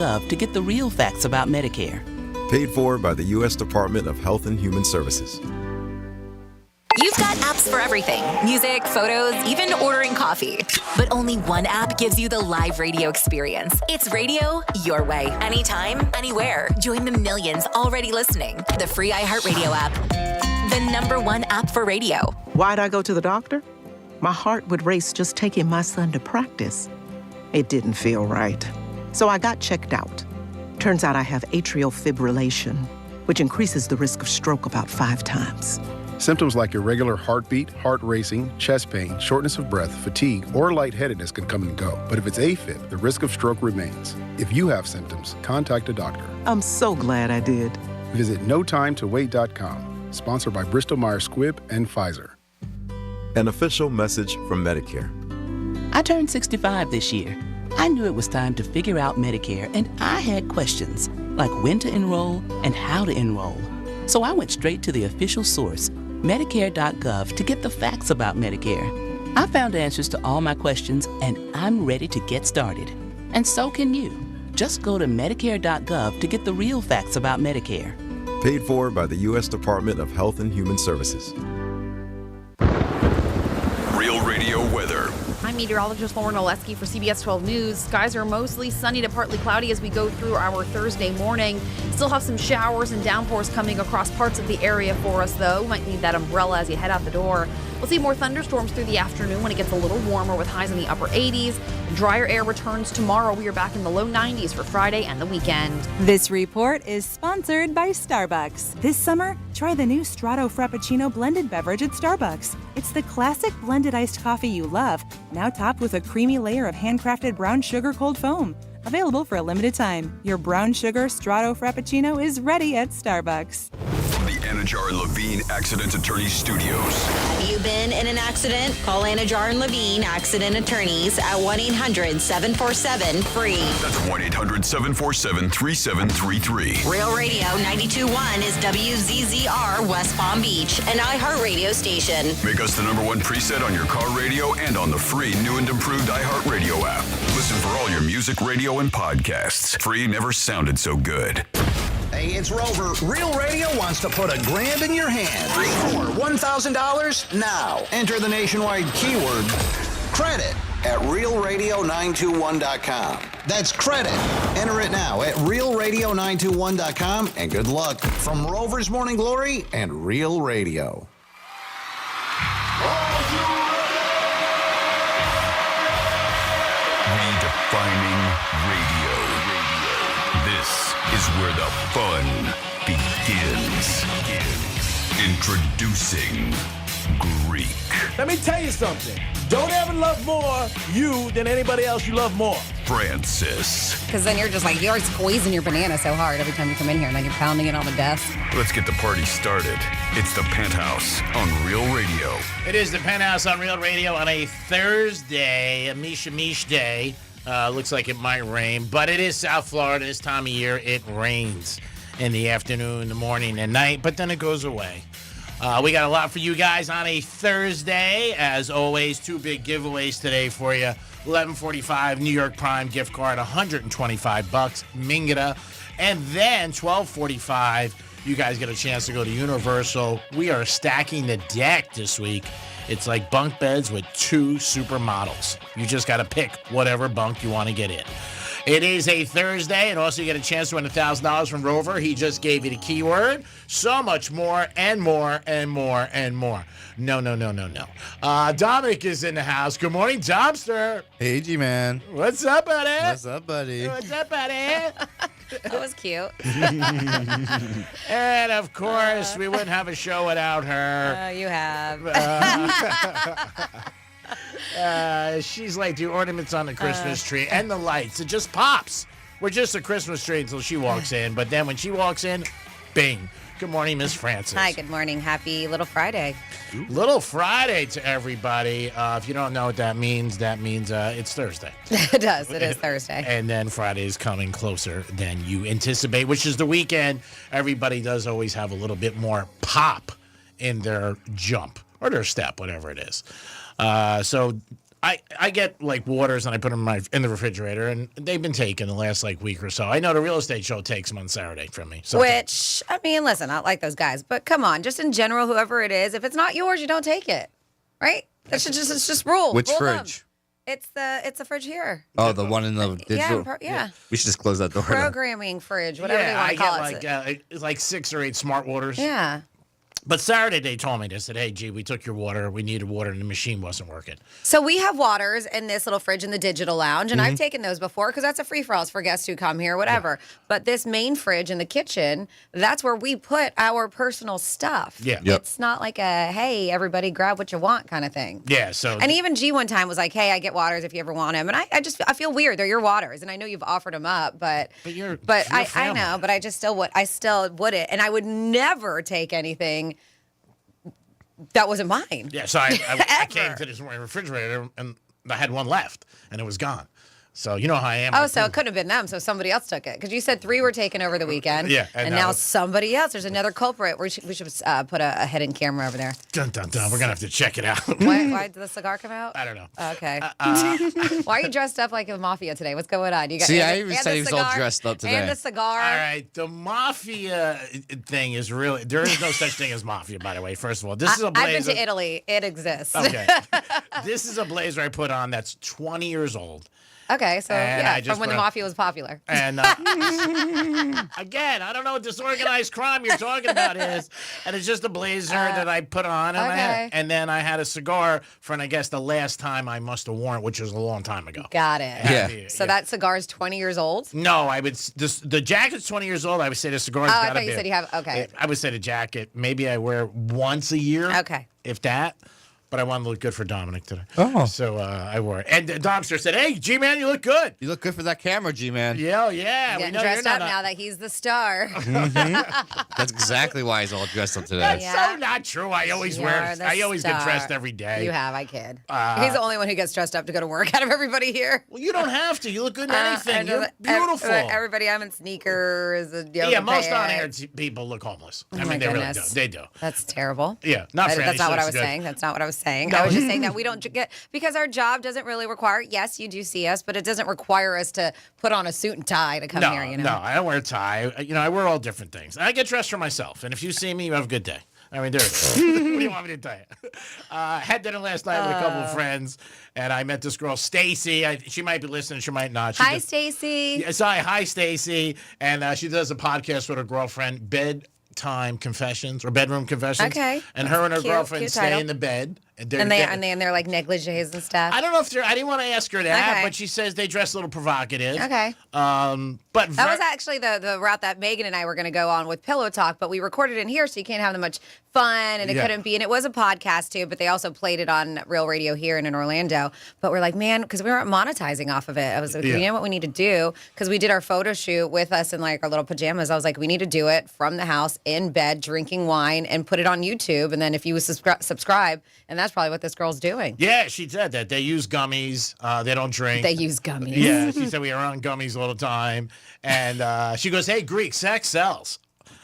to get the real facts about Medicare. Paid for by the U.S. Department of Health and Human Services. You've got apps for everything. Music, photos, even ordering coffee. But only one app gives you the live radio experience. It's radio your way. Anytime, anywhere. Join the millions already listening. The free iHeartRadio app. The #1 app for radio. Why'd I go to the doctor? My heart would race just taking my son to practice. It didn't feel right. So I got checked out. Turns out I have atrial fibrillation, which increases the risk of stroke about 5 times. Symptoms like irregular heartbeat, heart racing, chest pain, shortness of breath, fatigue, or lightheadedness can come and go. But if it's AFib, the risk of stroke remains. If you have symptoms, contact a doctor. I'm so glad I did. Visit notimetowait.com. Sponsored by Bristol-Myers Squibb and Pfizer. An official message from Medicare. I turned 65 this year. I knew it was time to figure out Medicare, and I had questions, like when to enroll and how to enroll. So I went straight to the official source, Medicare.gov, to get the facts about Medicare. I found answers to all my questions, and I'm ready to get started. And so can you. Just go to Medicare.gov to get the real facts about Medicare. Paid for by the U.S. Department of Health and Human Services. Real Radio weather. I'm meteorologist Lauren Oleski for CBS 12 News. Skies are mostly sunny to partly cloudy as we go through our Thursday morning. Still have some showers and downpours coming across parts of the area for us, though. Might need that umbrella as you head out the door. We'll see more thunderstorms through the afternoon when it gets a little warmer with highs in the upper 80s. Drier air returns tomorrow. We are back in the low 90s for Friday and the weekend. This report is sponsored by Starbucks. This summer, try the new Strato Frappuccino blended beverage at Starbucks. It's the classic blended iced coffee you love, now topped with a creamy layer of handcrafted brown sugar cold foam. Available for a limited time. Your brown sugar Strato Frappuccino is ready at Starbucks. From the Anajar and Levine Accident Attorney Studios. Have you been in an accident? Call Anajar and Levine Accident Attorneys at 1-800-747-FREE. That's 1-800-747-3733. Real Radio 92.1 is WZZR West Palm Beach, an iHeartRadio station. Make us the #1 preset on your car radio and on the free new and improved iHeartRadio app. Listen for all your music, radio, and podcasts. Free never sounded so good. Hey, it's Rover. Real Radio wants to put $1,000 in your hand. For $1,000 now. Enter the nationwide keyword credit at realradio921.com. That's credit. Enter it now at realradio921.com, and good luck from Rover's Morning Glory and Real Radio. Redefining radio. This is where the fun begins. Introducing Greek. Let me tell you something. Don't ever love more you than anybody else you love more. Francis. Because then you're squeezing your banana so hard every time you come in here, and then you're pounding it on the desk. Let's get the party started. It's the Penthouse on Real Radio. It is the Penthouse on Real Radio on a Thursday, a Mish day. Looks like it might rain, but it is South Florida. This time of year, it rains in the afternoon, the morning, and night, but then it goes away. We got a lot for you guys on a Thursday. As always, 2 big giveaways today for you. 11:45 New York Prime gift card, $125, Mingada. And then 12:45, you guys get a chance to go to Universal. We are stacking the deck this week. It's like bunk beds with 2 supermodels. You just got to pick whatever bunk you want to get in. It is a Thursday, and also you get a chance to win $1,000 from Rover. He just gave you the keyword. So much more and more and more and more. No. Dominic is in the house. Good morning, Domster. Hey, G-Man. What's up, buddy? What's up, buddy? That was cute. And, of course, we wouldn't have a show without her. You have. She's like the ornaments on the Christmas tree and the lights. It just pops. We're just a Christmas tree until she walks in. But then when she walks in, bing. Good morning, Miss Francis. Hi, good morning. Happy Little Friday. Little Friday to everybody. If you don't know what that means it's Thursday. It does. It is Thursday. And then Friday is coming closer than you anticipate, which is the weekend. Everybody does always have a little bit more pop in their jump or their step, whatever it is. So I get like waters and I put them in the refrigerator, and they've been taken the last like week or so. I know the real estate show takes them on Saturday from me. Which, I mean, listen, I like those guys, but come on, just in general, whoever it is, if it's not yours, you don't take it, right? It's just rule. Which rule fridge? It's the fridge here. Oh, the one in the digital. Yeah. We should just close that door. Programming fridge, whatever they want to call it. I get like 6 or 8 smart waters. Yeah. But Saturday they told me, they said, hey, gee, we took your water. We needed water and the machine wasn't working. So we have waters in this little fridge in the digital lounge, and Mm-hmm. I've taken those before because that's a free-for-all for guests who come here, whatever. Yeah. But this main fridge in the kitchen, that's where we put our personal stuff. Yeah. Yep. It's not like a, hey, everybody grab what you want kind of thing. Yeah, so... And even G one time was like, hey, I get waters if you ever want them. And I feel weird. They're your waters, and I know you've offered them up, but you're I know, but I still wouldn't. And I would never take anything that wasn't mine. Yeah, so I came to this refrigerator and I had one left and it was gone. So you know how I am. Oh, so it couldn't have been them. So somebody else took it because you said 3 were taken over the weekend. Yeah, and now somebody else. There's another culprit. We should put a hidden camera over there. Dun dun dun. We're gonna have to check it out. Why did the cigar come out? I don't know. Okay. Why are you dressed up like a mafia today? What's going on? You got I even said he was all dressed up today. And the cigar. All right, the mafia thing is really, there is no such thing as mafia, by the way. First of all, this is a blazer. I've been to Italy. It exists. Okay. This is a blazer I put on that's 20 years old. Okay, so from when the mafia was popular. And again, I don't know what disorganized crime you're talking about is, and it's just a blazer that I put on, and and then I had a cigar from, I guess, the last time I must have worn it, which was a long time ago. Got it. Yeah. So that cigar is 20 years old? No, the jacket's 20 years old. I would say the cigar's got to be. I thought you said you have. Okay. I would say the jacket, maybe I wear once a year. Okay. If that. But I wanted to look good for Dominic today. Oh. So I wore it. And Domster said, hey, G-Man, you look good. You look good for that camera, G-Man. Yeah. We Getting know dressed you're up not now that he's the star. That's exactly why he's all dressed up today. That's so not true. I always get dressed every day. You have, I kid. He's the only one who gets dressed up to go to work out of everybody here. Well, you don't have to. You look good in anything. You're beautiful. Everybody, I'm in sneakers. And yeah, most on-air people look homeless. I mean, they really do. They do. That's terrible. Yeah, not for That's not what I was good. saying. That's not what I was saying. I was just saying that we don't get, because our job doesn't really require, yes, you do see us, but it doesn't require us to put on a suit and tie to come here, you know? No, I don't wear a tie. I wear all different things. I get dressed for myself, and if you see me, you have a good day. I mean, there it is. What do you want me to tell you? Had dinner last night with a couple of friends, and I met this girl, Stacy. She might be listening, she might not. Hi, Stacy. Yes, hi, Stacy. And she does a podcast with her girlfriend, Bedtime Confessions, or Bedroom Confessions. Okay. And her and her girlfriend stay title. in the bed. And they're like negligees and stuff. I don't know if I didn't want to ask her that, Okay. but she says they dress a little provocative. Okay. But that was actually the route that Megan and I were going to go on with Pillow Talk, but we recorded it in here, so you can't have that much fun, and it couldn't be. And it was a podcast too, but they also played it on Real Radio here and in Orlando. But we're like, man, because we weren't monetizing off of it. I was like, you know what we need to do? Because we did our photo shoot with us in like our little pajamas. I was like, we need to do it from the house in bed, drinking wine, and put it on YouTube. And then if you subscribe, and that's probably what this girl's doing. Yeah, she said that. They use gummies. They don't drink. They use gummies. Yeah, she said we are on gummies all the time. And she goes, hey, Greek, sex sells.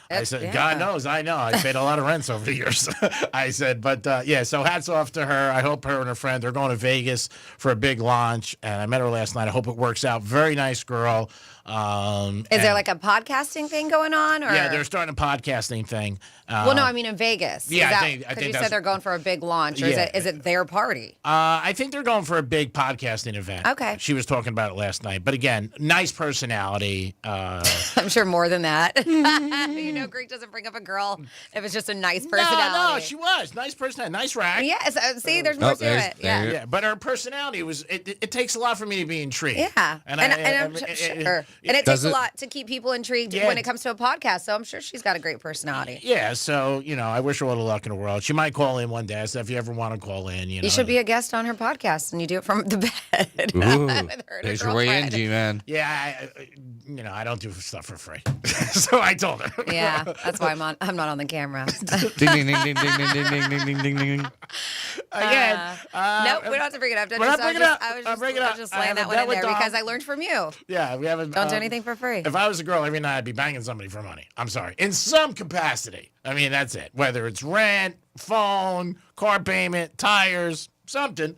I said, God knows, I know. I paid a lot of rents over the years. I said, but so hats off to her. I hope her and her friend, they're going to Vegas for a big launch. And I met her last night. I hope it works out. Very nice girl. Is there like a podcasting thing going on? Or? Yeah, they're starting a podcasting thing. Well, no, I mean in Vegas. Yeah, I think you said they're going for a big launch. Or is it their party? I think they're going for a big podcasting event. Okay. She was talking about it last night. But again, nice personality. I'm sure more than that. You know, Greek doesn't bring up a girl if it's just a nice personality. No, she was. Nice personality. Nice rack. Yes. See, there's more to it. Yeah. But her personality was, it takes a lot for me to be intrigued. Yeah. And I'm sure. And it takes a lot to keep people intrigued when it comes to a podcast. So I'm sure she's got a great personality. Yeah. So, I wish her all the luck in the world. She might call in one day. So if you ever want to call in, you should be a guest on her podcast and you do it from the bed. Ooh, there's your way in, G-Man. Yeah. I don't do stuff for free. So I told her. Yeah. That's why I'm not on the camera. Ding, ding, ding, ding, ding, ding, ding, ding, ding, ding, ding. Again. Nope, we don't have to bring it up. We're not bringing it up. I was just laying that one in there because I learned from you. Yeah, we haven't. Don't do anything for free. If I was a girl, every night I'd be banging somebody for money. I'm sorry. In some capacity. I mean, that's it. Whether it's rent, phone, car payment, tires, something.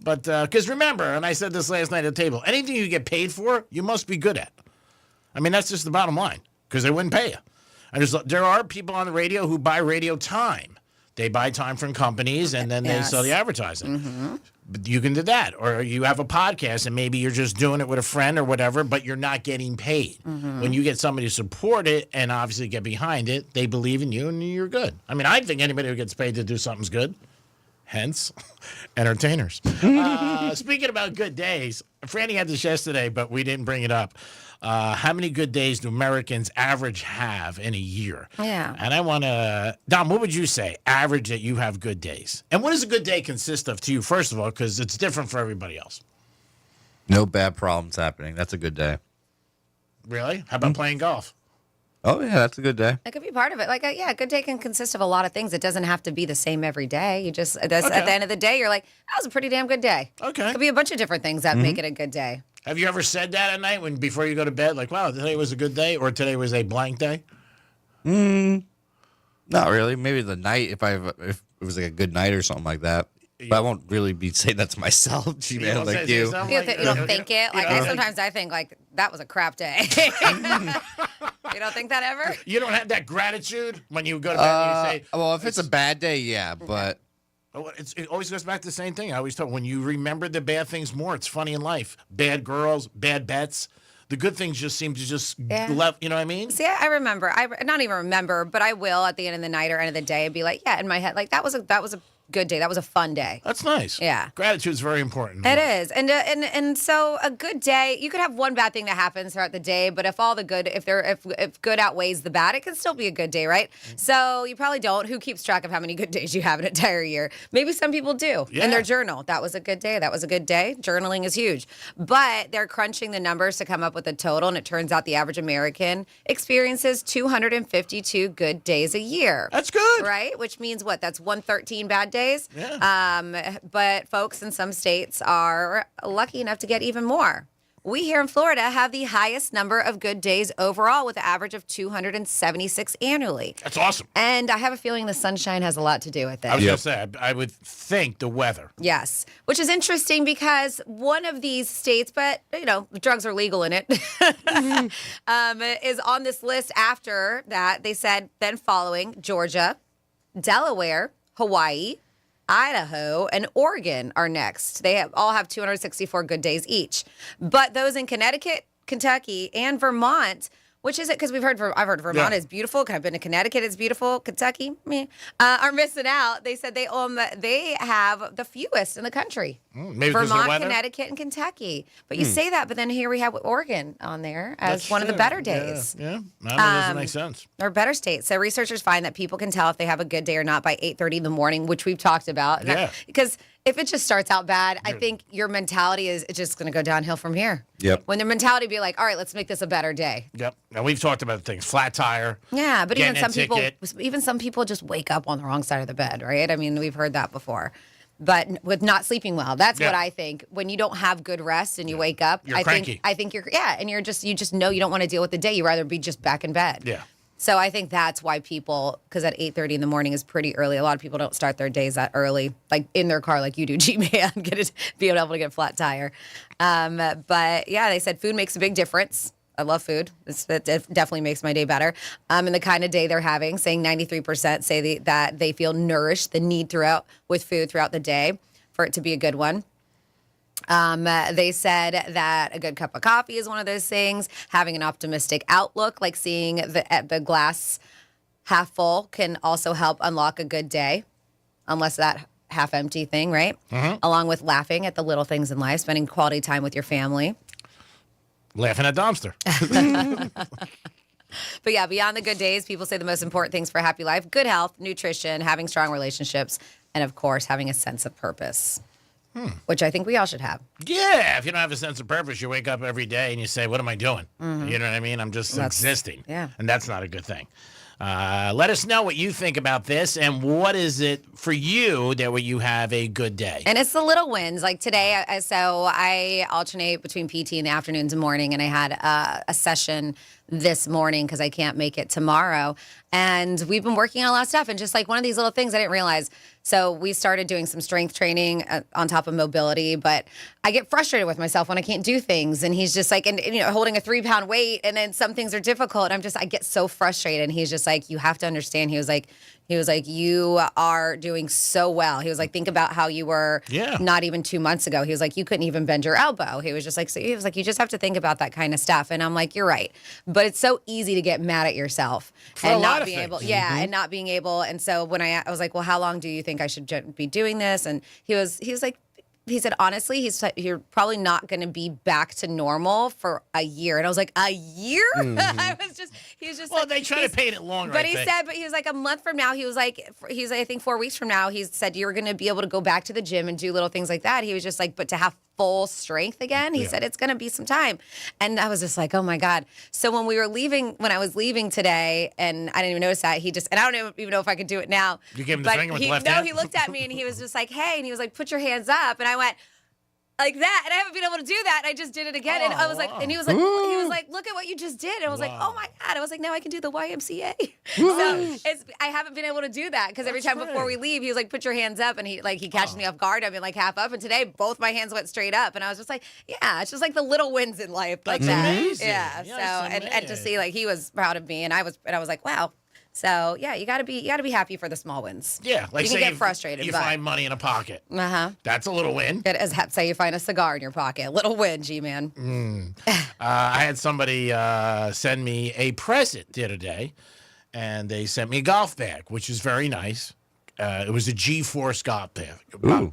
But because remember, and I said this last night at the table, anything you get paid for, you must be good at. I mean, that's just the bottom line, because they wouldn't pay you. There are people on the radio who buy radio time. They buy time from companies, and then they sell the advertising. Mm-hmm. But you can do that. Or you have a podcast, and maybe you're just doing it with a friend or whatever, but you're not getting paid. Mm-hmm. When you get somebody to support it and obviously get behind it, they believe in you, and you're good. I mean, I think anybody who gets paid to do something's good. Hence, entertainers. Speaking about good days, Franny had this yesterday, but we didn't bring it up. How many good days do Americans average have in a year? Yeah. And I want to, Dom, what would you say, average that you have good days? And what does a good day consist of to you, first of all, because it's different for everybody else? No bad problems happening. That's a good day. Really? How about playing golf? Oh, yeah, that's a good day. It could be part of it. Like, a good day can consist of a lot of things. It doesn't have to be the same every day. You just, at the end of the day, you're like, that was a pretty damn good day. Okay. It could be a bunch of different things that make it a good day. Have you ever said that at night before you go to bed? Like, wow, today was a good day, or today was a blank day? Not really. Maybe the night, if it was like a good night or something like that. But I won't really be saying that to myself, G-Man, like you. You don't think it? Like, sometimes I think, like, that was a crap day. You don't think that ever? You don't have that gratitude when you go to bed and you say... Well, if it's a bad day, yeah, but... It always goes back to the same thing. I always tell when you remember the bad things more, it's funny in life. Bad girls, bad bets. The good things just seem to just left. You know what I mean? See, I remember. I not even remember, but I will at the end of the night or end of the day and be like, yeah, in my head, like that was a good day. That was a fun day. That's nice. Yeah. Gratitude is very important. It is. And so a good day, you could have one bad thing that happens throughout the day, but if all the good, if good outweighs the bad, it can still be a good day, right? So you probably don't. Who keeps track of how many good days you have in an entire year? Maybe some people do in their journal. That was a good day. That was a good day. Journaling is huge. But they're crunching the numbers to come up with a total, and it turns out the average American experiences 252 good days a year. That's good. Right? Which means what? That's 113 bad days. Yeah. But folks in some states are lucky enough to get even more. We here in Florida have the highest number of good days overall with an average of 276 annually. That's awesome. And I have a feeling the sunshine has a lot to do with it. I was going to say, I would think the weather. Yes, which is interesting because one of these states, but, drugs are legal in it, is on this list after that. They said then following Georgia, Delaware, Hawaii, Idaho, and Oregon are next. They all have 264 good days each. But those in Connecticut, Kentucky, and Vermont, which is it? Because I've heard Vermont is beautiful. I've been to Connecticut, it's beautiful. Kentucky, are missing out. They said they have the fewest in the country. Maybe Vermont, Connecticut, and Kentucky. But you say that, but then here we have Oregon on there as one of the better days. Yeah. That doesn't make sense. Or better states. So researchers find that people can tell if they have a good day or not by 8:30 in the morning, which we've talked about. Yeah. Because if it just starts out bad, I think your mentality is it's just going to go downhill from here. Yep. When their mentality be like, all right, let's make this a better day. Yep. And we've talked about things. Flat tire. Yeah, but even some people just wake up on the wrong side of the bed, right? I mean, we've heard that before. But with not sleeping well, that's what I think. When you don't have good rest and you wake up, you're cranky. I think you're and you just know you don't want to deal with the day. You'd rather be just back in bed. Yeah. So I think that's why people, because at 8:30 in the morning is pretty early. A lot of people don't start their days that early, like in their car, like you do, G-Man, being able to get a flat tire. But yeah, they said food makes a big difference. I love food. It definitely makes my day better. And the kind of day they're having, saying 93% say that they feel nourished, the need with food throughout the day for it to be a good one. They said that a good cup of coffee is one of those things. Having an optimistic outlook, like seeing the glass half full, can also help unlock a good day, unless that half empty thing, right? Mm-hmm. Along with laughing at the little things in life, spending quality time with your family. Laughing at Dumpster. But yeah, beyond the good days, people say the most important things for a happy life: good health, nutrition, having strong relationships, and of course, having a sense of purpose. Which I think we all should have. Yeah, if you don't have a sense of purpose, you wake up every day and you say, what am I doing? Mm-hmm. You know what I mean? I'm just existing. Yeah. And that's not a good thing. Let us know what you think about this and what is it for you that where you have a good day. And it's the little wins. Like today, so I alternate between PT in the afternoons and morning, and I had a session this morning because I can't make it tomorrow. And we've been working on a lot of stuff. And just like one of these little things I didn't realize. So we started doing some strength training on top of mobility, but I get frustrated with myself when I can't do things. And he's just like, and you know, holding a 3-pound weight, and then some things are difficult. And I get so frustrated. And he's just like, you have to understand. He was like, you are doing so well. He was like, think about how you were not even 2 months ago. He was like, you couldn't even bend your elbow. He was just like, he was like, you just have to think about that kind of stuff. And I'm like, you're right. But it's so easy to get mad at yourself and not being able, and not being able. And so when I was like, well, how long do you think I should be doing this? And he was like, he said, honestly, you're probably not going to be back to normal for a year. And I was like, a year? He was just well, like, they try to paint it longer. But he was like, a month from now, he was I think 4 weeks from now, he said, you're going to be able to go back to the gym and do little things like that. He was just like, but to have full strength again, he said, it's going to be some time. And I was just like, oh my God. So when I was leaving today, and I didn't even notice that, and I don't even know if I could do it now. You gave him the finger with the left hand? No, he looked at me and he was just like, hey, and he was like, put your hands up. And I went, like that, and I haven't been able to do that. And I just did it again, and I was like, and he was like, look at what you just did. And I was like, oh my God. I was like, now I can do the YMCA. So I haven't been able to do that because every time before we leave, he was like, put your hands up, and he catches me off guard. I've been like half up, and today both my hands went straight up, and I was just like, yeah, it's just like the little wins in life, like that. Amazing. Yeah. Yes, so and to see like he was proud of me, and I was like, wow. So yeah, you gotta be happy for the small wins. Yeah, like you can get frustrated. You find money in a pocket. That's a little win. It is. Say you find a cigar in your pocket. Little win, G-man. I had somebody send me a present the other day, and they sent me a golf bag, which is very nice. It was a G-Force golf bag,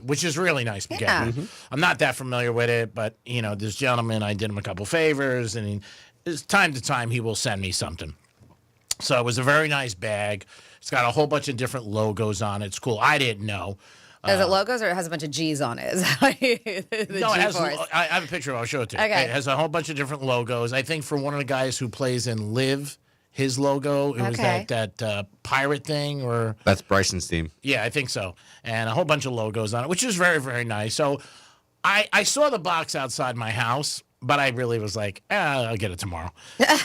which is really nice. Yeah. I'm not that familiar with it, but this gentleman, I did him a couple favors, and time to time he will send me something. So it was a very nice bag. It's got a whole bunch of different logos on it. It's cool. I didn't know. Is it logos or it has a bunch of G's on it? No, it has. I have a picture. I'll show it to you. Okay. It has a whole bunch of different logos. I think for one of the guys who plays in Live, his logo, it was that pirate thing, or that's Bryson's team. Yeah, I think so. And a whole bunch of logos on it, which is very, very nice. So I saw the box outside my house. But I really was like, I'll get it tomorrow.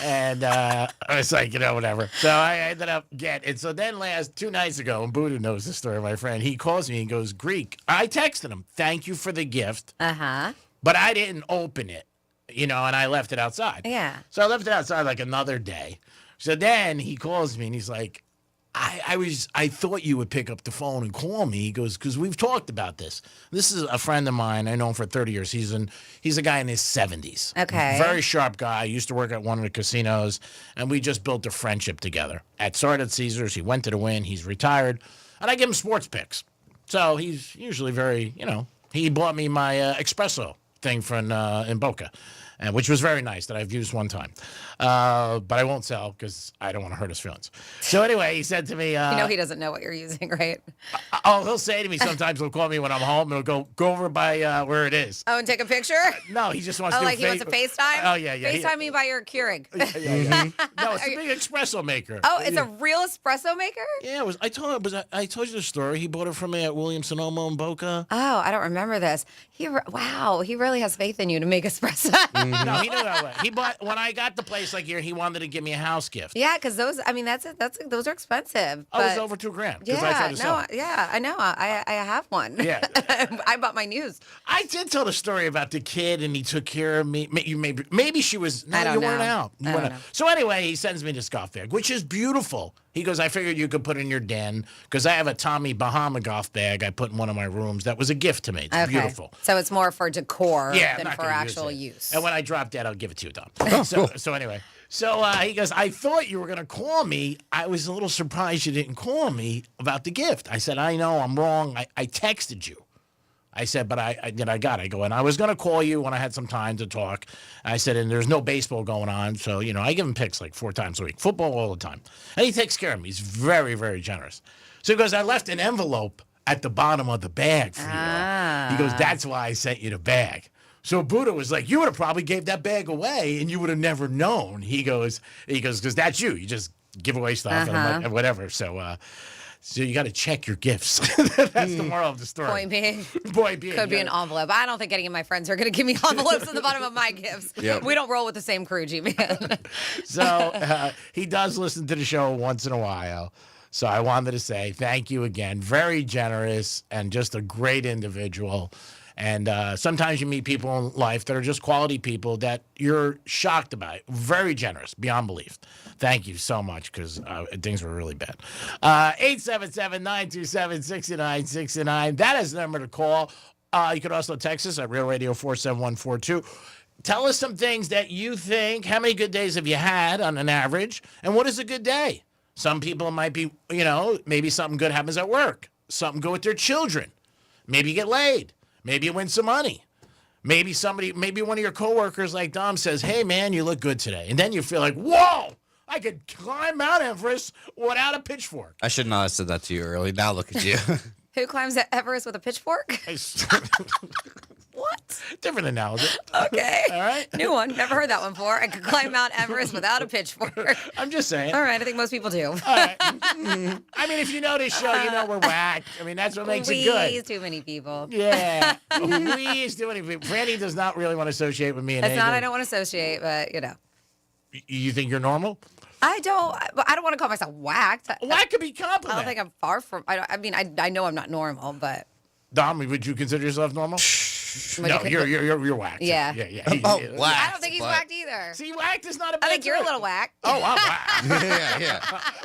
And I was like, whatever. So I ended up getting it. So then 2 nights ago, and Buddha knows the story, my friend, he calls me and goes, Greek. I texted him, thank you for the gift. But I didn't open it, and I left it outside. Yeah. So I left it outside like another day. So then he calls me and he's like, I thought you would pick up the phone and call me. He goes, because we've talked about this. This is a friend of mine. I know him for 30 years. He's a guy in his 70s. Okay. Very sharp guy. Used to work at one of the casinos, and we just built a friendship together. Started at Caesars. He went to the Wynn. He's retired. And I give him sports picks. So he's usually very, he bought me my espresso thing from in Boca. Which was very nice that I've used one time. But I won't sell because I don't want to hurt his feelings. So anyway, he said to me... he doesn't know what you're using, right? He'll say to me sometimes, he'll call me when I'm home, and he'll go over by where it is. Oh, and take a picture? No, he just wants to do he wants to FaceTime? Oh, yeah. FaceTime me by your Keurig. No, it's a big espresso maker. Oh, it's a real espresso maker? Yeah, I told you the story. He bought it from me at Williams-Sonoma in Boca. Oh, I don't remember this. He really has faith in you to make espresso. No, he knew that way. He bought when I got the place like here. He wanted to give me a house gift. Yeah, because those are expensive. Oh, it was over $2,000. Yeah, I know. I have one. Yeah, I bought my news. I did tell the story about the kid, and he took care of me. Maybe she was. No, I don't you know. weren't out. You weren't out. So anyway, he sends me this golf bag, which is beautiful. He goes, I figured you could put in your den because I have a Tommy Bahama golf bag I put in one of my rooms. That was a gift to me. It's beautiful. So it's more for decor than not for actual use. And when I drop dead, I'll give it to you, Tom. So anyway, he goes, I thought you were going to call me. I was a little surprised you didn't call me about the gift. I said, I know, I'm wrong. I texted you. I said, but I go, and I was going to call you when I had some time to talk. I said, and there's no baseball going on. So, I give him picks like 4 times a week, football all the time. And he takes care of me. He's very, very generous. So he goes, I left an envelope at the bottom of the bag for you. He goes, that's why I sent you the bag. So Buddha was like, you would have probably gave that bag away and you would have never known. He goes, because that's you. You just giveaway stuff and whatever. So you got to check your gifts. That's the moral of the story. Point being. Point being. Could be an envelope. I don't think any of my friends are going to give me envelopes at the bottom of my gifts. Yep. We don't roll with the same crew, G-Man. So he does listen to the show once in a while. So I wanted to say thank you again. Very generous and just a great individual. And sometimes you meet people in life that are just quality people that you're shocked about. Very generous, beyond belief. Thank you so much, because things were really bad. 877-927-6969. That is the number to call. You could also text us at Real Radio 47142. Tell us some things that you think. How many good days have you had on an average? And what is a good day? Some people might be, maybe something good happens at work. Something good with their children. Maybe you get laid. Maybe you win some money. Maybe one of your coworkers like Dom says, hey, man, you look good today. And then you feel like, whoa, I could climb Mount Everest without a pitchfork. I should not have said that to you early. Now look at you. Who climbs Everest with a pitchfork? What? Different analogy. Okay. All right. New one. Never heard that one before. I could climb Mount Everest without a pitchfork. I'm just saying. All right. I think most people do. All right. I mean, if you know this show, you know we're whacked. I mean, that's what makes it good. We's too many people. Yeah. We is too many people. Franny does not really want to associate with me. It's not I don't want to associate, but, You think you're normal? I don't want to call myself whacked. Whack could be compliment. I don't think I'm far from. I know I'm not normal, but. Dom, would you consider yourself normal? No, you're whacked. Yeah. Yeah. I don't think he's whacked either. See, whacked is not a bad I think you're a word. little whacked. Oh, I'm whacked. Yeah.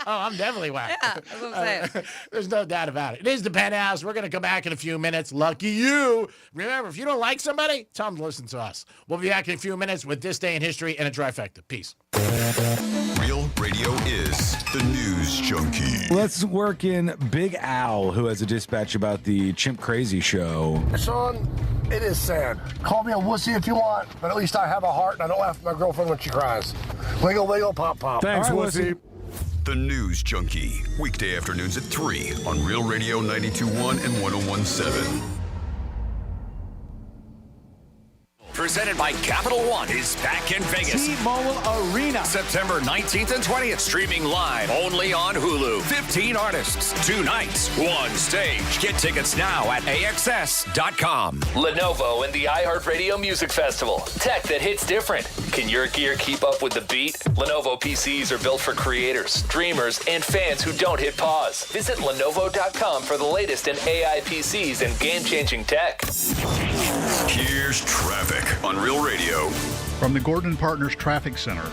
Oh, I'm definitely whacked. Yeah, that's what I'm saying. There's no doubt about it. It is the Penthouse. We're going to come back in a few minutes. Lucky you. Remember, if you don't like somebody, tell them to listen to us. We'll be back in a few minutes with This Day in History and a trifecta. Peace. Real Radio is the news junkie. Let's work in Big Al, who has a dispatch about the Chimp Crazy show. Sean, it is sad. Call me a wussy if you want, but at least I have a heart and I don't laugh at my girlfriend when she cries. Wiggle, wiggle, pop, pop. Thanks, right, wussy. The News Junkie. Weekday afternoons at 3 on Real Radio 92.1 and 101.7. Presented by Capital One is back in Vegas. T-Mobile Arena. September 19th and 20th. Streaming live only on Hulu. 15 artists, 2 nights, 1 stage. Get tickets now at AXS.com. Lenovo and the iHeartRadio Music Festival. Tech that hits different. Can your gear keep up with the beat? Lenovo PCs are built for creators, dreamers, and fans who don't hit pause. Visit Lenovo.com for the latest in AI PCs and game-changing tech. Here's traffic on Real Radio. From the Gordon Partners Traffic Center.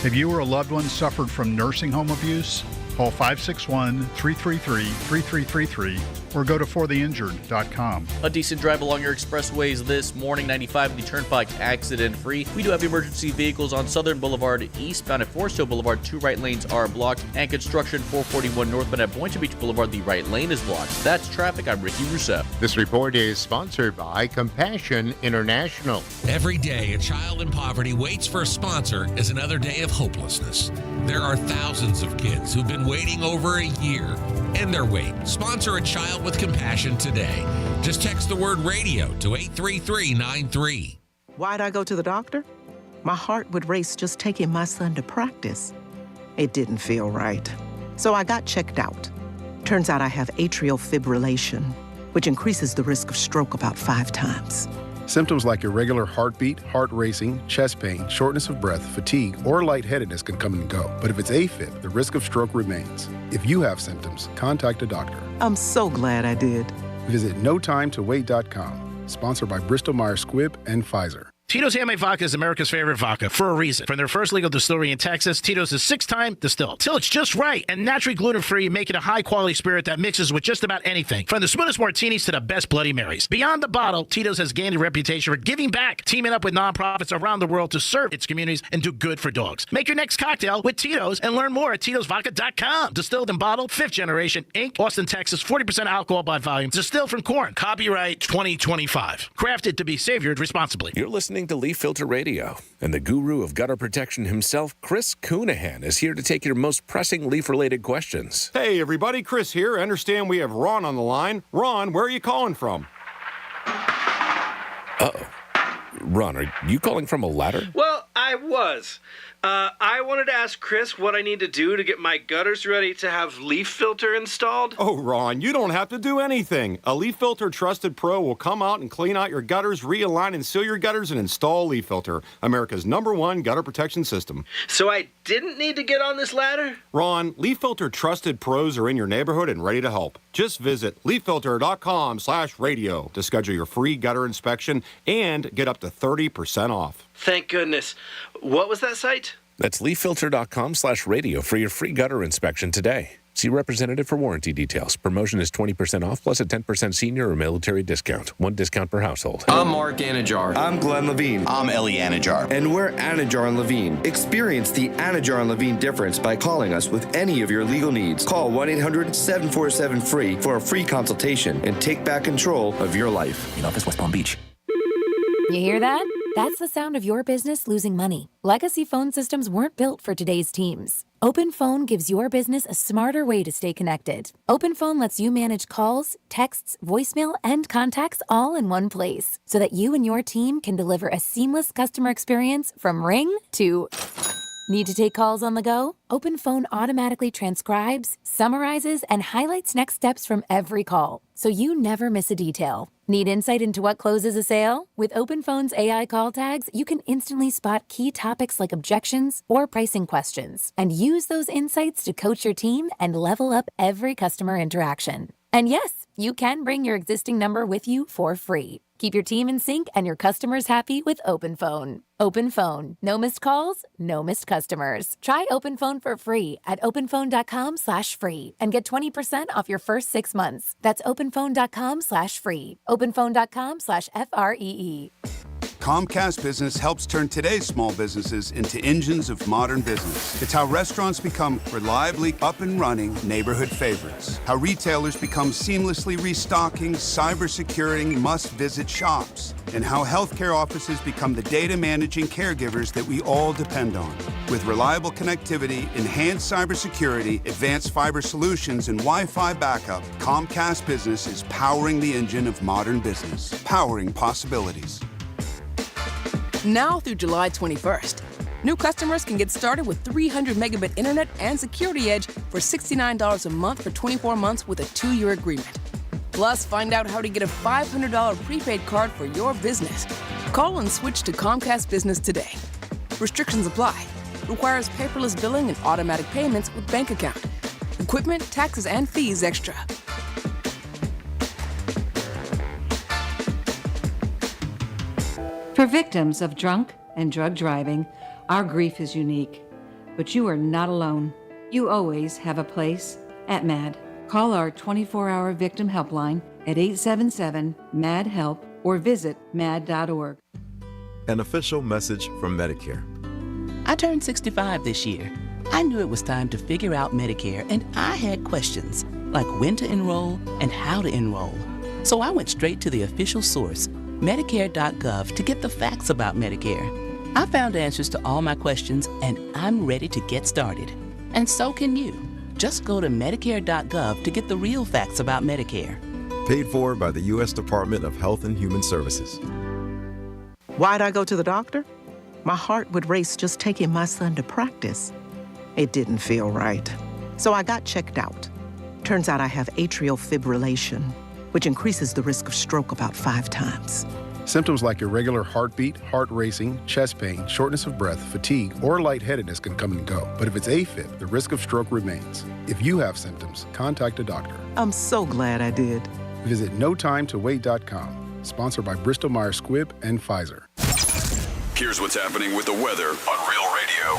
Have you or a loved one suffered from nursing home abuse? Call 561-333-3333 or go to fortheinjured.com. A decent drive along your expressways this morning. 95 the Turnpike accident-free. We do have emergency vehicles on Southern Boulevard eastbound at Forest Boulevard. 2 right lanes are blocked. And construction 441 northbound at Boynton Beach Boulevard. The right lane is blocked. That's traffic. I'm Ricky Rousseff. This report is sponsored by Compassion International. Every day, a child in poverty waits for a sponsor is another day of hopelessness. There are thousands of kids who've been waiting over a year. End their wait. Sponsor a child with compassion today. Just text the word radio to 83393. Why'd I go to the doctor? My heart would race just taking my son to practice. It didn't feel right. So I got checked out. Turns out I have atrial fibrillation, which increases the risk of stroke about 5 times. Symptoms like irregular heartbeat, heart racing, chest pain, shortness of breath, fatigue, or lightheadedness can come and go. But if it's AFib, the risk of stroke remains. If you have symptoms, contact a doctor. I'm so glad I did. Visit notimetowait.com. Sponsored by Bristol-Myers Squibb and Pfizer. Tito's Handmade Vodka is America's favorite vodka for a reason. From their first legal distillery in Texas, Tito's is 6-time distilled. Till it's just right and naturally gluten-free, make it a high-quality spirit that mixes with just about anything. From the smoothest martinis to the best Bloody Marys. Beyond the bottle, Tito's has gained a reputation for giving back, teaming up with nonprofits around the world to serve its communities and do good for dogs. Make your next cocktail with Tito's and learn more at Tito'sVodka.com. Distilled and bottled, 5th generation, Inc., Austin, Texas, 40% alcohol by volume. Distilled from corn. Copyright 2025. Crafted to be savored responsibly. You're listening to Leaf Filter Radio, and the guru of gutter protection himself, Chris Coonahan, is here to take your most pressing leaf-related questions. Hey, everybody, Chris here. I understand we have Ron on the line. Ron, where are you calling from? Uh-oh. Ron, are you calling from a ladder? Well, I was. I wanted to ask Chris what I need to do to get my gutters ready to have leaf filter installed. Oh, Ron, you don't have to do anything. A Leaf Filter Trusted Pro will come out and clean out your gutters, realign and seal your gutters, and install Leaf Filter, America's #1 gutter protection system. So I didn't need to get on this ladder? Ron, Leaf Filter Trusted Pros are in your neighborhood and ready to help. Just visit leaffilter.com/radio to schedule your free gutter inspection and get up to 30% off. Thank goodness. What was that site? That's leaffilter.com/radio for your free gutter inspection today. See representative for warranty details. Promotion is 20% off plus a 10% senior or military discount. One discount per household. I'm Mark Anajar. I'm Glenn Levine. I'm Ellie Anajar. And we're Anajar and Levine. Experience the Anajar and Levine difference by calling us with any of your legal needs. Call 1-800-747-FREE for a free consultation and take back control of your life. In office, West Palm Beach. You hear that? That's the sound of your business losing money. Legacy phone systems weren't built for today's teams. Open Phone gives your business a smarter way to stay connected. Open Phone lets you manage calls, texts, voicemail, and contacts all in one place so that you and your team can deliver a seamless customer experience from ring to... Need to take calls on the go? Open Phone automatically transcribes, summarizes, and highlights next steps from every call, so you never miss a detail. Need insight into what closes a sale? With Open Phone's AI call tags, you can instantly spot key topics like objections or pricing questions, and use those insights to coach your team and level up every customer interaction. And yes, you can bring your existing number with you for free. Keep your team in sync and your customers happy with Open Phone. Open Phone. No missed calls, no missed customers. Try Open Phone for free at openphone.com/free and get 20% off your first 6 months. That's openphone.com/free. openphone.com/FREE. Comcast Business helps turn today's small businesses into engines of modern business. It's how restaurants become reliably up and running neighborhood favorites. How retailers become seamlessly restocking, cyber-securing, must-visit shops. And how healthcare offices become the data managing caregivers that we all depend on. With reliable connectivity, enhanced cybersecurity, advanced fiber solutions, and Wi-Fi backup, Comcast Business is powering the engine of modern business. Powering possibilities. Now through July 21st, new customers can get started with 300 megabit internet and Security Edge for $69 a month for 24 months with a 2-year agreement. Plus, find out how to get a $500 prepaid card for your business. Call and switch to Comcast Business today. Restrictions apply. Requires paperless billing and automatic payments with bank account. Equipment, taxes, and fees extra. For victims of drunk and drug driving, our grief is unique. But you are not alone. You always have a place at MAD. Call our 24-hour victim helpline at 877-MAD-HELP or visit mad.org. An official message from Medicare. I turned 65 this year. I knew it was time to figure out Medicare, and I had questions like when to enroll and how to enroll. So I went straight to the official source, Medicare.gov, to get the facts about Medicare. I found answers to all my questions, and I'm ready to get started. And so can you. Just go to Medicare.gov to get the real facts about Medicare. Paid for by the U.S. Department of Health and Human Services. Why'd I go to the doctor? My heart would race just taking my son to practice. It didn't feel right. So I got checked out. Turns out I have atrial fibrillation, which increases the risk of stroke about 5 times. Symptoms like irregular heartbeat, heart racing, chest pain, shortness of breath, fatigue, or lightheadedness can come and go. But if it's AFib, the risk of stroke remains. If you have symptoms, contact a doctor. I'm so glad I did. Visit notimetowait.com. Sponsored by Bristol Myers Squibb and Pfizer. Here's what's happening with the weather on Real Radio.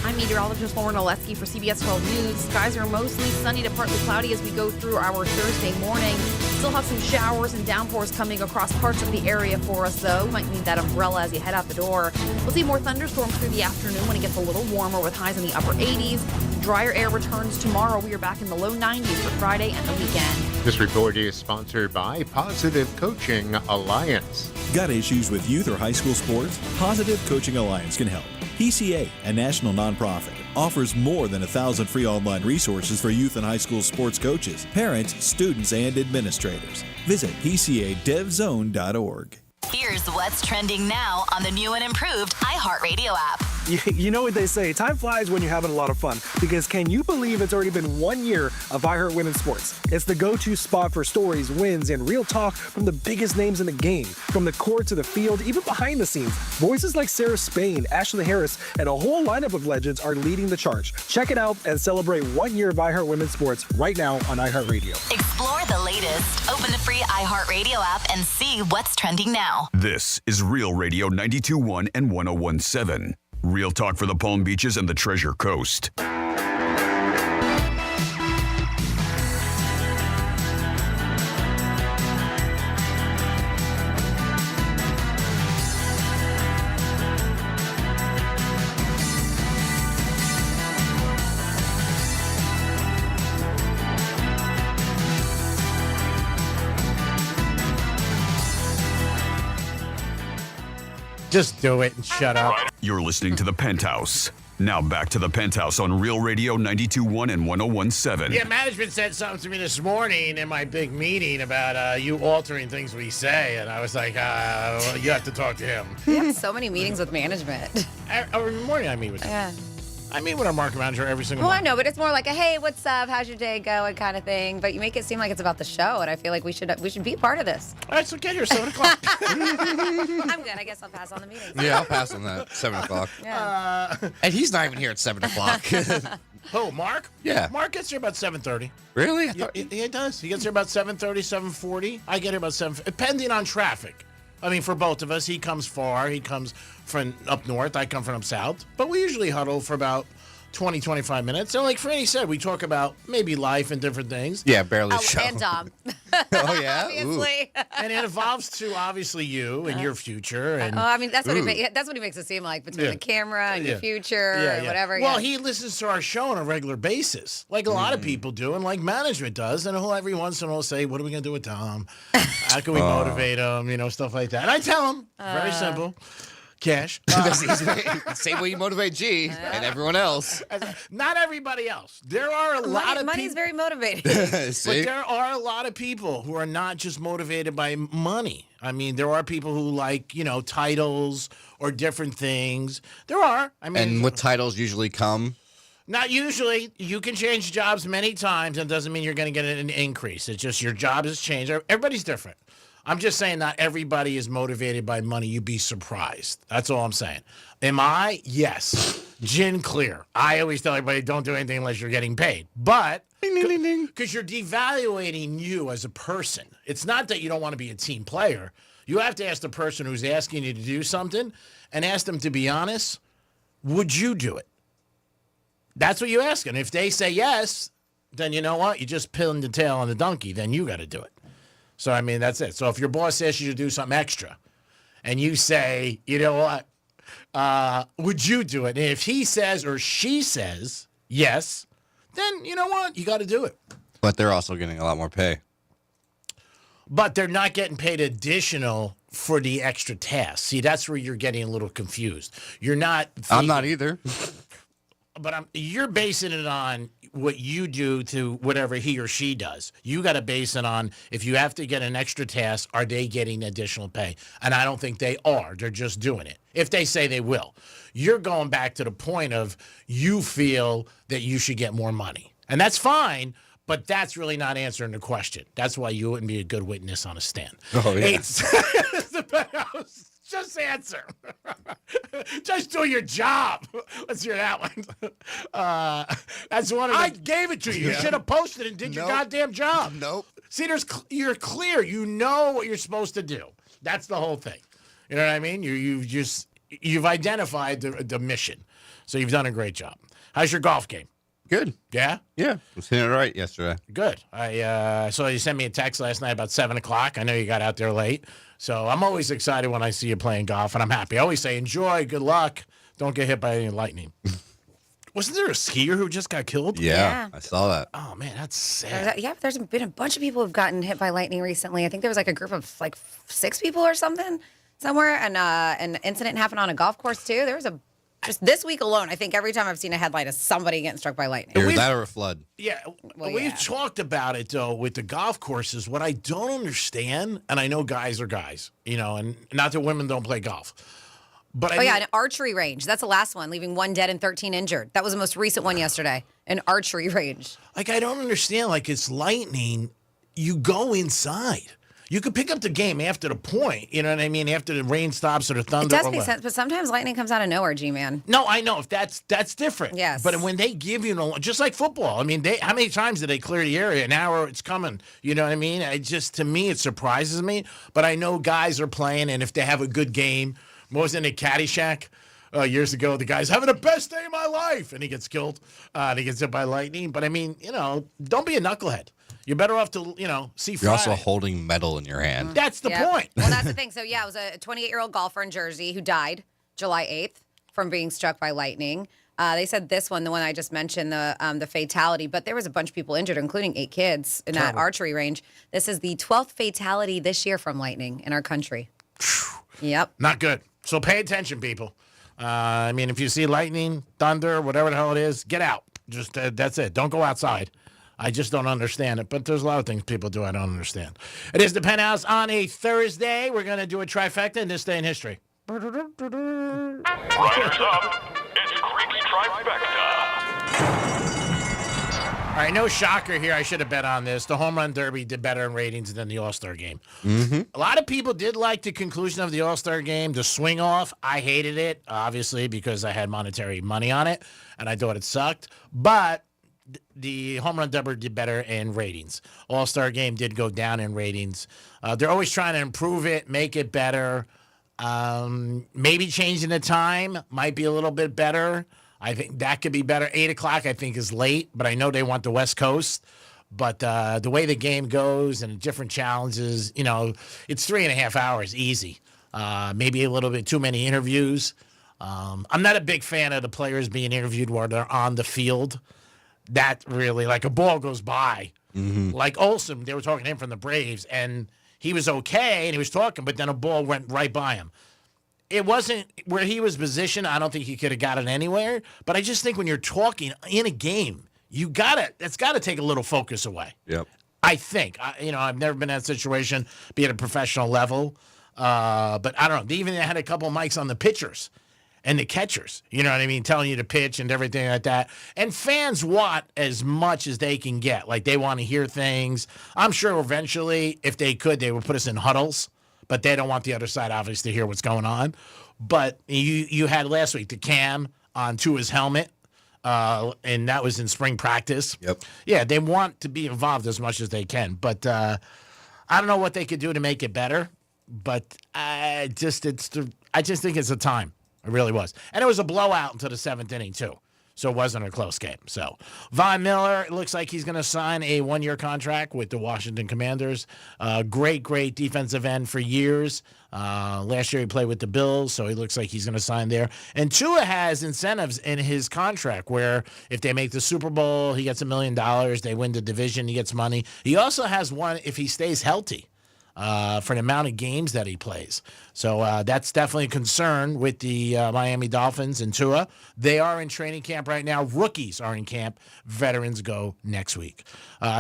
I'm meteorologist Lauren Oleski for CBS 12 News. Skies are mostly sunny to partly cloudy as we go through our Thursday morning. Still have some showers and downpours coming across parts of the area for us, though. Might need that umbrella as you head out the door. We'll see more thunderstorms through the afternoon when it gets a little warmer with highs in the upper 80s. Drier air returns tomorrow. We are back in the low 90s for Friday and the weekend. This report is sponsored by Positive Coaching Alliance. Got issues with youth or high school sports? Positive Coaching Alliance can help. PCA, a national nonprofit, offers more than 1,000 free online resources for youth and high school sports coaches, parents, students, and administrators. Visit PCADevZone.org. Here's what's trending now on the new and improved iHeartRadio app. You know what they say, time flies when you're having a lot of fun. Because can you believe it's already been 1 year of iHeart Women's Sports? It's the go-to spot for stories, wins, and real talk from the biggest names in the game. From the court to the field, even behind the scenes. Voices like Sarah Spain, Ashley Harris, and a whole lineup of legends are leading the charge. Check it out and celebrate 1 year of iHeart Women's Sports right now on iHeartRadio. Explore the latest. Open the free iHeartRadio app and see what's trending now. This is Real Radio 92.1 and 101.7. Real talk for the Palm Beaches and the Treasure Coast. Just do it and shut up. You're listening to the Penthouse. Now back to the Penthouse on Real Radio 92.1 and 101.7. Yeah, management said something to me this morning in my big meeting about you altering things we say, and I was like, well, you have to talk to him. We have so many meetings with management. Every morning I meet with him. Yeah. I meet with our market manager every single Well, I morning. know, but it's more like a hey, what's up? How's your day going? Kind of thing. But you make it seem like it's about the show, and I feel like we should be part of this. All right, so get here 7 o'clock. I'm good. I guess I'll pass on the meeting. Yeah, I'll pass on that. 7 o'clock. Yeah. And he's not even here at 7 o'clock. Who, Mark? Yeah. Mark gets here about 7:30. Really? Yeah, he does. He gets here about 7:30, 7:40. I get here about 7, depending on traffic. I mean, for both of us, he comes far. He comes from up north. I come from up south. But we usually huddle for about 20, 25 minutes. And like Franny said, we talk about maybe life and different things. Yeah, barely show. And Dom. Oh, yeah? Obviously. And it evolves to, obviously, you and your future. And I mean, that's what he makes it seem like between the camera and your future and whatever. Well, he listens to our show on a regular basis, like a lot of people do, and like management does. And he'll every once in a while say, "What are we gonna do with Tom? How can we motivate him? You know, stuff like that." And I tell him, very simple. Cash. Same way you motivate G and everyone else. Not everybody else. There are a lot of money's people. very motivating. But there are a lot of people who are not just motivated by money. I mean, there are people who like, titles or different things. There are. I mean, and what titles usually come? Not usually. You can change jobs many times, and it doesn't mean you're going to get an increase. It's just your job has changed. Everybody's different. I'm just saying not everybody is motivated by money. You'd be surprised. That's all I'm saying. Am I? Yes. Gin clear. I always tell everybody don't do anything unless you're getting paid. But because you're devaluating you as a person. It's not that you don't want to be a team player. You have to ask the person who's asking you to do something and ask them to be honest. Would you do it? That's what you ask. And if they say yes, then you know what? You just pinned the tail on the donkey. Then you got to do it. So, I mean, that's it. So if your boss asks you to do something extra and you say, you know what, would you do it? And if he says or she says yes, then you know what? You got to do it. But they're also getting a lot more pay. But they're not getting paid additional for the extra tasks. See, that's where you're getting a little confused. You're not. I'm not either. But you're basing it on what you do to whatever he or she does. You got to base it on if you have to get an extra task, are they getting additional pay? And I don't think they are. They're just doing it. If they say they will. You're going back to the point of you feel that you should get more money. And that's fine, but that's really not answering the question. That's why you wouldn't be a good witness on a stand. Oh, yeah. Just answer. Just do your job. Let's hear that one. That's one of the... I gave it to you. You should have posted and did your goddamn job. Nope. See, you're clear. You know what you're supposed to do. That's the whole thing. You know what I mean? You've identified the mission. So you've done a great job. How's your golf game? Good. Yeah? Yeah. I was hitting it right yesterday. Good. I saw you sent me a text last night about 7 o'clock. I know you got out there late. So I'm always excited when I see you playing golf, and I'm happy. I always say, enjoy, good luck. Don't get hit by any lightning. Wasn't there a skier who just got killed? Yeah. I saw that. Oh, man, that's sad. There's been a bunch of people who've gotten hit by lightning recently. I think there was like a group of like 6 people or something somewhere, and an incident happened on a golf course too. There was just this week alone, I think every time I've seen a headline is somebody getting struck by lightning. Either that or a flood. Yeah, we've talked about it, though, with the golf courses. What I don't understand, and I know guys are guys, and not that women don't play golf, But an archery range. That's the last one, leaving 1 dead and 13 injured. That was the most recent one yesterday. An archery range. Like, I don't understand. Like, it's lightning. You go inside. You could pick up the game after the point. You know what I mean? After the rain stops or the thunder. It does make sense, but sometimes lightning comes out of nowhere, G-Man. No, I know. If that's different. Yes. But when they give you, just like football. I mean, how many times did they clear the area? An hour, it's coming. You know what I mean? To me, it surprises me. But I know guys are playing, and if they have a good game, wasn't it Caddyshack? Years ago, the guy's having the best day of my life, and he gets killed. And he gets hit by lightning. But I mean, don't be a knucklehead. You're better off to, see Friday. You're also holding metal in your hand. That's the point. Well, that's the thing. So, it was a 28-year-old golfer in Jersey who died July 8th from being struck by lightning. They said this one, the one I just mentioned, the fatality, but there was a bunch of people injured, including 8 kids in that archery range. This is the 12th fatality this year from lightning in our country. Yep. Not good. So pay attention, people. If you see lightning, thunder, whatever the hell it is, get out. Just that's it. Don't go outside. I just don't understand it. But there's a lot of things people do I don't understand. It is the Penthouse on a Thursday. We're going to do a trifecta in this day in history. Riders up. It's Creek's Trifecta. All right, no shocker here. I should have bet on this. The Home Run Derby did better in ratings than the All-Star Game. Mm-hmm. A lot of people did like the conclusion of the All-Star Game, the swing-off. I hated it, obviously, because I had monetary money on it, and I thought it sucked. But the Home Run Derby did better in ratings. All-Star Game did go down in ratings. They're always trying to improve it, make it better. Maybe changing the time might be a little bit better. I think that could be better. 8 o'clock, I think, is late, but I know they want the West Coast. But the way the game goes and different challenges, it's 3.5 hours, easy. Maybe a little bit too many interviews. I'm not a big fan of the players being interviewed while they're on the field. That really, like a ball goes by. Mm-hmm. Like Olsen, they were talking to him from the Braves, and he was okay, and he was talking, but then a ball went right by him. It wasn't where he was positioned. I don't think he could have got it anywhere. But I just think when you're talking in a game, it's got to take a little focus away. Yep. I think. I've never been in that situation, be at a professional level. But I don't know. They even had a couple of mics on the pitchers and the catchers. You know what I mean? Telling you to pitch and everything like that. And fans want as much as they can get. Like, they want to hear things. I'm sure eventually, if they could, they would put us in huddles. But they don't want the other side, obviously, to hear what's going on. But you had last week the cam onto his helmet, and that was in spring practice. Yep. Yeah, they want to be involved as much as they can. But I don't know what they could do to make it better. But I just think it's a time. It really was. And it was a blowout until the 7th inning, too. So it wasn't a close game. So Von Miller, it looks like he's going to sign a 1-year contract with the Washington Commanders. Great defensive end for years. Last year he played with the Bills, so he looks like he's going to sign there. And Tua has incentives in his contract where if they make the Super Bowl, he gets $1 million. They win the division, he gets money. He also has one if he stays healthy. For the amount of games that he plays. So that's definitely a concern with the Miami Dolphins and Tua. They are in training camp right now. Rookies are in camp. Veterans go next week.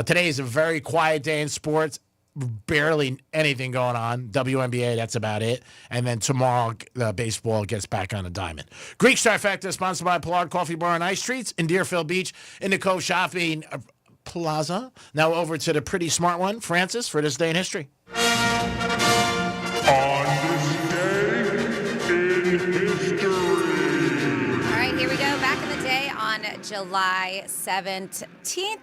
Today is a very quiet day in sports. Barely anything going on. WNBA, that's about it. And then tomorrow, baseball gets back on a diamond. Greek Trifecta, sponsored by Pollard Coffee Bar and Ice Treats in Deerfield Beach in the Cove Shopping Plaza. Now over to the pretty smart one, Francis, for this day in history. On this day in history. All right, here we go. Back in the day on July 17th,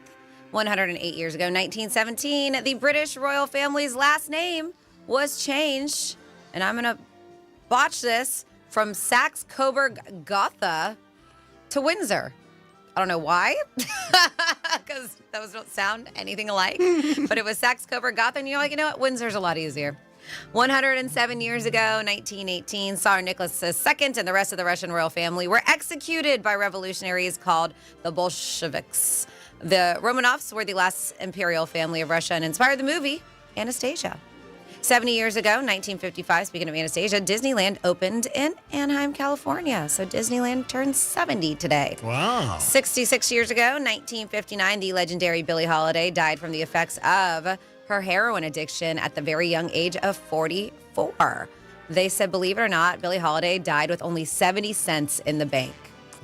108 years ago, 1917, the British royal family's last name was changed, and I'm going to botch this, from Saxe-Coburg-Gotha to Windsor. I don't know why, because those don't sound anything alike, but it was Saxe-Coburg-Gotha, and you're like, you know what, Windsor's a lot easier. 107 years ago, 1918, Tsar Nicholas II and the rest of the Russian royal family were executed by revolutionaries called the Bolsheviks. The Romanovs were the last imperial family of Russia and inspired the movie Anastasia. 70 years ago, 1955, speaking of Anastasia, Disneyland opened in Anaheim, California. So Disneyland turned 70 today. Wow. 66 years ago, 1959, the legendary Billie Holiday died from the effects of her heroin addiction at the very young age of 44. They said, believe it or not, Billie Holiday died with only 70 cents in the bank.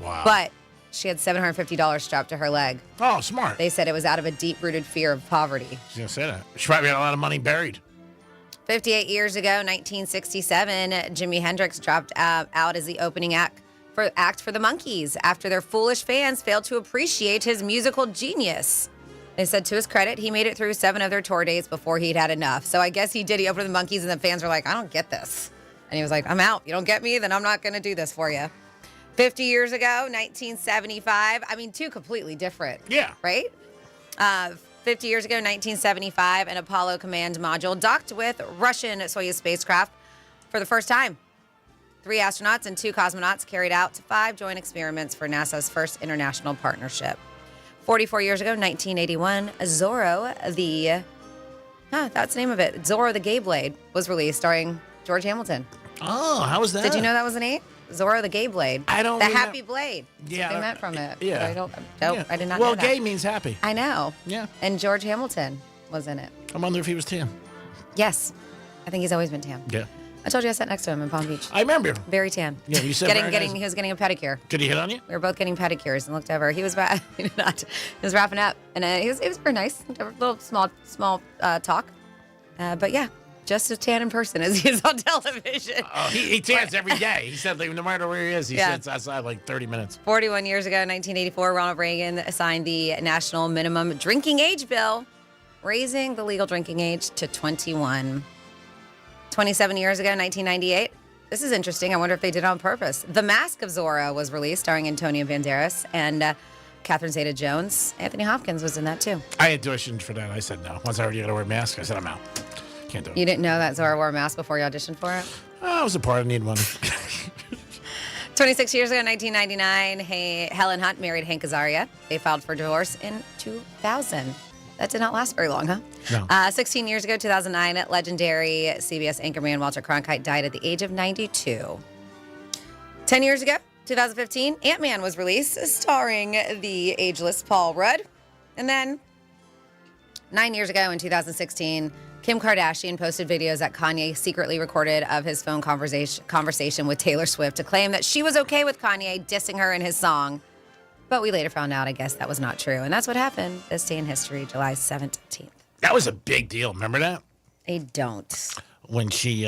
Wow. But she had $750 strapped to her leg. Oh, smart. They said it was out of a deep-rooted fear of poverty. I was going to say that. She probably had a lot of money buried. 58 years ago, 1967, Jimi Hendrix dropped out as the opening act for the Monkees after their foolish fans failed to appreciate his musical genius. They said to his credit, he made it through 7 of their tour dates before he'd had enough. So I guess he did. He opened the Monkees, and the fans were like, I don't get this. And he was like, I'm out. You don't get me? Then I'm not going to do this for you. 50 years ago, 1975. I mean, two completely different. Yeah. Right? 50 years ago, 1975, an Apollo command module docked with Russian Soyuz spacecraft for the first time. 3 astronauts and 2 cosmonauts carried out 5 joint experiments for NASA's first international partnership. 44 years ago, 1981, Zorro, that's the name of it. Zorro the Gay Blade was released, starring George Hamilton. Oh, how was that? Did you know that was the name? Zorro the Gay Blade. I don't The remember. Happy Blade. Yeah. They meant from it. Yeah. I did not know Well, that. gay means happy. I know. Yeah. And George Hamilton was in it. I wonder if he was tan. Yes. I think he's always been tan. Yeah. I told you I sat next to him in Palm Beach. I remember. Very tan. Yeah, you said very nice. He was getting a pedicure. Did he hit on you? We were both getting pedicures and looked over. He was he did not. He was wrapping up, and it was very nice. A little small talk, but yeah, just as tan in person as he is on television. Oh, he tans every day. He said, like, no matter where he is, he sits outside like 30 minutes. 41 years ago, 1984, Ronald Reagan signed the National Minimum Drinking Age Bill, raising the legal drinking age to 21. 27 years ago, 1998. This is interesting. I wonder if they did it on purpose. The Mask of Zorro was released, starring Antonio Banderas and Catherine Zeta-Jones. Anthony Hopkins was in that, too. I auditioned for that. I said no. Once I already got to wear a mask, I said I'm out. Can't do it. You didn't know that Zorro wore a mask before you auditioned for it? I was a part. I need one. 26 years ago, 1999, Helen Hunt married Hank Azaria. They filed for divorce in 2000. That did not last very long, huh? No. 16 years ago, 2009, legendary CBS anchorman Walter Cronkite died at the age of 92. 10 years ago, 2015, Ant-Man was released, starring the ageless Paul Rudd. And then 9 years ago, in 2016, Kim Kardashian posted videos that Kanye secretly recorded of his phone conversation with Taylor Swift to claim that she was okay with Kanye dissing her in his song. But we later found out, I guess, that was not true. And that's what happened this day in history, July 17th. That was a big deal. Remember that? I don't. When she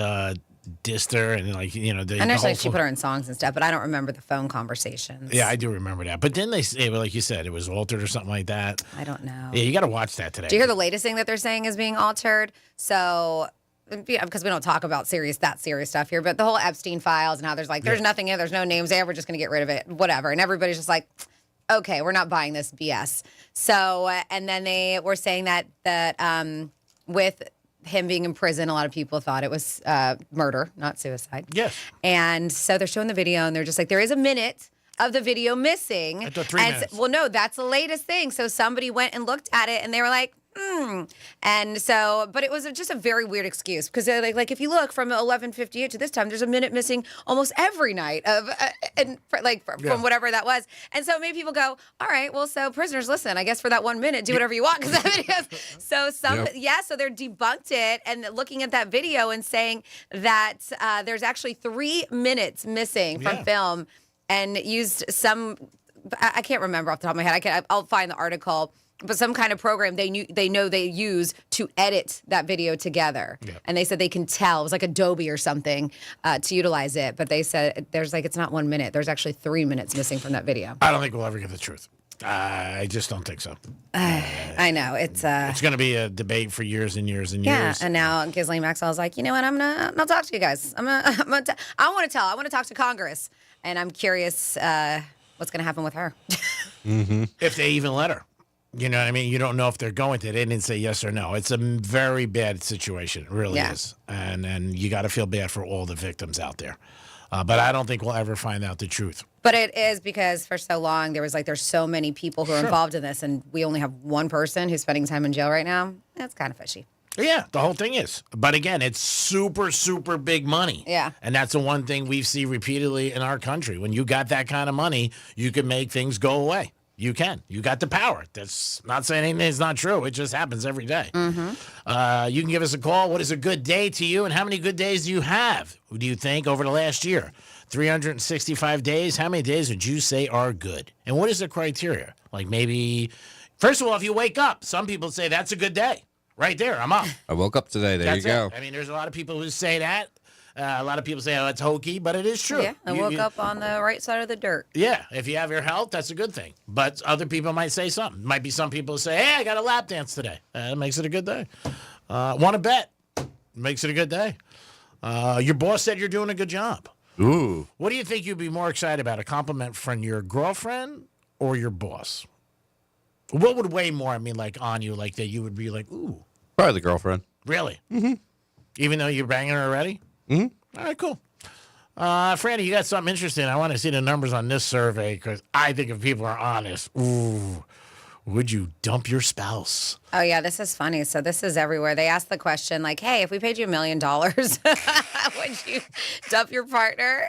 dissed her and, like, you know, I know she put her in songs and stuff, but I don't remember the phone conversations. Yeah, I do remember that. But then they say, like you said, it was altered or something like that. I don't know. Yeah, you got to watch that today. Do you hear the latest thing that they're saying is being altered? So, because we don't talk about serious stuff here, but the whole Epstein files and how there's nothing in, there's no names there, we're just going to get rid of it, whatever. And everybody's just like, okay, we're not buying this BS. So, and then they were saying that with him being in prison, a lot of people thought it was murder, not suicide. Yes. And so they're showing the video, and they're just like, there is a minute of the video missing. I thought 3 minutes. Well, no, that's the latest thing. So somebody went and looked at it, and they were like, And so, but it was just a very weird excuse because they're like if you look from 11:58 to this time, there's a minute missing almost every night of, from whatever that was. And so maybe people go, all right, well, so prisoners, listen, I guess for that 1 minute, do whatever you want because that video. So so they're debunked it and looking at that video and saying that there's actually 3 minutes missing from film and used some, I can't remember off the top of my head. I'll find the article. But some kind of program they know they use to edit that video together. Yeah. And they said they can tell. It was like Adobe or something to utilize it. But they said it's not 1 minute. There's actually 3 minutes missing from that video. I don't think we'll ever get the truth. I just don't think so. I know. It's going to be a debate for years and years and years. years. And now Ghislaine Maxwell's like, you know what? I'm gonna talk to you guys. I want to talk to Congress. And I'm curious what's going to happen with her. If they even let her. You know what I mean? You don't know if they're going to. They didn't say yes or no. It's a very bad situation. It really is. And you got to feel bad for all the victims out there. But I don't think we'll ever find out the truth. But it is because for so long, there's so many people who are involved in this, and we only have one person who's spending time in jail right now. That's kind of fishy. Yeah, the whole thing is. But again, it's super, super big money. Yeah. And that's the one thing we see repeatedly in our country. When you got that kind of money, you can make things go away. You can. You got the power. That's not saying anything's not true. It just happens every day. Mm-hmm. You can give us a call. What is a good day to you, and how many good days do you have? Who do you think over the last year? 365 days. How many days would you say are good? And what is the criteria? Like maybe, first of all, if you wake up, some people say that's a good day. Right there, I'm up. I woke up today. There That's you go. it. I mean, there's a lot of people who say that. A lot of people say, oh, it's hokey, but it is true. Yeah, I woke up on the right side of the dirt. Yeah, if you have your health, that's a good thing. But other people might say something. Might be some people who say, hey, I got a lap dance today. That makes it a good day. Want to bet? Makes it a good day. Your boss said you're doing a good job. Ooh. What do you think you'd be more excited about, a compliment from your girlfriend or your boss? What would weigh more, on you, like that you would be like, ooh? Probably the girlfriend. Really? Mm-hmm. Even though you're banging her already? Mm-hmm. All right, cool. Franny, you got something interesting. I want to see the numbers on this survey because I think if people are honest, ooh, would you dump your spouse? Oh, yeah, this is funny. So this is everywhere. They asked the question, like, hey, if we paid you $1 million, would you dump your partner?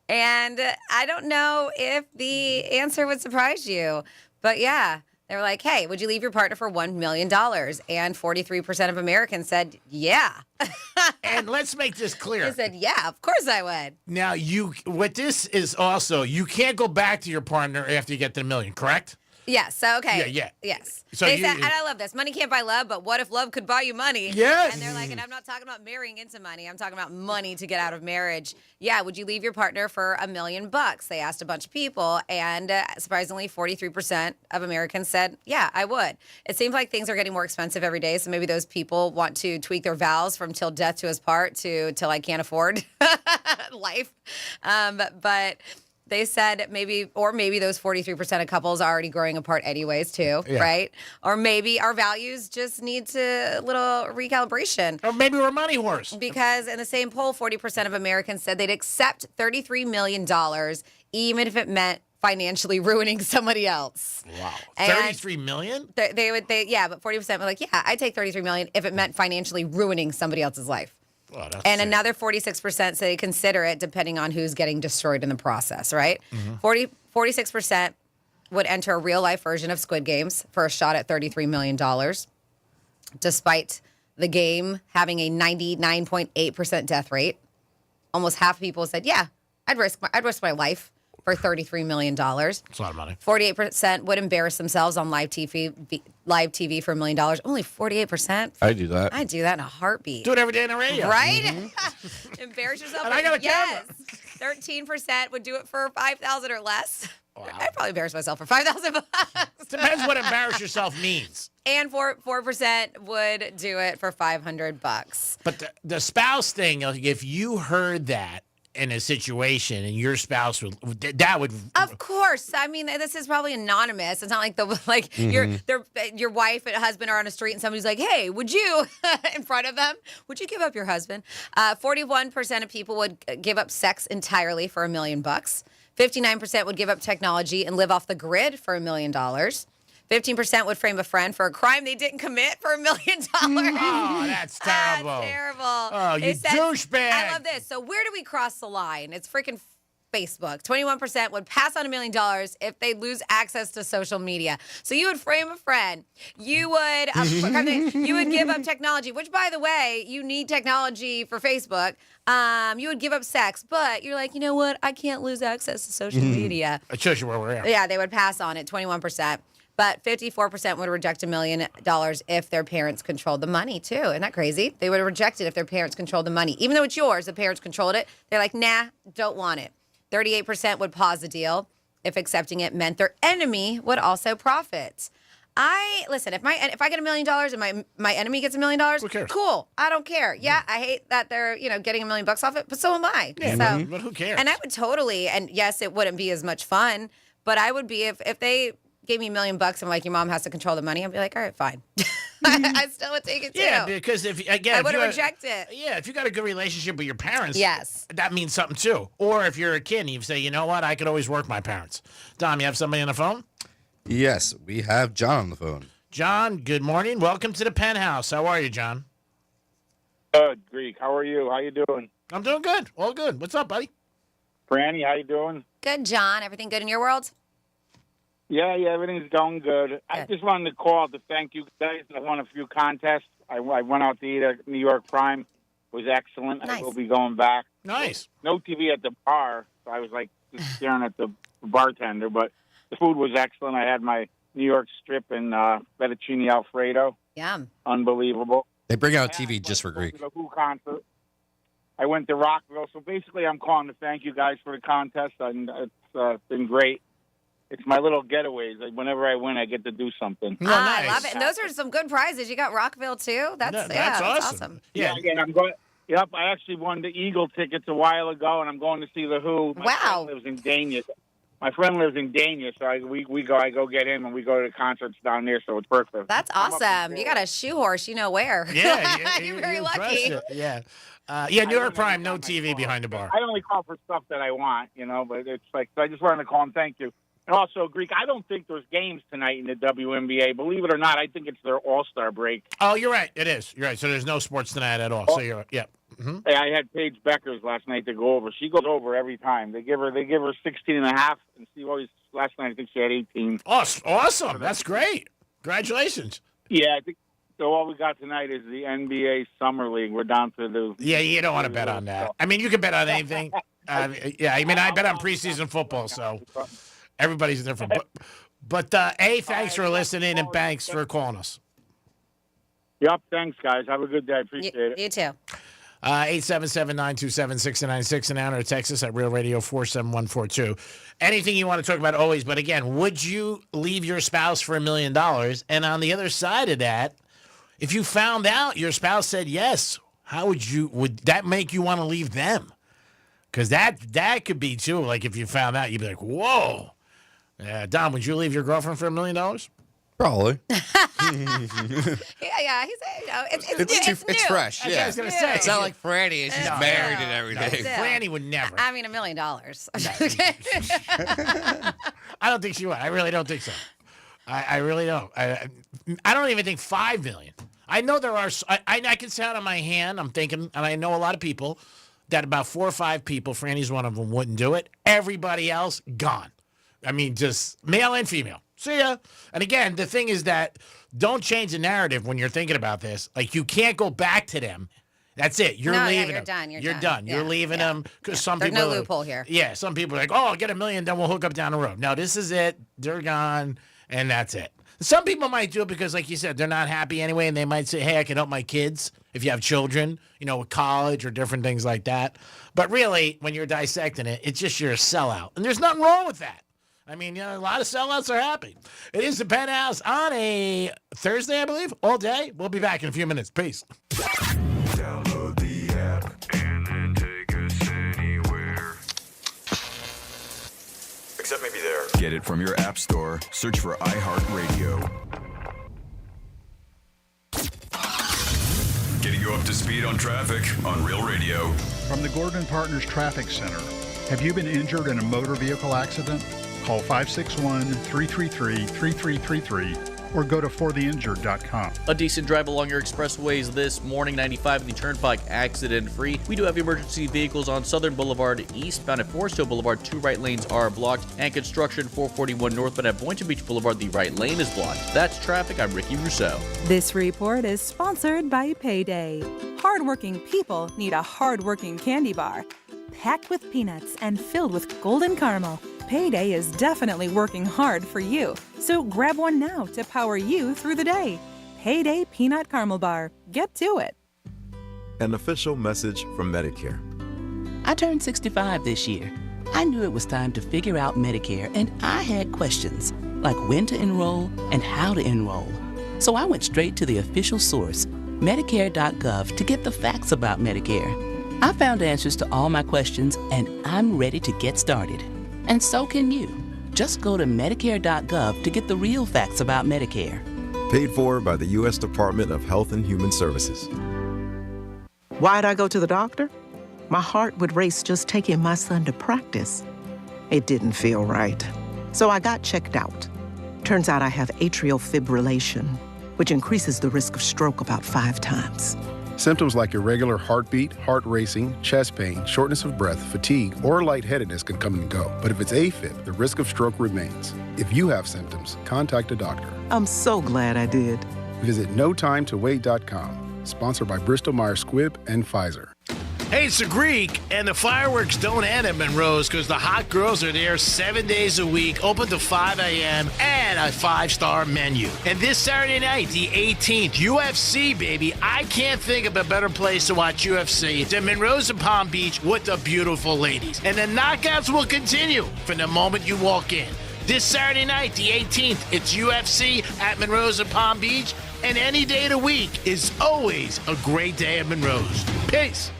And I don't know if the answer would surprise you. But, yeah, they were like, hey, would you leave your partner for $1 million? And 43% of Americans said, yeah. And let's make this clear. They said, yeah, of course I would. Now, what this is also, you can't go back to your partner after you get the $1 million, correct? Yes. So, okay. Yeah. Yes. So they said, and I love this. Money can't buy love, but what if love could buy you money? Yes. And they're like, and I'm not talking about marrying into money. I'm talking about money to get out of marriage. Yeah. Would you leave your partner for $1 million? They asked a bunch of people, and surprisingly, 43% of Americans said, yeah, I would. It seems like things are getting more expensive every day. So maybe those people want to tweak their vows from till death to us part to till I can't afford life. But they said maybe those 43% of couples are already growing apart anyways too, right? Or maybe our values just need a little recalibration. Or maybe we're money whores. Because in the same poll, 40% of Americans said they'd accept $33 million even if it meant financially ruining somebody else. Wow. $33 million? But 40% were like, yeah, I'd take $33 million if it meant financially ruining somebody else's life. Oh, and another 46% say consider it depending on who's getting destroyed in the process, right? 46% would enter a real-life version of Squid Games for a shot at $33 million, despite the game having a 99.8% death rate. Almost half of people said, yeah, I'd risk my life for $33 million. That's a lot of money. 48% would embarrass themselves on live TV for $1 million. Only 48%. I do that. I do that in a heartbeat. Do it every day in the radio. Right? Embarrass yourself. And I got a yes. 13% would do it for $5,000 or less. Wow. I'd probably embarrass myself for $5,000. Depends what embarrass yourself means. And 4% would do it for $500. But the spouse thing, if you heard that in a situation and your spouse would, of course. I mean, this is probably anonymous. It's not like your wife and husband are on a street and somebody's like, hey, would you in front of them, would you give up your husband? 41% of people would give up sex entirely for $1 million. 59% would give up technology and live off the grid for $1 million. 15% would frame a friend for a crime they didn't commit for $1 million. Oh, that's terrible. That's terrible. Oh, you douchebag. I love this. So where do we cross the line? It's freaking Facebook. 21% would pass on $1 million if they lose access to social media. So you would frame a friend. You would give up technology, which, by the way, you need technology for Facebook. You would give up sex, but you're like, you know what? I can't lose access to social media. It shows you where we're at. Yeah, they would pass on it, 21%. But 54% would reject $1 million if their parents controlled the money, too. Isn't that crazy? They would reject it if their parents controlled the money. Even though it's yours, the parents controlled it. They're like, nah, don't want it. 38% would pause the deal if accepting it meant their enemy would also profit. Listen, if I get $1 million and my enemy gets $1 million, who cares? Cool. I don't care. Yeah, I hate that they're getting $1 million off it, but so am I. Yeah, but who cares? And I would totally. And yes, it wouldn't be as much fun, but I would be if they gave me $1 million and like your mom has to control the money, I'd be like, all right, fine. I still would take it too. Yeah, because I would reject it. Yeah, if you got a good relationship with your parents, yes, that means something too. Or if you're a kid and you say, you know what, I could always work my parents. Dom, you have somebody on the phone? Yes, we have John on the phone. John, good morning. Welcome to the Penthouse. How are you, John? Good, Greek. How are you? How you doing? I'm doing good. All good. What's up, buddy? Franny, how you doing? Good, John. Everything good in your world? Yeah, everything's going good. I just wanted to call to thank you guys. I won a few contests. I went out to eat at New York Prime. It was excellent. Nice. I will be going back. Nice. No TV at the bar, so I was like just staring at the bartender. But the food was excellent. I had my New York strip and fettuccine Alfredo. Yum. Unbelievable. They bring out TV just for Greek. The Who concert. I went to Rockville. So basically, I'm calling to thank you guys for the contest. And it's been great. It's my little getaways. Like, whenever I win, I get to do something. I love it. And those are some good prizes. You got Rockville, too? That's awesome. Yeah, I'm going. Yep, I actually won the Eagle tickets a while ago, and I'm going to see the Who. My friend lives in Dania. My friend lives in Dania, so I go get him, and we go to the concerts down there, so it's perfect. That's awesome. You got a shoe horse, you know where. Yeah, you're very lucky. Yeah. New York Prime, no TV behind the bar. I only call for stuff that I want, but it's like, so I just wanted to call and thank you. And also, Greek, I don't think there's games tonight in the WNBA. Believe it or not, I think it's their All-Star break. Oh, you're right. It is. You're right. So there's no sports tonight at all. So you're right. Yeah. Mm-hmm. Hey, I had Paige Beckers last night to go over. She goes over every time. They give her 16 and a half, and she always, last night I think she had 18. Oh, awesome. That's great. Congratulations. Yeah, I think so. All we got tonight is the NBA Summer League. We're down to the... Yeah, you don't want to bet on that. I mean, you can bet on anything. I bet on preseason football, so... Everybody's different. But thanks for listening, and thanks for calling us. Yep, thanks, guys. Have a good day. Appreciate it. You too. 877-927-6996 and or text us at Real Radio 47142. Anything you want to talk about, always. But again, would you leave your spouse for $1 million? And on the other side of that, if you found out your spouse said yes, how would that make you want to leave them? Because that could be too. Like if you found out, you'd be like, whoa. Don, would you leave your girlfriend for $1 million? Probably. Yeah. It's fresh. Yeah. I was gonna say it's not like Franny. She's married and everything. Franny would never. I mean, $1 million. I don't think she would. I really don't think so. I really don't. I don't even think $5 million. I know there are. I can count on my hand. I'm thinking, and I know a lot of people that about 4 or 5 people. Franny's one of them. Wouldn't do it. Everybody else gone. I mean, just male and female. See ya. And again, the thing is that don't change the narrative when you're thinking about this. Like, you can't go back to them. That's it. You're leaving them. Done. You're done. You're leaving them. Because some There's people. no loophole here. Yeah, some people are like, oh, I'll get $1 million, then we'll hook up down the road. No, this is it. They're gone, and that's it. Some people might do it because, like you said, they're not happy anyway, and they might say, hey, I can help my kids if you have children, with college or different things like that. But really, when you're dissecting it, it's just you're a sellout. And there's nothing wrong with that. I mean, a lot of sellouts are happy. It is the Penthouse on a Thursday, I believe, all day. We'll be back in a few minutes. Peace. Download the app and then take us anywhere. Except maybe there. Get it from your app store. Search for iHeartRadio. Getting you up to speed on traffic on Real Radio. From the Gordon Partners Traffic Center. Have you been injured in a motor vehicle accident? Call 561-333-3333 or go to fortheinjured.com. A decent drive along your expressways this morning, 95 in the Turnpike, accident-free. We do have emergency vehicles on Southern Boulevard eastbound at Forest Hill Boulevard. 2 right lanes are blocked, and construction 441 northbound at Boynton Beach Boulevard. The right lane is blocked. That's traffic. I'm Ricky Rousseau. This report is sponsored by Payday. Hardworking people need a hardworking candy bar. Packed with peanuts and filled with golden caramel, Payday is definitely working hard for you. So grab one now to power you through the day. Payday Peanut Caramel Bar. Get to it. An official message from Medicare. I turned 65 this year. I knew it was time to figure out Medicare, and I had questions, like when to enroll and how to enroll. So I went straight to the official source, Medicare.gov, to get the facts about Medicare. I found answers to all my questions, and I'm ready to get started. And so can you. Just go to Medicare.gov to get the real facts about Medicare. Paid for by the U.S. Department of Health and Human Services. Why'd I go to the doctor? My heart would race just taking my son to practice. It didn't feel right. So I got checked out. Turns out I have atrial fibrillation, which increases the risk of stroke about 5 times. Symptoms like irregular heartbeat, heart racing, chest pain, shortness of breath, fatigue, or lightheadedness can come and go. But if it's AFib, the risk of stroke remains. If you have symptoms, contact a doctor. I'm so glad I did. Visit notimetowait.com. Sponsored by Bristol-Myers Squibb and Pfizer. Hey, it's the Greek, and the fireworks don't end at Monroe's because the hot girls are there 7 days a week, open to 5 a.m., and a 5-star menu. And this Saturday night, the 18th, UFC, baby. I can't think of a better place to watch UFC than Monroe's in Palm Beach with the beautiful ladies. And the knockouts will continue from the moment you walk in. This Saturday night, the 18th, it's UFC at Monroe's in Palm Beach, and any day of the week is always a great day at Monroe's. Peace.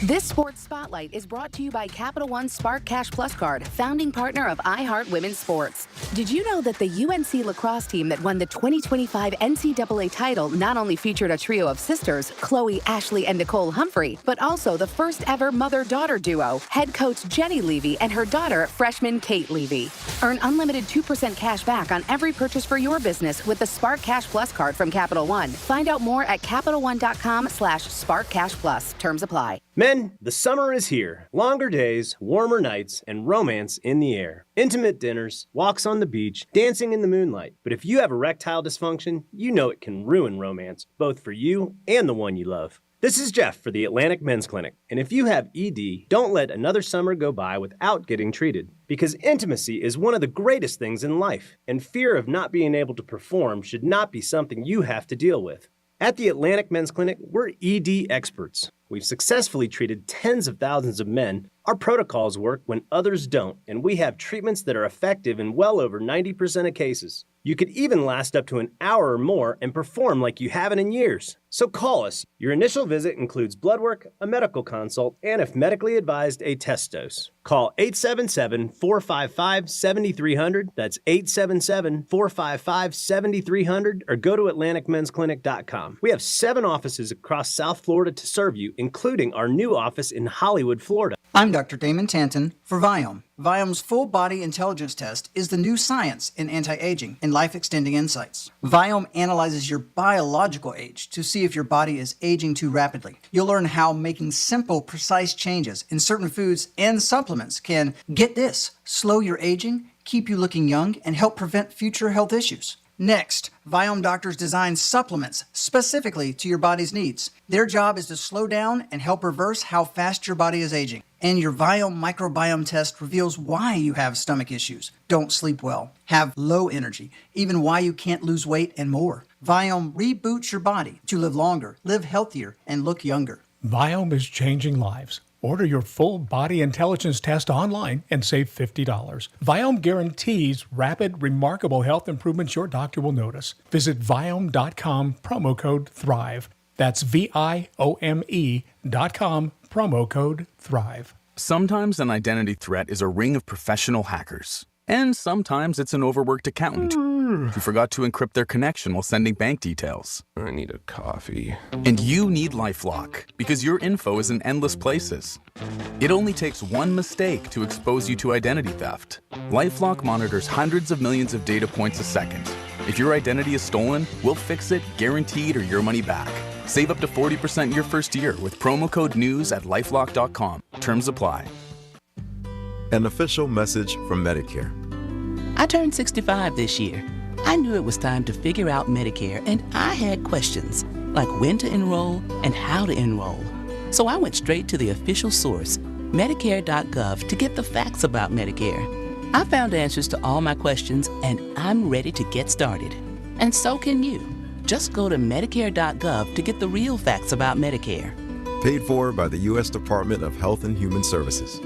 This Sports Spotlight is brought to you by Capital One Spark Cash Plus Card, founding partner of iHeart Women's Sports. Did you know that the UNC lacrosse team that won the 2025 NCAA title not only featured a trio of sisters, Chloe, Ashley, and Nicole Humphrey, but also the first ever mother-daughter duo, head coach Jenny Levy and her daughter, freshman Kate Levy. Earn unlimited 2% cash back on every purchase for your business with the Spark Cash Plus Card from Capital One. Find out more at CapitalOne.com/SparkCashPlus. Terms apply. Men, the summer is here. Longer days, warmer nights, and romance in the air. Intimate dinners, walks on the beach, dancing in the moonlight. But if you have erectile dysfunction, you know it can ruin romance, both for you and the one you love. This is Jeff for the Atlantic Men's Clinic, and if you have ED, don't let another summer go by without getting treated. Because intimacy is one of the greatest things in life, and fear of not being able to perform should not be something you have to deal with. At the Atlantic Men's Clinic, we're ED experts. We've successfully treated tens of thousands of men. Our protocols work when others don't, and we have treatments that are effective in well over 90% of cases. You could even last up to an hour or more and perform like you haven't in years. So call us. Your initial visit includes blood work, a medical consult, and if medically advised, a test dose. Call 877-455-7300. That's 877-455-7300, or go to AtlanticMen'sClinic.com. We have 7 offices across South Florida to serve you, including our new office in Hollywood, Florida. I'm Dr. Damon Tanton for Viome. Viome's full body intelligence test is the new science in anti-aging and life-extending insights. Viome analyzes your biological age to see if your body is aging too rapidly. You'll learn how making simple, precise changes in certain foods and supplements can, get this, slow your aging, keep you looking young, and help prevent future health issues. Next, Viome doctors design supplements specifically to your body's needs. Their job is to slow down and help reverse how fast your body is aging. And your Viome microbiome test reveals why you have stomach issues, don't sleep well, have low energy, even why you can't lose weight, and more. Viome reboots your body to live longer, live healthier, and look younger. Viome is changing lives. Order your full body intelligence test online and save $50. Viome guarantees rapid, remarkable health improvements your doctor will notice. Visit Viome.com, promo code THRIVE. That's VIOME.com, promo code THRIVE. Sometimes an identity threat is a ring of professional hackers. And sometimes it's an overworked accountant who forgot to encrypt their connection while sending bank details. I need a coffee. And you need LifeLock, because your info is in endless places. It only takes one mistake to expose you to identity theft. LifeLock monitors hundreds of millions of data points a second. If your identity is stolen, we'll fix it, guaranteed, or your money back. Save up to 40% your first year with promo code NEWS at LifeLock.com. Terms apply. An official message from Medicare. I turned 65 this year. I knew it was time to figure out Medicare, and I had questions, like when to enroll and how to enroll. So I went straight to the official source, Medicare.gov, to get the facts about Medicare. I found answers to all my questions, and I'm ready to get started. And so can you. Just go to Medicare.gov to get the real facts about Medicare. Paid for by the U.S. Department of Health and Human Services.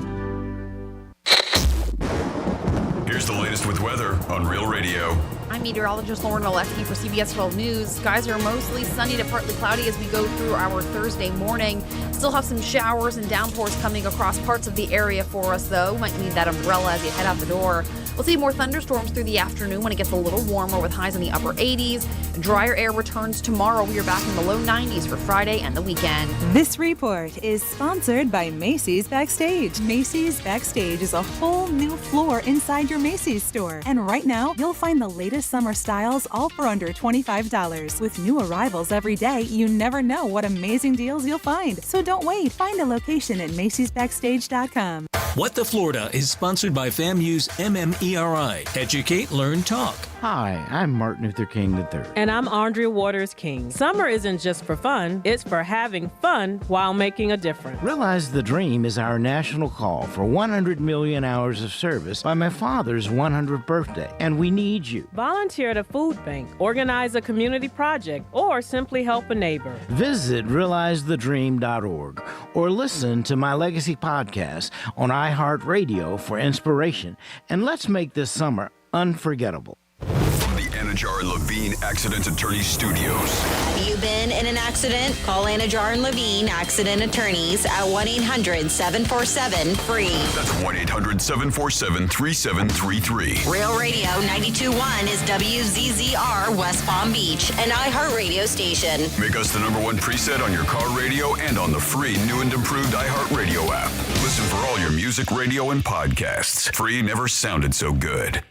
Here's the latest with weather on Real Radio. I'm meteorologist Lauren Oleski for CBS 12 News. Skies are mostly sunny to partly cloudy as we go through our Thursday morning. Still have some showers and downpours coming across parts of the area for us, though. Might need that umbrella as you head out the door. We'll see more thunderstorms through the afternoon when it gets a little warmer with highs in the upper 80s. Drier air returns tomorrow. We are back in the low 90s for Friday and the weekend. This report is sponsored by Macy's Backstage. Macy's Backstage is a whole new floor inside your Macy's store. And right now, you'll find the latest summer styles all for under $25. With new arrivals every day, you never know what amazing deals you'll find. So don't wait. Find a location at Macy'sBackstage.com. What the Florida is sponsored by FAMU's MMERI. Educate, Learn, Talk. Hi, I'm Martin Luther King III. And I'm Andrea Waters King. Summer isn't just for fun, it's for having fun while making a difference. Realize the Dream is our national call for 100 million hours of service by my father's 100th birthday, and we need you. Volunteer at a food bank, organize a community project, or simply help a neighbor. Visit realizethedream.org or listen to my Legacy podcast on iHeartRadio for inspiration, and let's make this summer unforgettable. From the Anajar and Levine Accident Attorney Studios. Have you been in an accident? Call Anajar and Levine Accident Attorneys at 1-800-747-FREE. That's 1-800-747-3733. Real Radio 92.1 is WZZR West Palm Beach, an iHeartRadio station. Make us the #1 preset on your car radio and on the free new and improved iHeartRadio app. Listen for all your music, radio, and podcasts. Free never sounded so good.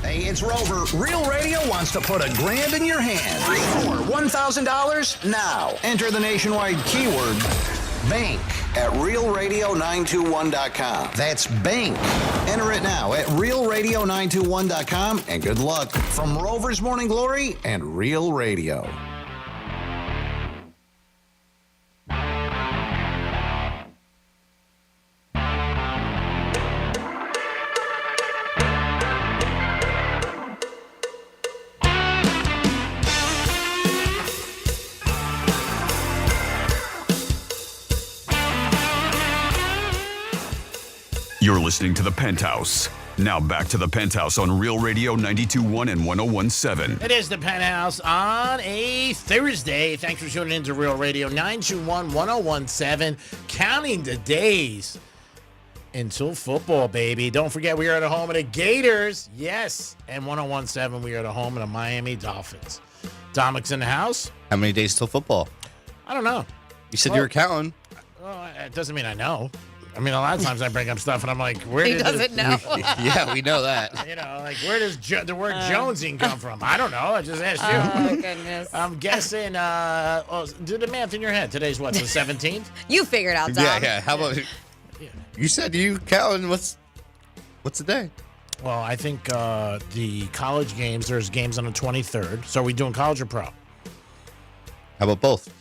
Hey, it's Rover. Real Radio wants to put $1,000 in your hand. For $1,000 now. Enter the nationwide keyword bank at realradio921.com. That's bank. Enter it now at realradio921.com, and good luck from Rover's Morning Glory and Real Radio. You're listening to The Penthouse. Now back to The Penthouse on Real Radio 92.1 and 101.7. It is The Penthouse on a Thursday. Thanks for tuning in to Real Radio 921 101.7. Counting the days until football, baby. Don't forget, we are at the home of the Gators. Yes. And 101.7, we are at the home of the Miami Dolphins. Dominic's in the house. How many days till football? I don't know. You said you were counting. Well, it doesn't mean I know. I mean, a lot of times I bring up stuff and I'm like, where He did doesn't know. Yeah, we know that. You know, like, where does the word jonesing come from? I don't know. I just asked you. Oh, my goodness. I'm guessing, do the math in your head. Today's what, the 17th? You figured out, Dom. Yeah. How about you said you counting? What's the day? Well, I think the college games, there's games on the 23rd. So are we doing college or pro? How about both?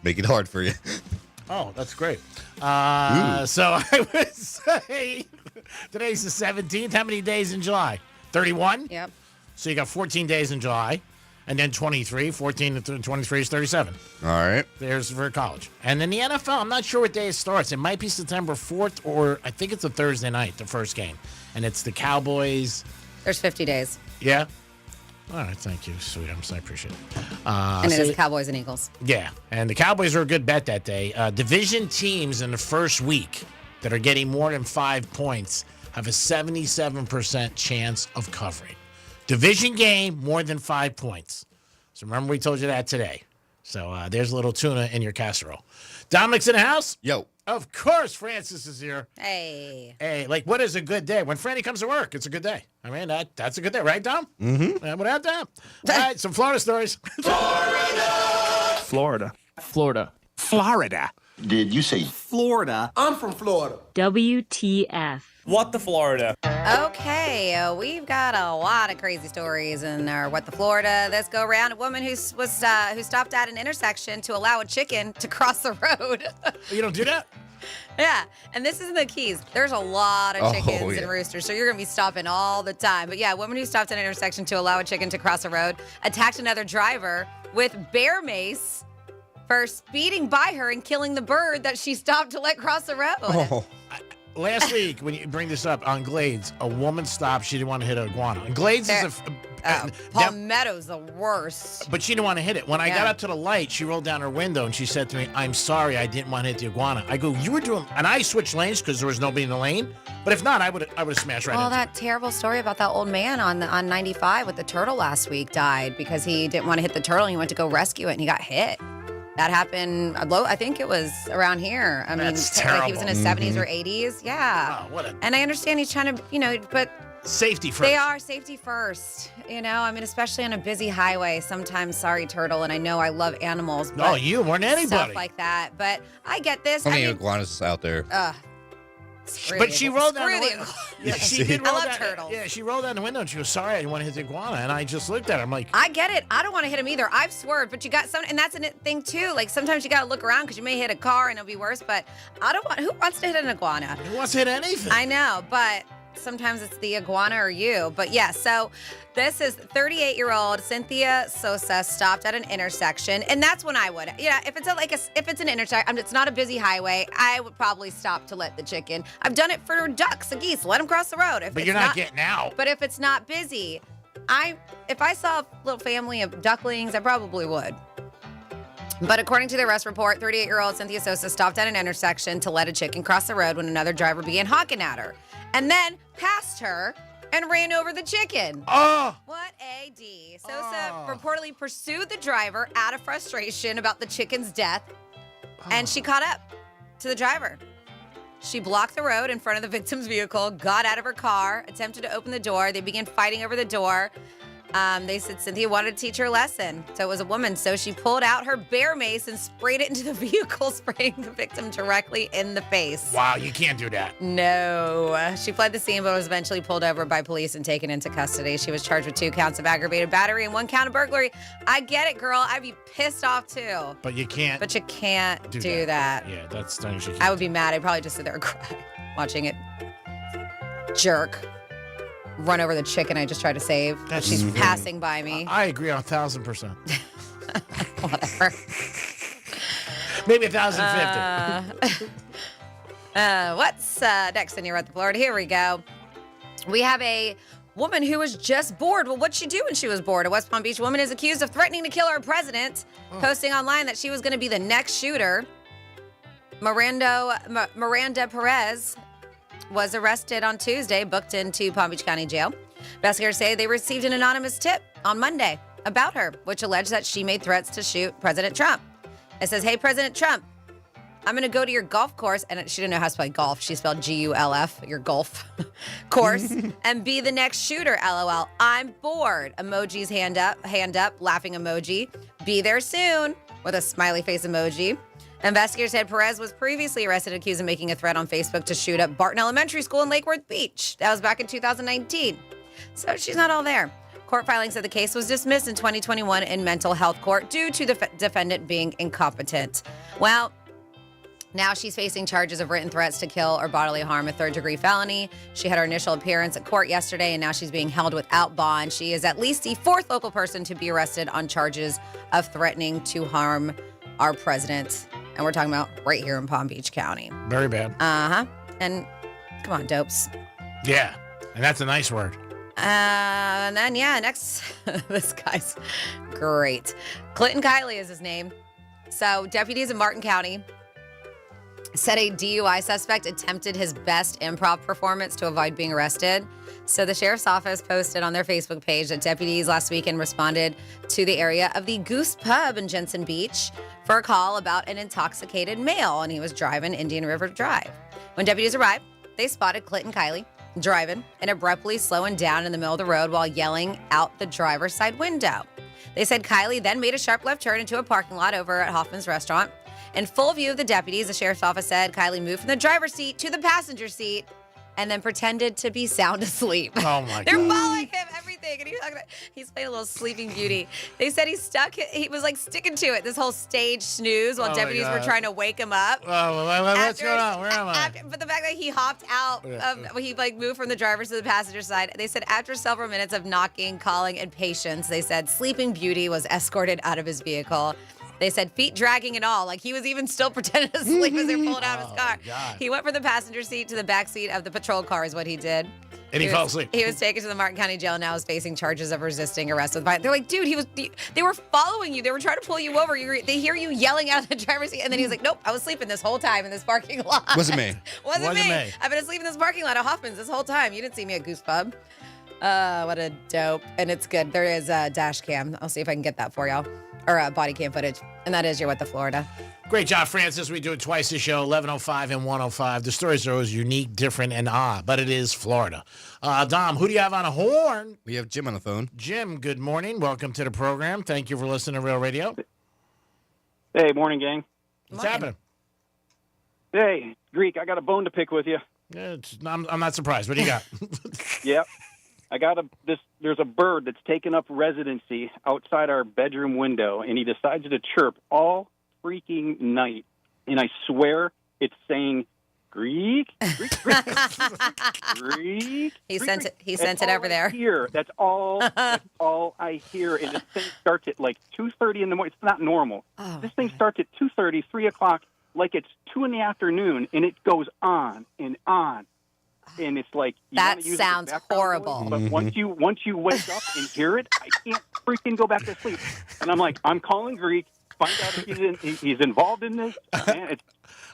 Make it hard for you. Oh, that's great. So I would say today's the 17th. How many days in July? 31? Yep. So you got 14 days in July, and then 23. 14 to 23 is 37. All right. There's for college. And then the NFL, I'm not sure what day it starts. It might be September 4th, or I think it's a Thursday night, the first game. And it's the Cowboys. There's 50 days. Yeah? All right, thank you, sweet. I appreciate it. And it is the Cowboys and Eagles. Yeah, and the Cowboys are a good bet that day. Division teams in the first week that are getting more than 5 points have a 77% chance of covering. Division game, more than 5 points. So remember we told you that today. So there's a little tuna in your casserole. Dominic's in the house? Yo. Of course, Francis is here. Hey. Hey, like, what is a good day? When Franny comes to work, it's a good day. I mean, that's a good day, right, Dom? Mm-hmm. Without that. All right, some Florida stories. Florida. Florida. Did you say Florida? I'm from Florida. WTF. What the Florida? Okay, we've got a lot of crazy stories in our What the Florida this go around. A woman who stopped at an intersection to allow a chicken to cross the road. You don't do that? Yeah, and this is in the Keys. There's a lot of chickens and roosters, so you're going to be stopping all the time. But yeah, a woman who stopped at an intersection to allow a chicken to cross the road attacked another driver with bear mace for speeding by her and killing the bird that she stopped to let cross the road. Oh. last week when you bring this up on Glades, a woman stopped. She didn't want to hit an iguana. And Glades is Palmetto's the worst. But she didn't want to hit it. When I got up to the light, she rolled down her window and she said to me, "I'm sorry, I didn't want to hit the iguana." I go, "You were doing," and I switched lanes because there was nobody in the lane. But if not, I would have smashed right Well, into that terrible story about that old man on 95 with the turtle last week died because he didn't want to hit the turtle and he went to go rescue it and he got hit. That happened, I think it was around here. I mean, like he was in his 70s or 80s. Yeah. Wow, and I understand he's trying to, but safety first. They are safety first. I mean, especially on a busy highway. Sometimes, sorry, turtle, and I know I love animals. But No, you more than anybody. Stuff like that. But I get this. How many iguanas out there? But she rolled down the window. Yeah, she did roll I love down, turtles. Yeah, she rolled down the window and she was sorry I didn't want to hit the iguana. And I just looked at her. I'm like, I get it. I don't want to hit him either. I've swerved, but you got some, and that's a thing too. Like sometimes you got to look around because you may hit a car and it'll be worse. But I don't want. Who wants to hit an iguana? Who wants to hit anything? I know, but sometimes it's the iguana or you. But yeah, so this is 38-year-old Cynthia Sosa stopped at an intersection, and that's when I would. If it's an intersection, it's not a busy highway, I would probably stop to let the chick in. I've done it for ducks and geese. Let them cross the road. But you're not getting out. But if it's not busy, if I saw a little family of ducklings, I probably would. But according to the arrest report, 38-year-old Cynthia Sosa stopped at an intersection to let a chicken cross the road when another driver began honking at her, and then passed her and ran over the chicken. Oh! What a D. Sosa reportedly pursued the driver out of frustration about the chicken's death, and she caught up to the driver. She blocked the road in front of the victim's vehicle, got out of her car, attempted to open the door. They began fighting over the door. They said Cynthia wanted to teach her a lesson. So it was a woman. So she pulled out her bear mace and sprayed it into the vehicle, spraying the victim directly in the face. Wow, you can't do that. No. She fled the scene but was eventually pulled over by police and taken into custody. She was charged with 2 counts of aggravated battery and 1 count of burglary. I get it, girl. I'd be pissed off too. But you can't. But you can't do that. Yeah, that's not usually. I would be mad. I'd probably just sit there and cry watching it. Jerk. Run over the chicken I just tried to save. She's passing by me. I agree 1,000%. Whatever. Maybe 1,050. What's next in your Red the Florida? Here we go. We have a woman who was just bored. Well, what'd she do when she was bored? A West Palm Beach woman is accused of threatening to kill our president, posting online that she was going to be the next shooter. Miranda Perez was arrested on Tuesday, booked into Palm Beach County Jail. Investigators say they received an anonymous tip on Monday about her, which alleged that she made threats to shoot President Trump. It says, "Hey, President Trump, I'm going to go to your golf course," and she didn't know how to spell golf. She spelled G-U-L-F, your golf course, "and be the next shooter, LOL. I'm bored." Emojis, hand up, laughing emoji. "Be there soon," with a smiley face emoji. Investigators said Perez was previously arrested and accused of making a threat on Facebook to shoot up Barton Elementary School in Lake Worth Beach. That was back in 2019. So she's not all there. Court filings said the case was dismissed in 2021 in mental health court due to the defendant being incompetent. Well, now she's facing charges of written threats to kill or bodily harm, a 3rd-degree felony. She had her initial appearance at court yesterday, and now she's being held without bond. She is at least the 4th local person to be arrested on charges of threatening to harm our president. And we're talking about right here in Palm Beach County. Very bad. Uh-huh. And come on, dopes. Yeah. And that's a nice word. And then, next, this guy's great. Clinton Kiley is his name. So deputies in Martin County said a DUI suspect attempted his best improv performance to avoid being arrested. So the sheriff's office posted on their Facebook page that deputies last weekend responded to the area of the Goose Pub in Jensen Beach for a call about an intoxicated male, and he was driving Indian River Drive. When deputies arrived, they spotted Clinton Kiley driving and abruptly slowing down in the middle of the road while yelling out the driver's side window. They said Kiley then made a sharp left turn into a parking lot over at Hoffman's Restaurant. In full view of the deputies, the sheriff's office said Kiley moved from the driver's seat to the passenger seat and then pretended to be sound asleep. Oh, my God. They're following him, everything. And he's playing a little Sleeping Beauty. They said he was like sticking to it, this whole stage snooze while deputies were trying to wake him up. What's going on? Where am I? But the fact that he hopped out, he moved from the driver's to the passenger side. They said after several minutes of knocking, calling, and patience, they said Sleeping Beauty was escorted out of his vehicle. They said feet dragging and all. Like he was even still pretending to sleep as they pulled out of his car. God. He went from the passenger seat to the back seat of the patrol car is what he did. And he fell asleep. He was taken to the Martin County Jail. Now is facing charges of resisting arrest with violence. They're like, dude, they were following you. They were trying to pull you over. They hear you yelling out of the driver's seat. And then he was like, nope, I was sleeping this whole time in this parking lot. Wasn't me. Wasn't me. I've been asleep in this parking lot at Hoffman's this whole time. You didn't see me at Goose Pub. What a dope. And it's good. There is a dash cam. I'll see if I can get that for y'all. Or body cam footage. And that is You're What the Florida. Great job, Francis. We do it twice a show, 11:05 and 1:05. The stories are always unique, different, and odd, but it is Florida. Dom, who do you have on a horn? We have Jim on the phone. Jim, good morning. Welcome to the program. Thank you for listening to Real Radio. Hey, morning, gang. What's happening? Hey, Greek, I got a bone to pick with you. Yeah, I'm not surprised. What do you got? Yep. I got there's a bird that's taken up residency outside our bedroom window, and he decides to chirp all freaking night. And I swear it's saying, Greek, Greek, Greek, Greek. He sent it over there. That's all I hear. And this thing starts at like 2:30 in the morning. It's not normal. This thing starts at 2:30, 3 o'clock, like it's 2 in the afternoon, and it goes on and on. And it's like that sounds horrible. But once you wake up and hear it, I can't freaking go back to sleep. And I'm like, I'm calling Greek, find out if he's involved in this. Man,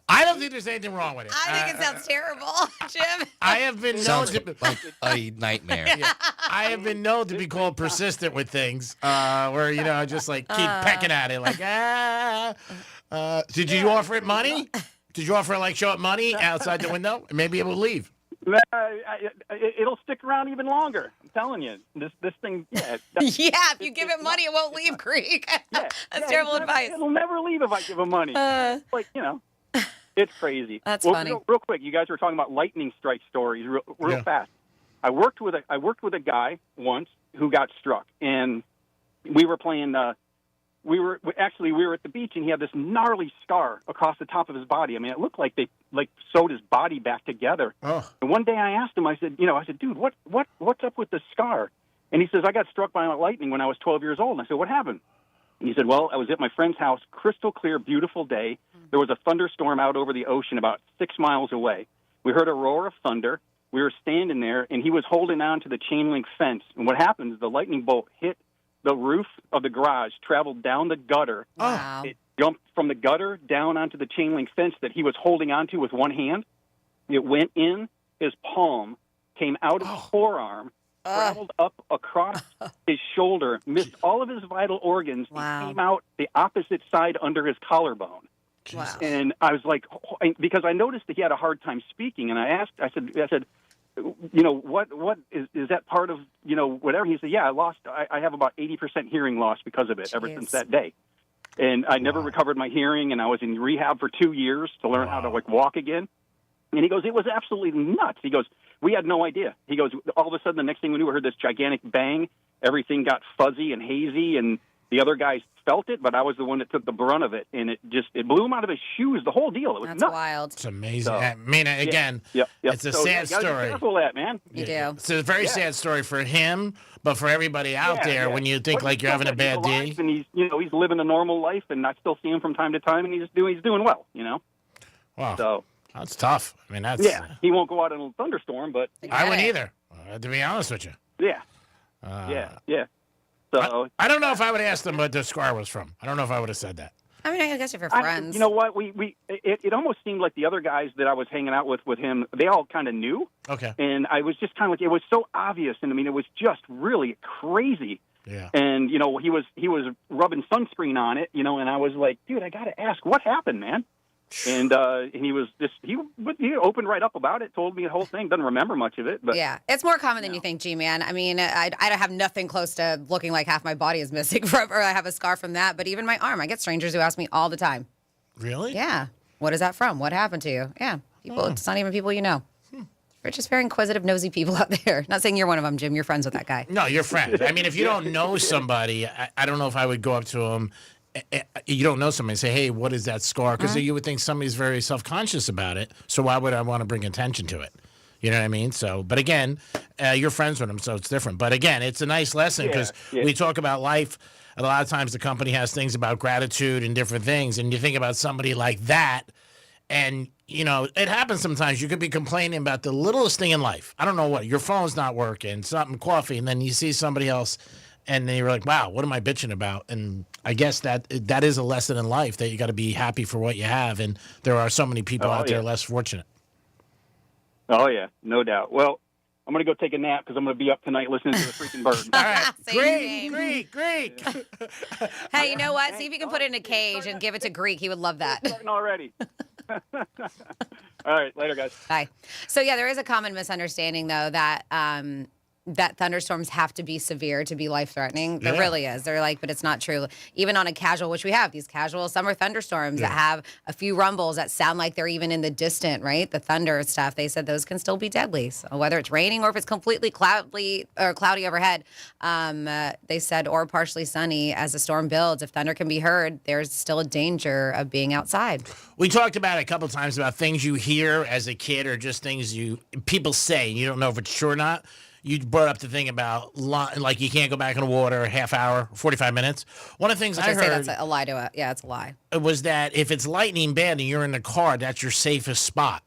I don't think there's anything wrong with it. I think it sounds terrible, Jim. I have been known to like a nightmare. Yeah, I have been known to be called persistent with things, where just like keep pecking at it, like Did you offer it money? Did you offer like show it money outside the window and maybe it will leave? It'll stick around even longer. I'm telling you, this thing. Yeah, if you give it money, it won't leave, Greek. That's terrible advice. It'll never leave if I give it money. It's crazy. That's funny. Real quick, you guys were talking about lightning strike stories real fast. I worked with a guy once who got struck, and we were playing. We were at the beach, and he had this gnarly scar across the top of his body. I mean, it looked like they sewed his body back together. Oh. And one day I asked him, I said, dude, what's up with the scar? And he says, I got struck by lightning when I was 12 years old. And I said, what happened? And he said, well, I was at my friend's house, crystal clear, beautiful day. There was a thunderstorm out over the ocean about 6 miles away. We heard a roar of thunder. We were standing there, and he was holding on to the chain link fence. And what happened is the lightning bolt hit the roof of the garage, traveled down the gutter. Wow. It jumped from the gutter down onto the chain link fence that he was holding onto with one hand. It went in his palm, came out his forearm, traveled up across his shoulder, missed all of his vital organs, and came out the opposite side under his collarbone. Wow. And I was like, because I noticed that he had a hard time speaking, and I said, what is that part of, whatever? He said, yeah, I have about 80% hearing loss because of it ever since that day. And I never recovered my hearing, and I was in rehab for 2 years to learn how to walk again. And he goes, it was absolutely nuts. He goes, we had no idea. He goes, all of a sudden, the next thing we knew, we heard this gigantic bang. Everything got fuzzy and hazy, and the other guys felt it, but I was the one that took the brunt of it, and it blew him out of his shoes, the whole deal. It was nuts. Wild. It's amazing. I mean, again, it's a sad story. Be careful of that, man. You do. It's a very sad story for him, but for everybody out there, when you think like you're having a bad day. And he's living a normal life, and I still see him from time to time, and he's doing well, Wow. So that's tough. I mean, that's he won't go out in a thunderstorm, but I wouldn't either. To be honest with you. Yeah. Yeah. So I don't know if I would have asked them what the scar was from. I don't know if I would have said that. I mean, I guess if you're friends. You know what? It almost seemed like the other guys that I was hanging out with him, they all kind of knew. Okay. And I was just kind of like, it was so obvious, and I mean, it was just really crazy. Yeah. And he was rubbing sunscreen on it, and I was like, dude, I got to ask, what happened, man? And he was he opened right up about it, told me the whole thing. Doesn't remember much of it, but yeah, it's more common than you think, G-Man. I mean, I have nothing close to looking like half my body is missing from, or I have a scar from that. But even my arm, I get strangers who ask me all the time. Really? Yeah. What is that from? What happened to you? Yeah, people. It's not even people you know. We're just very inquisitive, nosy people out there. Not saying you're one of them, Jim. You're friends with that guy. No, you're friends. I mean, if you don't know somebody, I don't know if I would go up to him. You don't know somebody and say, hey, what is that scar? Because you would think somebody's very self-conscious about it. So why would I want to bring attention to it? You know what I mean? So, but again, you're friends with him, so it's different. But again, it's a nice lesson because we talk about life. A lot of times the company has things about gratitude and different things, and you think about somebody like that, and, you know, it happens sometimes. You could be complaining about the littlest thing in life. I don't know what. Your phone's not working, something, coffee, and then you see somebody else, and then you're like, wow, what am I bitching about? And I guess that is a lesson in life, that you got to be happy for what you have, and there are so many people out there less fortunate. Oh, yeah, no doubt. Well, I'm going to go take a nap because I'm going to be up tonight listening to the freaking bird. All right. Greek. Hey, you know what? See if you can put it in a cage and give it to Greek. He would love that. Starting already. All right, later, guys. Bye. So, yeah, there is a common misunderstanding, though, that that thunderstorms have to be severe to be life-threatening. There really is. They're like, but it's not true. Even on a casual, which we have, these casual summer thunderstorms that have a few rumbles that sound like they're even in the distant, right? The thunder stuff, they said those can still be deadly. So whether it's raining or if it's completely cloudy overhead, they said, or partially sunny, as the storm builds, if thunder can be heard, there's still a danger of being outside. We talked about it a couple of times about things you hear as a kid or just things people say, and you don't know if it's true or not. You brought up the thing about, like, you can't go back in the water a half hour, 45 minutes. One of the things I heard... Say that's a lie to it. Yeah, it's a lie. It was that if it's lightning bad and you're in the car, that's your safest spot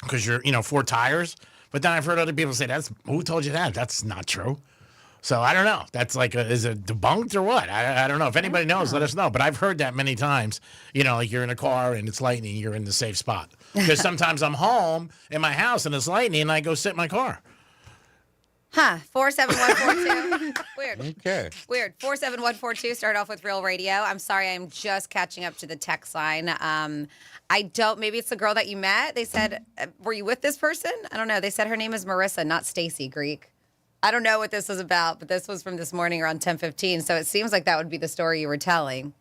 because you're, 4 tires. But then I've heard other people say, who told you that? That's not true. So I don't know. That's like, is it debunked or what? I don't know. If anybody knows, let us know. But I've heard that many times, like you're in a car and it's lightning, you're in the safe spot. Because sometimes I'm home in my house and it's lightning and I go sit in my car. Huh, 47142. Weird. Okay. Weird. 47142, start off with Real Radio. I'm sorry, I'm just catching up to the text line. Maybe it's the girl that you met. They said, were you with this person? I don't know. They said her name is Marissa, not Stacy, Greek. I don't know what this was about, but this was from this morning around 10:15. So it seems like that would be the story you were telling.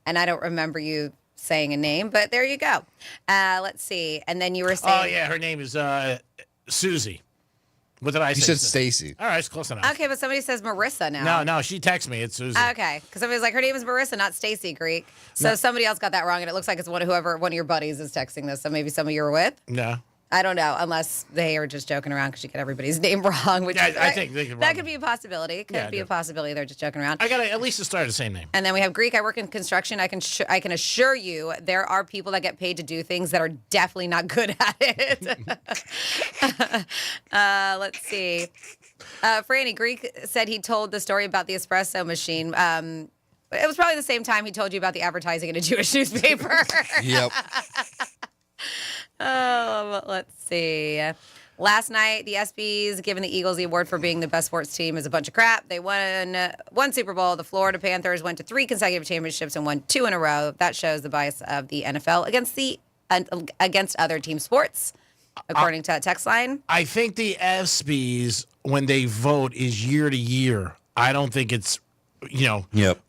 And I don't remember you saying a name, but there you go. Let's see. And then you were saying. Oh, yeah, her name is Susie. What did I say? You said Stacy. All right, it's close enough. Okay, but somebody says Marissa now. No, she texted me. It's Susie. Okay, because somebody was like, her name is Marissa, not Stacy, Greek. So somebody else got that wrong, and it looks like it's one of your buddies is texting this. So maybe somebody you were with? No. I don't know, unless they are just joking around because you get everybody's name wrong. Which I think they could that could be a possibility. It could be a possibility. They're just joking around. I got to at least start the same name. And then we have Greek. I work in construction. I can assure you there are people that get paid to do things that are definitely not good at it. Let's see. Franny, Greek said he told the story about the espresso machine. It was probably the same time he told you about the advertising in a Jewish newspaper. Yep. Oh, let's see. Last night, the ESPYs giving the Eagles the award for being the best sports team is a bunch of crap. They won one Super Bowl. The Florida Panthers went to 3 consecutive championships and won 2 in a row. That shows the bias of the NFL against other team sports, according to that text line. I think the ESPYs, when they vote, is year to year. I don't think it's,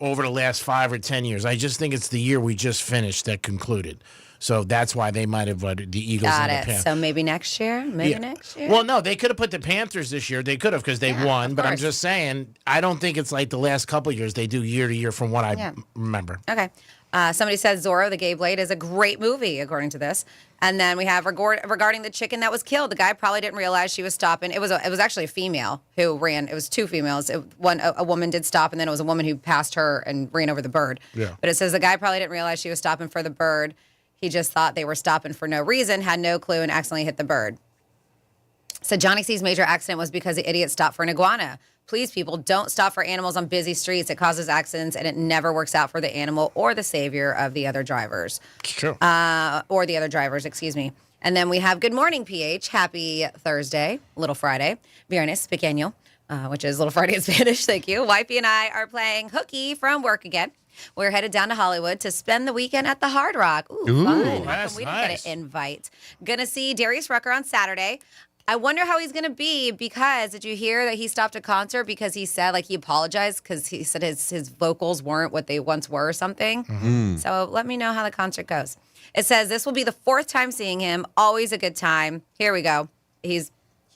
over the last 5 or 10 years. I just think it's the year we just finished that concluded. So that's why they might have voted the Eagles and the Panthers. So maybe next year? Next year? Well, no, they could have put the Panthers this year. They could have because they won. But I'm just saying, I don't think it's like the last couple of years. They do year to year from what I remember. Okay. Somebody said Zorro, the Gay Blade, is a great movie, according to this. And then we have regarding the chicken that was killed. The guy probably didn't realize she was stopping. It was actually a female who ran. It was 2 females. A woman did stop, and then it was a woman who passed her and ran over the bird. Yeah. But it says the guy probably didn't realize she was stopping for the bird. He just thought they were stopping for no reason, had no clue, and accidentally hit the bird. So Johnny C's major accident was because the idiot stopped for an iguana. Please, people, don't stop for animals on busy streets. It causes accidents, and it never works out for the animal or the savior of the other drivers. It's true. Or the other drivers, excuse me. And then we have Good Morning, PH. Happy Thursday, Little Friday. Viernes Pequeño, which is Little Friday in Spanish. Thank you. Wifey and I are playing hooky from work again. We're headed down to Hollywood to spend the weekend at the Hard Rock. Ooh, fun. That's We didn't nice. get an invite. Gonna see Darius Rucker on Saturday. I wonder how he's going to be because did you hear that he stopped a concert because he said, he apologized because he said his vocals weren't what they once were or something. Mm-hmm. So let me know how the concert goes. It says this will be the 4th time seeing him. Always a good time. Here we go. He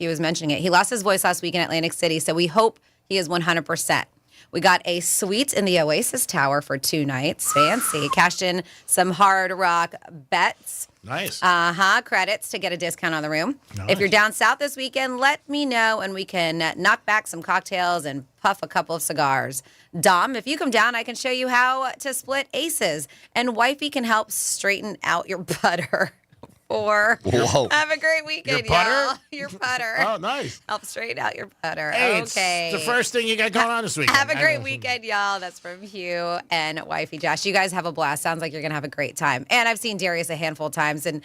was mentioning it. He lost his voice last week in Atlantic City, so we hope he is 100%. We got a suite in the Oasis Tower for 2 nights. Fancy. Cashed in some Hard Rock bets. Nice. Credits to get a discount on the room. Nice. If you're down south this weekend, let me know and we can knock back some cocktails and puff a couple of cigars. Dom, if you come down, I can show you how to split aces. And Wifey can help straighten out your putter. Whoa. Have a great weekend, Your putter? y'all. Your putter. Oh, nice. Help straighten out your putter. Hey, okay. it's the first thing you got going on this weekend. Have a great weekend, y'all. That's from Hugh and Wifey Josh. You guys have a blast. Sounds like you're going to have a great time. And I've seen Darius a handful of times, and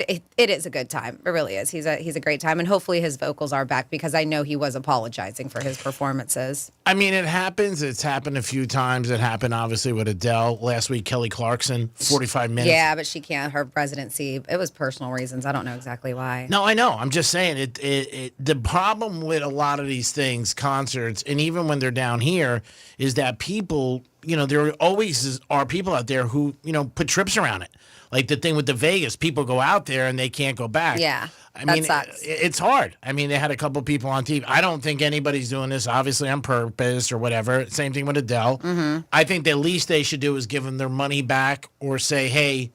it is a good time. It really is. He's a great time, and hopefully his vocals are back because I know he was apologizing for his performances. I mean, it happens. It's happened a few times. It happened, obviously, with Adele. Last week, Kelly Clarkson, 45 minutes. Yeah, but she can't. Her residency, it was personal reasons. I don't know exactly why. No, I know. I'm just saying the problem with a lot of these things, concerts, and even when they're down here, is that people, there always are people out there who, put trips around it. Like the thing with the Vegas, people go out there and they can't go back. Yeah. I mean, it's hard. I mean, they had a couple people on TV. I don't think anybody's doing this, obviously, on purpose or whatever. Same thing with Adele. Mm-hmm. I think the least they should do is give them their money back or say, hey,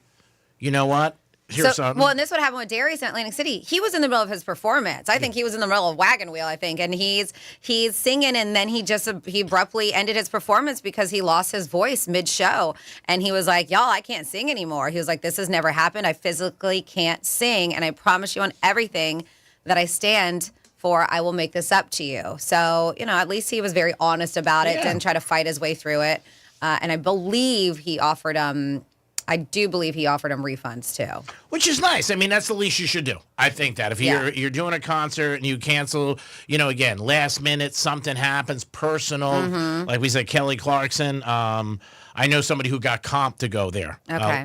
you know what? Here's something. Well, and this is what happened with Darius in Atlantic City. He was in the middle of his performance. I think he was in the middle of Wagon Wheel, I think. And he's singing, and then he abruptly ended his performance because he lost his voice mid-show. And he was like, y'all, I can't sing anymore. He was like, this has never happened. I physically can't sing. And I promise you on everything that I stand for, I will make this up to you. So, at least he was very honest about it, didn't try to fight his way through it. And I believe he offered I do believe he offered him refunds too. Which is nice. I mean, that's the least you should do. I think that if you're doing a concert and you cancel, again, last minute, something happens, personal. Mm-hmm. Like we said, Kelly Clarkson. I know somebody who got comped to go there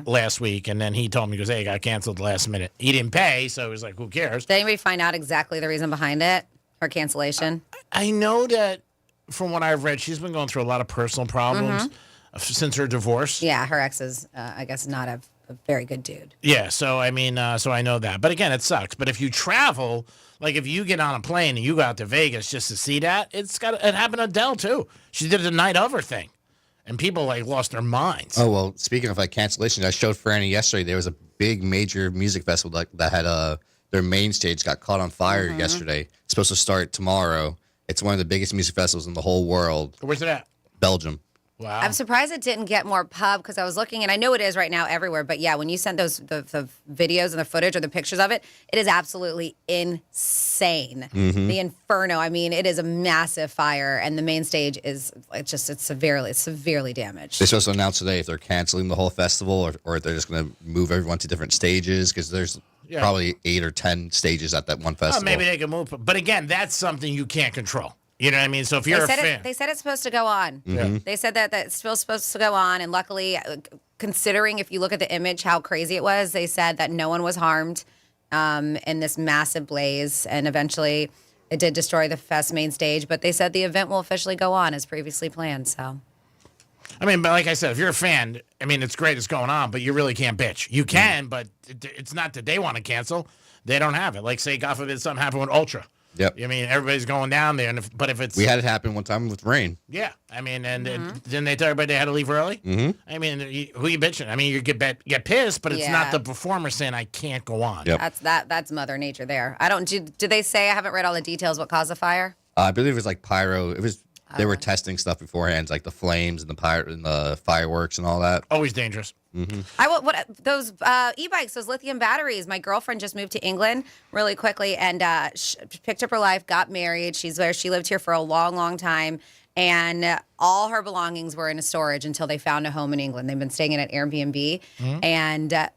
last week, and then he told me, he goes, hey, it got canceled last minute. He didn't pay, so he was like, who cares? Did anybody find out exactly the reason behind it, her cancellation? I know that from what I've read, she's been going through a lot of personal problems. Since her divorce. Yeah, her ex is, I guess, not a very good dude. Yeah, so I mean, so I know that. But again, it sucks. But if you travel, like if you get on a plane and you go out to Vegas just to see that, it happened to Adele too. She did it the night of her thing. And people lost their minds. Oh, well, speaking of cancellations, I showed Franny yesterday there was a big major music festival that had their main stage got caught on fire yesterday. It's supposed to start tomorrow. It's one of the biggest music festivals in the whole world. Where's it at? Belgium. Wow. I'm surprised it didn't get more pub because I was looking, and I know it is right now everywhere. But yeah, when you sent the videos and the footage or the pictures of it, it is absolutely insane. Mm-hmm. The inferno. I mean, it is a massive fire, and the main stage is it's severely damaged. They're supposed to announce today if they're canceling the whole festival or if they're just going to move everyone to different stages because there's probably 8 or 10 stages at that one festival. Maybe they can move, but again, that's something you can't control. You know what I mean? So if you're a fan. They said it's supposed to go on. Mm-hmm. They said that it's still supposed to go on. And luckily, considering if you look at the image, how crazy it was, they said that no one was harmed in this massive blaze. And eventually, it did destroy the fest main stage. But they said the event will officially go on as previously planned. So, I mean, but like I said, if you're a fan, I mean, it's great it's going on, but you really can't bitch. You can, but it's not that they want to cancel. They don't have it. Like, say, God forbid, something happened with Ultra. Yep. I mean, everybody's going down there, but if it's... We had it happen one time with rain. Yeah. I mean, and then they tell everybody they had to leave early? Mm-hmm. I mean, who you bitching? I mean, you get pissed, but it's not the performer saying, I can't go on. Yep. That's Mother Nature there. Did they say, I haven't read all the details, what caused the fire? I believe it was like pyro. They were testing stuff beforehand, like the flames and the fireworks and all that. Always dangerous. Mm-hmm. Those e-bikes, those lithium batteries. My girlfriend just moved to England really quickly and picked up her life, got married. She lived here for a long, long time. And all her belongings were in a storage until they found a home in England. They've been staying in an Airbnb. And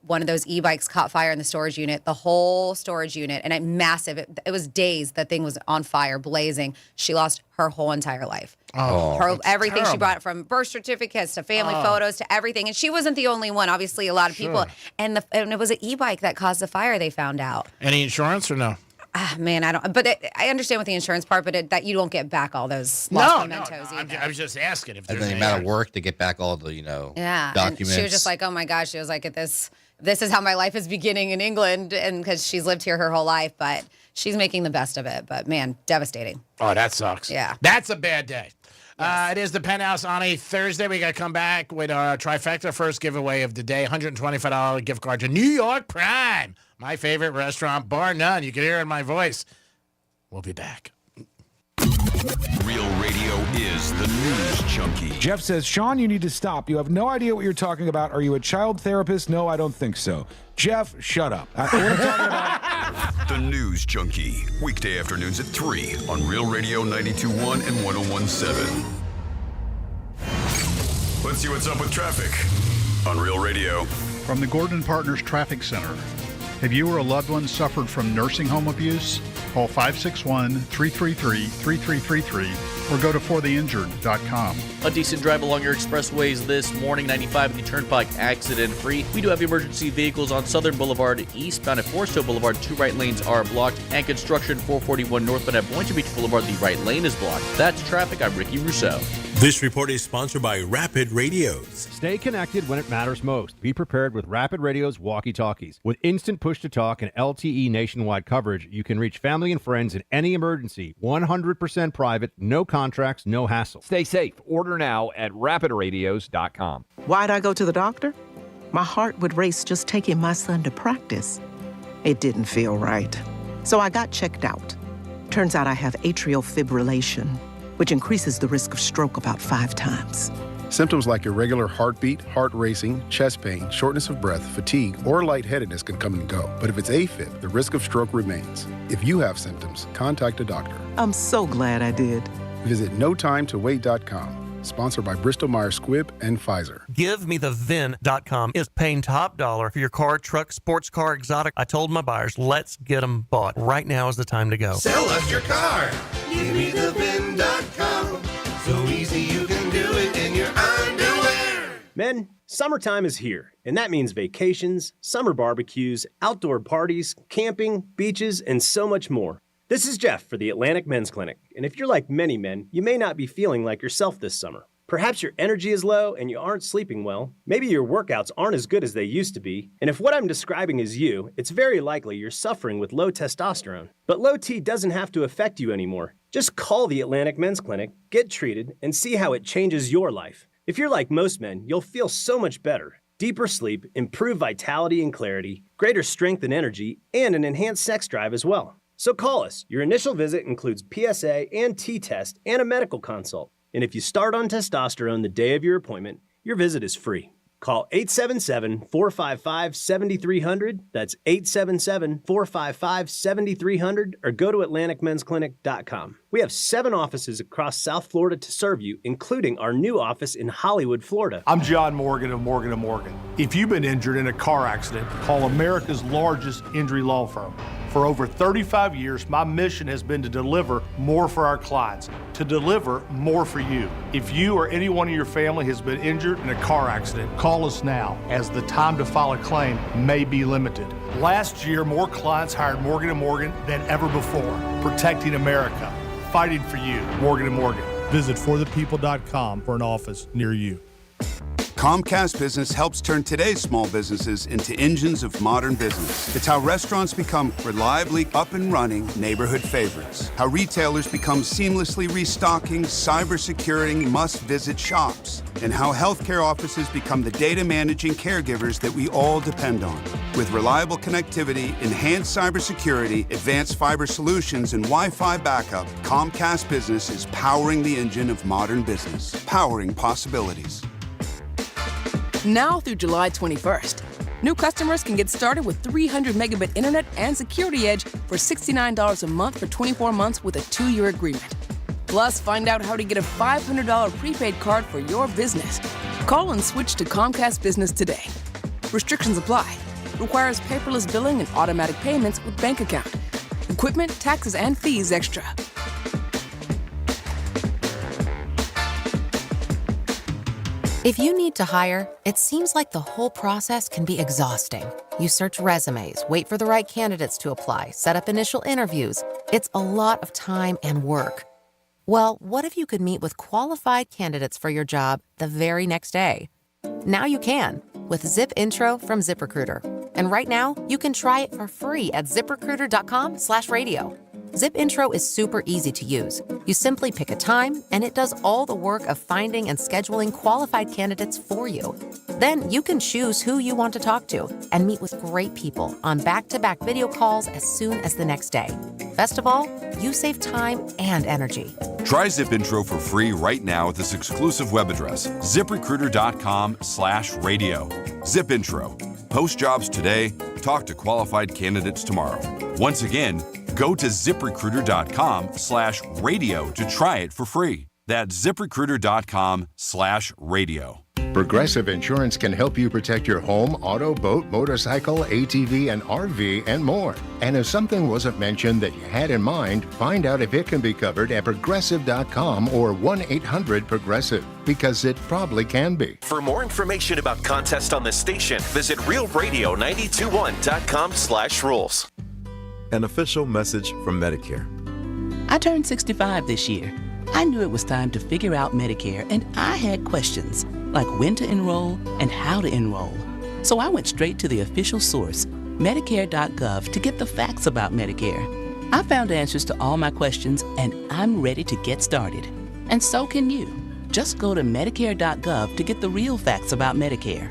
one of those e-bikes caught fire in the storage unit, the whole storage unit, and massive. It was days that thing was on fire, blazing. She lost her whole entire life. Everything terrible. she brought, from birth certificates to family photos to everything. And she wasn't the only one. Obviously, a lot of people. And it was an e-bike that caused the fire, they found out. Any insurance or no? Man, I don't. But I understand with the insurance part, but that you don't get back all those lost mementos either. I was just asking if And there's then the amount of work to get back all the documents. And she was just like, oh my gosh. She was like, this is how my life is beginning in England, and because she's lived here her whole life, but she's making the best of it. But man, devastating. Oh, that sucks. Yeah. That's a bad day. It is the Penthouse on a Thursday. We got to come back with our trifecta first giveaway of the day, $125 gift card to New York Prime, my favorite restaurant, bar none. You can hear it in my voice. We'll be back. Real radio is the news junkie. Jeff says, Sean, you need to stop. You have no idea what you're talking about. Are you a child therapist? No, I don't think so. Jeff, shut up. What I'm talking about. The News Junkie. Weekday afternoons at 3 on Real Radio 92.1 and 101.7. Let's see what's up with traffic on Real Radio. From the Gordon Partners Traffic Center. Have you or a loved one suffered from nursing home abuse? Call 561-333-3333 or go to fortheinjured.com. A decent drive along your expressways this morning, 95 in the Turnpike, accident-free. We do have emergency vehicles on Southern Boulevard eastbound at Forest Hill Boulevard. 2 right lanes are blocked, and construction 441 northbound at Boynton Beach Boulevard. The right lane is blocked. That's traffic. I'm Ricky Rousseau. This report is sponsored by Rapid Radios. Stay connected when it matters most. Be prepared with Rapid Radio's walkie-talkies. With instant push-to-talk and LTE nationwide coverage, you can reach family and friends in any emergency. 100% private, no contracts, no hassle. Stay safe. Order now at rapidradios.com. Why'd I go to the doctor? My heart would race just taking my son to practice. It didn't feel right. So I got checked out. Turns out I have atrial fibrillation, which increases the risk of stroke about 5 times. Symptoms like irregular heartbeat, heart racing, chest pain, shortness of breath, fatigue, or lightheadedness can come and go. But if it's AFib, the risk of stroke remains. If you have symptoms, contact a doctor. I'm so glad I did. Visit notimetowait.com. Sponsored by Bristol-Myers Squibb and Pfizer. GiveMeTheVin.com is paying top dollar for your car, truck, sports car, exotic. I told my buyers, let's get them bought. Right now is the time to go. Sell us your car. GiveMeTheVin.com. So easy you can do it in your underwear. Men, summertime is here, and that means vacations, summer barbecues, outdoor parties, camping, beaches, and so much more. This is Jeff for the Atlantic Men's Clinic, and if you're like many men, you may not be feeling like yourself this summer. Perhaps your energy is low and you aren't sleeping well. Maybe your workouts aren't as good as they used to be. And if what I'm describing is you, it's very likely you're suffering with low testosterone. But low T doesn't have to affect you anymore. Just call the Atlantic Men's Clinic, get treated, and see how it changes your life. If you're like most men, you'll feel so much better. Deeper sleep, improved vitality and clarity, greater strength and energy, and an enhanced sex drive as well. So call us. Your initial visit includes PSA and T-test and a medical consult. And if you start on testosterone the day of your appointment, your visit is free. Call 877-455-7300. That's 877-455-7300 or go to AtlanticMen'sClinic.com. We have 7 offices across South Florida to serve you, including our new office in Hollywood, Florida. I'm John Morgan of Morgan & Morgan. If you've been injured in a car accident, call America's largest injury law firm. For over 35 years, my mission has been to deliver more for our clients, to deliver more for you. If you or anyone in your family has been injured in a car accident, call us now, as the time to file a claim may be limited. Last year, more clients hired Morgan & Morgan than ever before, protecting America, fighting for you. Morgan & Morgan. Visit forthepeople.com for an office near you. Comcast Business helps turn today's small businesses into engines of modern business. It's how restaurants become reliably up and running neighborhood favorites. How retailers become seamlessly restocking, cyber-securing, must-visit shops. And how healthcare offices become the data managing caregivers that we all depend on. With reliable connectivity, enhanced cybersecurity, advanced fiber solutions, and Wi-Fi backup, Comcast Business is powering the engine of modern business. Powering possibilities. Now through July 21st, new customers can get started with 300 megabit internet and Security Edge for $69 a month for 24 months with a 2-year agreement. Plus, find out how to get a $500 prepaid card for your business. Call and switch to Comcast Business today. Restrictions apply. Requires paperless billing and automatic payments with bank account. Equipment, taxes, and fees extra. If you need to hire, it seems like the whole process can be exhausting. You search resumes, wait for the right candidates to apply, set up initial interviews. It's a lot of time and work. Well, what if you could meet with qualified candidates for your job the very next day? Now you can with Zip Intro from ZipRecruiter. And right now, you can try it for free at ZipRecruiter.com/radio. Zip Intro is super easy to use. You simply pick a time, and it does all the work of finding and scheduling qualified candidates for you. Then you can choose who you want to talk to and meet with great people on back-to-back video calls as soon as the next day. Best of all, you save time and energy. Try Zip Intro for free right now at this exclusive web address, ZipRecruiter.com/radio. Zip Intro. Post jobs today, talk to qualified candidates tomorrow. Once again, go to ZipRecruiter.com/radio to try it for free. That's ZipRecruiter.com/radio. Progressive Insurance can help you protect your home, auto, boat, motorcycle, ATV, and RV, and more. And if something wasn't mentioned that you had in mind, find out if it can be covered at Progressive.com or 1-800-PROGRESSIVE, because it probably can be. For more information about contests on this station, visit realradio921.com/rules. An official message from Medicare. I turned 65 this year. I knew it was time to figure out Medicare, and I had questions, like when to enroll and how to enroll. So I went straight to the official source, Medicare.gov, to get the facts about Medicare. I found answers to all my questions, and I'm ready to get started. And so can you. Just go to Medicare.gov to get the real facts about Medicare.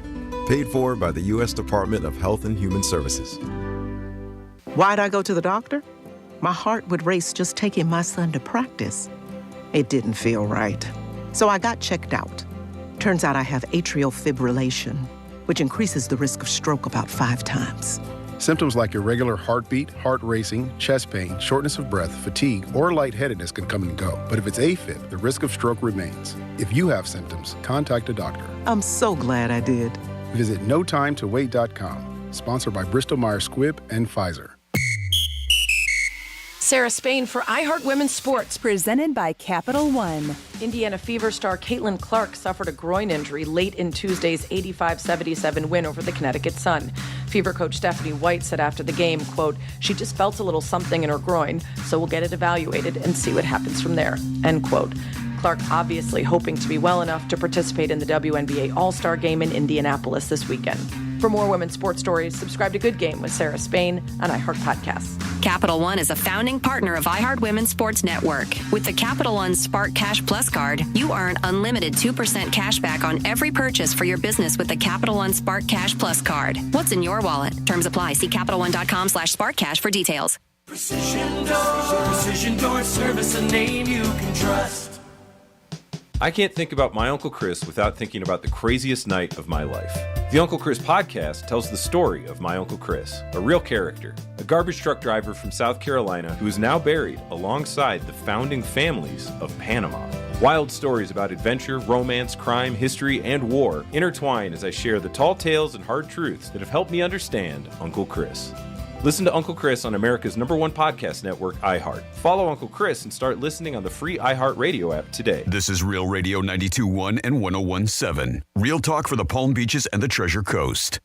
Paid for by the U.S. Department of Health and Human Services. Why'd I go to the doctor? My heart would race just taking my son to practice. It didn't feel right. So I got checked out. Turns out I have atrial fibrillation, which increases the risk of stroke about 5 times. Symptoms like irregular heartbeat, heart racing, chest pain, shortness of breath, fatigue, or lightheadedness can come and go. But if it's AFib, the risk of stroke remains. If you have symptoms, contact a doctor. I'm so glad I did. Visit NoTimeToWait.com. Sponsored by Bristol-Myers Squibb and Pfizer. Sarah Spain for iHeart Women's Sports. Presented by Capital One. Indiana Fever star Caitlin Clark suffered a groin injury late in Tuesday's 85-77 win over the Connecticut Sun. Fever coach Stephanie White said after the game, quote, "She just felt a little something in her groin, so we'll get it evaluated and see what happens from there," end quote. Clark obviously hoping to be well enough to participate in the WNBA All-Star Game in Indianapolis this weekend. For more women's sports stories, subscribe to Good Game with Sarah Spain on iHeart Podcasts. Capital One is a founding partner of iHeart Women's Sports Network. With the Capital One Spark Cash Plus card, you earn unlimited 2% cash back on every purchase for your business with the Capital One Spark Cash Plus card. What's in your wallet? Terms apply. See CapitalOne.com/SparkCash for details. Precision Door Service, a name you can trust. I can't think about my Uncle Chris without thinking about the craziest night of my life. The Uncle Chris podcast tells the story of my Uncle Chris, a real character, a garbage truck driver from South Carolina who is now buried alongside the founding families of Panama. Wild stories about adventure, romance, crime, history, and war intertwine as I share the tall tales and hard truths that have helped me understand Uncle Chris. Listen to Uncle Chris on America's #1 podcast network, iHeart. Follow Uncle Chris and start listening on the free iHeart Radio app today. This is Real Radio 92.1 and 101.7. Real talk for the Palm Beaches and the Treasure Coast.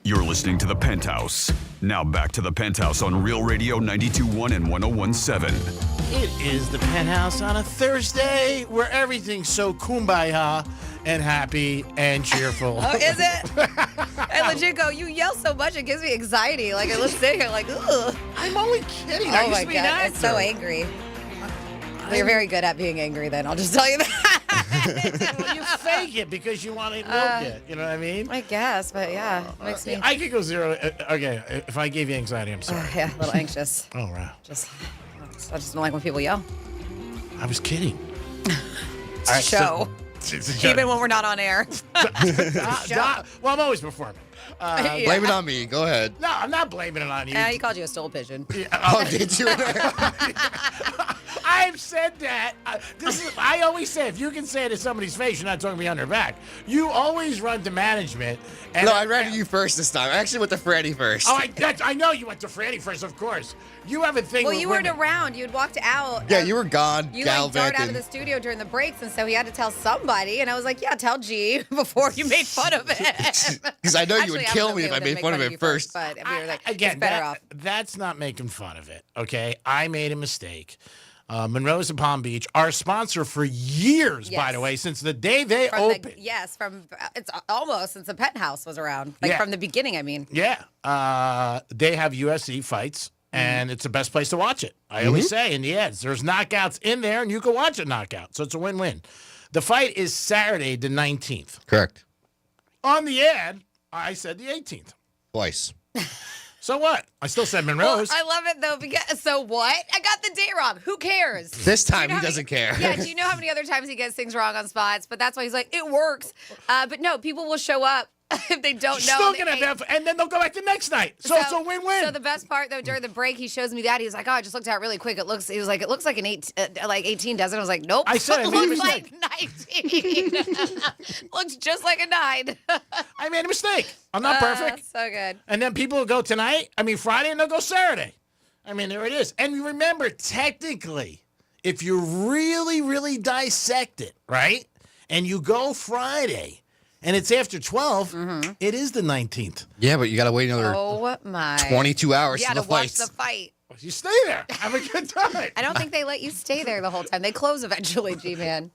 You're listening to The Penthouse. Now back to The Penthouse on Real Radio 92.1 and 101.7. It is The Penthouse on a Thursday where everything's so kumbaya and happy and cheerful. Oh, is it? I legit go, you yell so much, it gives me anxiety. Like, I let's sit here like, ugh. I'm only kidding. I Oh used my to be an God, it's so actor. angry. Well, you're very good at being angry then, I'll just tell you that. Well, you fake it because you want to milk it. You know what I mean? I guess, but yeah, it makes me... I could go zero. Okay, if I gave you anxiety, I'm sorry. Yeah, a little anxious. Oh, wow. I just don't like when people yell. I was kidding. It's a show. Even when we're not on air. Well, I'm always performing. Yeah. Blame it on me. Go ahead. No, I'm not blaming it on you. He called you a stool pigeon. Yeah, Oh, did you? I I've said that. I always say, if you can say it to somebody's face, you're not talking behind their back. You always run to management. And No, I ran to you first this time. I actually went to Franny first. Oh, I know you went to Franny first, of course. You have a thing Well, with you women. weren't around. You had walked out. Yeah, you were gone. You like darted out of gallivanting. the studio during the breaks, and so he had to tell somebody. And I was like, "Yeah, tell G before you made fun of it." Because I know you would Actually, kill was me okay if I with made make fun of you it first. But we were like, Again, it's better off. that's not making fun of it, okay? I made a mistake. Monroe's in Palm Beach, our sponsor for years, by Yes. the way, since the day they opened. From it's almost since the Penthouse was around, like Yeah. from the beginning. I mean, Yeah. They have UFC fights, and it's the best place to watch it. I always say in the ads, there's knockouts in there, and you can watch a knockout. So it's a win-win. The fight is Saturday, the 19th. Correct. On the ad, I said the 18th. Twice. So what? I still said well, Monroe's. I love it though because so what? I got the date wrong. Who cares? This time he doesn't care. Yeah, do you know how many other times he gets things wrong on spots? But that's why he's like, it works. But no, people will show up if they don't know. Still gonna have, and then they'll go back the next night. So it's a win-win. So the best part though, during the break, he shows me that he was like, "Oh, I just looked at it really quick. It looks like an 18, doesn't it?" I was like, "Nope." I said I it made a looks mistake. like 19. Looks just like a 9. I made a mistake. I'm not perfect. So good. And then people will go Friday, and they'll go Saturday. I mean, there it is. And remember, technically, if you really, really dissect it, right, and you go Friday, and it's after 12, it is the 19th. Yeah, but you got to wait another Oh my. 22 hours Yeah, for the to watch fight. the fight. You stay there. Have a good time. I don't think they let you stay there the whole time. They close eventually, G-Man.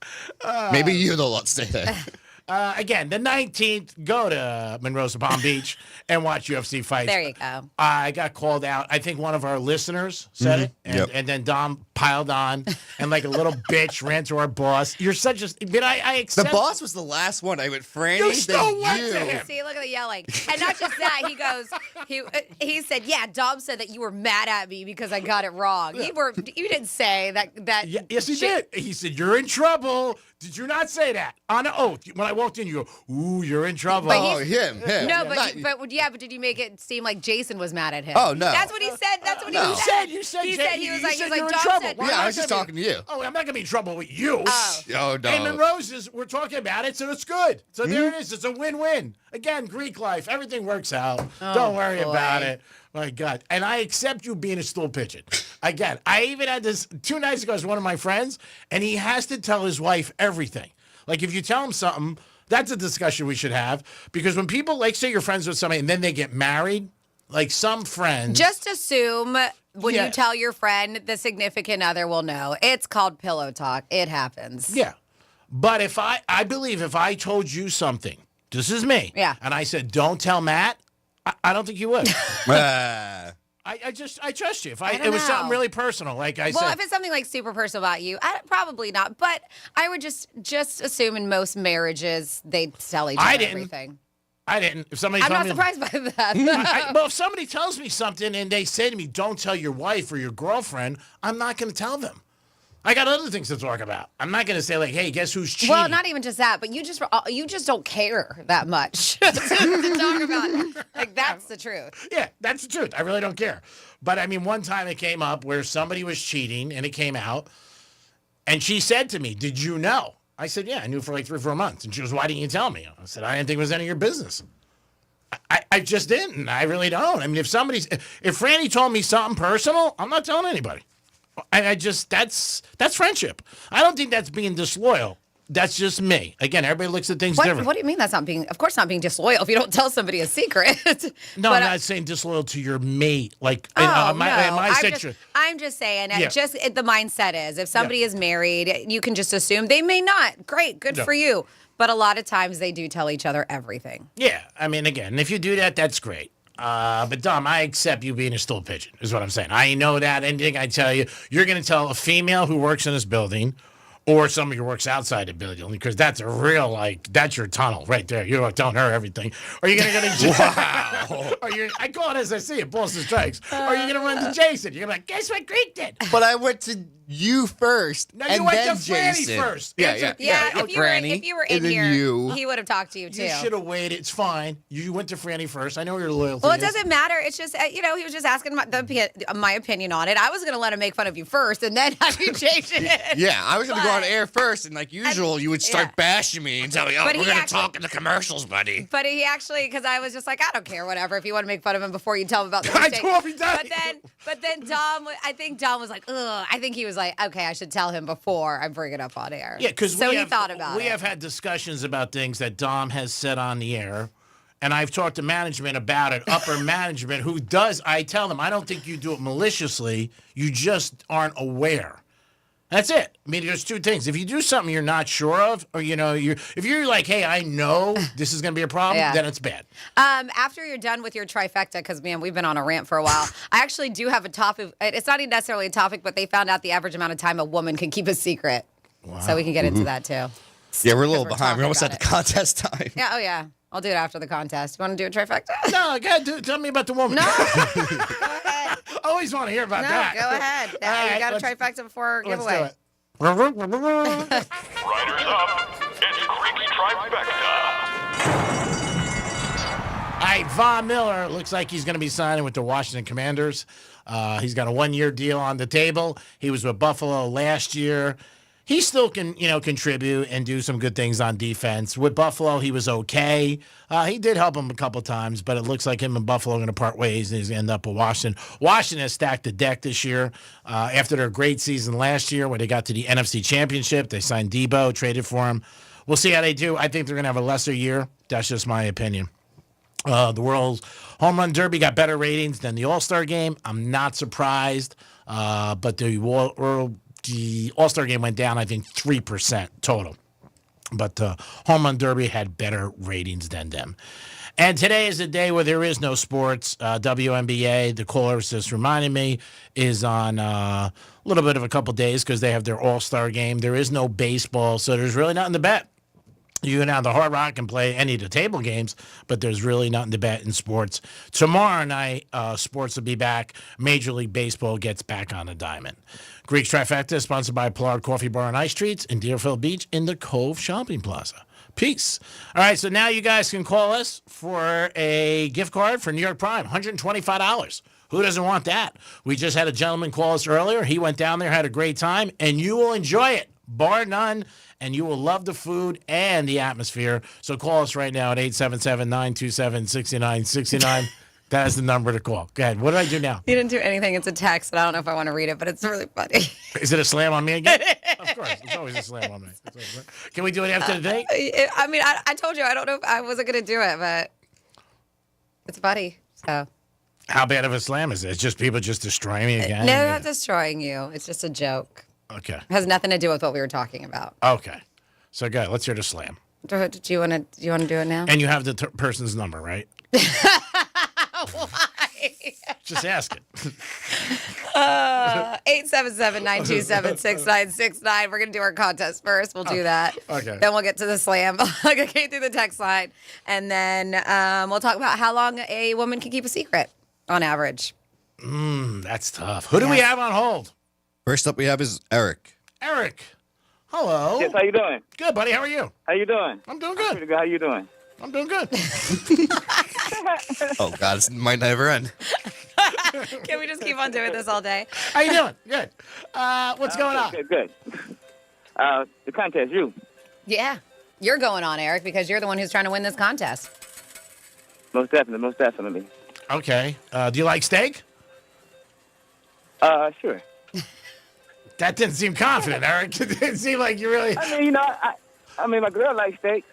Maybe you don't let stay there. Again, the 19th, go to Monroe's Palm Beach and watch UFC fights. There you go. I got called out. I think one of our listeners said it, and then Dom piled on and like a little bitch ran to our boss. You're such a. But I The accept. boss was the last one. I went Franny. You still then went you. to him. See, look at the yelling. And not just that, he goes, he said, yeah, Dom said that you were mad at me because I got it wrong. You didn't say that. Yes, he did. He said, "You're in trouble." Did you not say that on an oath? When I walked in, you go, "Ooh, you're in trouble." Oh, him. No, but did you make it seem like Jason was mad at him? Oh, no. That's what he said. That's what No. he said. You said he said he was like, you're in Dom trouble. said. Why Yeah, am I was just gonna be- talking to you. Oh, I'm not gonna be in trouble with you. Oh. Oh, no. Hey, Monroe's we're talking about it, so it's good. So there it is. It's a win-win. Again, Greek life. Everything works out. Don't worry boy. about it. My God. And I accept you being a stool pigeon. Again, I even had this 2 nights ago as one of my friends, and he has to tell his wife everything. Like, if you tell him something, that's a discussion we should have. Because when people, like, say you're friends with somebody and then they get married, like some friends. Just assume when Yeah. you tell your friend, the significant other will know. It's called pillow talk. It happens. Yeah. But if I believe if I told you something, this is me. Yeah. And I said, don't tell Matt, I don't think you would. Ah. I trust you. If I don't it was know. something really personal, like I Well, said. if it's something like super personal about you, probably not. But I would just assume in most marriages they tell each other I didn't. everything. I didn't. If somebody I'm told not me, surprised by that. well, if somebody tells me something and they say to me, "Don't tell your wife or your girlfriend," I'm not going to tell them. I got other things to talk about. I'm not going to say like, "Hey, guess who's cheating?" Well, not even just that, but you just don't care that much to talk about. Like that's the truth. Yeah, that's the truth. I really don't care. But I mean, one time it came up where somebody was cheating and it came out, and she said to me, "Did you know?" I said, "Yeah, I knew for like 3 or 4 months." And she goes, "Why didn't you tell me?" I said, "I didn't think it was any of your business." I just didn't. I really don't. I mean, if Franny told me something personal, I'm not telling anybody. That's friendship. I don't think that's being disloyal. That's just me. Again, everybody looks at things different. What do you mean that's not being? Of course, not being disloyal if you don't tell somebody a secret. No, But I'm not saying disloyal to your mate. Like Oh, in my I'm situation. I'm just saying, Yeah. the mindset is if somebody is married, you can just assume they may not. Great, good No. for you. But a lot of times they do tell each other everything. Yeah, I mean, again, if you do that, that's great. But Dom, I accept you being a stool pigeon, is what I'm saying. I know that. Anything I tell you, you're going to tell a female who works in this building or somebody who works outside the building, because that's a real, that's your tunnel right there. You're telling her everything. Or you're going to go to Wow. I call it as I see it, balls and strikes. Or you're going to run to Jason. You're going to be like, guess what Greek did? But I went to you first. No, and you went then to Franny Jason. first. Yeah, Answer- yeah. If you were in and then here, you. he would have talked to you too. You should have waited. It's fine. You went to Franny first. I know your loyalty. Well, it doesn't matter. It's just, he was just asking my opinion on it. I was going to let him make fun of you first and then have you change it. Yeah, I was going to go on air first, and like usual, you would start bashing me and tell me, But we're he going to actually- talk in the commercials, buddy. But he actually, because I was just like, I don't care, whatever. If you want to make fun of him before you tell him about the I mistake. told him But then Dom, I think Dom was like, ugh. I think he was like, okay, I should tell him before I bring it up on air. Yeah, because so he thought about it. We have had discussions about things that Dom has said on the air, and I've talked to management about it, upper management, who does. I tell them, I don't think you do it maliciously. You just aren't aware. That's it. I mean, there's two things. If you do something you're not sure of, or if you're like, hey, I know this is going to be a problem, Yeah. then it's bad. After you're done with your trifecta, because, man, we've been on a rant for a while, I actually do have a topic. It's not even necessarily a topic, but they found out the average amount of time a woman can keep a secret. Wow. So we can get into that, too. Yeah, we're a little we're behind. We're almost talking at the contest time. Yeah, oh, yeah. I'll do it after the contest. You want to do a trifecta? No, tell me about the woman. No. I always want to hear about No, that. go ahead. All right, You got a let's- trifecta before Let's giveaway. do it. Riders up. It's Creek's Trifecta. All right, Von Miller looks like he's going to be signing with the Washington Commanders. He's got a one-year deal on the table. He was with Buffalo last year. He still can, contribute and do some good things on defense. With Buffalo, he was okay. He did help him a couple times, but it looks like him and Buffalo are going to part ways, and he's going to end up with Washington. Washington has stacked the deck this year. After their great season last year, where they got to the NFC Championship, they signed Debo, traded for him. We'll see how they do. I think they're going to have a lesser year. That's just my opinion. The World's Home Run Derby got better ratings than the All-Star Game. I'm not surprised, but the All-Star Game went down, I think, 3% total. But the Home Run Derby had better ratings than them. And today is a day where there is no sports. WNBA, the caller just reminded me, is on a little bit of a couple days because they have their All-Star Game. There is no baseball, so there's really nothing to bet. You go down to Hard Rock and play any of the table games, but there's really nothing to bet in sports. Tomorrow night, sports will be back. Major League Baseball gets back on the diamond. Greek's Trifecta is sponsored by Pollard Coffee Bar and Ice Treats in Deerfield Beach in the Cove Shopping Plaza. Peace. All right, so now you guys can call us for a gift card for New York Prime, $125. Who doesn't want that? We just had a gentleman call us earlier. He went down there, had a great time, and you will enjoy it, bar none. And you will love the food and the atmosphere. So call us right now at 877-927-6969. That is the number to call. Go ahead. What did I do now? You didn't do anything. It's a text, and I don't know if I want to read it, but it's really funny. Is it a slam on me again? Of course. It's always a slam on me. Can we do it after the thing? I mean, I told you I don't know if I wasn't going to do it, but it's funny. So. How bad of a slam is it? It's just people just destroying me again? No, not destroying you. It's just a joke. Okay. It has nothing to do with what we were talking about. Okay. So go ahead. Let's hear the slam. Do you want to do it now? And you have the person's number, right? Why? Just ask it. 877-927-6969. We're going to do our contest first. We'll do that. Okay. Then we'll get to the slam. I'll get through the text line. And then we'll talk about how long a woman can keep a secret on average. That's tough. Who do we have on hold? First up we have is Eric. Eric. Hello. Yes, how you doing? Good, buddy. How are you? How you doing? I'm doing good. Pretty good. How you doing? I'm doing good. Oh, God, this might never end. Can we just keep on doing this all day? How you doing? Good. What's going on? Good. The contest, you. Yeah. You're going on, Eric, because you're the one who's trying to win this contest. Most definitely. Okay. Do you like steak? Sure. That didn't seem confident, Eric. It didn't seem like you really... I mean, my girl likes steak.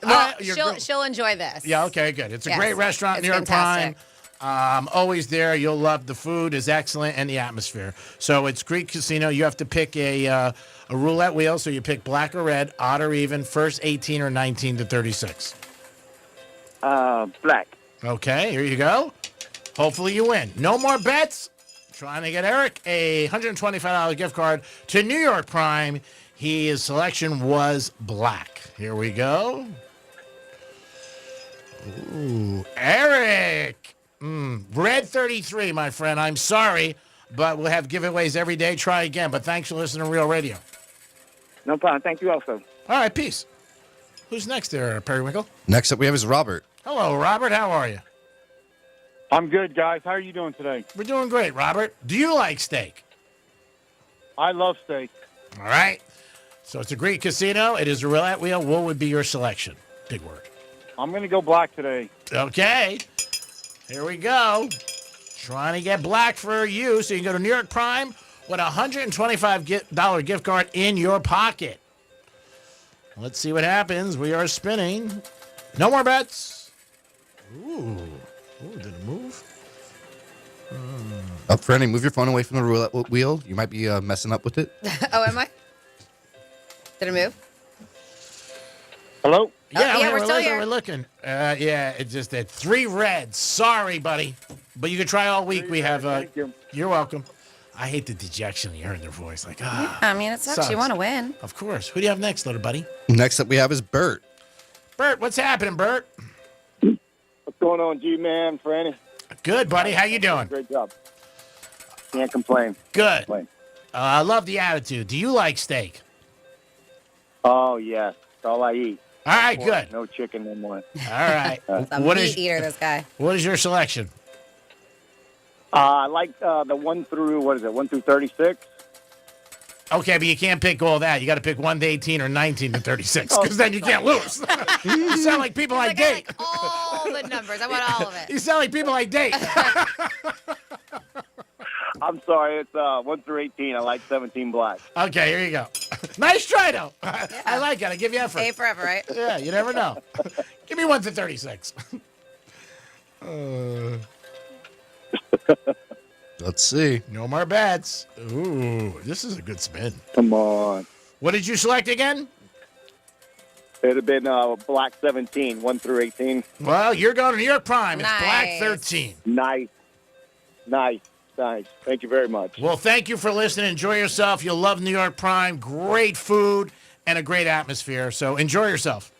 Well, she'll enjoy this. Yeah, okay, good. It's a Yes, great restaurant, it's New York fantastic. Prime. Always there. You'll love the food is excellent and the atmosphere. So it's Greek Casino. You have to pick a roulette wheel. So you pick black or red, odd or even, first 18 or 19 to 36. Black. Okay, here you go. Hopefully you win. No more bets. Trying to get Eric a $125 gift card to New York Prime. His selection was black. Here we go. Ooh, Eric. Red 33, my friend. I'm sorry. but we'll have giveaways every day. Try again, but thanks for listening to Real Radio. No problem. Thank you also. All right, peace. Who's next there, Periwinkle? Next up, we have is Robert. Hello, Robert. How are you? I'm good, guys. How are you doing today? We're doing great, Robert. Do you like steak? I love steak. All right. So it's a Greek casino. It is a roulette wheel. What would be your selection? Big word. I'm going to go black today. Okay. Here we go. Trying to get black for you. So you can go to New York Prime with a $125 gift card in your pocket. Let's see what happens. We are spinning. No more bets. Ooh. Ooh, did it move? Up, Franny, move your phone away from the roulette wheel. You might be messing up with it. Oh, am I? Did it move? Hello? Yeah, we're still here. We're looking. Yeah, it's just that 3 reds. Sorry, buddy. But you can try all week. We have. Thank you. You're welcome. I hate the dejection you hear in their voice. Like, I mean, it sucks. You want to win. Of course. Who do you have next, little buddy? Next up, we have is Bert. Bert, what's happening, Bert? What's going on, G-Man, Franny? Good, buddy. How you doing? Great job. Can't complain. Good. I love the attitude. Do you like steak? Oh, yes. That's all I eat. All right, good. No chicken no more. All right. A meat eater, this guy. What is your selection? I like the 1 through 36. Okay, but you can't pick all that. You got to pick 1 to 18 or 19 to 36, because then you can't lose. You sound like people I date. I like all the numbers. I want all of it. You sound like people I date. I'm sorry. It's 1 through 18. I like 17 black. Okay, here you go. Nice try, though. I like it. I give you effort. Stay forever, right? Yeah, you never know. Give me 1 to 36. Let's see. No more bets. Ooh, this is a good spin. Come on. What did you select again? It'd have been black 17, 1 through 18. Well, you're going to New York Prime. Nice. It's black 13. Nice. Thank you very much. Well, thank you for listening. Enjoy yourself. You'll love New York Prime. Great food and a great atmosphere. So enjoy yourself.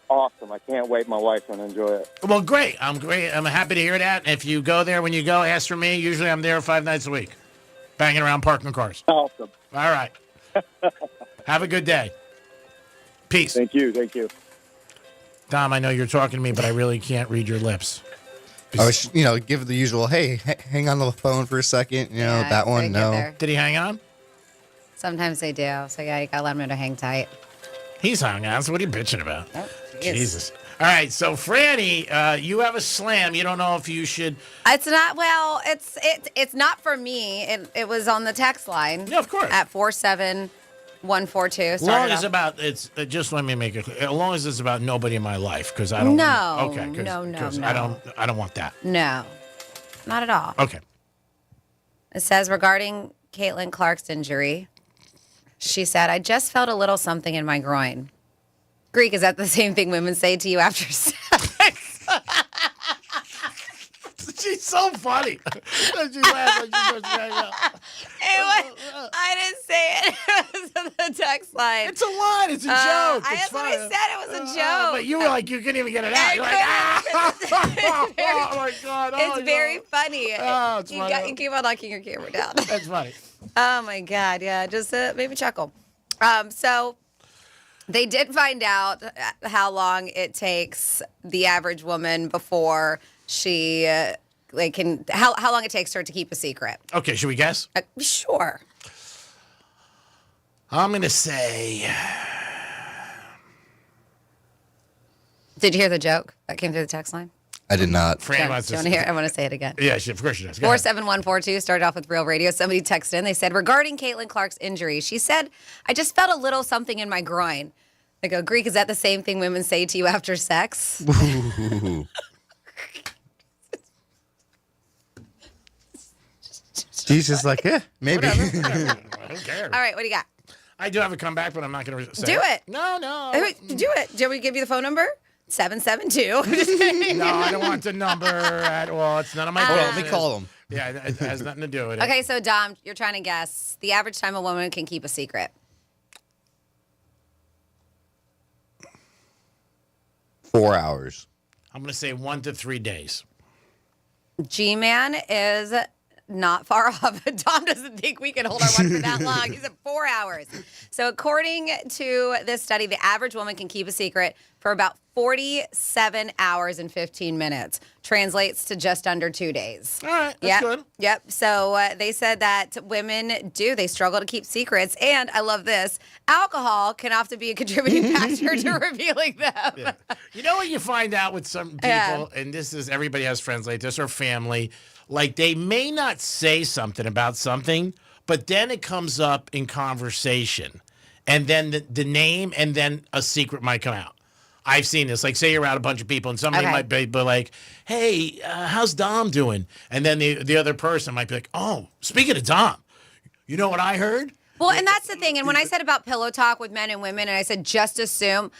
Awesome. I can't wait. My wife's going to enjoy it. Well, great. I'm happy to hear that. If you go there when you go, ask for me. Usually I'm there 5 nights a week, banging around parking cars. Awesome. All right. Have a good day. Peace. Thank you. Dom, I know you're talking to me, but I really can't read your lips. I was, give the usual, hey, hang on the phone for a second. Yeah, that one, no. there. Did he hang on? Sometimes they do. So, yeah, you got to let them know to hang tight. He's hung on. So what are you bitching about? Oh, Jesus. All right. So, Franny, you have a slam. You don't know if you should. It's not. Well, it's not for me. It was on the text line. Yeah, of course. At 47142. As long as just let me make it clear. As long as it's about nobody in my life, because I don't. No. Okay. No. I don't want that. No, not at all. Okay. It says regarding Caitlin Clark's injury, she said, "I just felt a little something in my groin." Greek, is that the same thing women say to you after sex? She's so funny. She laughs like she's I didn't say it. It was on the text line. It's a line. It's a joke. That's what I said. It was a joke. But you were like, you couldn't even get it out. You're like, oh my God. It's very funny. Oh, it's funny. You keep on knocking your camera down. That's funny. Oh my God. Yeah. Just made me chuckle. So they did find out how long it takes the average woman before she how long it takes her to keep a secret. Okay, should we guess? Sure. I'm going to say. Did you hear the joke that came through the text line? I did not. Do you want to hear? I want to say it again. Yeah, of course she does. 47142 started off with Real Radio. Somebody texted in. They said, regarding Caitlin Clark's injury, she said, "I just felt a little something in my groin." I go, Greek, is that the same thing women say to you after sex? She's just like, yeah, maybe. I don't care. All right, what do you got? I do have a comeback, but I'm not going to say Do it. No. Do it. Do you want me to give you the phone number? 772. No, I don't want the number at all. It's none of my business. Let me call them. Yeah, it has nothing to do with it. Okay, so Dom, you're trying to guess the average time a woman can keep a secret. 4 hours. I'm going to say 1 to 3 days. G-Man is not far off. Tom doesn't think we can hold our water for that long. He said 4 hours. So according to this study, the average woman can keep a secret for about 47 hours and 15 minutes. Translates to just under 2 days. All right, that's good. Yep. So they said that women they struggle to keep secrets. And I love this, alcohol can often be a contributing factor to revealing them. Yeah. You know what you find out with some people, and this is, everybody has friends like this or family, like they may not say something about something, but then it comes up in conversation. And then the name and then a secret might come out. I've seen this. Like, say you're around a bunch of people and somebody might be like, hey, how's Dom doing? And then the other person might be like, oh, speaking of Dom, you know what I heard? Well, and that's the thing. And when I said about pillow talk with men and women, and I said just assume,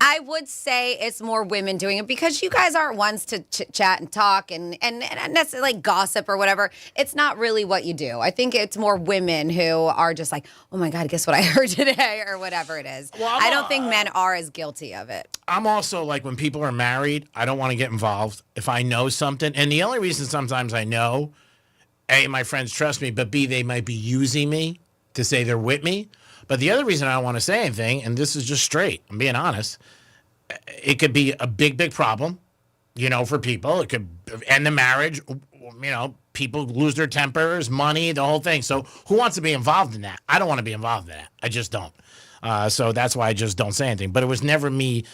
I would say it's more women doing it because you guys aren't ones to chat and talk and necessarily like gossip or whatever. It's not really what you do. I think it's more women who are just like, oh my God, guess what I heard today or whatever it is. Well, I don't think men are as guilty of it. I'm also like, when people are married, I don't want to get involved if I know something. And the only reason sometimes I know, A, my friends trust me, but B, they might be using me to say they're with me. But the other reason I don't want to say anything, and this is just straight, I'm being honest, it could be a big, big problem, for people. It could end the marriage. People lose their tempers, money, the whole thing. So who wants to be involved in that? I don't want to be involved in that. I just don't. So that's why I just don't say anything. But it was never me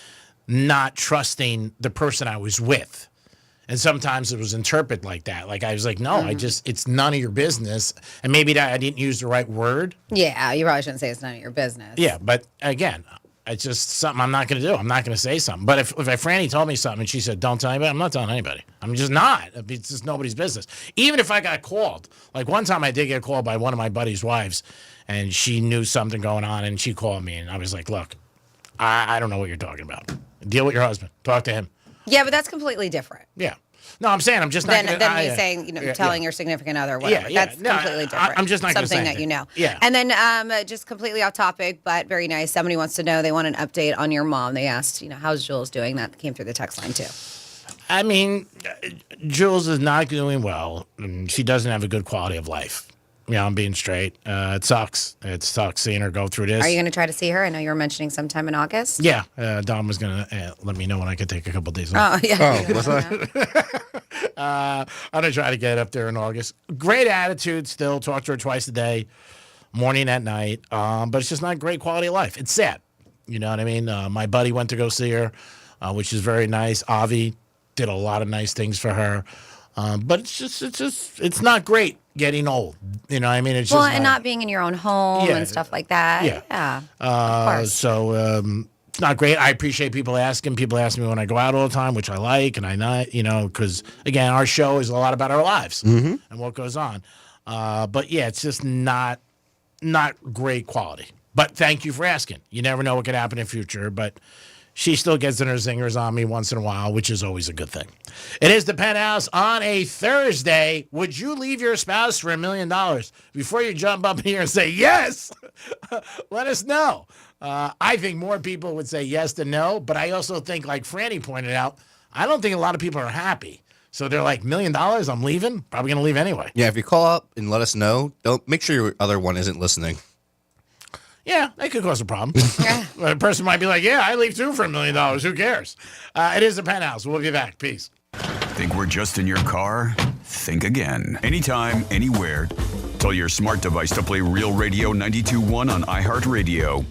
not trusting the person I was with. And sometimes it was interpreted like that. Like I was like, no, it's none of your business. And maybe I didn't use the right word. Yeah, you probably shouldn't say it's none of your business. Yeah, but again, it's just something I'm not going to do. I'm not going to say something. But if Franny told me something and she said, don't tell anybody, I'm not telling anybody. I'm just not. It's just nobody's business. Even if I got called. Like one time I did get called by one of my buddy's wives, and she knew something going on, and she called me, and I was like, look, I don't know what you're talking about. Deal with your husband. Talk to him. Yeah, but that's completely different. Yeah. No, I'm saying I'm just not going to... Than me saying, telling your significant other, whatever. Yeah, that's completely different. I'm just not going to say something that you know. Yeah. And then just completely off topic, but very nice. Somebody wants to know, they want an update on your mom. They asked, how's Jules doing? That came through the text line, too. I mean, Jules is not doing well. She doesn't have a good quality of life. I'm being straight. It sucks. It sucks seeing her go through this. Are you going to try to see her? I know you were mentioning sometime in August. Yeah. Dom was going to let me know when I could take a couple days off. Oh, yeah. Oh, was I? I'm going to try to get up there in August. Great attitude still. Talk to her twice a day, morning and night. But it's just not great quality of life. It's sad. You know what I mean? My buddy went to go see her, which is very nice. Avi did a lot of nice things for her. But it's not great getting old. You know what I mean? It's just not being in your own home and stuff like that. Yeah. Of course. So it's not great. I appreciate people asking. People ask me when I go out all the time, which I like, and I not, because again, our show is a lot about our lives and what goes on. But yeah, it's just not great quality. But thank you for asking. You never know what could happen in the future, but she still gets in her zingers on me once in a while, which is always a good thing. It is the Penthouse on a Thursday. Would you leave your spouse for $1 million? Before you jump up here and say yes, let us know. I think more people would say yes than no, but I also think, like Franny pointed out, I don't think a lot of people are happy. So they're like, $1 million, I'm leaving? Probably going to leave anyway. Yeah, if you call up and let us know, don't make sure your other one isn't listening. Yeah, that could cause a problem. A person might be like, yeah, I leave too for $1 million. Who cares? It is the Penthouse. We'll be back. Peace. Think we're just in your car? Think again. Anytime, anywhere. Tell your smart device to play Real Radio 92.1 on iHeartRadio.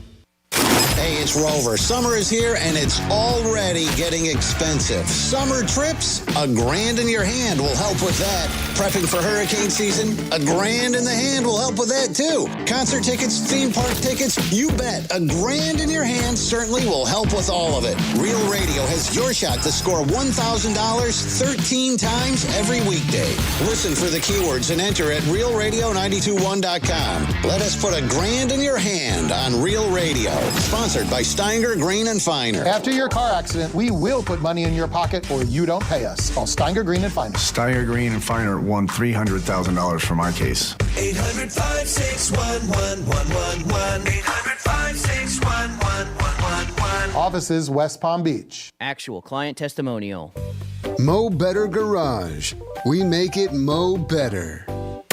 Hey, it's Rover. Summer is here, and it's already getting expensive. Summer trips? $1,000 in your hand will help with that. Prepping for hurricane season? $1,000 in the hand will help with that, too. Concert tickets, theme park tickets? You bet. $1,000 in your hand certainly will help with all of it. Real Radio has your shot to score $1,000 13 times every weekday. Listen for the keywords and enter at realradio921.com. Let us put $1,000 in your hand on Real Radio. Sponsored by Steinger, Green & Finer. After your car accident, we will put money in your pocket or you don't pay us. Call Steinger, Green & Finer. Steinger, Green & Finer won $300,000 for my case. 800-561-1111. 800-561-1111. Offices, West Palm Beach. Actual client testimonial. Mo Better Garage. We make it Mo Better.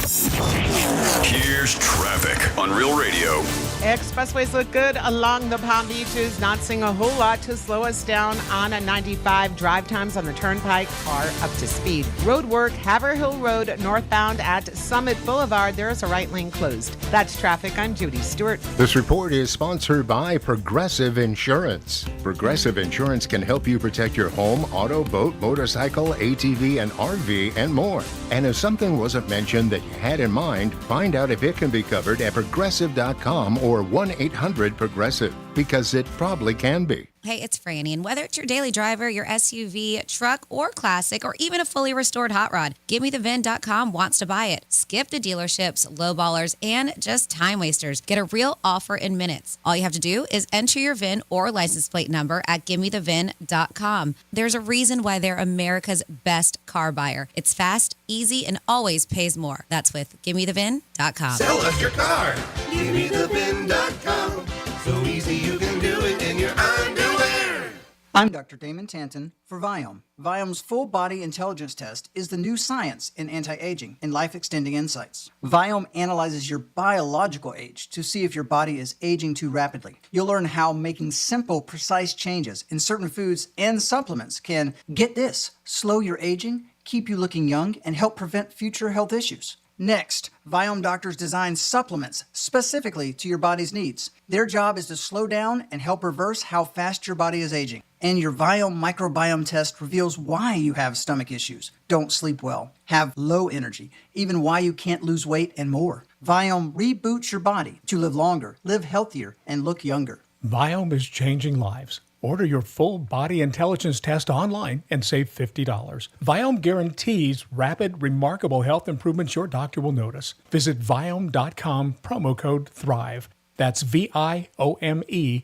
Here's traffic on Real Radio. Expressways look good along the Palm Beaches. Not seeing a whole lot to slow us down on a 95. Drive times on the Turnpike are up to speed. Road work, Haverhill Road, northbound at Summit Boulevard. There is a right lane closed. That's traffic. I'm Judy Stewart. This report is sponsored by Progressive Insurance. Progressive Insurance can help you protect your home, auto, boat, motorcycle, ATV, and RV, and more. And if something wasn't mentioned that you had in mind, find out if it can be covered at progressive.com or 1-800-PROGRESSIVE, because it probably can be. Hey, it's Franny, and whether it's your daily driver, your SUV, truck, or classic, or even a fully restored hot rod, GiveMeTheVin.com wants to buy it. Skip the dealerships, lowballers, and just time wasters. Get a real offer in minutes. All you have to do is enter your VIN or license plate number at GiveMeTheVin.com. There's a reason why they're America's best car buyer. It's fast, easy, and always pays more. That's with GiveMeTheVin.com. Sell us your car. GiveMeTheVin.com. So easy you can do it in your underwear. I'm Dr. Damon Tanton for Viome. Viome's full body intelligence test is the new science in anti-aging and life-extending insights. Viome analyzes your biological age to see if your body is aging too rapidly. You'll learn how making simple, precise changes in certain foods and supplements can, get this, slow your aging, keep you looking young, and help prevent future health issues. Next, Viome doctors design supplements specifically to your body's needs. Their job is to slow down and help reverse how fast your body is aging. And your Viome microbiome test reveals why you have stomach issues, don't sleep well, have low energy, even why you can't lose weight, and more. Viome reboots your body to live longer, live healthier, and look younger. Viome is changing lives. Order your full body intelligence test online and save $50. Viome guarantees rapid, remarkable health improvements your doctor will notice. Visit Viome.com, promo code THRIVE. That's VIOME.com,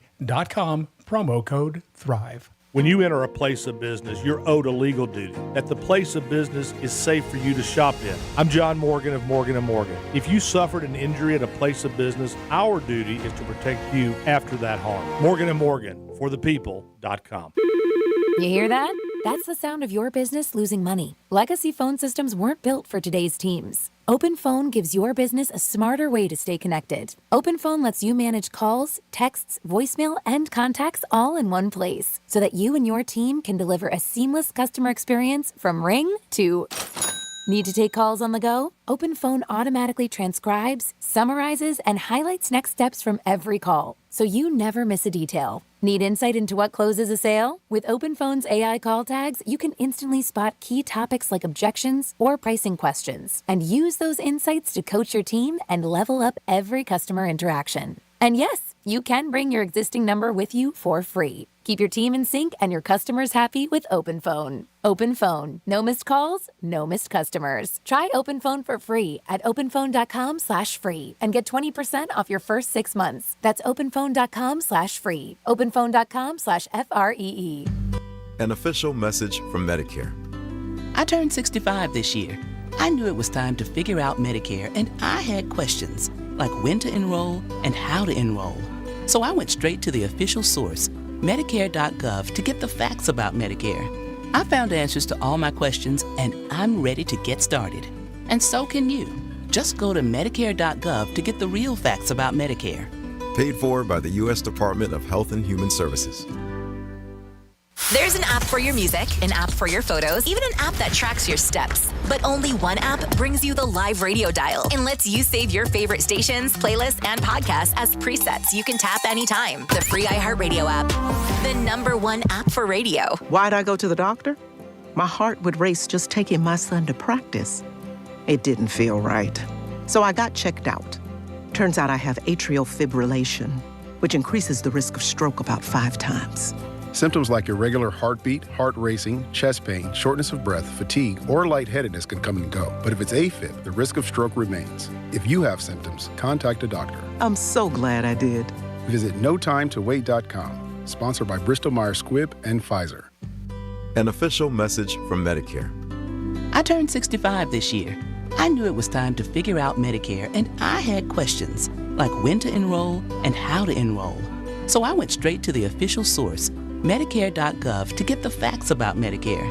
promo code THRIVE. When you enter a place of business, you're owed a legal duty that the place of business is safe for you to shop in. I'm John Morgan of Morgan & Morgan. If you suffered an injury at a place of business, our duty is to protect you after that harm. Morgan & Morgan, forthepeople.com. You hear that? That's the sound of your business losing money. Legacy phone systems weren't built for today's teams. OpenPhone gives your business a smarter way to stay connected. OpenPhone lets you manage calls, texts, voicemail, and contacts all in one place so that you and your team can deliver a seamless customer experience from ring to... Need to take calls on the go? OpenPhone automatically transcribes, summarizes, and highlights next steps from every call, so you never miss a detail. Need insight into what closes a sale? With OpenPhone's AI call tags, you can instantly spot key topics like objections or pricing questions, and use those insights to coach your team and level up every customer interaction. And yes, you can bring your existing number with you for free. Keep your team in sync and your customers happy with OpenPhone. OpenPhone. No missed calls, no missed customers. Try OpenPhone for free at openphone.com/free and get 20% off your first 6 months. That's openphone.com/free. openphone.com/FREE. An official message from Medicare. I turned 65 this year. I knew it was time to figure out Medicare, and I had questions like when to enroll and how to enroll. So I went straight to the official source, Medicare.gov, to get the facts about Medicare. I found answers to all my questions, and I'm ready to get started. And so can you. Just go to Medicare.gov to get the real facts about Medicare. Paid for by the U.S. Department of Health and Human Services. There's an app for your music, an app for your photos, even an app that tracks your steps. But only one app brings you the live radio dial and lets you save your favorite stations, playlists, and podcasts as presets you can tap anytime. The free iHeartRadio app. The #1 app for radio. Why'd I go to the doctor? My heart would race just taking my son to practice. It didn't feel right. So I got checked out. Turns out I have atrial fibrillation, which increases the risk of stroke about 5 times. Symptoms like irregular heartbeat, heart racing, chest pain, shortness of breath, fatigue, or lightheadedness can come and go. But if it's AFib, the risk of stroke remains. If you have symptoms, contact a doctor. I'm so glad I did. Visit NoTimeToWait.com. Sponsored by Bristol-Myers Squibb and Pfizer. An official message from Medicare. I turned 65 this year. I knew it was time to figure out Medicare, and I had questions like when to enroll and how to enroll. So I went straight to the official source, Medicare.gov, to get the facts about Medicare.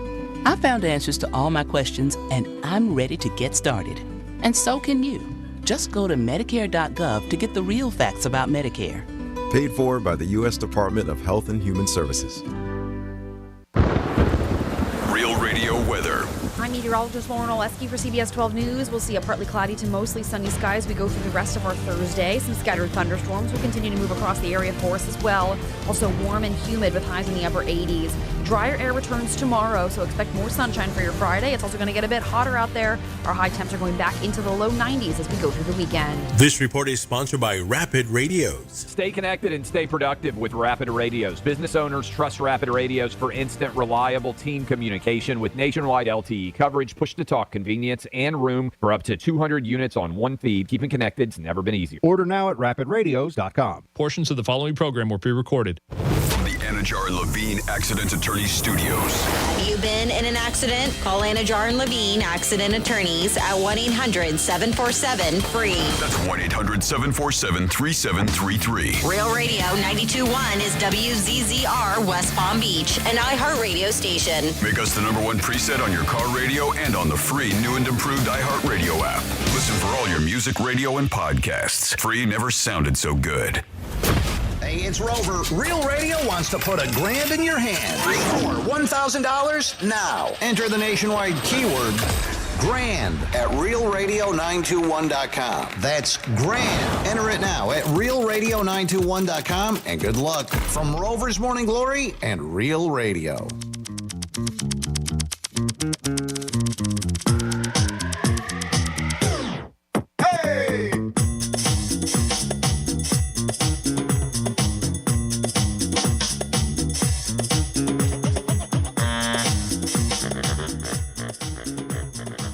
I found answers to all my questions, and I'm ready to get started. And so can you. Just go to Medicare.gov to get the real facts about Medicare. Paid for by the U.S. Department of Health and Human Services. Real Radio weather. I'm meteorologist Lauren Oleski for CBS 12 News. We'll see a partly cloudy to mostly sunny sky as we go through the rest of our Thursday. Some scattered thunderstorms will continue to move across the area for us as well. Also warm and humid with highs in the upper 80s. Drier air returns tomorrow, so expect more sunshine for your Friday. It's also going to get a bit hotter out there. Our high temps are going back into the low 90s as we go through the weekend. This report is sponsored by Rapid Radios. Stay connected and stay productive with Rapid Radios. Business owners trust Rapid Radios for instant, reliable team communication with nationwide LTE coverage, push-to-talk convenience, and room for up to 200 units on one feed. Keeping connected's never been easier. Order now at rapidradios.com. Portions of the following program were pre-recorded. From the Anajar and Levine Accident Attorney Studios. Have you been in an accident? Call Anajar and Levine Accident Attorneys at 1-800-747-FREE. That's 1-800-747-3733. Real Radio 92.1 is WZZR West Palm Beach, an iHeartRadio station. Make us the #1 preset on your car radio and on the free new and improved iHeartRadio app. Listen for all your music, radio, and podcasts. Free never sounded so good. Hey, it's Rover. Real Radio wants to put $1,000 in your hand. For $1,000 now. Enter the nationwide keyword grand at realradio921.com. That's grand. Enter it now at realradio921.com, and good luck from Rover's Morning Glory and Real Radio. Hey!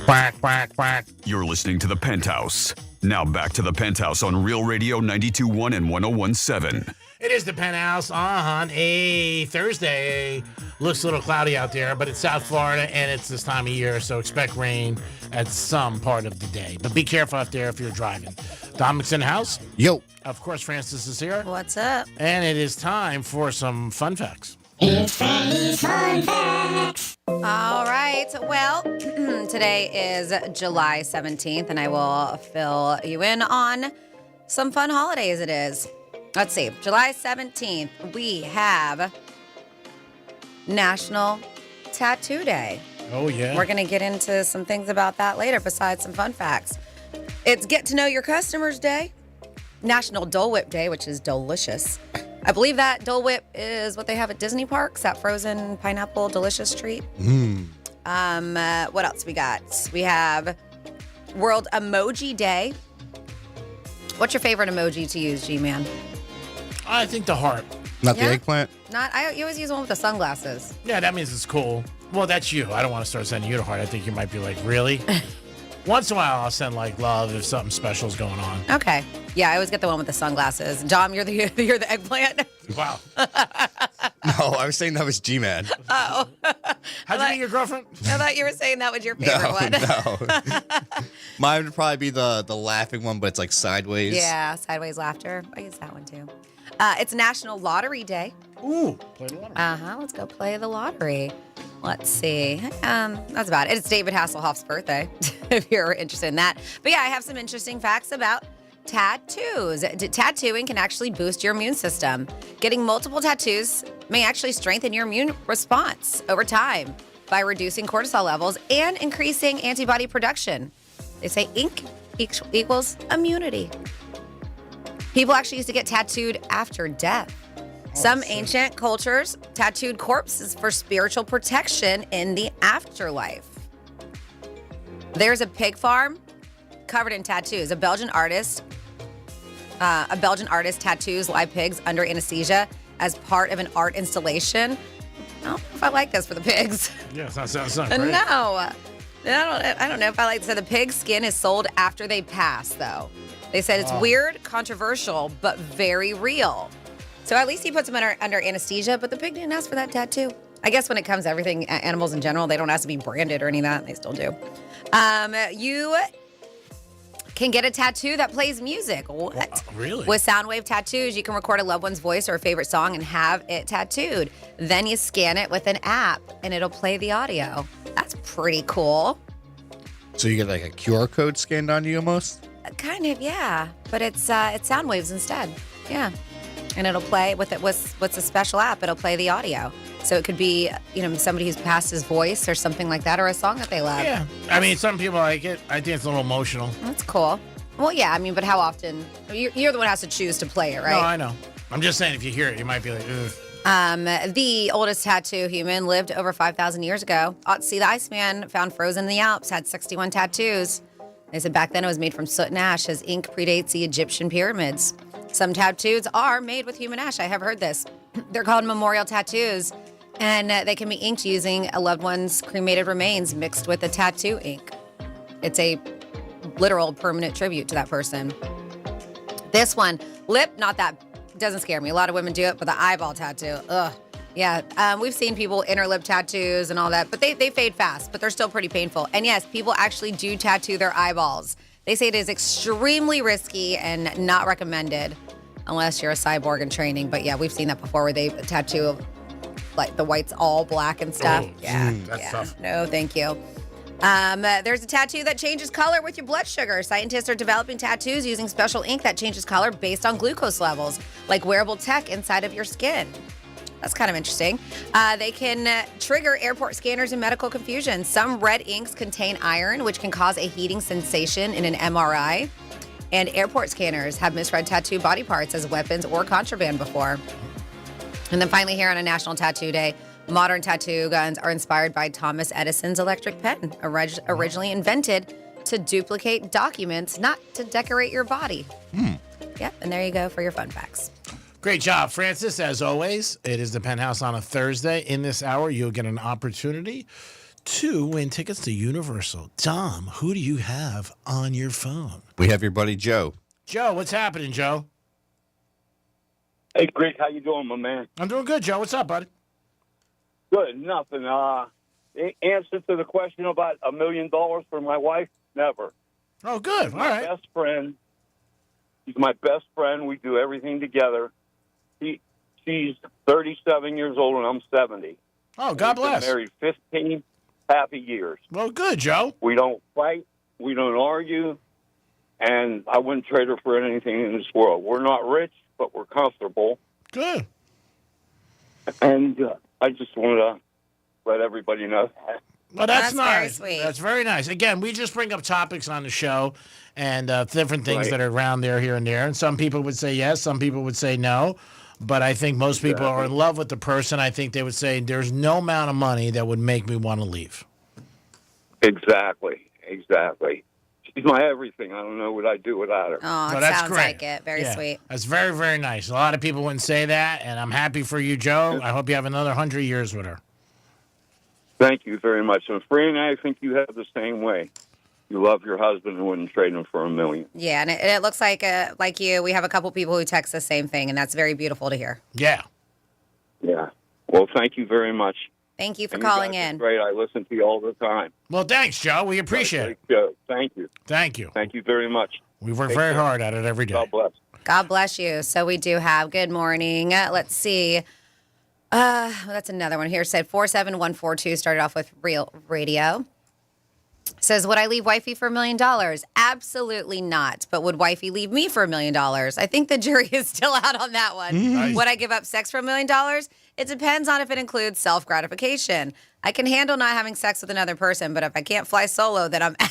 Quack, quack, quack. You're listening to The Penthouse. Now back to The Penthouse on Real Radio 92.1 and 101.7. It is the Penthouse on a Thursday. Looks a little cloudy out there, but it's South Florida and it's this time of year, so expect rain at some part of the day. But be careful out there if you're driving. Dominic's in the house. Yo. Of course, Francis is here. What's up? And it is time for some fun facts. It's Freddy's Fun Facts. All right. Well, today is July 17th, and I will fill you in on some fun holidays it is. Let's see. July 17th, we have National Tattoo Day. Oh, yeah. We're going to get into some things about that later besides some fun facts. It's Get to Know Your Customers Day. National Dole Whip Day, which is delicious. I believe that Dole Whip is what they have at Disney parks, that frozen pineapple delicious treat. What else we got? We have World Emoji Day. What's your favorite emoji to use, G-Man? I think the heart. Not the eggplant? You always use one with the sunglasses. Yeah, that means it's cool. Well, that's you. I don't want to start sending you the heart. I think you might be like, really? Once in a while, I'll send like love if something special is going on. Okay. Yeah, I always get the one with the sunglasses. Dom, you're the eggplant. Wow. No, I was saying that was G-Man. Oh. How'd you meet your girlfriend? I thought you were saying that was your favorite one. No. Mine would probably be the laughing one, but it's like sideways. Yeah, sideways laughter. I use that one too. It's National Lottery Day. Ooh, play the lottery. Let's go play the lottery. Let's see. That's about it. It's David Hasselhoff's birthday, if you're interested in that. But yeah, I have some interesting facts about tattoos. Tattooing can actually boost your immune system. Getting multiple tattoos may actually strengthen your immune response over time by reducing cortisol levels and increasing antibody production. They say ink equals immunity. People actually used to get tattooed after death. Some ancient cultures tattooed corpses for spiritual protection in the afterlife. There's a pig farm covered in tattoos. A Belgian artist tattoos live pigs under anesthesia as part of an art installation. I don't know if I like this for the pigs. Yeah, that sounds great. No. I don't know if I like to say the pig's skin is sold after they pass, though. They said it's weird, controversial, but very real. So at least he puts them under anesthesia, but the pig didn't ask for that tattoo. I guess when it comes to everything, animals in general, they don't ask to be branded or any of that. They still do. You can get a tattoo that plays music. What? Really? With Soundwave Tattoos, you can record a loved one's voice or a favorite song and have it tattooed. Then you scan it with an app, and it'll play the audio. That's pretty cool. So you get like a QR code scanned on you almost? Kind of, yeah. But it's sound waves instead. Yeah. And it'll play with it. What's a special app? It'll play the audio. So it could be, somebody who's passed his voice or something like that, or a song that they love. Yeah. I mean, some people like it. I think it's a little emotional. That's cool. Well, yeah, I mean, but how often? You're the one who has to choose to play it, right? No, I know. I'm just saying, if you hear it, you might be like, ugh. The oldest tattoo human lived over 5,000 years ago. Otzi the Iceman, found frozen in the Alps, had 61 tattoos. They said back then it was made from soot and ash, as ink predates the Egyptian pyramids. Some tattoos are made with human ash. I have heard this. They're called memorial tattoos, and they can be inked using a loved one's cremated remains mixed with the tattoo ink. It's a literal permanent tribute to that person. This one, lip, not that, doesn't scare me. A lot of women do it, but the eyeball tattoo, ugh. Yeah, we've seen people inner lip tattoos and all that, but they fade fast, but they're still pretty painful. And yes, people actually do tattoo their eyeballs. They say it is extremely risky and not recommended unless you're a cyborg in training. But yeah, we've seen that before where they tattoo like the whites all black and stuff. That's tough. No, thank you. There's a tattoo that changes color with your blood sugar. Scientists are developing tattoos using special ink that changes color based on glucose levels, like wearable tech inside of your skin. That's kind of interesting. They can trigger airport scanners and medical confusion. Some red inks contain iron, which can cause a heating sensation in an MRI. And airport scanners have misread tattoo body parts as weapons or contraband before. And then finally, here on a National Tattoo Day, modern tattoo guns are inspired by Thomas Edison's electric pen, originally invented to duplicate documents, not to decorate your body. Yep, and there you go for your fun facts. Great job, Francis. As always, it is the Penthouse on a Thursday. In this hour, you'll get an opportunity to win tickets to Universal. Tom, who do you have on your phone? We have your buddy Joe. Joe, what's happening, Joe? Hey, Greg, how you doing, my man? I'm doing good, Joe. What's up, buddy? Good, nothing. Answer to the question about $1 million for my wife, never. Oh, good. All right. Best friend. She's my best friend. We do everything together. She's 37 years old, and I'm 70. Oh, God bless. We've been married 15 happy years. Well, good, Joe. We don't fight. We don't argue. And I wouldn't trade her for anything in this world. We're not rich, but we're comfortable. Good. And I just want to let everybody know that. Well, that's nice. Very sweet. That's very nice. Again, we just bring up topics on the show and different things that are around there, here and there. And some people would say yes, some people would say no. But I think most people are in love with the person. I think they would say there's no amount of money that would make me want to leave. Exactly. She's my everything. I don't know what I'd do without her. Oh, So it that's sounds great. like it. Very sweet. That's very, very nice. A lot of people wouldn't say that, and I'm happy for you, Joe. I hope you have another 100 years with her. Thank you very much. And Fran, I think you have the same way. You love your husband and wouldn't trade him for $1 million. Yeah, and it looks like you, we have a couple people who text the same thing, and that's very beautiful to hear. Yeah. Yeah. Well, thank you very much. Thank you for And calling you guys are in. Great. I listen to you all the time. Well, thanks, Joe. We appreciate it. Great show. Thank you. Thank you. Thank you very much. We work Take very care. hard at it every day. God bless. God bless you. So we do have, good morning. Let's see. That's another one here. Said 47142 started off with Real Radio. Says, would I leave wifey for $1 million? Absolutely not. But would wifey leave me for $1 million? I think the jury is still out on that one. Nice. Would I give up sex for $1 million? It depends on if it includes self-gratification. I can handle not having sex with another person, but if I can't fly solo, then I'm out.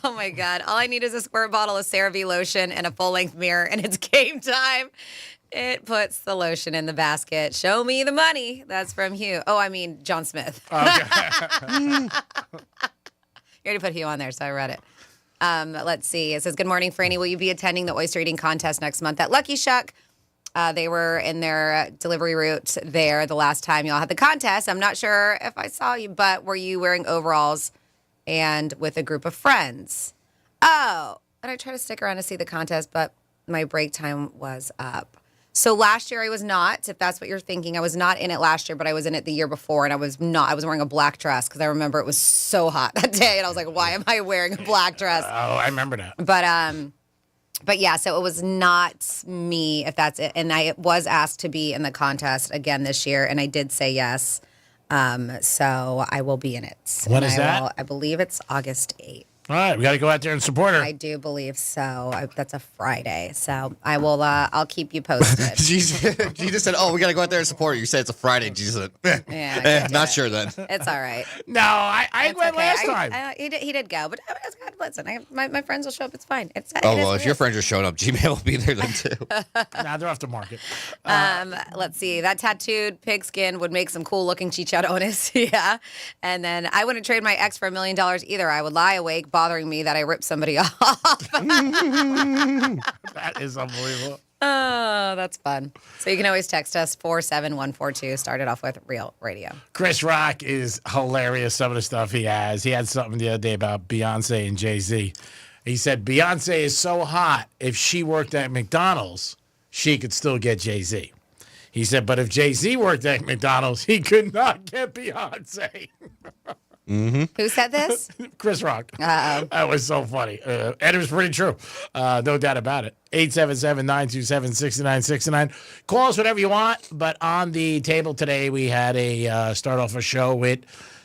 Oh, my God. All I need is a squirt bottle of CeraVe lotion and a full-length mirror, and it's game time. It puts the lotion in the basket. Show me the money. That's from Hugh. Oh, I mean, John Smith. You already put Hugh on there, so I read it. Let's see. It says, good morning, Franny. Will you be attending the oyster eating contest next month at Lucky Shuck? They were in their delivery route there the last time y'all had the contest. I'm not sure if I saw you, but were you wearing overalls and with a group of friends? Oh, and I tried to stick around to see the contest, but my break time was up. So last year I was not, if that's what you're thinking. I was not in it last year, but I was in it the year before, and I was wearing a black dress because I remember it was so hot that day, and I was like, why am I wearing a black dress? Oh, I remember that. But yeah, so it was not me, if that's it. And I was asked to be in the contest again this year, and I did say yes. So I will be in it. When is that? I believe it's August 8th. All right, we got to go out there and support her. I do believe so. That's a Friday, so I will. I'll keep you posted. Jesus said, "Oh, we gotta go out there and support you." You said it's a Friday. Jesus said, not sure then. It's all right. No, I went last time. He did go, but listen, my friends will show up. It's fine. It Well, is if your friends are showing up, Gmail will be there then too. Nah, they're off the market. Let's see. That tattooed pigskin would make some cool looking chicharrones. Yeah. And then I wouldn't trade my ex for $1 million either. I would lie awake bothering me that I ripped somebody off. That is unbelievable. Oh, that's fun. So you can always text us 47142. Start it off with Real Radio. Chris Rock is hilarious, some of the stuff he has. He had something the other day about Beyonce and Jay-Z. He said, Beyonce is so hot, if she worked at McDonald's, she could still get Jay-Z. He said, but if Jay-Z worked at McDonald's, he could not get Beyonce. Who said this? Chris Rock. Uh-oh. That was so funny. And it was pretty true. No doubt about it. 877-927-6969. Call us whatever you want. But on the table today, we had a start off a show with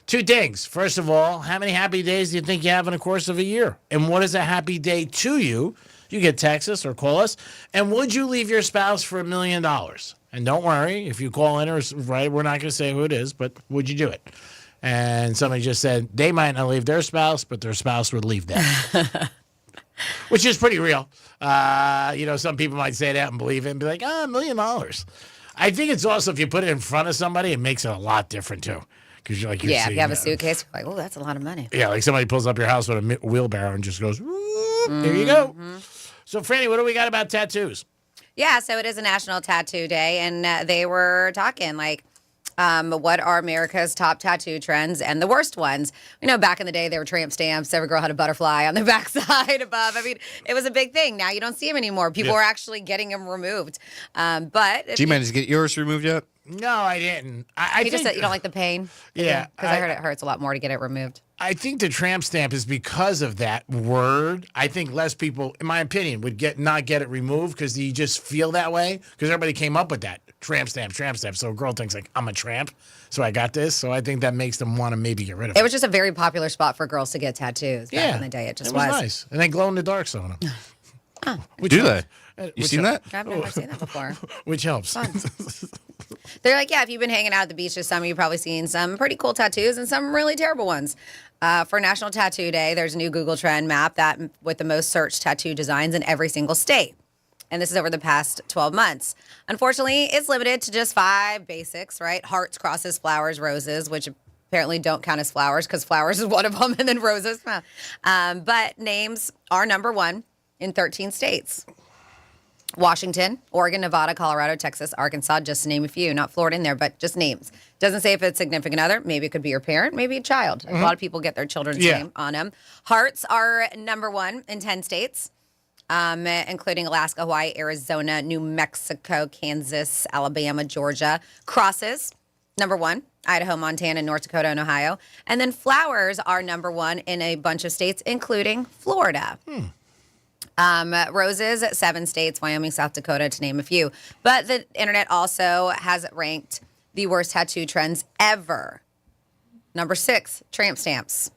two things. First of all, how many happy days do you think you have in the course of a year? And what is a happy day to you? You can text us or call us. And would you leave your spouse for $1 million? And don't worry, if you call in, we're not going to say who it is, but would you do it? And somebody just said they might not leave their spouse, but their spouse would leave them. Which is pretty real. Some people might say that and believe it and be like, $1 million. I think it's also, if you put it in front of somebody, it makes it a lot different, too. Because you're like, if you have a suitcase, you're like, oh, that's a lot of money. Yeah, like somebody pulls up your house with a wheelbarrow and just goes, there you go. So, Franny, what do we got about tattoos? Yeah, so it is a National Tattoo Day, and they were talking like, what are America's top tattoo trends and the worst ones? Back in the day, they were tramp stamps. Every girl had a butterfly on their backside above. I mean, it was a big thing. Now you don't see them anymore. People are actually getting them removed. But G-Man, did you get yours removed yet? No, I didn't. He just said you don't like the pain? Yeah. Because I heard it hurts a lot more to get it removed. I think the tramp stamp is because of that word. I think less people, in my opinion, would not get it removed because you just feel that way. Because everybody came up with that. Tramp stamp. So a girl thinks like, I'm a tramp, so I got this. So I think that makes them want to maybe get rid of it. It was just a very popular spot for girls to get tattoos back in the day. It just was. Nice. And they glow in the darks on them. Do they? You seen that? I've never seen that before. Which helps. They're like, if you've been hanging out at the beach this summer, you've probably seen some pretty cool tattoos and some really terrible ones. For National Tattoo Day, there's a new Google Trend map that with the most searched tattoo designs in every single state. And this is over the past 12 months. Unfortunately, it's limited to just 5 basics, right? Hearts, crosses, flowers, roses, which apparently don't count as flowers because flowers is one of them, and then roses. But names are number 1 in 13 states. Washington, Oregon, Nevada, Colorado, Texas, Arkansas, just to name a few. Not Florida in there, but just names. Doesn't say if it's significant other. Maybe it could be your parent, maybe a child. A lot of people get their children's name on them. Hearts are number 1 in 10 states. Including Alaska, Hawaii, Arizona, New Mexico, Kansas, Alabama, Georgia. Crosses, number 1, Idaho, Montana, North Dakota, and Ohio. And then flowers are number 1 in a bunch of states, including Florida. Roses, 7 states, Wyoming, South Dakota, to name a few. But the internet also has ranked the worst tattoo trends ever. Number 6, tramp stamps.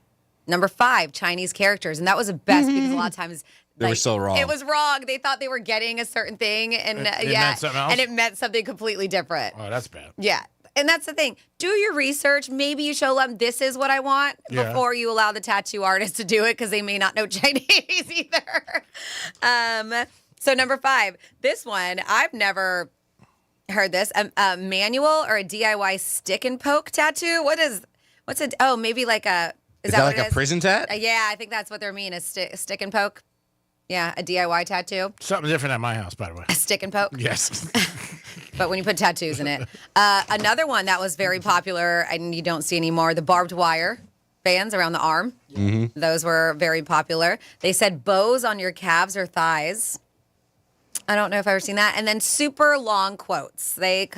Number 5, Chinese characters. And that was the best because a lot of times they were so wrong. It was wrong. They thought they were getting a certain thing, and it meant something else? And it meant something completely different. Oh, that's bad. Yeah. And that's the thing. Do your research. Maybe you show them this is what I want before you allow the tattoo artist to do it because they may not know Chinese either. So number 5, this one, I've never heard this. A manual or a DIY stick and poke tattoo? What's it? Oh, maybe like a... Is that like a prison tat? Yeah, I think that's what they're mean, a stick and poke. Yeah, a DIY tattoo. Something different at my house, by the way. A stick and poke? Yes. But when you put tattoos in it. Another one that was very popular and you don't see anymore, the barbed wire bands around the arm. Mm-hmm. Those were very popular. They said bows on your calves or thighs. I don't know if I've ever seen that. And then super long quotes. They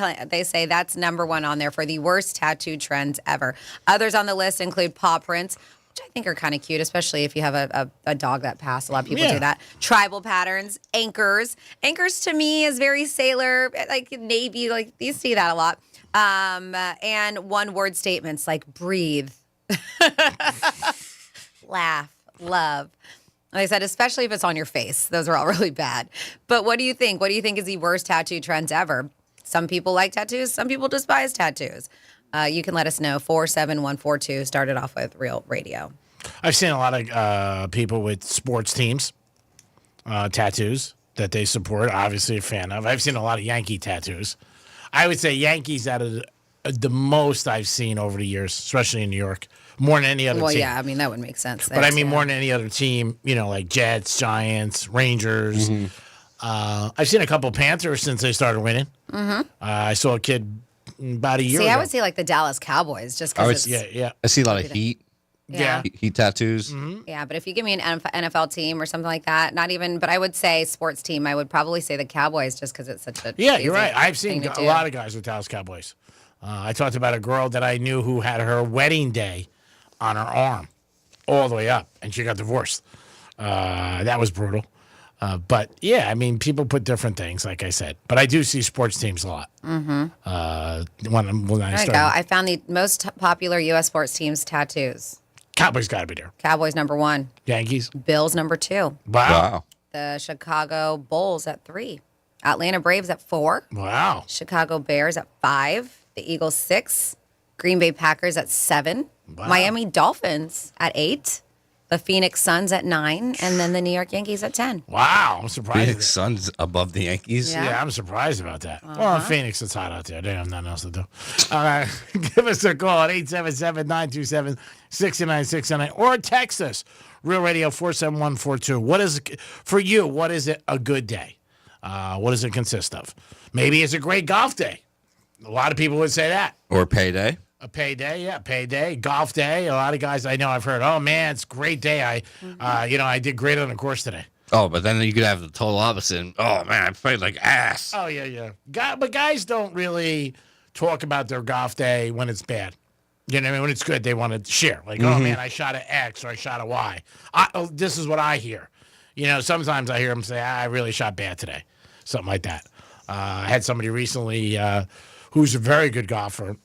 say that's number 1 on there for the worst tattoo trends ever. Others on the list include paw prints, which I think are kind of cute, especially if you have a dog that passed. A lot of people do that. Tribal patterns, anchors. Anchors to me is very sailor, like Navy. Like you see that a lot. And one-word statements like breathe, laugh, love. Like I said, especially if it's on your face. Those are all really bad. But what do you think? What do you think is the worst tattoo trend ever? Some people like tattoos. Some people despise tattoos. You can let us know. 47142 started off with Real Radio. I've seen a lot of people with sports teams, tattoos that they support. Obviously a fan of. I've seen a lot of Yankee tattoos. I would say Yankees out of the most I've seen over the years, especially in New York, more than any other team. Well, yeah, I mean, that would make sense. But I mean, more than any other team, like Jets, Giants, Rangers. I've seen a couple Panthers since they started winning. I saw a kid about a year ago. I would say like the Dallas Cowboys just because yeah. I see a lot of Heat. Yeah. Heat tattoos. Yeah, but if you give me an NFL team or something like that, not even, but I would say sports team, I would probably say the Cowboys just because it's such a You're right. I've seen a lot of guys with Dallas Cowboys. I talked about a girl that I knew who had her wedding day on her arm all the way up, and she got divorced. That was brutal. But, yeah, I mean, people put different things, like I said. But I do see sports teams a lot. When I started. I found the most popular U.S. sports teams' tattoos. Cowboys got to be there. Cowboys #1. Yankees. Bills #2. Wow. The Chicago Bulls at 3. Atlanta Braves at 4. Wow. Chicago Bears at 5. The Eagles 6. Green Bay Packers at 7. Wow. Miami Dolphins at 8. The Phoenix Suns at 9. And then the New York Yankees at 10. Wow. I'm surprised. Phoenix Suns above the Yankees. Yeah. I'm surprised about that. Well, in Phoenix, it's hot out there. They have nothing else to do. All right. Give us a call at 877-927-6969 or text us. Real Radio 47142. What is, for you, what is it a good day? What does it consist of? Maybe it's a great golf day. A lot of people would say that. Or payday. A payday, yeah, payday, golf day. A lot of guys I know, I've heard, oh man, it's a great day. I did great on the course today. Oh, but then you could have the total opposite. Oh man, I played like ass. Oh yeah. But guys don't really talk about their golf day when it's bad. You know what I mean? When it's good, they want to share. Like, oh man, I shot an X or I shot a Y. This is what I hear. Sometimes I hear them say, I really shot bad today. Something like that. I had somebody recently who's a very good golfer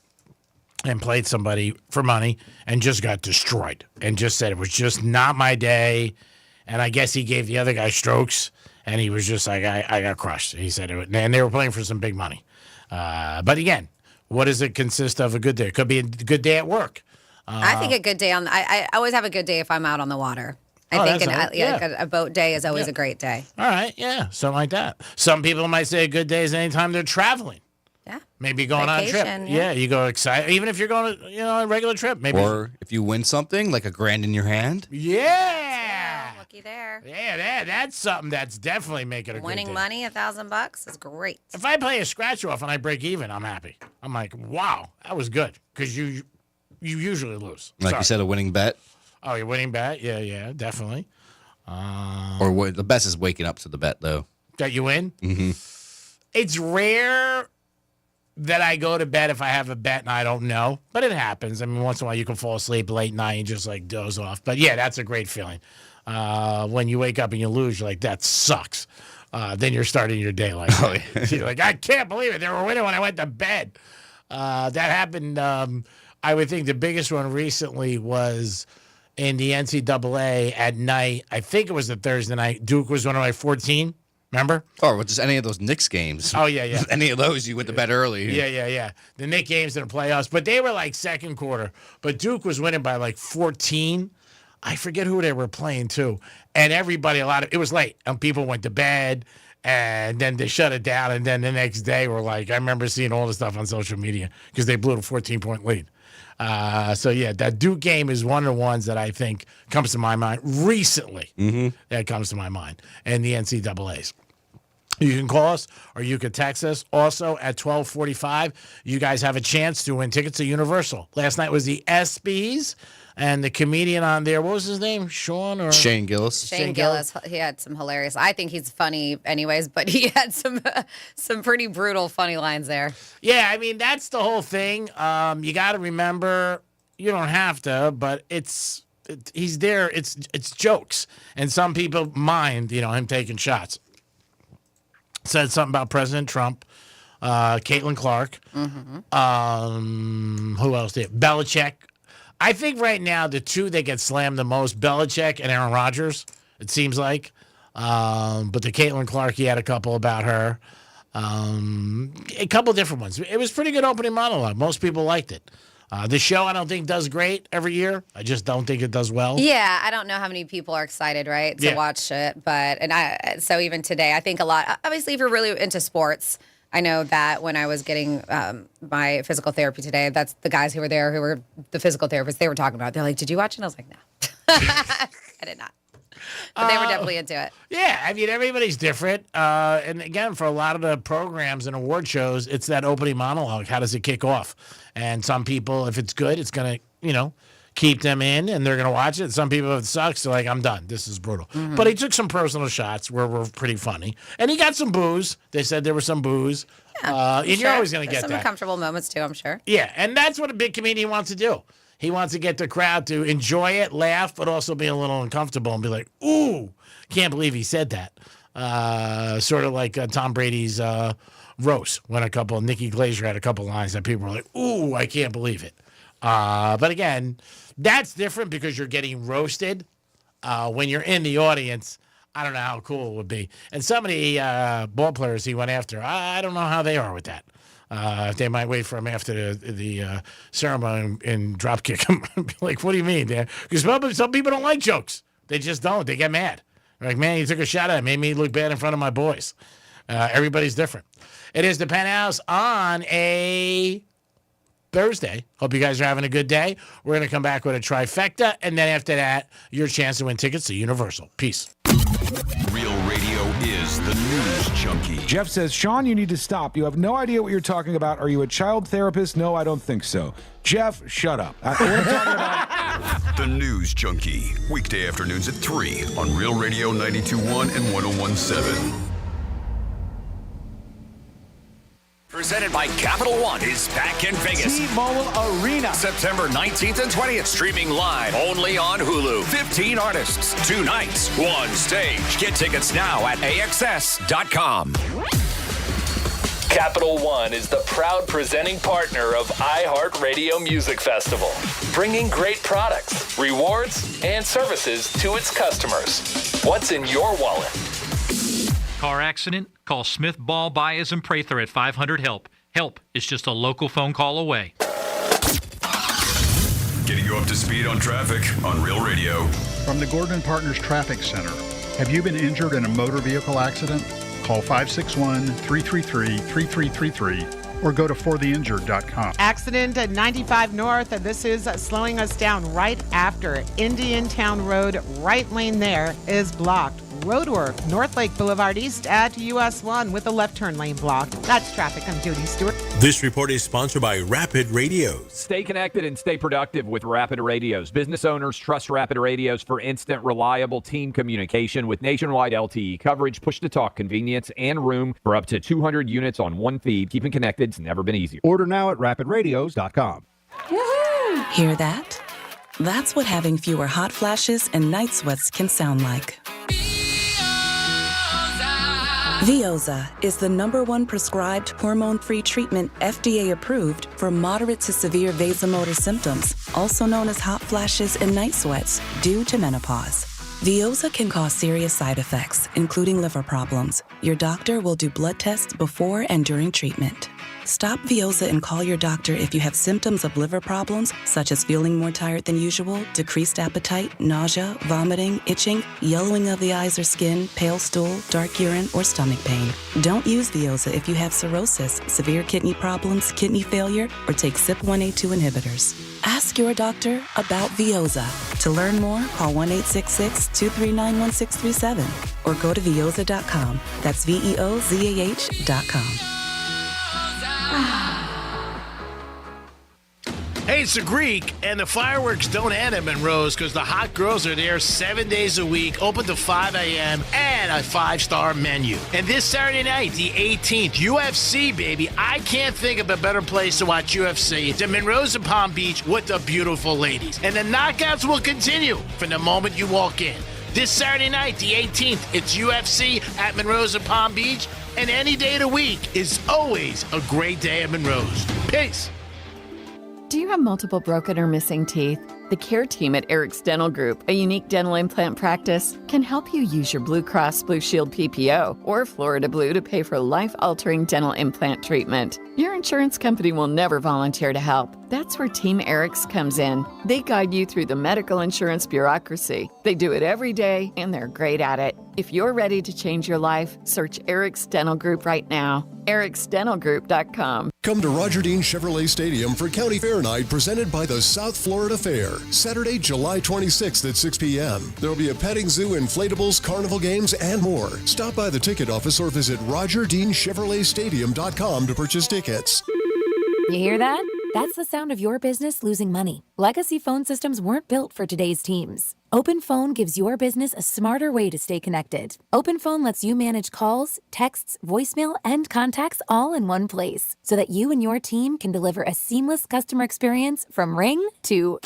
and played somebody for money and just got destroyed and just said it was just not my day. And I guess he gave the other guy strokes and he was just like, I got crushed. He said it, and they were playing for some big money. But again, what does it consist of a good day? It could be a good day at work. I think a good day I always have a good day if I'm out on the water. I think a boat day is always a great day. All right, yeah, something like that. Some people might say a good day is anytime they're traveling. Yeah. Maybe going on a trip. Yeah, you go excited. Even if you're going to, a regular trip. Maybe. Or if you win something, like $1,000 in your hand. Yeah. Looky there. Yeah, that's something that's definitely making a winning good day. money, $1,000 is great. If I play a scratch off and I break even, I'm happy. I'm like, wow, that was good. Because you usually lose. Like you said, a winning bet. Oh, you're winning bet? Yeah, definitely. Or the best is waking up to the bet, though. That you win? Mm-hmm. It's rare that I go to bed if I have a bet and I don't know, but it happens. I mean, once in a while you can fall asleep late night and just like doze off. But yeah, that's a great feeling. When you wake up and you lose, you're like, that sucks. Then you're starting your day like that. You're like, I can't believe it. They were winning when I went to bed. That happened. I would think the biggest one recently was in the NCAA at night. I think it was the Thursday night. Duke was one of my 14. Remember? Or just any of those Knicks games. Oh, yeah. Any of those, you went to bed early. Yeah. The Knicks games in the playoffs. But they were like second quarter. But Duke was winning by like 14. I forget who they were playing to. And everybody, it was late. And people went to bed. And then they shut it down. And then the next day, we're like, I remember seeing all the stuff on social media because they blew a 14-point lead. So, yeah, that Duke game is one of the ones that I think comes to my mind recently. That comes to my mind. And the NCAAs. You can call us or you can text us. Also, at 12:45, you guys have a chance to win tickets to Universal. Last night was the ESPYs, and the comedian on there, what was his name? Shane Gillis. Shane Gillis. He had some hilarious. I think he's funny anyways, but he had some pretty brutal funny lines there. Yeah, I mean, that's the whole thing. You got to remember, you don't have to, but he's there. It's jokes, and some people mind, him taking shots. Said something about President Trump. Caitlin Clark. Who else did? Belichick. I think right now the two that get slammed the most, Belichick and Aaron Rodgers, it seems like. But the Caitlin Clark, he had a couple about her. A couple different ones. It was pretty good opening monologue. Most people liked it. The show, I don't think, does great every year. I just don't think it does well. Yeah, I don't know how many people are excited, right, to watch it. So even today, I think a lot, obviously, if you're really into sports, I know that when I was getting my physical therapy today, that's the guys who were there, who were the physical therapists, they were talking about it. They're like, did you watch it? And I was like, no. I did not. But they were definitely into it. Yeah, I mean, everybody's different. And again, for a lot of the programs and award shows, it's that opening monologue. How does it kick off? And some people, if it's good, it's going to, keep them in and they're going to watch it. Some people, if it sucks, they're like, I'm done. This is brutal. Mm-hmm. But he took some personal shots where were pretty funny. And he got some boos. They said there was some boos. And you're always going to get some that. uncomfortable moments, too, I'm sure. Yeah, and that's what a big comedian wants to do. He wants to get the crowd to enjoy it, laugh, but also be a little uncomfortable and be like, ooh, can't believe he said that. Sort of like Tom Brady's roast when Nikki Glaser had a couple lines that people were like, ooh, I can't believe it. But again, that's different because you're getting roasted. When you're in the audience, I don't know how cool it would be. And some of the ball players he went after, I don't know how they are with that. They might wait for him after the ceremony and drop kick him. Be like, what do you mean, Dan? Because some people don't like jokes. They just don't. They get mad. They're like, man, you took a shot at me. Made me look bad in front of my boys. Everybody's different. It is the Penthouse on a Thursday. Hope you guys are having a good day. We're going to come back with a trifecta, and then after that, your chance to win tickets to Universal. Peace. Real radio is the news junkie. Jeff says, Sean, you need to stop. You have no idea what you're talking about. Are you a child therapist? No, I don't think so. Jeff, shut up. What I'm talking about. The News Junkie. Weekday afternoons at 3 on Real Radio 92.1 and 101.7. Presented by Capital One is back in Vegas. T-Mobile Arena. September 19th and 20th. Streaming live only on Hulu. 15 artists, 2 nights, 1 stage. Get tickets now at AXS.com. Capital One is the proud presenting partner of iHeartRadio Music Festival, bringing great products, rewards, and services to its customers. What's in your wallet? Car accident? Call Smith Ball Baez and Prather at 500-HELP. Help is just a local phone call away. Getting you up to speed on traffic on Real Radio. From the Gordon & Partners Traffic Center. Have you been injured in a motor vehicle accident? Call 561-333-3333 or go to fortheinjured.com. Accident at 95 North. This is slowing us down right after Indiantown Road. Right lane there is blocked. Roadwork, North Lake Boulevard East at US 1 with the left turn lane blocked. That's traffic. I'm Judy Stewart. This report is sponsored by Rapid Radios. Stay connected and stay productive with Rapid Radios. Business owners trust Rapid Radios for instant, reliable team communication with nationwide LTE coverage, push-to-talk convenience, and room for up to 200 units on one feed. Keeping connected's never been easier. Order now at rapidradios.com. Woohoo! Hear that? That's what having fewer hot flashes and night sweats can sound like. Veoza is the #1 prescribed hormone-free treatment FDA approved for moderate to severe vasomotor symptoms, also known as hot flashes and night sweats, due to menopause. Veoza can cause serious side effects, including liver problems. Your doctor will do blood tests before and during treatment. Stop Veoza and call your doctor if you have symptoms of liver problems, such as feeling more tired than usual, decreased appetite, nausea, vomiting, itching, yellowing of the eyes or skin, pale stool, dark urine, or stomach pain. Don't use Veoza if you have cirrhosis, severe kidney problems, kidney failure, or take CYP1A2 inhibitors. Ask your doctor about Veoza. To learn more, call 1-866-239-1637 or go to Veoza.com. That's VEOZAH.com. Hey, it's the Greek, and the fireworks don't end at Monroe's because the hot girls are there 7 days a week, open to 5 a.m., and a 5-star menu. And this Saturday night, the 18th, UFC, baby. I can't think of a better place to watch UFC than Monroe's in Palm Beach with the beautiful ladies. And the knockouts will continue from the moment you walk in. This Saturday night, the 18th, it's UFC at Monroe's in Palm Beach, and any day of the week is always a great day at Monroe's. Peace. Do you have multiple broken or missing teeth? The care team at Eric's Dental Group, a unique dental implant practice, can help you use your Blue Cross Blue Shield PPO or Florida Blue to pay for life-altering dental implant treatment. Your insurance company will never volunteer to help. That's where Team Eric's comes in. They guide you through the medical insurance bureaucracy. They do it every day, and they're great at it. If you're ready to change your life, search Eric's Dental Group right now. ericsdentalgroup.com. Come to Roger Dean Chevrolet Stadium for County Fair Night presented by the South Florida Fair. Saturday, July 26th at 6 p.m. There will be a petting zoo, inflatables, carnival games, and more. Stop by the ticket office or visit RogerDeanChevroletStadium.com to purchase tickets. You hear that? That's the sound of your business losing money. Legacy phone systems weren't built for today's teams. OpenPhone gives your business a smarter way to stay connected. OpenPhone lets you manage calls, texts, voicemail, and contacts all in one place so that you and your team can deliver a seamless customer experience from ring to...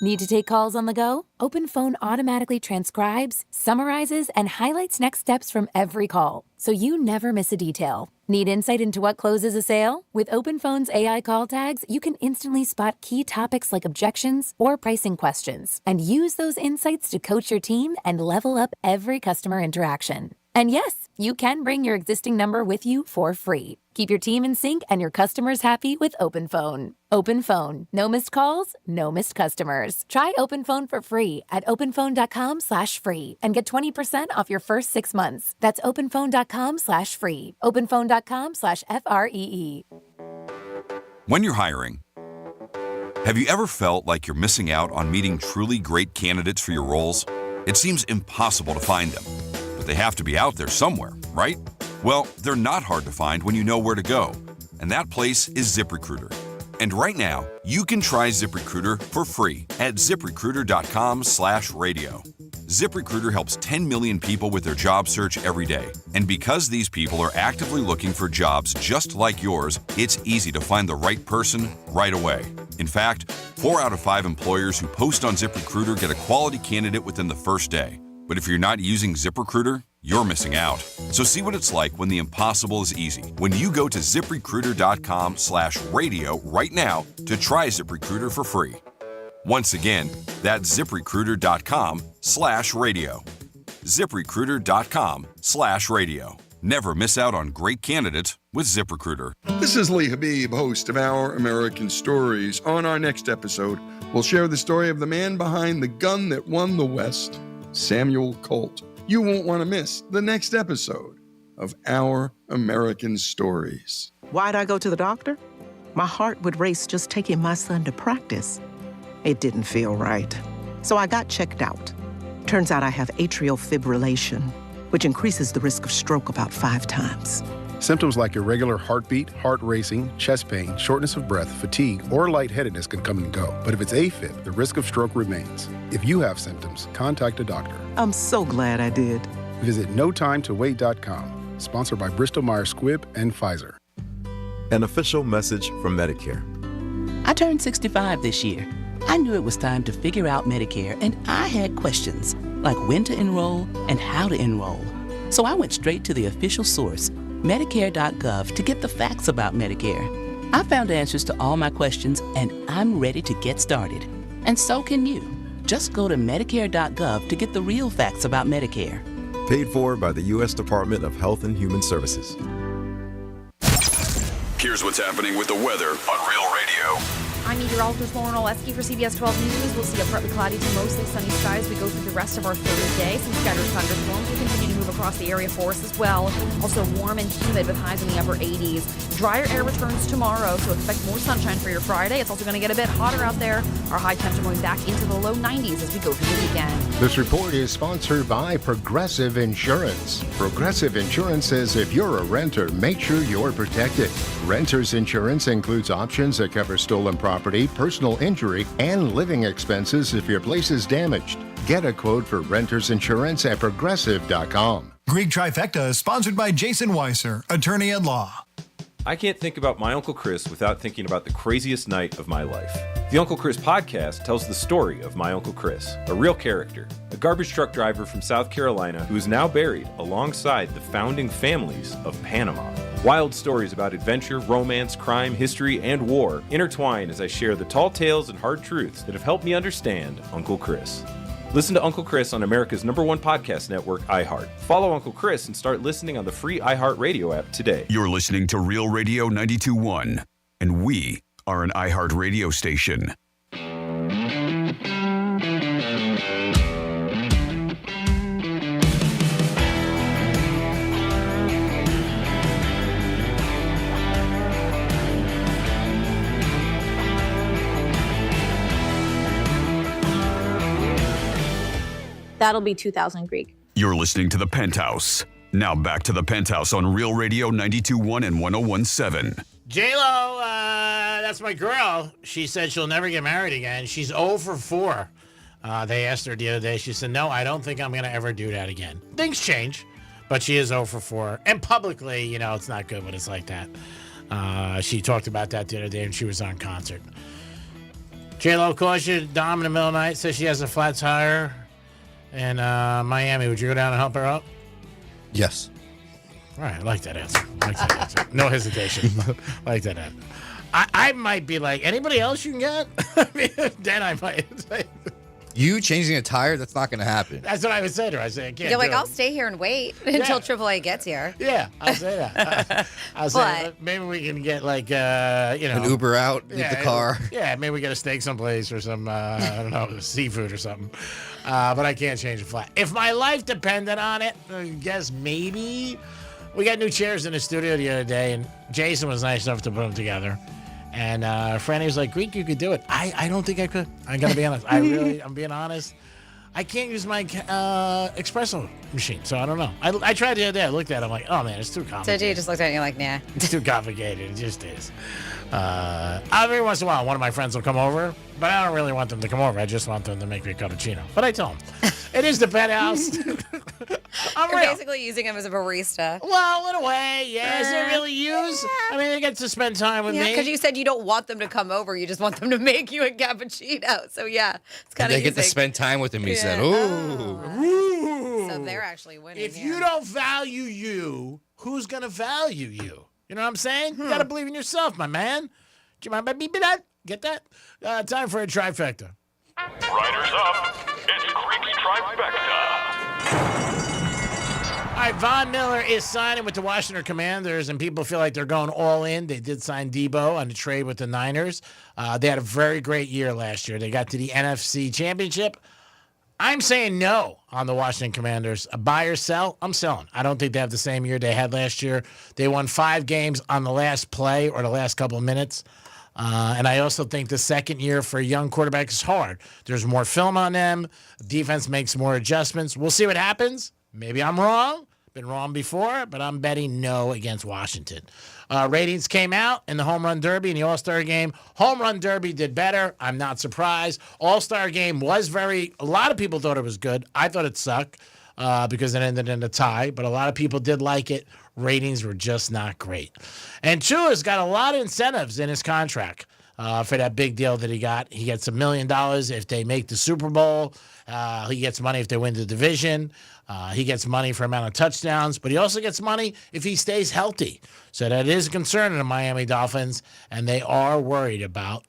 Need to take calls on the go? OpenPhone automatically transcribes, summarizes, and highlights next steps from every call, so you never miss a detail. Need insight into what closes a sale? With OpenPhone's AI call tags, you can instantly spot key topics like objections or pricing questions, and use those insights to coach your team and level up every customer interaction. And yes, you can bring your existing number with you for free. Keep your team in sync and your customers happy with OpenPhone. OpenPhone. No missed calls, no missed customers. Try OpenPhone for free at openphone.com/free and get 20% off your first 6 months. That's openphone.com/free. openphone.com/FREE. When you're hiring, have you ever felt like you're missing out on meeting truly great candidates for your roles? It seems impossible to find them. They have to be out there somewhere, right? Well, they're not hard to find when you know where to go. And that place is ZipRecruiter. And right now, you can try ZipRecruiter for free at ZipRecruiter.com/radio. ZipRecruiter helps 10 million people with their job search every day. And because these people are actively looking for jobs just like yours, it's easy to find the right person right away. In fact, 4 out of 5 employers who post on ZipRecruiter get a quality candidate within the first day. But if you're not using ZipRecruiter, you're missing out. So see what it's like when the impossible is easy. When you go to ZipRecruiter.com/radio right now to try ZipRecruiter for free. Once again, that's ZipRecruiter.com/radio. ZipRecruiter.com/radio. Never miss out on great candidates with ZipRecruiter. This is Lee Habib, host of Our American Stories. On our next episode, we'll share the story of the man behind the gun that won the West, Samuel Colt. You won't want to miss the next episode of Our American Stories. Why'd I go to the doctor? My heart would race just taking my son to practice. It didn't feel right. So I got checked out. Turns out I have atrial fibrillation, which increases the risk of stroke about 5 times. Symptoms like irregular heartbeat, heart racing, chest pain, shortness of breath, fatigue, or lightheadedness can come and go. But if it's AFib, the risk of stroke remains. If you have symptoms, contact a doctor. I'm so glad I did. Visit notimetowait.com. Sponsored by Bristol-Myers Squibb and Pfizer. An official message from Medicare. I turned 65 this year. I knew it was time to figure out Medicare, and I had questions, like when to enroll and how to enroll. So I went straight to the official source, Medicare.gov, to get the facts about Medicare. I found answers to all my questions, and I'm ready to get started. And so can you. Just go to Medicare.gov to get the real facts about Medicare. Paid for by the U.S. Department of Health and Human Services. Here's what's happening with the weather on Real Radio. I'm meteorologist Lauren Oleski for CBS 12 News. We'll see a partly cloudy to mostly sunny skies as we go through the rest of our Thursday. Some scattered thunderstorms will continue to move across the area for us as well. Also warm and humid with highs in the upper 80s. Drier air returns tomorrow, so expect more sunshine for your Friday. It's also going to get a bit hotter out there. Our high temps are going back into the low 90s as we go through the weekend. This report is sponsored by Progressive Insurance. Progressive Insurance says if you're a renter, make sure you're protected. Renter's insurance includes options that cover stolen property, personal injury, and living expenses if your place is damaged. Get a quote for renter's insurance at progressive.com. Greek Trifecta is sponsored by Jason Weiser, attorney at law. I can't think about my Uncle Chris without thinking about the craziest night of my life. The Uncle Chris podcast tells the story of my Uncle Chris, a real character, a garbage truck driver from South Carolina who is now buried alongside the founding families of Panama. Wild stories about adventure, romance, crime, history, and war intertwine as I share the tall tales and hard truths that have helped me understand Uncle Chris. Listen to Uncle Chris on America's #1 podcast network, iHeart. Follow Uncle Chris and start listening on the free iHeart Radio app today. You're listening to Real Radio 92.1, and we are an iHeart Radio station. That'll be 2,000 Greek. You're listening to The Penthouse. Now back to The Penthouse on Real Radio 92.1 and 101.7. J-Lo, that's my girl. She said she'll never get married again. She's 0 for 4. They asked her the other day. She said, no, I don't think I'm going to ever do that again. Things change, but she is 0 for 4. And publicly, you know, it's not good when it's like that. She talked about that the other day when she was on concert. J-Lo calls you Dom in the middle of the night, says she has a flat tire in Miami. Would you go down and help her out? Yes. All right, I like that answer. No hesitation. Like that answer. I might be like, anybody else you can get? I mean, then I might. You changing a tire? That's not going to happen. That's what I would say to her. I say, I can't. You're like, do it. I'll stay here and wait until AAA gets here. Yeah, I'll say that. I'll say maybe we can get like, an Uber out, leave the car. Yeah, maybe we get a steak someplace or some, I don't know, seafood or something. But I can't change a flat. If my life depended on it, I guess maybe. We got new chairs in the studio the other day, and Jason was nice enough to put them together. And Franny was like, Greek, you could do it. I don't think I could. I got to be honest. I'm being honest. I can't use my espresso machine, so I don't know. I tried the other day. I looked at it. I'm like, oh, man, it's too complicated. So you just looked at it and you're like, nah. It's too complicated. It just is. Every once in a while, one of my friends will come over, but I don't really want them to come over. I just want them to make me a cappuccino. But I tell them, it is the Penthouse. You're basically using him as a barista. Well, in a way, yeah. Is there really use? I mean, they get to spend time with me. Because you said you don't want them to come over. You just want them to make you a cappuccino. So, yeah, it's kind of They get to spend time with him, he said. Ooh. So they're actually winning. If you don't value you, who's going to value you? You know what I'm saying? You got to believe in yourself, my man. Do you mind by beeping that? Get that? Time for a trifecta. Riders up. It's Creaky Trifecta. All right, Von Miller is signing with the Washington Commanders, and people feel like they're going all in. They did sign Debo on the trade with the Niners. They had a very great year last year. They got to the NFC Championship. I'm saying no on the Washington Commanders. A buy or sell? I'm selling. I don't think they have the same year they had last year. They won 5 games on the last play or the last couple of minutes. And I also think the second year for a young quarterback is hard. There's more film on them. Defense makes more adjustments. We'll see what happens. Maybe I'm wrong. Been wrong before, but I'm betting no against Washington. Ratings came out in the Home Run Derby and the All-Star Game. Home Run Derby did better. I'm not surprised. All-Star Game was a lot of people thought it was good. I thought it sucked because it ended in a tie, but a lot of people did like it. Ratings were just not great. And Tua's got a lot of incentives in his contract for that big deal that he got. He gets $1 million if they make the Super Bowl. He gets money if they win the division. He gets money for amount of touchdowns, but he also gets money if he stays healthy. So that is a concern in the Miami Dolphins, and they are worried about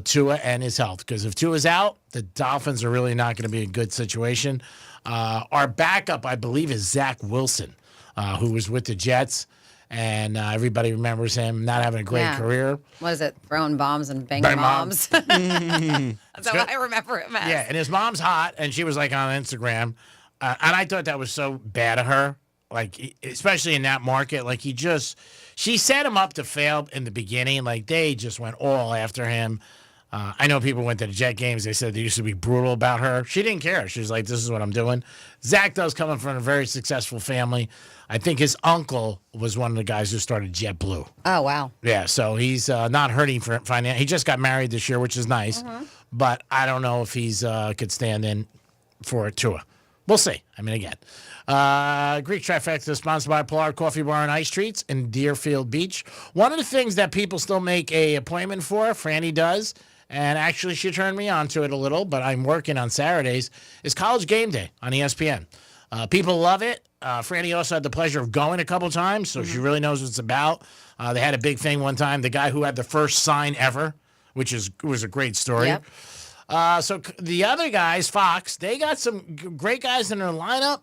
Tua and his health. Because if Tua's out, the Dolphins are really not going to be in a good situation. Our backup, I believe, is Zach Wilson, who was with the Jets, and everybody remembers him not having a great career. What is it? Throwing bombs and banging moms. That's how I remember him as. Yeah, and his mom's hot, and she was like on Instagram. And I thought that was so bad of her, like, especially in that market. Like, she set him up to fail in the beginning. Like, they just went all after him. I know people went to the Jet games. They said they used to be brutal about her. She didn't care. She was like, this is what I'm doing. Zach does coming from a very successful family. I think his uncle was one of the guys who started JetBlue. Oh, wow. Yeah, so he's not hurting for finance. He just got married this year, which is nice. But I don't know if he's could stand in for Tua. We'll see. I mean, again. Greek Trifecta is sponsored by Pollard Coffee Bar and Ice Treats in Deerfield Beach. One of the things that people still make a appointment for, Franny does, and actually she turned me on to it a little, but I'm working on Saturdays, is College Game Day on ESPN. People love it. Franny also had the pleasure of going a couple times, so she really knows what it's about. They had a big thing one time, the guy who had the first sign ever, which was a great story. Yep. So the other guys, Fox, they got some great guys in their lineup,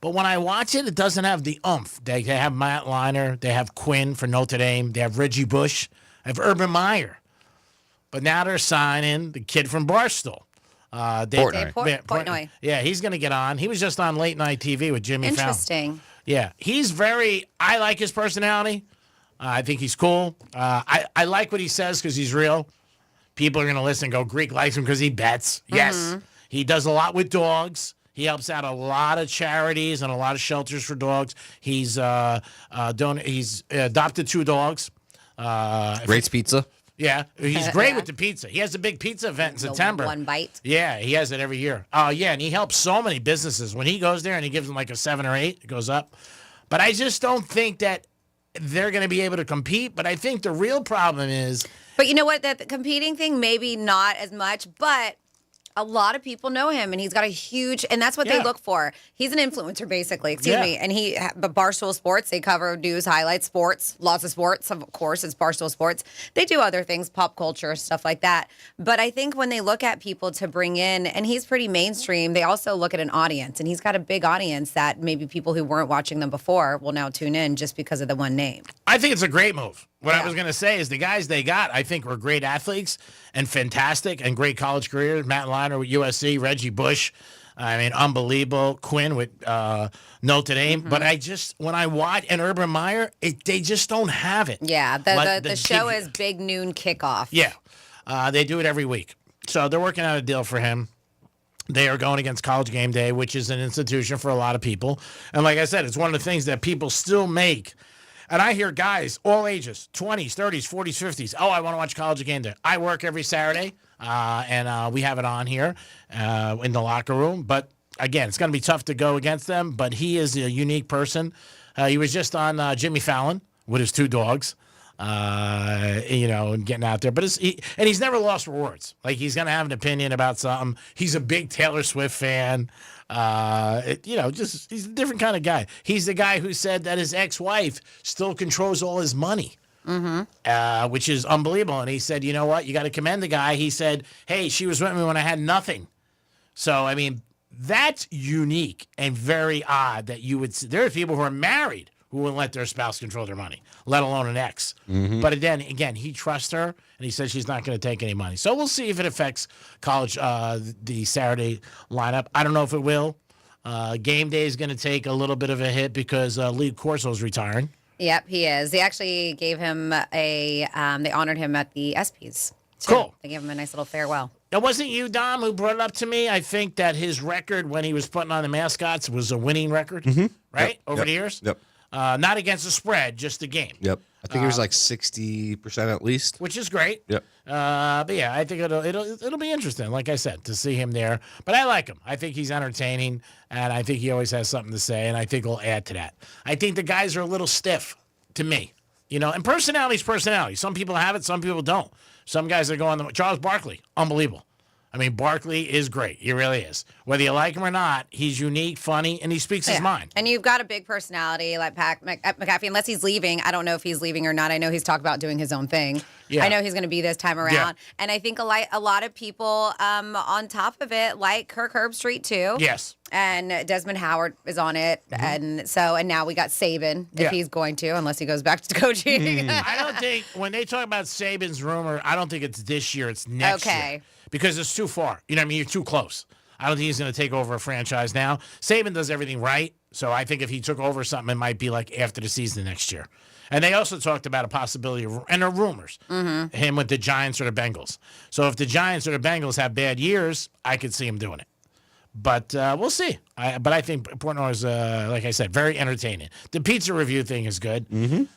but when I watch it, it doesn't have the oomph. They have Matt Leinart, they have Quinn for Notre Dame, they have Reggie Bush, they have Urban Meyer. But now they're signing the kid from Barstool. Portnoy. Yeah, he's going to get on. He was just on Late Night TV with Jimmy Fallon. Interesting. Yeah, I like his personality. I think he's cool. I like what he says because he's real. People are going to listen and go, Greek likes him because he bets. Yes. He does a lot with dogs. He helps out a lot of charities and a lot of shelters for dogs. He's adopted 2 dogs. Rates pizza. Yeah, he's great with the pizza. He has a big pizza event in September. One bite. Yeah, he has it every year. Yeah, and he helps so many businesses. When he goes there and he gives them like a 7 or 8, it goes up. But I just don't think that they're going to be able to compete. But I think the real problem is... But you know what? That the competing thing, maybe not as much, but a lot of people know him, and he's got a huge, and that's what they look for. He's an influencer, basically. Excuse me. And but Barstool Sports, they cover news, highlights, sports, lots of sports. Of course, it's Barstool Sports. They do other things, pop culture, stuff like that. But I think when they look at people to bring in, and he's pretty mainstream, they also look at an audience, and he's got a big audience that maybe people who weren't watching them before will now tune in just because of the one name. I think it's a great move. What I was going to say is the guys they got, I think, were great athletes and fantastic and great college careers. Matt Leinart with USC, Reggie Bush, I mean, unbelievable. Quinn with Notre Dame. But when I watch, and Urban Meyer, they just don't have it. Yeah, the show is Big Noon Kickoff. Yeah, they do it every week. So they're working out a deal for him. They are going against College Game Day, which is an institution for a lot of people. And like I said, it's one of the things that people still make. And I hear guys, all ages, 20s, 30s, 40s, 50s. Oh, I want to watch College Game Day. I work every Saturday, and we have it on here in the locker room. But, again, it's going to be tough to go against them. But he is a unique person. He was just on Jimmy Fallon with his 2 dogs, and getting out there. But he's never lost for words. Like, he's going to have an opinion about something. He's a big Taylor Swift fan. He's a different kind of guy. He's the guy who said that his ex-wife still controls all his money, which is unbelievable. And he said, you know what? You got to commend the guy. He said, hey, she was with me when I had nothing. So, I mean, that's unique and very odd that you would see. There are people who are married who wouldn't let their spouse control their money, let alone an ex. But again, he trusts her, and he says she's not going to take any money. So we'll see if it affects college, the Saturday lineup. I don't know if it will. Game day is going to take a little bit of a hit because Lee Corso's retiring. Yep, he is. They actually gave him they honored him at the ESPYs. Cool. They gave him a nice little farewell. It wasn't you, Dom, who brought it up to me. I think that his record when he was putting on the mascots was a winning record, right? Over the years? Yep. Not against the spread, just the game. Yep. I think it was like 60% at least. Which is great. Yep. But yeah, I think it'll be interesting, like I said, to see him there. But I like him. I think he's entertaining, and I think he always has something to say, and I think he'll add to that. I think the guys are a little stiff to me, and personality's personality. Some people have it, some people don't. Some guys are going, Charles Barkley, unbelievable. I mean, Barkley is great. He really is. Whether you like him or not, he's unique, funny, and he speaks his mind. And you've got a big personality like Pat McAfee. Unless he's leaving, I don't know if he's leaving or not. I know he's talked about doing his own thing. Yeah. I know he's going to be this time around. Yeah. And I think a lot of people on top of it like Kirk Herbstreit too. Yes. And Desmond Howard is on it. And now we got Saban if he's going to, unless he goes back to coaching. I don't think, when they talk about Saban's rumor, I don't think it's this year, it's next year. Because it's too far. You know what I mean? You're too close. I don't think he's going to take over a franchise now. Saban does everything right. So I think if he took over something, it might be like after the season next year. And they also talked about a possibility of, and there are rumors, him with the Giants or the Bengals. So if the Giants or the Bengals have bad years, I could see him doing it. But we'll see. But I think Portnoy is, like I said, very entertaining. The pizza review thing is good.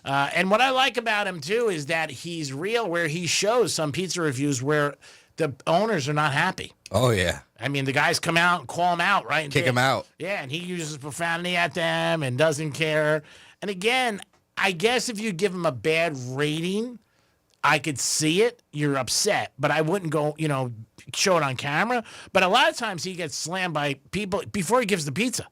And what I like about him, too, is that he's real, where he shows some pizza reviews where the owners are not happy. Oh, yeah. I mean, the guys come out and call him out, right? Kick him out. Yeah, and he uses profanity at them and doesn't care. And again, I guess if you give him a bad rating, I could see it. You're upset, but I wouldn't go, show it on camera. But a lot of times he gets slammed by people before he gives the pizza,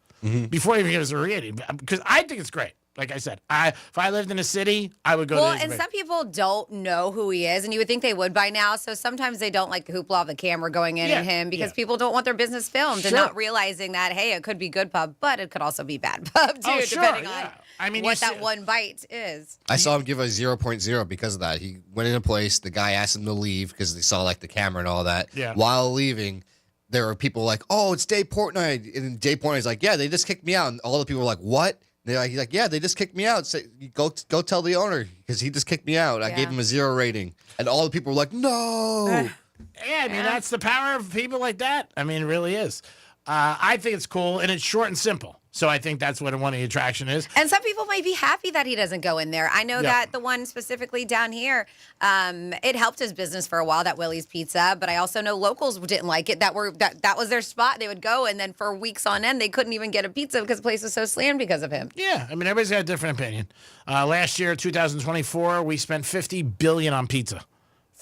before he even gives the rating. Because I think it's great. Like I said, if I lived in a city, I would go to his and some people don't know who he is, and you would think they would by now. So sometimes they don't like the hoopla of the camera going in at him because people don't want their business filmed and not realizing that, hey, it could be good pub, but it could also be bad pub, too, depending on what that one bite is. I saw him give a 0.0 because of that. He went in a place, the guy asked him to leave because they saw like the camera and all that. Yeah. While leaving, there were people like, oh, it's Dave Portnoy. And Dave Portnoy's like, yeah, they just kicked me out. And all the people were like, what? He's like, yeah, they just kicked me out. Say, go tell the owner because he just kicked me out. I gave him a 0 rating. And all the people were like, no. Yeah, I mean, that's the power of people like that. I mean, it really is. I think it's cool, and it's short and simple. So I think that's what one of the attraction is. And some people might be happy that he doesn't go in there. I know that the one specifically down here, it helped his business for a while, that Willie's Pizza. But I also know locals didn't like it. That was their spot. They would go, and then for weeks on end, they couldn't even get a pizza because the place was so slammed because of him. Yeah, I mean, everybody's got a different opinion. Last year, 2024, we spent $50 billion on pizza.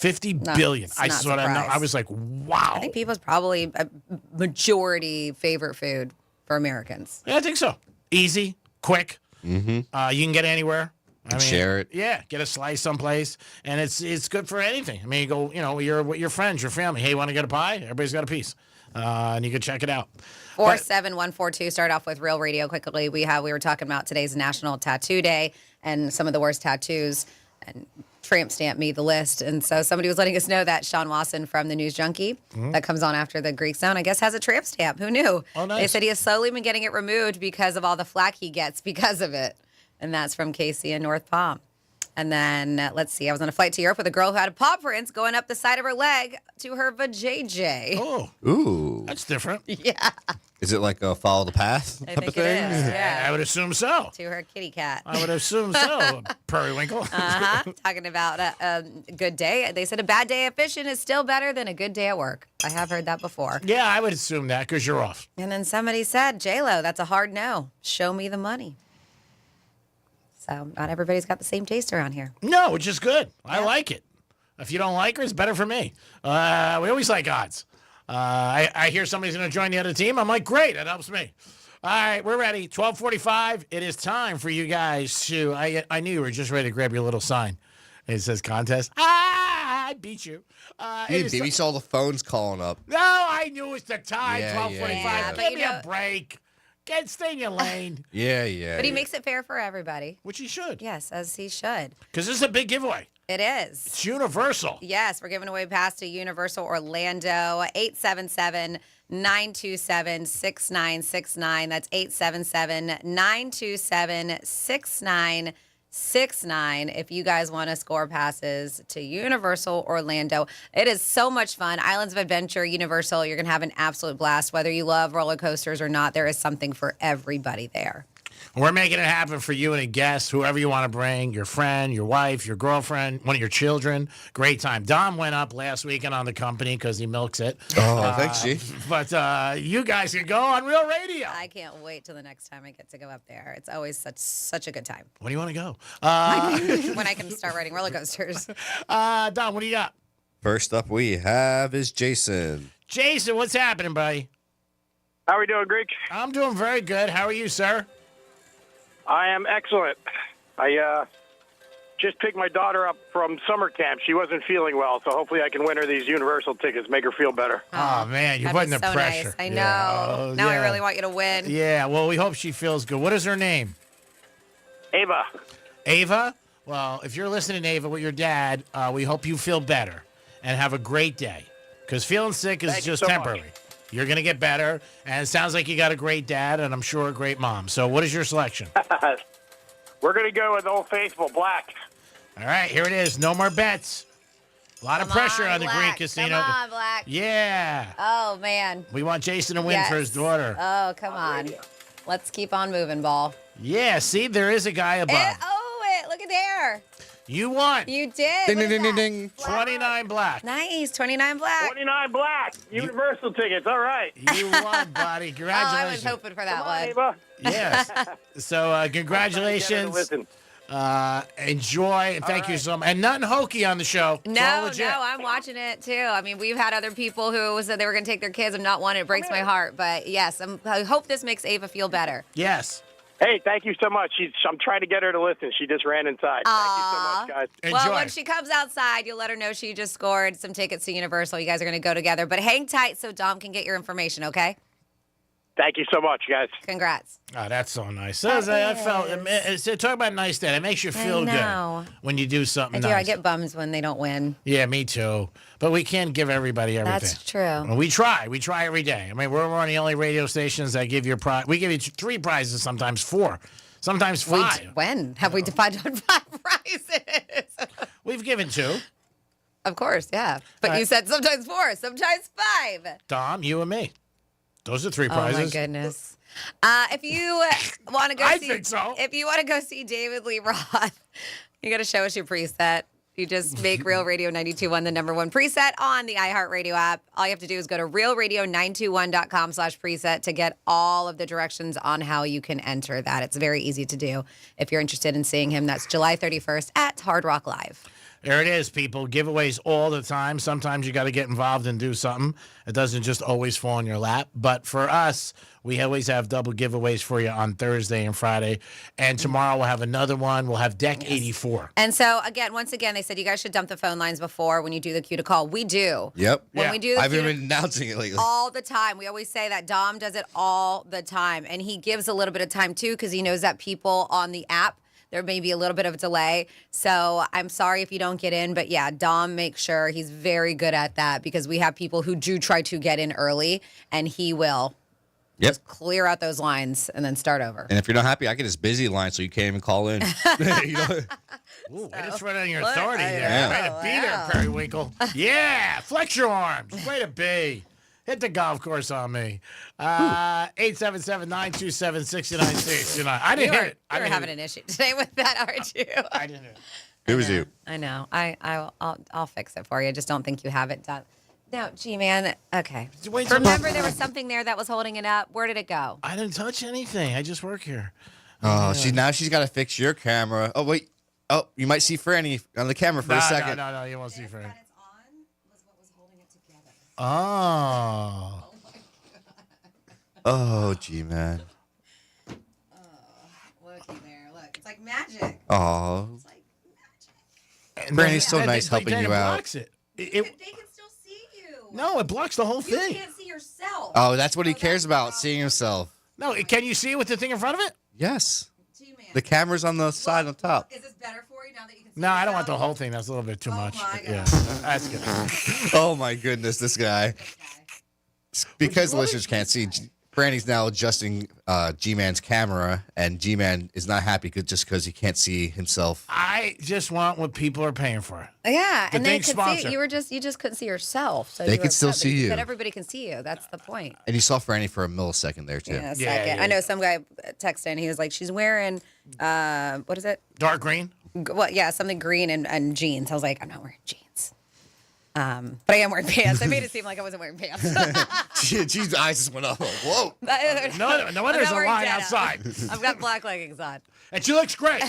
$50 billion. I was like, wow. I think pizza's probably a majority favorite food for Americans. Yeah, I think so. Easy, quick. Mm-hmm. You can get anywhere. I mean, share it. Yeah, get a slice someplace, and it's good for anything. I mean, you go, you're with your friends, your family. Hey, want to get a pie? Everybody's got a piece, and you can check it out. 47142. Start off with Real Radio quickly. We were talking about today's National Tattoo Day and some of the worst tattoos, and Tramp stamped me the list. And so somebody was letting us know that Sean Wasson from the News Junkie that comes on after the Greek Sound, I guess, has a tramp stamp. Who knew? Oh, nice. They said he has slowly been getting it removed because of all the flack he gets because of it. And that's from Casey in North Palm. And then, let's see, I was on a flight to Europe with a girl who had a paw prints going up the side of her leg to her vajayjay. Oh. Ooh. That's different. Yeah. Is it like a follow the path I type think of thing? it is, yeah. I would assume so. To her kitty cat. I would assume so. Periwinkle. Talking about a good day. They said a bad day of fishing is still better than a good day at work. I have heard that before. Yeah, I would assume that because you're off. And then somebody said, J-Lo, that's a hard no. Show me the money. So not everybody's got the same taste around here. No, which is good. I like it. If you don't like her, it's better for me. We always like odds. I hear somebody's going to join the other team. I'm like, great. That helps me. All right, we're ready. 12:45. It is time for you guys to. I knew you were just ready to grab your little sign. It says contest. I beat you. We saw the phones calling up. No, I knew it's the time. Yeah, 12:45. yeah. Give me a break. Stay in your lane. Yeah. But he makes it fair for everybody. Which he should. Yes, as he should. Because this is a big giveaway. It is. It's Universal. Yes, we're giving away pass to Universal Orlando. 877-927-6969. That's 877-927-6969. If you guys want to score passes to Universal Orlando. It is so much fun. Islands of Adventure, Universal, you're going to have an absolute blast. Whether you love roller coasters or not, there is something for everybody there. We're making it happen for you and a guest, whoever you want to bring, your friend, your wife, your girlfriend, one of your children. Great time. Dom went up last weekend on the company because he milks it. Oh, thanks, G. But you guys can go on Real Radio. I can't wait till the next time I get to go up there. It's always such a good time. When do you want to go? When I can start riding roller coasters. Dom, what do you got? First up we have is Jason. Jason, what's happening, buddy? How are we doing, Greek? I'm doing very good. How are you, sir? I am excellent. I just picked my daughter up from summer camp. She wasn't feeling well, so hopefully I can win her these Universal tickets, make her feel better. Oh, man, you're putting the so pressure. Nice. I know. Yeah. Now I really want you to win. Yeah, well, we hope she feels good. What is her name? Ava. Ava? Well, if you're listening, Ava, with your dad, we hope you feel better and have a great day. Because feeling sick is Thank you just so temporary. much. You're going to get better, and it sounds like you got a great dad, and I'm sure a great mom. So what is your selection? We're going to go with Old Faithful Black. All right, here it is. No more bets. A lot of pressure on the Greek Casino. Come on, Black. Yeah. Oh, man. We want Jason to win for his daughter. Oh, come on. Let's keep on moving, ball. Yeah, see, there is a guy above. Look at there. You won. You did. Ding, What ding, is ding, that? ding, 29 black. Nice. 29 black. 29 black. Universal tickets. All right. You won, buddy. Oh, Congratulations. I was hoping for that Come on, one. Ava. Yes. So, congratulations. Listen. Enjoy. Thank you so much. And nothing hokey on the show. It's all No, legit. I'm watching it too. I mean, we've had other people who said they were going to take their kids and not want it. It breaks my heart. But yes, I hope this makes Ava feel better. Yes. Hey, thank you so much. I'm trying to get her to listen. She just ran inside. Thank you so much, guys. Well, when she comes outside, you'll let her know she just scored some tickets to Universal. You guys are going to go together. But hang tight so Dom can get your information, okay? Thank you so much, guys. Congrats. Oh, that's so nice. I felt. Talk about a nice day. It makes you feel know. good when you do something I do. nice. I get bums when they don't win. Yeah, me too. But we can't give everybody everything. That's true. Well, we try. We try every day. I mean, we're one of the only radio stations that give you a prize. We give you 3 prizes, sometimes 4, sometimes 5. When have we divided on 5 prizes? We've given 2. Of course, yeah. But you said sometimes 4, sometimes 5. Dom, you and me. Those are 3 prizes. Oh my goodness. If you want to go if you want to go see David Lee Roth, you got to show us your preset. You just make Real Radio 92.1 the number 1 preset on the iHeartRadio app. All you have to do is go to realradio921.com/preset to get all of the directions on how you can enter that. It's very easy to do. If you're interested in seeing him, that's July 31st at Hard Rock Live. There it is, people. Giveaways all the time. Sometimes you got to get involved and do something. It doesn't just always fall in your lap. But for us, we always have double giveaways for you on Thursday and Friday. And tomorrow we'll have another one. We'll have Deck 84. And so, once again, they said you guys should dump the phone lines before when you do the cue to call. We do. Yep. When we do the I've cue been announcing it lately. all the time. We always say that. Dom does it all the time. And he gives a little bit of time, too, because he knows that people on the app, there may be a little bit of a delay. So I'm sorry if you don't get in. But, yeah, Dom makes sure he's very good at that because we have people who do try to get in early, and he will. Yep. Just clear out those lines and then start over. And if you're not happy, I get this busy line so you can't even call in. You know? Ooh, way to spread on your authority there. Way to be there, Periwinkle. Yeah, flex your arms. Way to be. Hit the golf course on me. 877-927-6969. I didn't hit it. You were having an issue today with that, aren't you? I didn't hit it. It was you. I know. I'll fix it for you. I just don't think you have it done. No, G-Man. Okay. Remember there was something there that was holding it up. Where did it go? I didn't touch anything. I just work here. Oh, she's got to fix your camera. Oh, wait. Oh, you might see Franny on the camera for a second. No, you won't see Franny. Oh. Oh, G-Man. Looky there. Look. It's like magic. Oh. It's like magic. Franny's so nice helping you out. Blocks it. They can still see you. No, it blocks the whole You thing. can't see yourself. Oh, that's what he cares about, seeing himself. No, can you see it with the thing in front of it? Yes. The camera's on the side on top. Is this better for you now that you can see No, I don't want the whole thing. That's a little bit too much. Yeah, that's good. Oh, my goodness, this guy. Because the listeners can't see, Franny's now adjusting G-Man's camera, and G-Man is not happy just because he can't see himself. I just want what people are paying for. Yeah, The and they thing could see sponsor. it. You just couldn't see yourself. So They you could were still upset, see you. But everybody can see you. That's the point. And you saw Franny for a millisecond there, too. Yeah, a second. I know some guy texted in. He was like, she's wearing, what is it? Dark green? Well, yeah, something green and jeans. I was like, I'm not wearing jeans. But I am wearing pants. I made it seem like I wasn't wearing pants. G's eyes just went up. Whoa. No wonder there's a line outside. I've got black leggings on. And she looks great.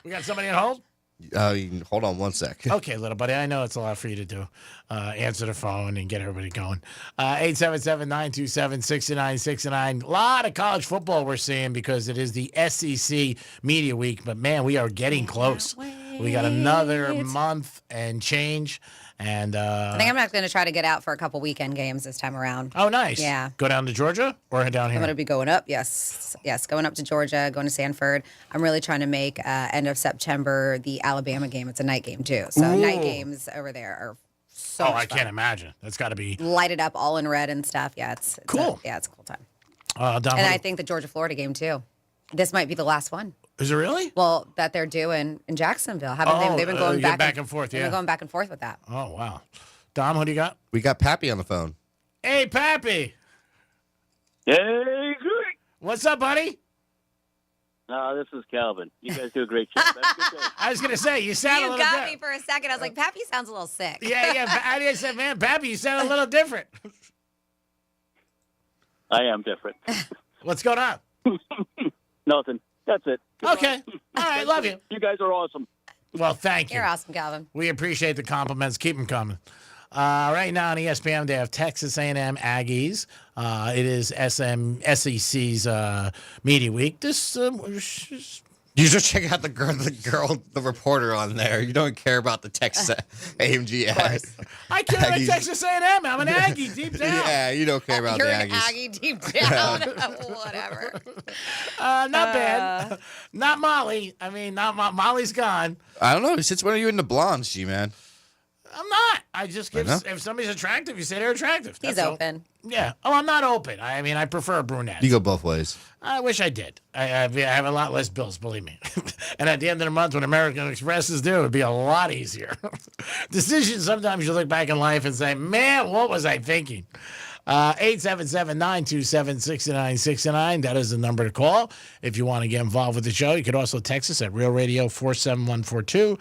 We got somebody on hold? Hold on one sec. Okay, little buddy. I know it's a lot for you to do. Answer the phone and get everybody going. 877-927-6969. A lot of college football we're seeing because it is the SEC Media Week. But, man, we are getting close. We got another month and change. And I think I'm not going to try to get out for a couple weekend games this time around. Oh, nice. Yeah. Go down to Georgia or head down here? I'm going to be going up, yes. Yes, going up to Georgia, going to Sanford. I'm really trying to make end of September the Alabama game. It's a night game, too. So Ooh. night games over there are so much I fun. can't imagine. That's got to be Lighted up all in red and stuff. Yeah, it's cool. It's a cool time. Dom, And I think the Georgia-Florida game, too. This might be the last one. Is it really? Well, that they're doing in Jacksonville. They've been going back and forth, They've been going back and forth with that. Oh, wow. Dom, who do you got? We got Pappy on the phone. Hey, Pappy. Hey, good. What's up, buddy? No, this is Calvin. You guys do a great job. Have a good day. I was going to say, you sound a You little got me for a second. I was like, Pappy sounds a little sick. Yeah. I said, man, Pappy, you sound a little different. I am different. What's going on? Nothing. That's it. Okay. All right. Love you. You guys are awesome. Well, thank you. You're awesome, Calvin. We appreciate the compliments. Keep them coming. Right now on ESPN, they have Texas A&M Aggies. It is SEC's media week. You should check out the reporter on there. You don't care about the Texas AMG ads. I care about Texas A&M. I'm an Aggie deep down. Yeah, you don't care about You're the an Aggies. Aggie deep down. Whatever. Not bad. Not Molly. I mean, Molly's gone. I don't know. Since when are you into blondes, G-Man? I'm not. I just give. If somebody's attractive, you say they're attractive. He's That's open. All. Yeah. Oh, I'm not open. I mean, I prefer brunettes. You go both ways. I wish I did. I have a lot less bills, believe me. And at the end of the month, when American Express is due, it would be a lot easier. Decisions, sometimes you look back in life and say, man, what was I thinking? 877-927-6969. That is the number to call if you want to get involved with the show. You could also text us at Real Radio 47142.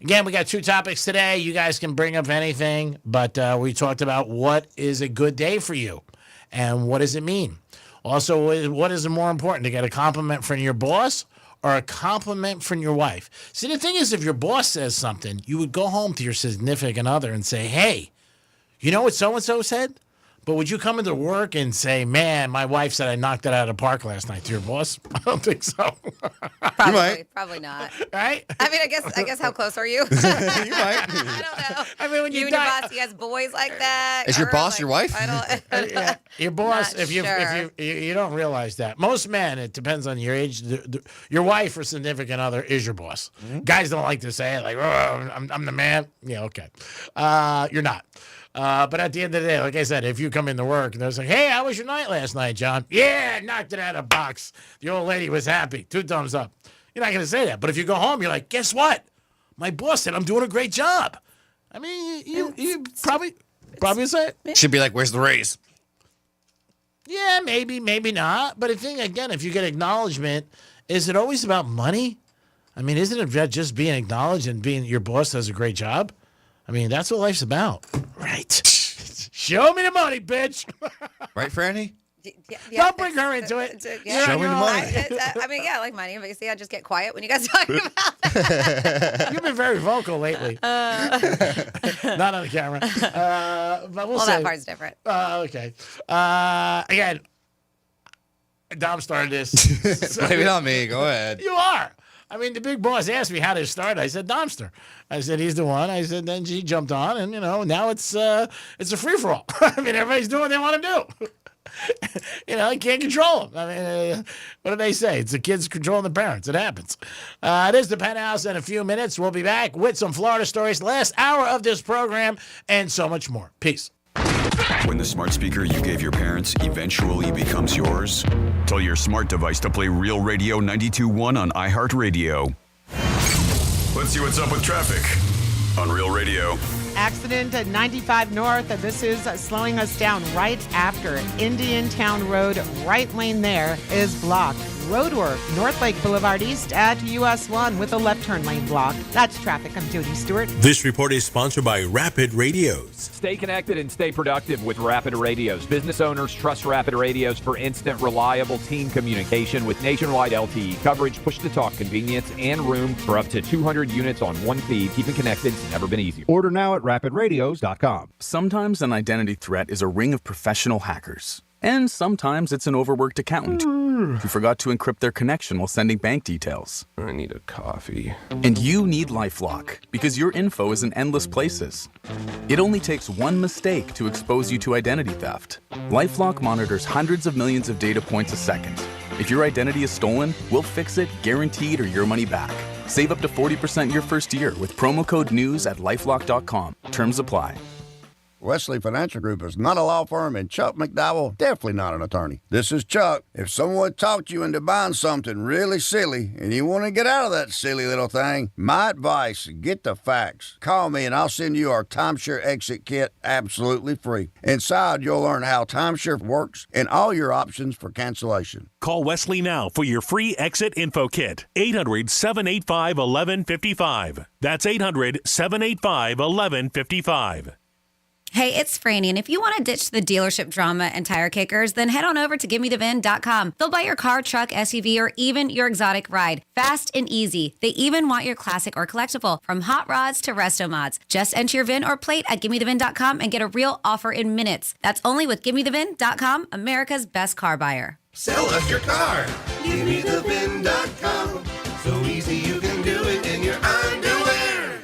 Again, we got two topics today. You guys can bring up anything, but we talked about what is a good day for you and what does it mean. Also, what is more important, to get a compliment from your boss or a compliment from your wife? See, the thing is, if your boss says something, you would go home to your significant other and say, hey, you know what so-and-so said? But would you come into work and say, man, my wife said I knocked it out of the park last night to your boss? I don't think so. Probably not. Right? I mean, I guess how close are you? You might. I don't know. I mean, when you and your boss, he has boys like that. Is your boss your wife? I don't. Yeah. Your boss, Not if you don't realize that. Most men, it depends on your age, your wife or significant other is your boss. Mm-hmm. Guys don't like to say it, like, oh, I'm the man. Yeah, okay. You're not. But at the end of the day, like I said, if you come into work and they're like, hey, how was your night last night, John? Yeah, knocked it out of the box. The old lady was happy. 2 thumbs up. You're not going to say that. But if you go home, you're like, guess what? My boss said I'm doing a great job. I mean, you probably say it. Should be like, where's the raise? Yeah, maybe not. But the thing, again, if you get acknowledgement, is it always about money? I mean, isn't it about just being acknowledged and being your boss does a great job? I mean, that's what life's about. Right. Show me the money, bitch. Right, Franny? Yeah, don't bring her into it. Show me the money. I mean, yeah, I like money. Obviously, I just get quiet when you guys talk about that. You've been very vocal lately. Not on the camera. But we'll see. That part's different. Okay. Again, Dom started this. Blame it on me. Go ahead. You are. I mean, the big boss asked me how to start. I said, Domster. I said, he's the one. I said, then she jumped on, and, now it's a free-for-all. I mean, everybody's doing what they want to do. You can't control them. I mean, what do they say? It's the kids controlling the parents. It happens. It is the Penthouse in a few minutes. We'll be back with some Florida stories, last hour of this program, and so much more. Peace. When the smart speaker you gave your parents eventually becomes yours, tell your smart device to play Real Radio 92.1 on iHeartRadio. Let's see what's up with traffic on Real Radio. Accident at 95 North. This is slowing us down right after Indiantown Road. Right lane there is blocked. Roadwork, North Lake Boulevard East at US 1 with a left turn lane blocked. That's traffic. I'm Judy Stewart. This report is sponsored by Rapid Radios. Stay connected and stay productive with Rapid Radios. Business owners trust Rapid Radios for instant, reliable team communication with nationwide LTE coverage, push-to-talk convenience, and room for up to 200 units on one feed. Keeping connected has never been easier. Order now at rapidradios.com. Sometimes an identity threat is a ring of professional hackers. And sometimes it's an overworked accountant who forgot to encrypt their connection while sending bank details. I need a coffee. And you need LifeLock because your info is in endless places. It only takes one mistake to expose you to identity theft. LifeLock monitors hundreds of millions of data points a second. If your identity is stolen, we'll fix it, guaranteed, or your money back. Save up to 40% your first year with promo code NEWS at LifeLock.com. Terms apply. Wesley Financial Group is not a law firm, and Chuck McDowell definitely not an attorney. This is Chuck. If someone talked you into buying something really silly and you want to get out of that silly little thing, my advice, get the facts. Call me and I'll send you our timeshare exit kit absolutely free. Inside, you'll learn how timeshare works and all your options for cancellation. Call Wesley now for your free exit info kit. 800-785-1155. That's 800-785-1155. Hey, it's Franny, and if you want to ditch the dealership drama and tire kickers, then head on over to GiveMeTheVin.com. They'll buy your car, truck, SUV, or even your exotic ride. Fast and easy. They even want your classic or collectible, from hot rods to resto mods. Just enter your VIN or plate at GiveMeTheVin.com and get a real offer in minutes. That's only with GiveMeTheVin.com, America's best car buyer. Sell us your car. GiveMeTheVin.com. So easy you can do it in your underwear.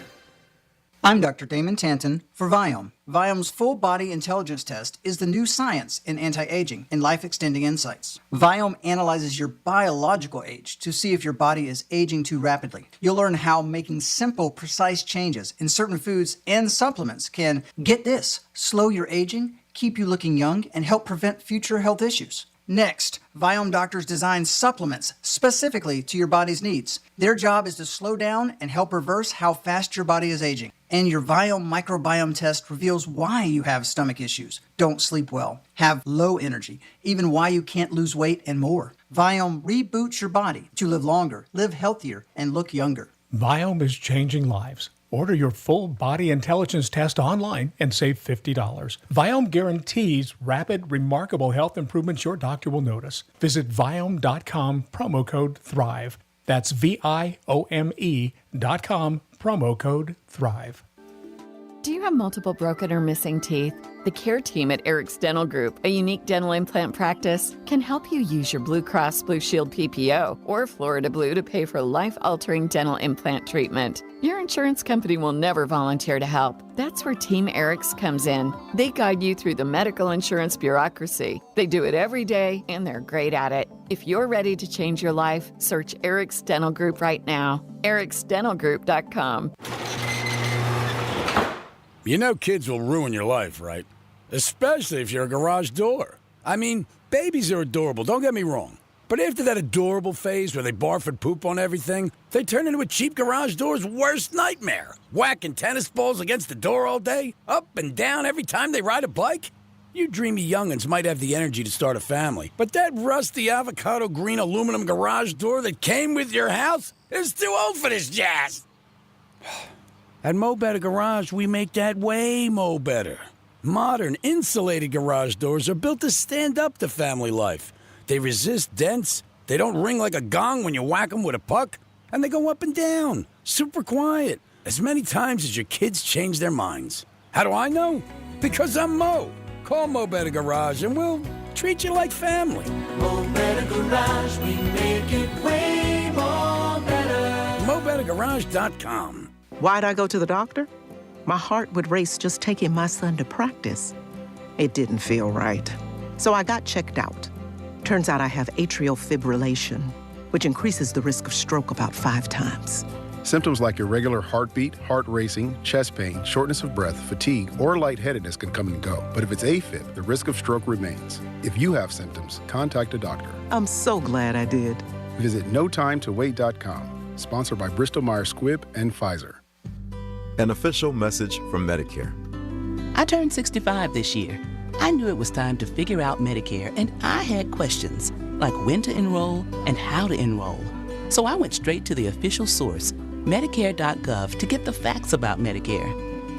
I'm Dr. Damon Tanton for Viome. Viome's full body intelligence test is the new science in anti-aging and life-extending insights. Viome analyzes your biological age to see if your body is aging too rapidly. You'll learn how making simple, precise changes in certain foods and supplements can, get this, slow your aging, keep you looking young, and help prevent future health issues. Next, Viome doctors design supplements specifically to your body's needs. Their job is to slow down and help reverse how fast your body is aging. And your Viome microbiome test reveals why you have stomach issues, don't sleep well, have low energy, even why you can't lose weight, and more. Viome reboots your body to live longer, live healthier, and look younger. Viome is changing lives. Order your full body intelligence test online and save $50. Viome guarantees rapid, remarkable health improvements your doctor will notice. Visit Viome.com, promo code THRIVE. That's VIOME.com, promo code THRIVE. Do you have multiple broken or missing teeth? The care team at Eric's Dental Group, a unique dental implant practice, can help you use your Blue Cross Blue Shield PPO or Florida Blue to pay for life-altering dental implant treatment. Your insurance company will never volunteer to help. That's where Team Eric's comes in. They guide you through the medical insurance bureaucracy. They do it every day, and they're great at it. If you're ready to change your life, search Eric's Dental Group right now. ericsdentalgroup.com. You know kids will ruin your life, right? Especially if you're a garage door. I mean, babies are adorable, don't get me wrong. But after that adorable phase where they barf and poop on everything, they turn into a cheap garage door's worst nightmare. Whacking tennis balls against the door all day, up and down every time they ride a bike. You dreamy young'uns might have the energy to start a family, but that rusty avocado green aluminum garage door that came with your house is too old for this jazz. At Mo Better Garage, we make that way mo better. Modern, insulated garage doors are built to stand up to family life. They resist dents, they don't ring like a gong when you whack them with a puck, and they go up and down, super quiet, as many times as your kids change their minds. How do I know? Because I'm Mo. Call Mo Better Garage and we'll treat you like family. Mo Better Garage, we make it way more better. MoBetterGarage.com. Why'd I go to the doctor? My heart would race just taking my son to practice. It didn't feel right. So I got checked out. Turns out I have atrial fibrillation, which increases the risk of stroke about 5 times. Symptoms like irregular heartbeat, heart racing, chest pain, shortness of breath, fatigue, or lightheadedness can come and go. But if it's AFib, the risk of stroke remains. If you have symptoms, contact a doctor. I'm so glad I did. Visit NoTimeToWait.com. Sponsored by Bristol-Myers Squibb and Pfizer. An official message from Medicare. I turned 65 this year. I knew it was time to figure out Medicare, and I had questions, like when to enroll and how to enroll. So I went straight to the official source, Medicare.gov, to get the facts about Medicare.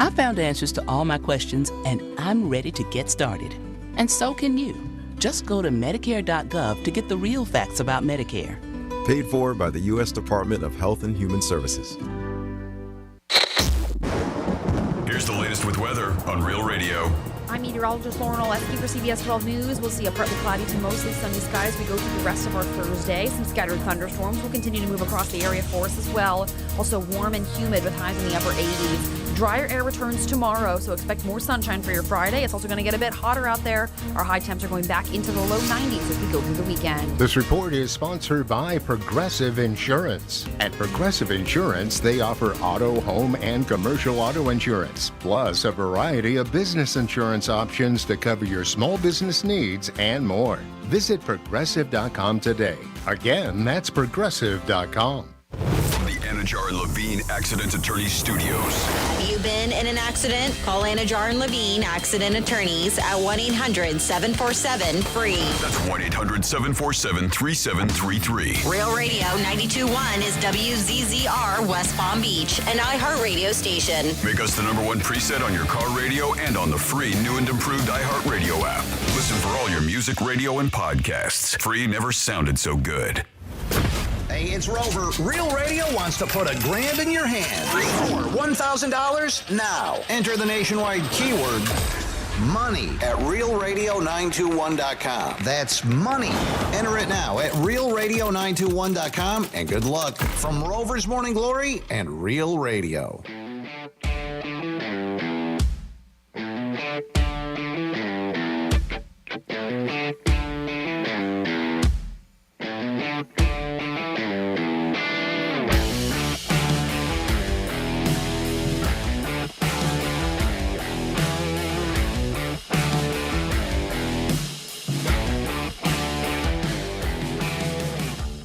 I found answers to all my questions, and I'm ready to get started. And so can you. Just go to Medicare.gov to get the real facts about Medicare. Paid for by the U.S. Department of Health and Human Services. Here's the latest with weather on Real Radio. I'm meteorologist Lauren Oleski for CBS 12 News. We'll see a partly cloudy to mostly sunny sky as we go through the rest of our Thursday. Some scattered thunderstorms will continue to move across the area for us as well. Also warm and humid with highs in the upper 80s. Drier air returns tomorrow, so expect more sunshine for your Friday. It's also going to get a bit hotter out there. Our high temps are going back into the low 90s as we go through the weekend. This report is sponsored by Progressive Insurance. At Progressive Insurance, they offer auto, home, and commercial auto insurance, plus a variety of business insurance options to cover your small business needs and more. Visit Progressive.com today. Again, that's Progressive.com. From the Anajar and Levine Accident Attorneys Studios. Have you been in an accident? Call Anajar and Levine Accident Attorneys at 1-800-747-FREE. That's 1-800-747-3733. Real Radio 92.1 is WZZR West Palm Beach, an iHeartRadio station. Make us the #1 preset on your car radio and on the free new and improved iHeartRadio app. Listen for all your music, radio, and podcasts. Free never sounded so good. Hey, it's Rover. Real Radio wants to put $1,000 in your hand. For $1,000 now. Enter the nationwide keyword money at realradio921.com. That's money. Enter it now at realradio921.com, and good luck from Rover's Morning Glory and Real Radio.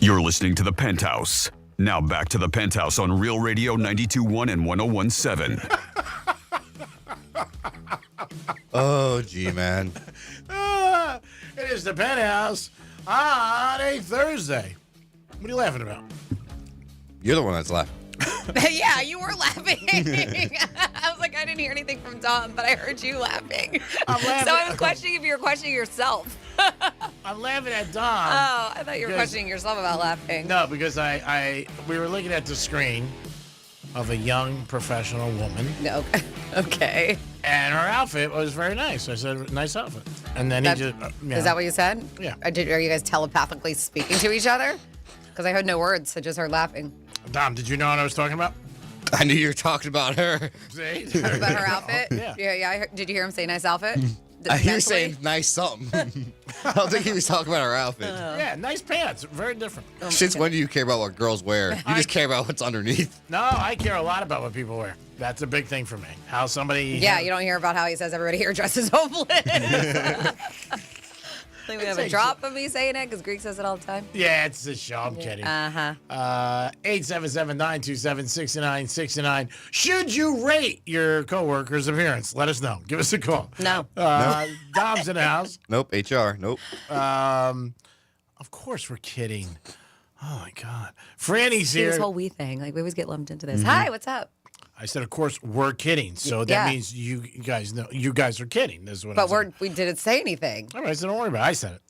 You're listening to The Penthouse. Now back to The Penthouse on Real Radio 92.1 and 101.7. Oh, gee, man. It is The Penthouse on a Thursday. What are you laughing about? You're the one that's laughing. Yeah, you were laughing. I was like, I didn't hear anything from Tom, but I heard you laughing. I'm laughing. So I was questioning if you were questioning yourself. I'm laughing at Dom. Oh, I thought you were questioning yourself about laughing. No, because we were looking at the screen of a young professional woman. No. Okay. And her outfit was very nice. I said, nice outfit. And then he just... Is that what you said? Yeah. Are you guys telepathically speaking to each other? Because I heard no words, I just heard laughing. Dom, did you know what I was talking about? I knew you were talking about her. See? About her outfit? Yeah. Did you hear him say nice outfit? I hear you saying nice something. I don't think he was talking about her outfit. Yeah, nice pants. Very different. Since when do you care about what girls wear? You just care about what's underneath. No, I care a lot about what people wear. That's a big thing for me. How somebody... Yeah, you don't hear about how he says everybody here dresses hopeless. I think we have a drop of me saying it because Greek says it all the time. Yeah, it's a show. I'm kidding. 877-927-6969. Should you rate your coworker's appearance? Let us know. Give us a call. No. Dom's in the house. Nope. HR. Nope. Of course we're kidding. Oh, my God. Franny's here. This whole we thing. Like, we always get lumped into this. Hi, what's up? I said, of course, we're kidding. So that means you guys know you guys are kidding. This is what. But we didn't say anything. All right, so don't worry about it. I said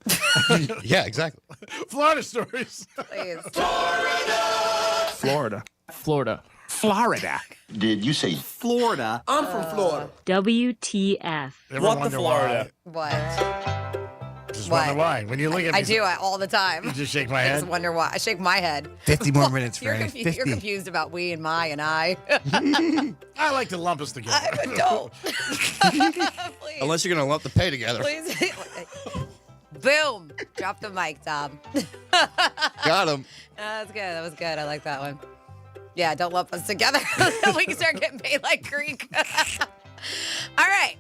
it. Yeah, exactly. Florida stories. Please. Florida. Did you say Florida? I'm from Florida. WTF. Ever wonder Florida? What? Just What? wonder why. When you look at me, I do all the time. You just shake my I head. just wonder why. I shake my head. 50 more minutes, You're, Franny. 50. you're confused about we and my and I. I like to lump us together. Don't. Unless you're going to lump the pay together. Please. Boom. Drop the mic, Tom. Got him. That's good. That was good. I like that one. Yeah, don't lump us together. We can start getting paid like Greek. All right.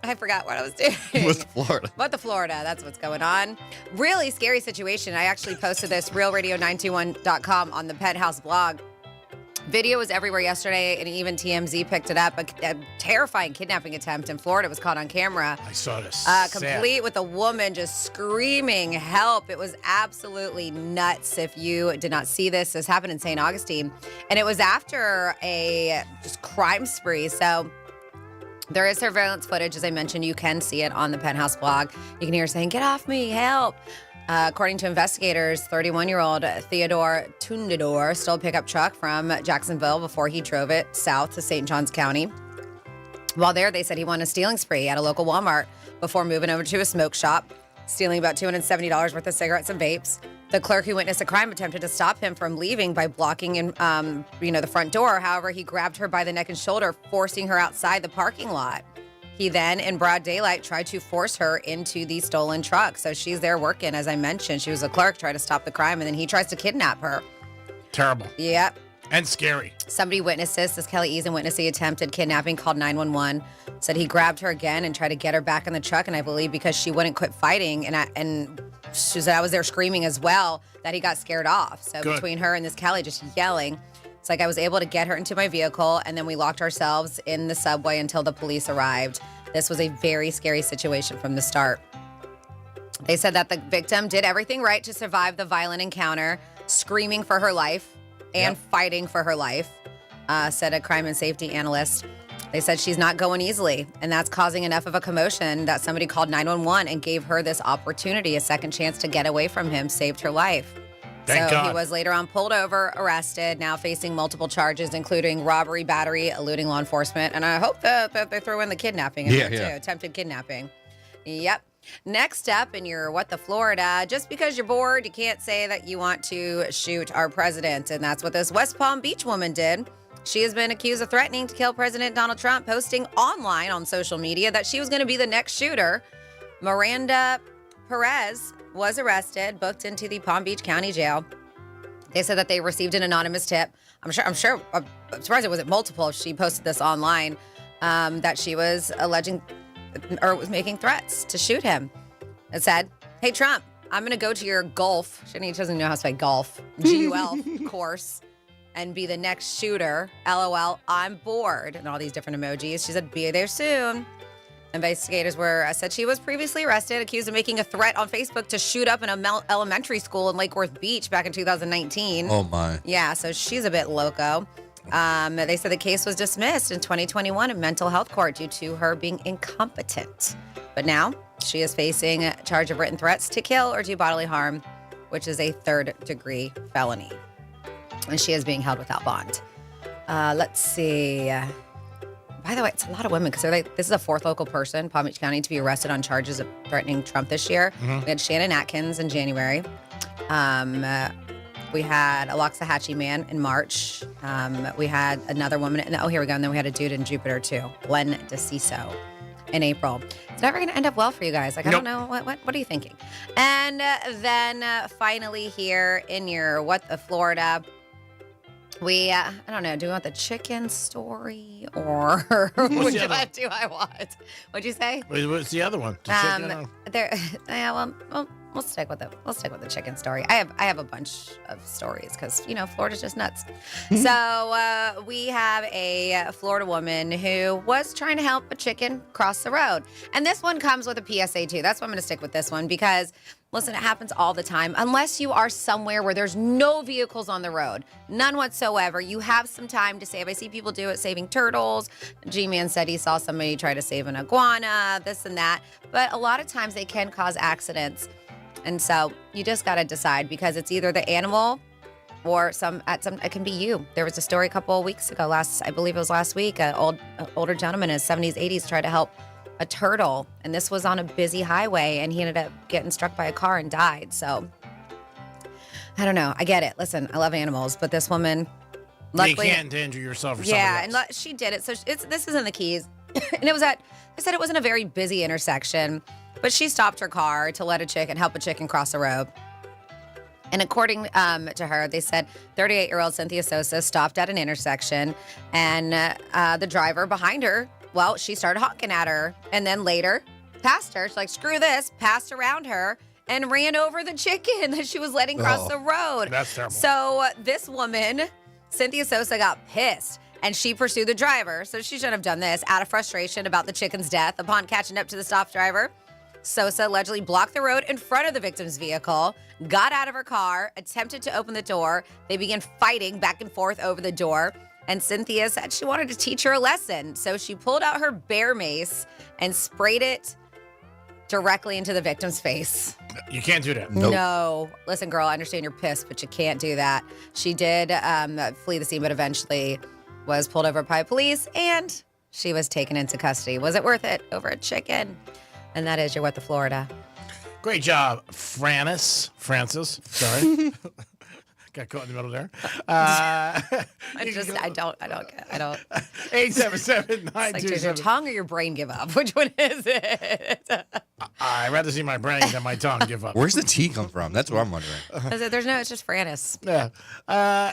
I forgot what I was doing. With Florida. What the Florida. That's what's going on. Really scary situation. I actually posted this, realradio921.com, on the Penthouse blog. Video was everywhere yesterday, and even TMZ picked it up. A terrifying kidnapping attempt in Florida was caught on camera. I saw this. Complete with a woman just screaming help. It was absolutely nuts. If you did not see this happened in St. Augustine. And it was after a just crime spree. So there is surveillance footage. As I mentioned, you can see it on the Penthouse blog. You can hear her saying, "Get off me, help." According to investigators, 31-year-old Theodore Tundador stole a pickup truck from Jacksonville before he drove it south to St. Johns County. While there, they said he won a stealing spree at a local Walmart before moving over to a smoke shop, stealing about $270 worth of cigarettes and vapes. The clerk who witnessed the crime attempted to stop him from leaving by blocking in, the front door. However, he grabbed her by the neck and shoulder, forcing her outside the parking lot. He then, in broad daylight, tried to force her into the stolen truck. So she's there working, as I mentioned. She was a clerk, trying to stop the crime, and then he tries to kidnap her. Terrible. Yep. And scary. Somebody witnessed this. Kelly Eason witnessed the attempted kidnapping, called 911. Said he grabbed her again and tried to get her back in the truck, and I believe because she wouldn't quit fighting, and she said I was there screaming as well, that he got scared off. So Good. Between her and this Kelly just yelling, it's like I was able to get her into my vehicle, and then we locked ourselves in the subway until the police arrived. This was a very scary situation from the start. They said that the victim did everything right to survive the violent encounter, screaming for her life and fighting for her life, said a crime and safety analyst. They said she's not going easily, and that's causing enough of a commotion that somebody called 911 and gave her this opportunity, a second chance to get away from him, saved her life. Thank so God. He was later on pulled over, arrested, now facing multiple charges, including robbery, battery, eluding law enforcement, and I hope that they throw in the kidnapping in there too, attempted kidnapping. Yep. Next up in your What the Florida, just because you're bored, you can't say that you want to shoot our president, and that's what this West Palm Beach woman did. She has been accused of threatening to kill President Donald Trump, posting online on social media that she was going to be the next shooter. Miranda Perez was arrested, booked into the Palm Beach County Jail. They said that they received an anonymous tip. I'm surprised it wasn't multiple. She posted this online that she was alleging or was making threats to shoot him. It said, "Hey Trump, I'm going to go to your golf." She doesn't know how to say golf. GUL course. And be the next shooter. LOL, I'm bored. And all these different emojis. She said, "Be there soon." Investigators said she was previously arrested, accused of making a threat on Facebook to shoot up an elementary school in Lake Worth Beach back in 2019. Oh, my. Yeah, so she's a bit loco. They said the case was dismissed in 2021 in mental health court due to her being incompetent. But now she is facing a charge of written threats to kill or do bodily harm, which is a third-degree felony. And she is being held without bond. Let's see. By the way, it's a lot of women because this is a fourth local person, Palm Beach County, to be arrested on charges of threatening Trump this year. Mm-hmm. We had Shannon Atkins in January. We had a Loxahatchee man in March. We had another woman. Here we go. And then we had a dude in Jupiter, too. Len DeCiso in April. It's never going to end up well for you guys. Like, I don't know. What are you thinking? And then finally here in your What the Florida, we, I don't know, do we want the chicken story or which one do I want? What'd you say? What's the other one? The chicken? We'll stick with the chicken story. I have a bunch of stories because Florida's just nuts. So we have a Florida woman who was trying to help a chicken cross the road, and this one comes with a PSA too. That's why I'm going to stick with this one because listen, it happens all the time. Unless you are somewhere where there's no vehicles on the road, none whatsoever, you have some time to save. I see people do it saving turtles. G-Man said he saw somebody try to save an iguana, this and that. But a lot of times they can cause accidents. And so you just got to decide because it's either the animal or it can be you. There was a story a couple of weeks ago, I believe it was last week, an older gentleman in his 70s, 80s tried to help a turtle, and this was on a busy highway, and he ended up getting struck by a car and died. So I don't know. I get it. Listen, I love animals, but this woman, luckily, you can't injure yourself or somebody else. Yeah, and she did it. So this is in the Keys, and it was they said it wasn't a very busy intersection, but she stopped her car to let help a chicken cross the road. And according to her, they said 38-year-old Cynthia Sosa stopped at an intersection, and the driver behind her, well, she started honking at her and then later passed her. She's like, screw this, passed around her and ran over the chicken that she was letting cross the road. That's terrible. So this woman, Cynthia Sosa, got pissed and she pursued the driver. So she shouldn't have done this out of frustration about the chicken's death. Upon catching up to the stopped driver, Sosa allegedly blocked the road in front of the victim's vehicle, got out of her car, attempted to open the door. They began fighting back and forth over the door. And Cynthia said she wanted to teach her a lesson. So she pulled out her bear mace and sprayed it directly into the victim's face. You can't do that. Nope. No. Listen, girl, I understand you're pissed, but you can't do that. She did flee the scene, but eventually was pulled over by police and she was taken into custody. Was it worth it over a chicken? And that is your What the Florida. Great job, Francis. Sorry. Got caught in the middle there. I don't get. 877-927. Like, does your tongue or your brain give up? Which one is it? I'd rather see my brain than my tongue give up. Where's the T come from? That's what I'm wondering. There's no, it's just Francis. Yeah.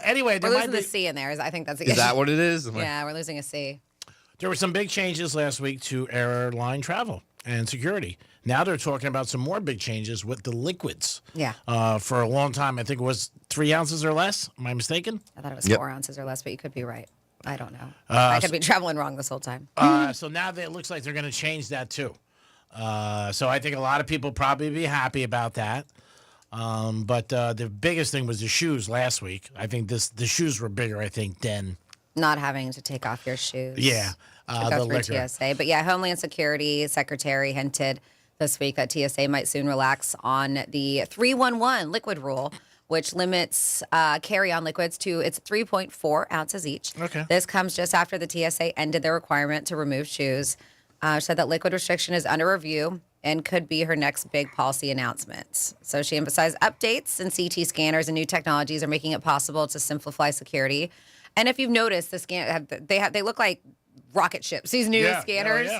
Anyway, we're losing the C in there. I think that's the Is that what it is? Yeah, we're losing a C. There were some big changes last week to airline travel and security. Now they're talking about some more big changes with the liquids. Yeah. For a long time, I think it was 3 ounces or less. Am I mistaken? I thought it was 4 ounces or less, but you could be right. I don't know. I could be traveling wrong this whole time. So now it looks like they're going to change that too. So I think a lot of people probably be happy about that. But the biggest thing was the shoes last week. I think the shoes were bigger, I think, than not having to take off your shoes. Yeah. To go through TSA. But yeah, Homeland Security Secretary hinted this week that TSA might soon relax on the 311 liquid rule, which limits carry-on liquids to its 3.4 ounces each. Okay. This comes just after the TSA ended their requirement to remove shoes. Said that liquid restriction is under review and could be her next big policy announcement. So she emphasized updates in CT scanners and new technologies are making it possible to simplify security. And if you've noticed, they look like rocket ships, these new scanners.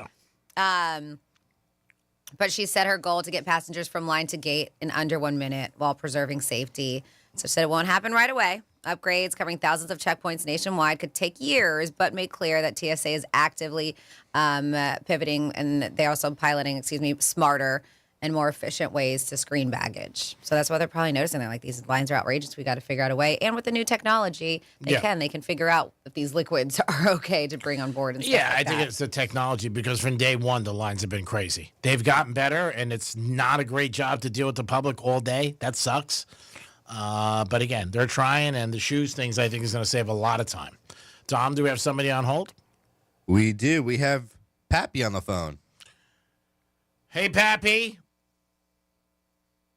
But she said her goal to get passengers from line to gate in under 1 minute while preserving safety. So she said it won't happen right away. Upgrades covering thousands of checkpoints nationwide could take years, but made clear that TSA is actively pivoting and they're also piloting, smarter and more efficient ways to screen baggage. So that's why they're probably noticing that, like, these lines are outrageous. We got to figure out a way. And with the new technology, they can figure out if these liquids are okay to bring on board and stuff like I think it's the technology because from day one, the lines have been crazy. They've gotten better, and it's not a great job to deal with the public all day. That sucks. But again, they're trying, and the shoes things, I think, is going to save a lot of time. Tom, do we have somebody on hold? We do. We have Pappy on the phone. Hey, Pappy.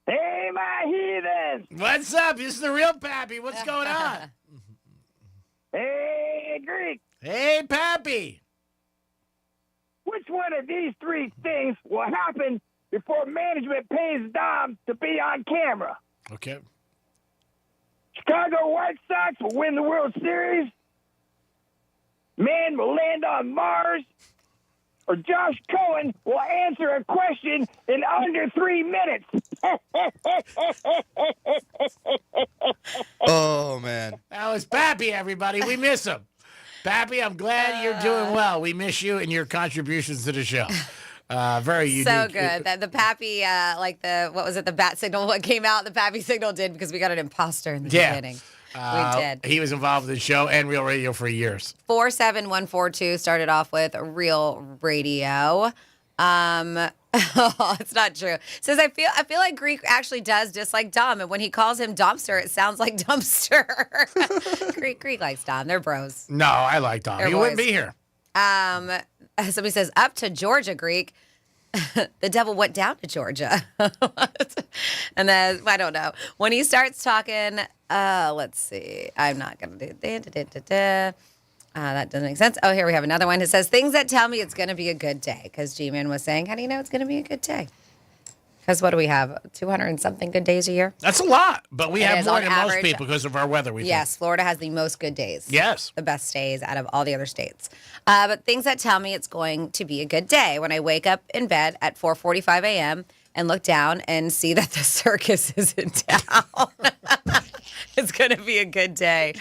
Hey, my heathens! What's up? This is the real Pappy. What's going on? Hey, Greek! Hey, Pappy! Which one of these three things will happen before management pays Dom to be on camera? Okay. Chicago White Sox will win the World Series? Man will land on Mars? Or Josh Cohen will answer a question in under 3 minutes? Oh, man. That was Pappy, everybody. We miss him. Pappy, I'm glad you're doing well. We miss you and your contributions to the show. Very unique. So good. The Pappy, the bat signal, what came out, the Pappy signal did because we got an imposter in the beginning. We did. He was involved with the show and Real Radio for years. 47142 started off with Real Radio. It's not true. Says I feel like Greek actually does dislike Dom, and when he calls him Dumpster, it sounds like Dumpster. Greek likes Dom. They're bros. No, I like Dom. He wouldn't be here. Somebody says up to Georgia, Greek. The devil went down to Georgia. And then, I don't know. When he starts talking, let's see. I'm not going to do that. That doesn't make sense. Oh, here we have another one. It says, things that tell me it's going to be a good day. Because G-Man was saying, how do you know it's going to be a good day? Because what do we have? 200 and something good days a year? That's a lot. But we have more than most people because of our weather. Yes, Florida has the most good days. Yes. The best days out of all the other states. But things that tell me it's going to be a good day. When I wake up in bed at 4:45 a.m. and look down and see that the circus is in town. It's going to be a good day.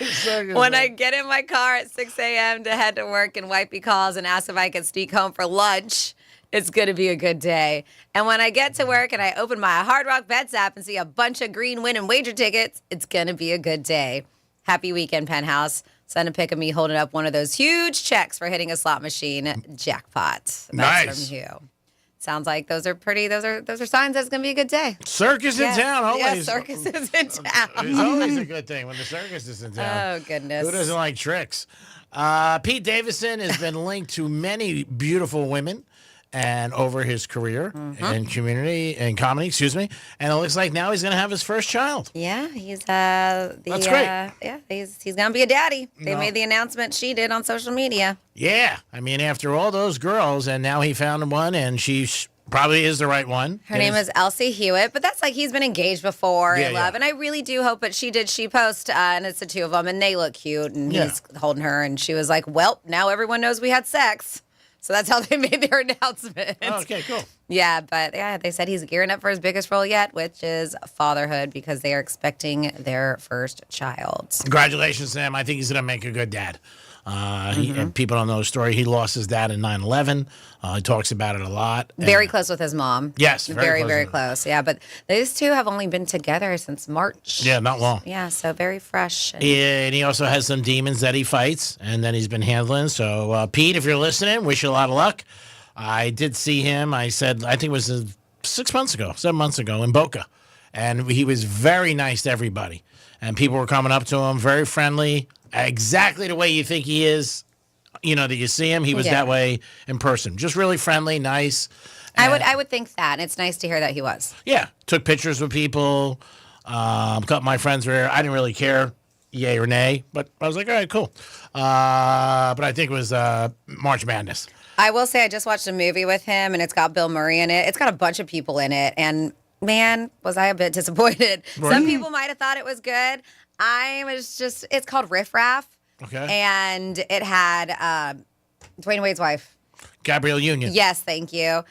When I get in my car at 6 a.m. to head to work and Wifey calls and asks if I can sneak home for lunch, it's going to be a good day. And when I get to work and I open my Hard Rock Bets app and see a bunch of green win and wager tickets, it's going to be a good day. Happy weekend, Penthouse. Send a pic of me holding up one of those huge checks for hitting a slot machine jackpot. That's nice. From you. Sounds like those are pretty. Those are signs that it's going to be a good day. Circus in town, always. Yeah, circus is in town. It's always a good thing when the circus is in town. Oh, goodness. Who doesn't like tricks? Pete Davidson has been linked to many beautiful women and over his career and community and comedy, and it looks like now he's going to have his first child. Yeah, he's That's great. He's going to be a daddy. They made the announcement she did on social media. Yeah, I mean, after all those girls, and now he found one, and she's Probably is the right one. Her name is Elsie Hewitt, but that's like he's been engaged before. Yeah, I love, yeah. and I really do hope. But she post, and it's the two of them, and they look cute, and he's holding her, and she was like, "Well, now everyone knows we had sex." So that's how they made their announcement. Oh, okay, cool. Yeah, but they said he's gearing up for his biggest role yet, which is fatherhood, because they are expecting their first child. Congratulations to him. I think he's going to make a good dad. And people don't know the story. He lost his dad in 9/11. He talks about it a lot. Very close with his mom. Yes, very close. Yeah, but these two have only been together since March. Yeah, not long. Yeah, so very fresh. And And he also has some demons that he fights and that he's been handling. So, Pete, if you're listening, wish you a lot of luck. I did see him. I think it was 7 months ago in Boca. And he was very nice to everybody. And people were coming up to him, very friendly, exactly the way you think he is. That you see him, he was that way in person. Just really friendly, nice. I would think that. And it's nice to hear that he was. Yeah. Took pictures with people. A couple of my friends were there. I didn't really care, yay or nay, but I was like, all right, cool. But I think it was March Madness. I will say I just watched a movie with him, and it's got Bill Murray in it. It's got a bunch of people in it, and man, was I a bit disappointed. Right. Some people might have thought it was good. It's called Riff Raff. Okay. And it had Dwayne Wade's wife. Gabrielle Union. Yes, thank you.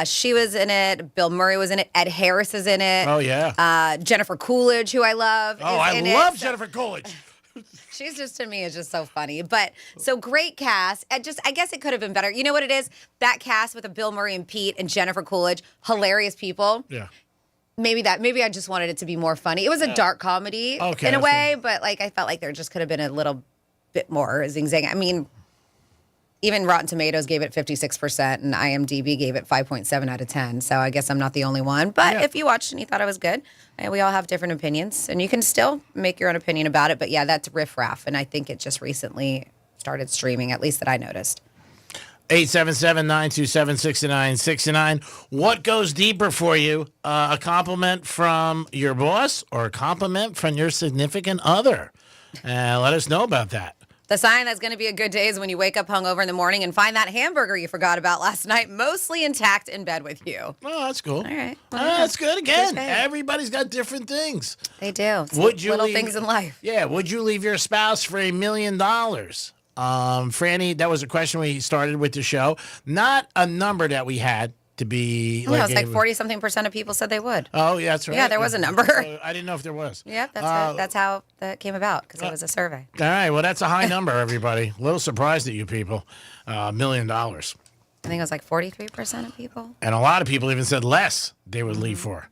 She was in it. Bill Murray was in it. Ed Harris is in it. Oh, yeah. Jennifer Coolidge, who I love. Oh, I love Jennifer Coolidge. She's just, to me, is just so funny. But so great cast. I guess it could have been better. You know what it is? That cast with a Bill Murray and Pete and Jennifer Coolidge, hilarious people. Yeah. Maybe I just wanted it to be more funny. It was a dark comedy in a way, but like I felt like there just could have been a little bit more zing-zang. I mean, even Rotten Tomatoes gave it 56%, and IMDb gave it 5.7 out of 10. So I guess I'm not the only one. But if you watched and you thought it was good, we all have different opinions, and you can still make your own opinion about it. But yeah, that's Riff Raff, and I think it just recently started streaming, at least that I noticed. 877-927-6969. What goes deeper for you? A compliment from your boss or a compliment from your significant other? Let us know about that. The sign that's going to be a good day is when you wake up hungover in the morning and find that hamburger you forgot about last night mostly intact in bed with you. Oh, that's cool. All right. That's good. Again, everybody's got different things. They do. It's little things in life. Yeah. Would you leave your spouse for $1 million? Franny, that was a question we started with the show. Not a number that we had to be. It's like 40-something% of people said they would. Oh, yeah, that's right. Yeah, there was a number. I didn't know if there was. Yeah, that's how that came about, because it was a survey. All right, well, that's a high number, everybody. A little surprised at you people. $1 million. I think it was like 43% of people. And a lot of people even said less they would leave for.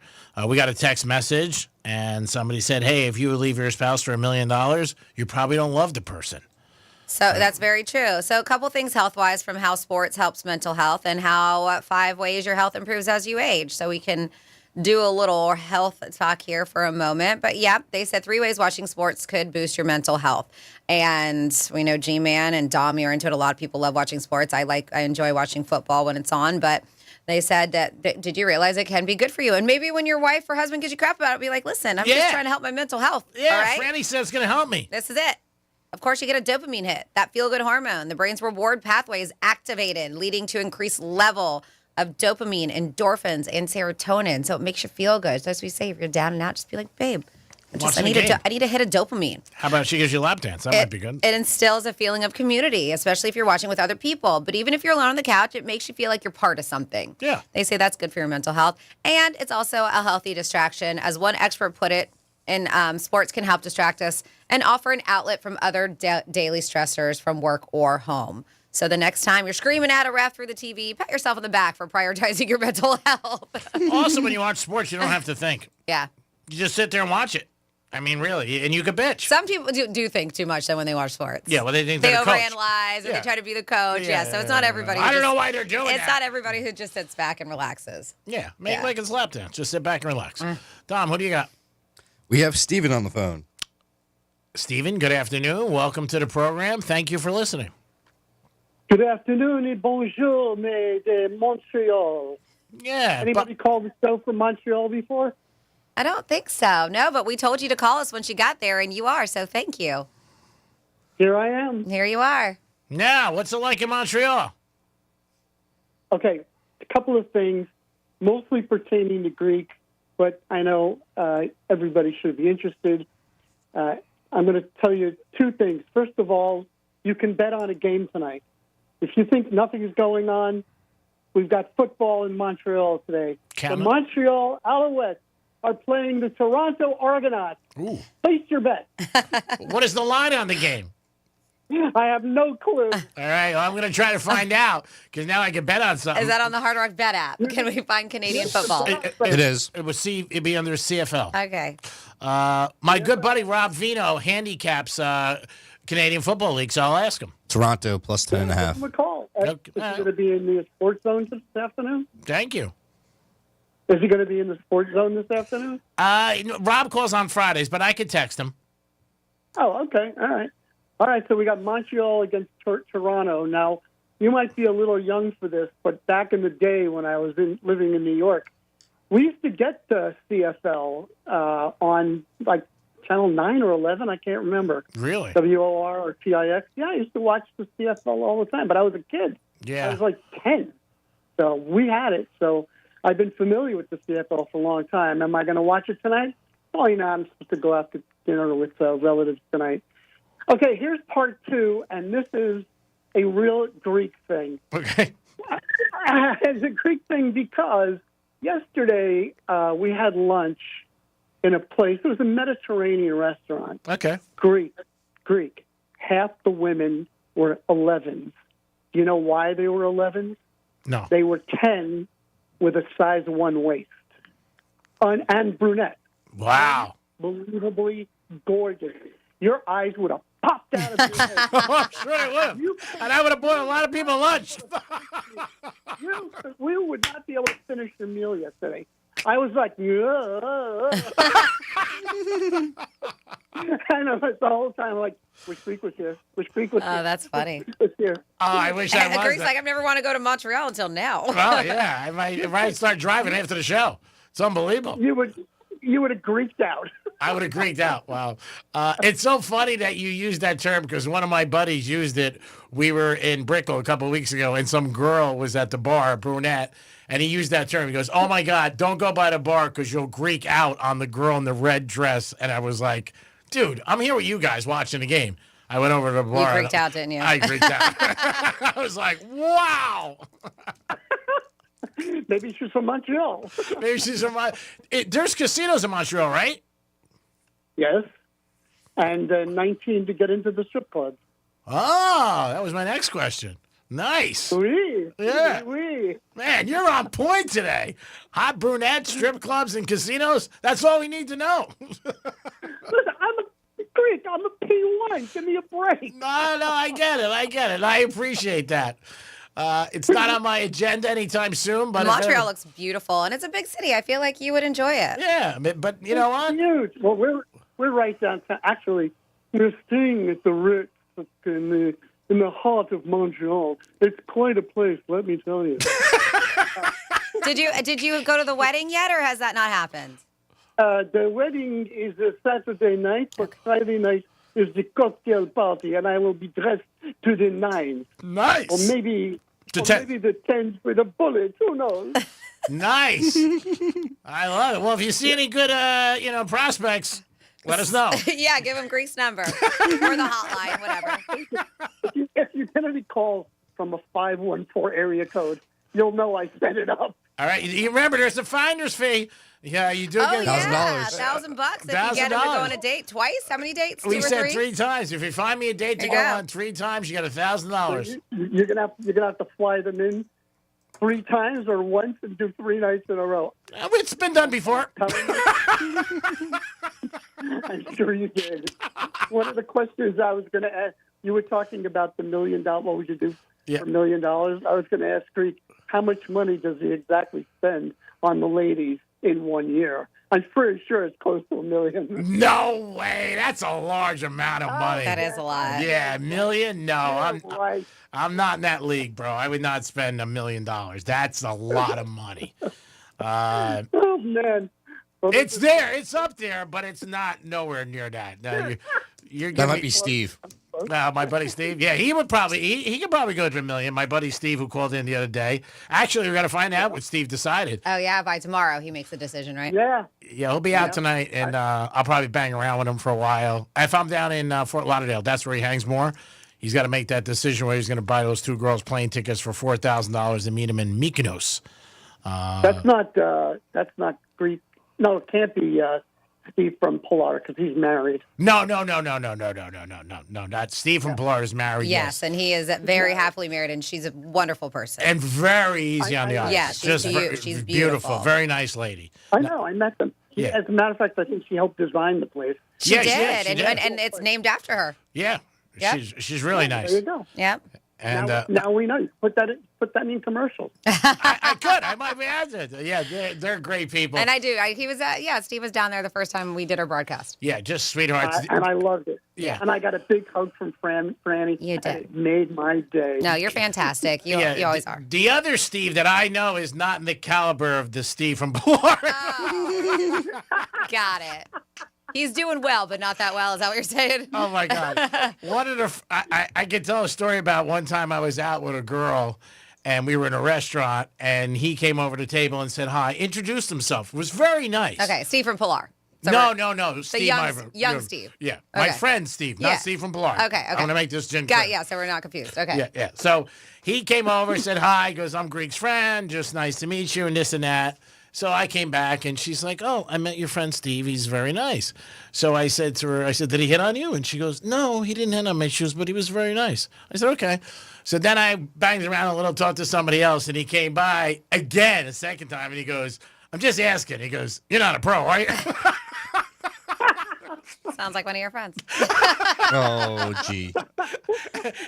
We got a text message, and somebody said, hey, if you would leave your spouse for $1 million, you probably don't love the person. So that's very true. So a couple things health-wise from how sports helps mental health, and how 5 ways your health improves as you age. So we can do a little health talk here for a moment. But yeah, they said 3 ways watching sports could boost your mental health. And we know G-Man and Dom are into it. A lot of people love watching sports. I enjoy watching football when it's on, but they said that, did you realize it can be good for you? And maybe when your wife or husband gives you crap about it, be like, listen, I'm just trying to help my mental health. Yeah, all right? Franny says it's going to help me. This is it. Of course, you get a dopamine hit, that feel-good hormone. The brain's reward pathway is activated, leading to increased level of dopamine, endorphins, and serotonin. So it makes you feel good. So as we say, if you're down and out, just be like, babe, I need to hit a dopamine. How about she gives you a lap dance? That might be good. It instills a feeling of community, especially if you're watching with other people. But even if you're alone on the couch, it makes you feel like you're part of something. Yeah. They say that's good for your mental health. And it's also a healthy distraction. As one expert put it, and sports can help distract us and offer an outlet from other daily stressors from work or home. So the next time you're screaming at a ref through the TV, pat yourself on the back for prioritizing your mental health. Also, when you watch sports, you don't have to think. Yeah. You just sit there and watch it. I mean, really, and you could bitch. Some people do think too much, though, when they watch sports. Yeah, well, they think they they're a coach. overanalyze, or they try to be the coach. Yeah, So it's not everybody. I don't know why they're doing It's that. not everybody who just sits back and relaxes. Yeah, make like a slap dance. Just sit back and relax. Tom, who do you got? We have Steven on the phone. Steven, good afternoon. Welcome to the program. Thank you for listening. Good afternoon et bonjour, de Montreal. Yeah. Anybody called the show from Montreal before? I don't think so. No, but we told you to call us when she got there, and you are, so thank you. Here I am. Here you are. Now, what's it like in Montreal? Okay, a couple of things. mostly pertaining to Greek, but I know everybody should be interested. I'm going to tell you two things. First of all, you can bet on a game tonight. If you think nothing is going on, we've got football in Montreal today. The Montreal Alouettes are playing the Toronto Argonauts. Ooh. Place your bet. What is the line on the game? I have no clue. All right, well, I'm going to try to find out because now I can bet on something. Is that on the Hard Rock Bet app? Can we find Canadian football? It is. It'd be under CFL. Okay. My good buddy Rob Vino handicaps Canadian Football League, so I'll ask him. Toronto plus 10.5. Give him a call. Is he going to be in the sports zone this afternoon? Thank you. Is he going to be in the sports zone this afternoon? Rob calls on Fridays, but I could text him. Oh, okay. All right. All right, so we got Montreal against Toronto. Now, you might be a little young for this, but back in the day when I was living in New York, we used to get the CFL on, like, Channel 9 or 11, I can't remember. Really? WOR or TIX. Yeah, I used to watch the CFL all the time, but I was a kid. Yeah. I was like 10. So we had it. So I've been familiar with the CFL for a long time. Am I going to watch it tonight? Oh, I'm supposed to go out to dinner with relatives tonight. Okay, here's part two, and this is a real Greek thing. Okay. It's a Greek thing because yesterday we had lunch in a place. It was a Mediterranean restaurant. Okay. Greek. Half the women were 11s. Do you know why they were 11s? No. They were 10 with a size 1 waist. And brunette. Wow. Unbelievably gorgeous. Your eyes would have popped out of your head. I'm sure it would have. And I would have bought a lot of people lunch. We would not be able to finish the meal yesterday. I was like, I know, the whole time, like, which Greek was here? Which Greek was here? Oh, that's funny. Was here? Oh, I wish I was. Greek's like, I've never want to go to Montreal until now. Oh, yeah. I might start driving after the show. It's unbelievable. You would have Greeked out. I would have Greeked out. Wow. It's so funny that you used that term because one of my buddies used it. We were in Brickell a couple of weeks ago, and some girl was at the bar, a brunette, and he used that term. He goes, oh, my God, don't go by the bar because you'll Greek out on the girl in the red dress. And I was like, dude, I'm here with you guys watching the game. I went over to the bar. You Greeked out, didn't you? I Greeked out. I was like, wow. Maybe she's from Montreal. Maybe she's from Montreal. There's casinos in Montreal, right? Yes. And 19 to get into the strip club. Oh, that was my next question. Nice. Oui. Yeah. Oui. Man, you're on point today. Hot brunette, strip clubs, and casinos. That's all we need to know. Listen, I'm a Greek. I'm a P1. Give me a break. No, I get it. I appreciate that. It's not on my agenda anytime soon. But Montreal looks beautiful, and it's a big city. I feel like you would enjoy it. Yeah, but you know what? Huge. Well, we're right downtown. Actually, we're staying at the Ritz in the heart of Montreal. It's quite a place, let me tell you. Did you go to the wedding yet, or has that not happened? The wedding is a Saturday night, but Friday night is the cocktail party, and I will be dressed to the nines. Nice. Or maybe the 10s with a bullet. Who knows? Nice. I love it. Well, if you see any good, prospects, let us know. Yeah, give him Greek's number or the hotline, whatever. If you get any calls from a 514 area code, you'll know I set it up. All right. You remember, there's a finder's fee. Yeah, you do get $1,000. $1,000 if you get him to go on a date twice. How many dates? We 2 or said 3? 3 times. If you find me a date to go on 3 times, you got $1,000. You're gonna have to fly them in 3 times or once and do 3 nights in a row. It's been done before. I'm sure you did. One of the questions I was going to ask, you were talking about the $1 million. What would you do for $1 million? I was going to ask Greek, how much money does he exactly spend on the ladies in 1 year? I'm pretty sure it's close to $1 million. No way. That's a large amount of money. That is a lot. Yeah, $1 million? No, I'm not in that league, bro. I would not spend $1 million. That's a lot of money. Oh, man. Well, it's there. It's up there, but it's not nowhere near that. No, that might be Steve. My buddy Steve. Yeah, he would probably he could probably go to $1 million. My buddy Steve, who called in the other day. Actually, we got to find out what Steve decided. Oh yeah, by tomorrow he makes the decision, right? Yeah. Yeah, he'll be out tonight, and I'll probably bang around with him for a while. If I'm down in Fort Lauderdale, that's where he hangs more. He's got to make that decision where he's going to buy those two girls plane tickets for $4,000 to meet him in Mykonos. That's not Greek. No, it can't be Steve from Polar because he's married. No. Not Steve from Polar is married. Yes, and he is very happily married, and she's a wonderful person. And very easy on the eyes. Yeah, she's beautiful. Very nice lady. I know. I met them. As a matter of fact, I think she helped design the place. She did. And it's named after her. Yeah. Yep. She's really nice. There you go. Yep. And now we know. Put that in commercials. I could. I might be able to. Yeah, they're great people. And I do. He was. Steve was down there the first time we did our broadcast. Yeah, just sweethearts. And I loved it. Yeah. And I got a big hug from Franny. You did. It made my day. No, you're fantastic. You always are. The other Steve that I know is not in the caliber of the Steve from Polar. Oh. Got it. He's doing well, but not that well. Is that what you're saying? Oh, my God. I could tell a story about one time I was out with a girl, and we were in a restaurant, and he came over to the table and said hi, introduced himself. It was very nice. Okay, Steve from Polar. No. Steve, young Steve. Yeah, okay. My friend Steve, not Steve from Polar. Okay. I'm going to make this gin. Yeah, so we're not confused. Okay. Yeah. So he came over, said hi, goes, I'm Greek's friend, just nice to meet you, and this and that. So I came back, and she's like, oh, I met your friend Steve. He's very nice. So I said to her, did he hit on you? And she goes, no, he didn't hit on my shoes, but he was very nice. I said, okay. So then I banged around a little, talked to somebody else, and he came by again a second time, and he goes, I'm just asking. He goes, you're not a pro, right? Sounds like one of your friends. Oh, gee.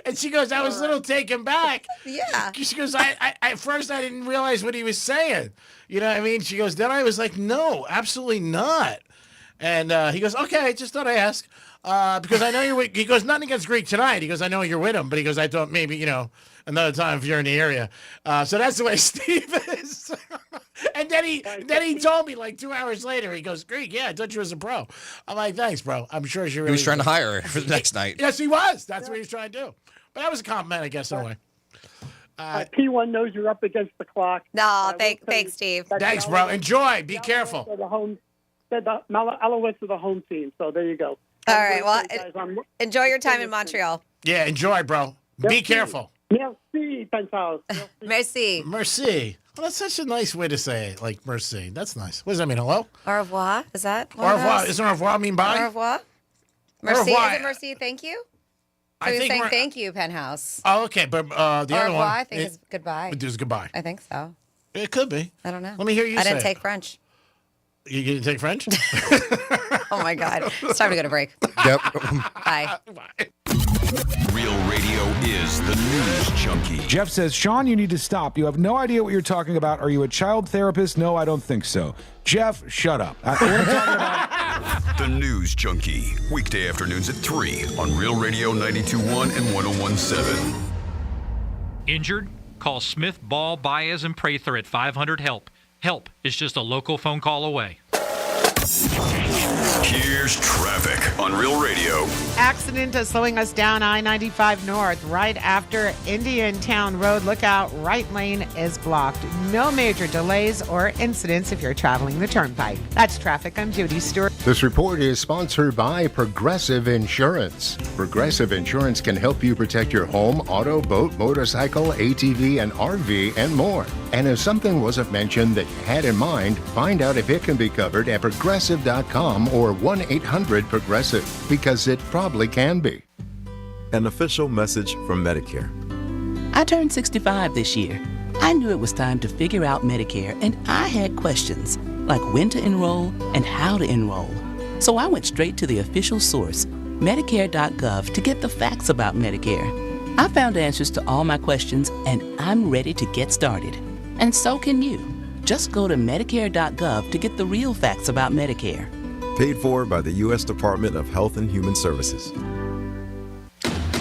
And she goes, I was a little taken back. Yeah. She goes, I at first I didn't realize what he was saying. You know what I mean? She goes, then I was like, no, absolutely not. And he goes, okay, I just thought I'd ask. Because I know you're with, he goes, nothing against Greek tonight. He goes, I know you're with him. But he goes, I thought maybe, another time if you're in the area. So that's the way Steve is. And then he told me like 2 hours later, he goes, Greek, yeah, I thought you was a pro. I'm like, thanks, bro. I'm sure she really He was trying to hire her for the next night. Yes, he was. That's what he was trying to do. But that was a compliment, I guess, in a way. P1 knows you're up against the clock. No, thanks, Steve. Thanks, bro. Enjoy. Be careful. The Alouettes are the home team, so there you go. All right, well, enjoy your time in Montreal. Yeah, enjoy, bro. Be careful. Merci, Penthouse. Merci. Merci. Well, that's such a nice way to say it, like merci. That's nice. What does that mean, hello? Au revoir? Is that Au revoir. Isn't au revoir mean bye? Au revoir? Merci. Is it merci, thank you? So you're saying thank you, Penthouse. Oh, okay, but the other one. I think is goodbye. It is goodbye. I think so. It could be. I don't know. Let me hear you say I didn't take French. You didn't take French? Oh, my God. It's time to go to break. Yep. Bye. Real radio is the news junkie. Jeff says, Sean, you need to stop. You have no idea what you're talking about. Are you a child therapist? No, I don't think so. Jeff, shut up. What I'm talking about. The News Junkie. Weekday afternoons at 3 on Real Radio 92.1 and 101.7. Injured? Call Smith, Ball, Baez, and Prather at 500-HELP. Help is just a local phone call away. Here's traffic on Real Radio. Accident is slowing us down I-95 North right after Indian Town Road. Look out, right lane is blocked. No major delays or incidents if you're traveling the turnpike. That's traffic. I'm Judy Stewart. This report is sponsored by Progressive Insurance. Progressive Insurance can help you protect your home, auto, boat, motorcycle, ATV, and RV, and more. And if something wasn't mentioned that you had in mind, find out if it can be covered at Progressive.com or 1-800-PROGRESSIVE, because it probably can be. An official message from Medicare. I turned 65 this year. I knew it was time to figure out Medicare, and I had questions, like when to enroll and how to enroll. So I went straight to the official source, Medicare.gov, to get the facts about Medicare. I found answers to all my questions, and I'm ready to get started. And so can you. Just go to Medicare.gov to get the real facts about Medicare. Paid for by the U.S. Department of Health and Human Services.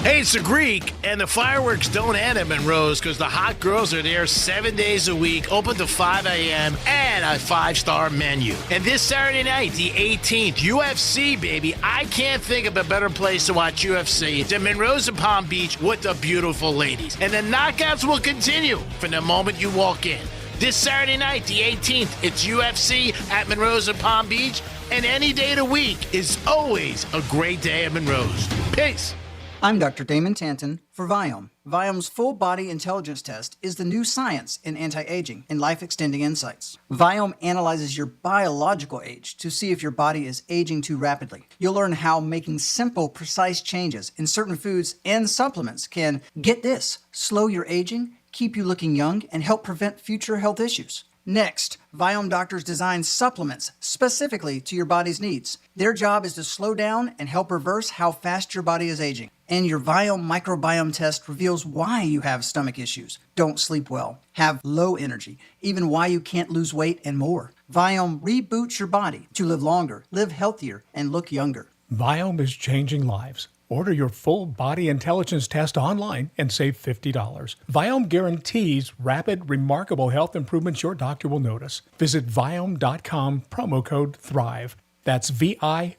Hey, it's the Greek, and the fireworks don't end at Monroe's because the hot girls are there 7 days a week, open to 5 a.m., and a 5-star menu. And this Saturday night, the 18th, UFC, baby. I can't think of a better place to watch UFC than Monroe's in Palm Beach with the beautiful ladies. And the knockouts will continue from the moment you walk in. This Saturday night, the 18th, it's UFC at Monroe's in Palm Beach, and any day of the week is always a great day at Monroe's. Peace. I'm Dr. Damon Tanton for Viome. Viome's full body intelligence test is the new science in anti-aging and life-extending insights. Viome analyzes your biological age to see if your body is aging too rapidly. You'll learn how making simple, precise changes in certain foods and supplements can, get this, slow your aging, keep you looking young, and help prevent future health issues. Next, Viome doctors design supplements specifically to your body's needs. Their job is to slow down and help reverse how fast your body is aging. And your Viome microbiome test reveals why you have stomach issues, don't sleep well, have low energy, even why you can't lose weight, and more. Viome reboots your body to live longer, live healthier, and look younger. Viome is changing lives. Order your full body intelligence test online and save $50. Viome guarantees rapid, remarkable health improvements your doctor will notice. Visit Viome.com, promo code THRIVE. That's VIOME.com,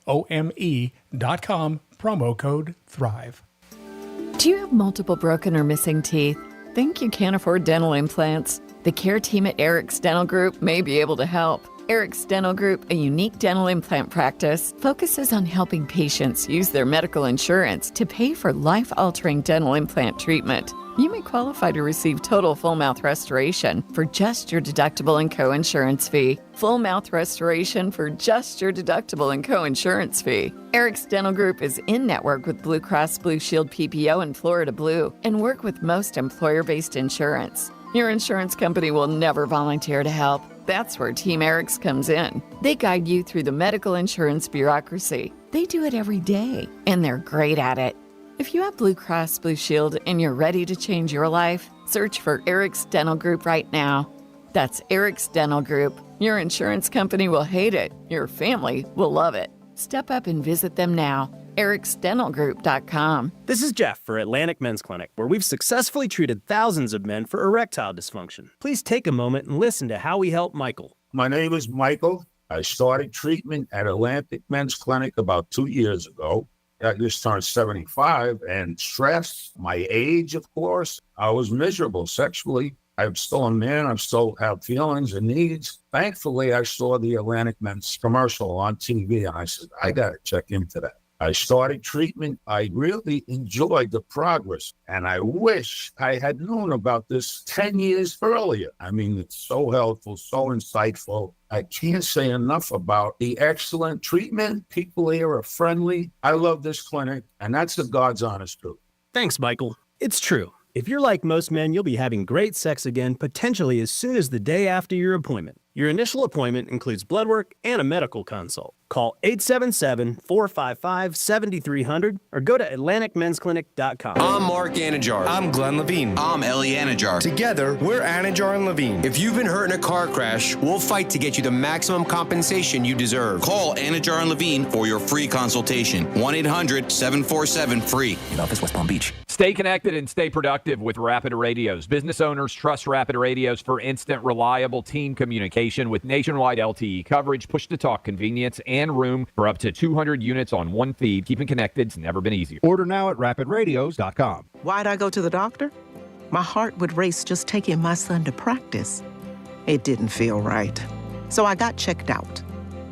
promo code THRIVE. Do you have multiple broken or missing teeth? Think you can't afford dental implants? The care team at Eric's Dental Group may be able to help. Eric's Dental Group, a unique dental implant practice, focuses on helping patients use their medical insurance to pay for life-altering dental implant treatment. You may qualify to receive total full mouth restoration for just your deductible and co-insurance fee. Full mouth restoration for just your deductible and co-insurance fee. Eric's Dental Group is in network with Blue Cross Blue Shield PPO and Florida Blue and work with most employer-based insurance. Your insurance company will never volunteer to help. That's where Team Eric's comes in. They guide you through the medical insurance bureaucracy. They do it every day, and they're great at it. If you have Blue Cross Blue Shield and you're ready to change your life, search for Eric's Dental Group right now. That's Eric's Dental Group. Your insurance company will hate it. Your family will love it. Step up and visit them now. ericsdentalgroup.com. This is Jeff for Atlantic Men's Clinic, where we've successfully treated thousands of men for erectile dysfunction. Please take a moment and listen to how we help Michael. My name is Michael. I started treatment at Atlantic Men's Clinic about 2 years ago. I just turned 75 and stressed, my age, of course. I was miserable sexually. I'm still a man. I still have feelings and needs. Thankfully, I saw the Atlantic Men's commercial on TV, and I said, I got to check into that. I started treatment. I really enjoyed the progress, and I wish I had known about this 10 years earlier. I mean, it's so helpful, so insightful. I can't say enough about the excellent treatment. People here are friendly. I love this clinic, and that's the God's honest truth. Thanks, Michael. It's true. If you're like most men, you'll be having great sex again potentially as soon as the day after your appointment. Your initial appointment includes blood work and a medical consult. Call 877-455-7300 or go to AtlanticMen'sClinic.com. I'm Mark Anajar. I'm Glenn Levine. I'm Ellie Anajar. Together, we're Anajar and Levine. If you've been hurt in a car crash, we'll fight to get you the maximum compensation you deserve. Call Anajar and Levine for your free consultation. 1-800-747-FREE. In office, West Palm Beach. Stay connected and stay productive with Rapid Radios. Business owners trust Rapid Radios for instant, reliable team communication with nationwide LTE coverage, push-to-talk convenience, and room for up to 200 units on one feed. Keeping connected's never been easier. Order now at rapidradios.com. Why'd I go to the doctor? My heart would race just taking my son to practice. It didn't feel right. So I got checked out.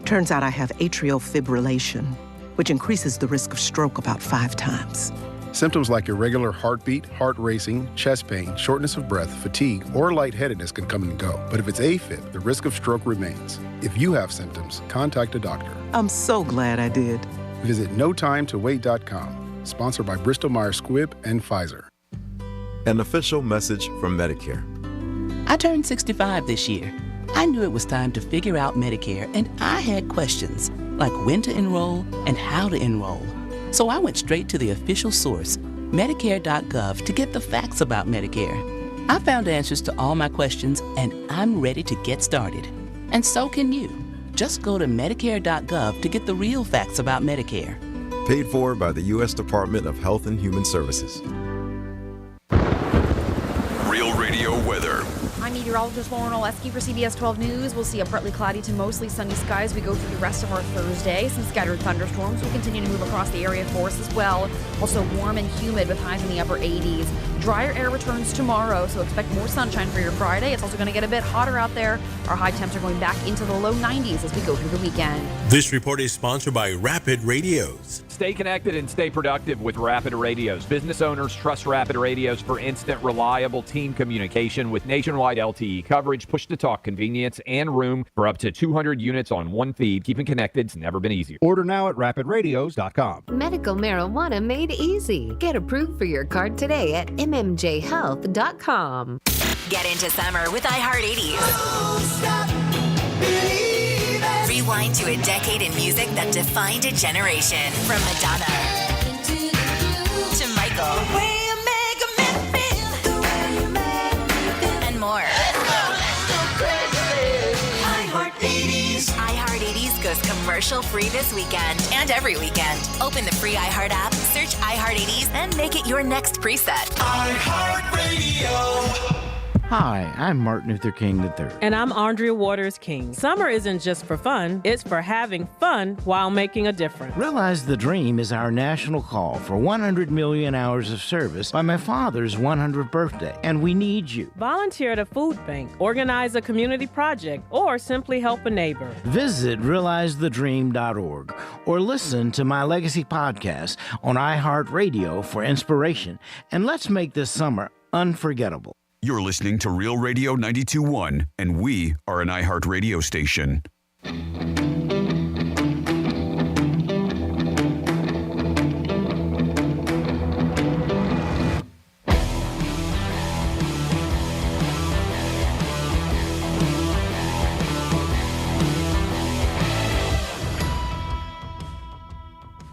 Turns out I have atrial fibrillation, which increases the risk of stroke about 5 times. Symptoms like irregular heartbeat, heart racing, chest pain, shortness of breath, fatigue, or lightheadedness can come and go. But if it's AFib, the risk of stroke remains. If you have symptoms, contact a doctor. I'm so glad I did. Visit notimetowait.com. Sponsored by Bristol-Myers Squibb and Pfizer. An official message from Medicare. I turned 65 this year. I knew it was time to figure out Medicare, and I had questions like when to enroll and how to enroll. So I went straight to the official source, Medicare.gov, to get the facts about Medicare. I found answers to all my questions, and I'm ready to get started. And so can you. Just go to Medicare.gov to get the real facts about Medicare. Paid for by the U.S. Department of Health and Human Services. Real Radio weather. I'm meteorologist Lauren Oleski for CBS 12 News. We'll see a partly cloudy to mostly sunny skies as we go through the rest of our Thursday. Some scattered thunderstorms will continue to move across the area for us as well. Also warm and humid with highs in the upper 80s. Drier air returns tomorrow, so expect more sunshine for your Friday. It's also going to get a bit hotter out there. Our high temps are going back into the low 90s as we go through the weekend. This report is sponsored by Rapid Radios. Stay connected and stay productive with Rapid Radios. Business owners trust Rapid Radios for instant, reliable team communication with nationwide LTE coverage, push-to-talk convenience, and room for up to 200 units on one feed. Keeping connected's never been easier. Order now at rapidradios.com. Medical marijuana made easy. Get approved for your card today at mmjhealth.com. Get into summer with iHeart80s. Rewind to a decade in music that defined a generation. From Madonna to Michael and more. iHeart80s goes commercial free this weekend and every weekend. Open the free iHeart app, search iHeart80s, and make it your next preset. iHeartRadio. Hi, I'm Martin Luther King III. And I'm Andrea Waters King. Summer isn't just for fun, it's for having fun while making a difference. Realize the Dream is our national call for 100 million hours of service by my father's 100th birthday, and we need you. Volunteer at a food bank, organize a community project, or simply help a neighbor. Visit realizethedream.org or listen to my Legacy podcast on iHeartRadio for inspiration, and let's make this summer unforgettable. You're listening to Real Radio 92.1, and we are an iHeart radio station.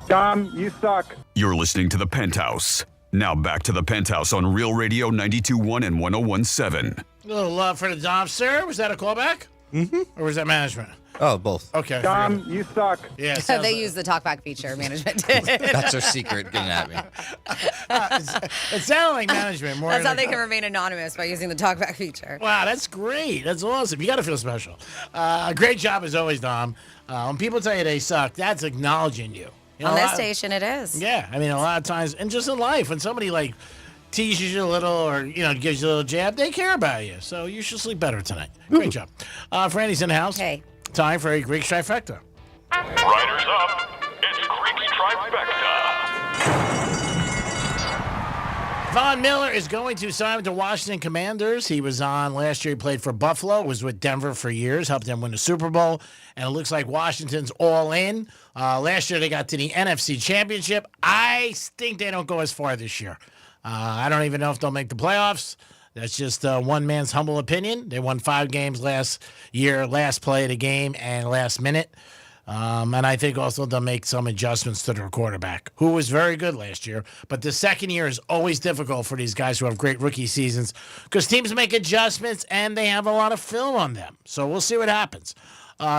Dom, you suck. You're listening to The Penthouse. Now back to The Penthouse on Real Radio 92.1 and 101.7. A little love for the Dom, sir. Was that a callback? Mm-hmm. Or was that management? Oh, both. Okay. Dom, you suck. Yeah. So they use the talkback feature, management. That's their secret getting at me. It sounded like management more. That's how they can remain anonymous, by using the talkback feature. Wow, that's great. That's awesome. You got to feel special. Great job as always, Dom. When people tell you they suck, that's acknowledging you. You know, on this station, it is. Yeah, I mean, a lot of times, and just in life, when somebody like teases you a little or gives you a little jab, they care about you. So you should sleep better tonight. Great job. Franny's in the house. Hey. Time for a Greek trifecta. Riders up. It's Greek trifecta. Von Miller is going to sign with the Washington Commanders. He was on last year. He played for Buffalo, was with Denver for years, helped them win the Super Bowl, and it looks like Washington's all in. Last year they got to the NFC Championship. I think they don't go as far this year. I don't even know if they'll make the playoffs. That's just one man's humble opinion. They won 5 games last year, last play of the game, and last minute. And I think also they'll make some adjustments to their quarterback, who was very good last year. But the second year is always difficult for these guys who have great rookie seasons because teams make adjustments and they have a lot of film on them. So we'll see what happens.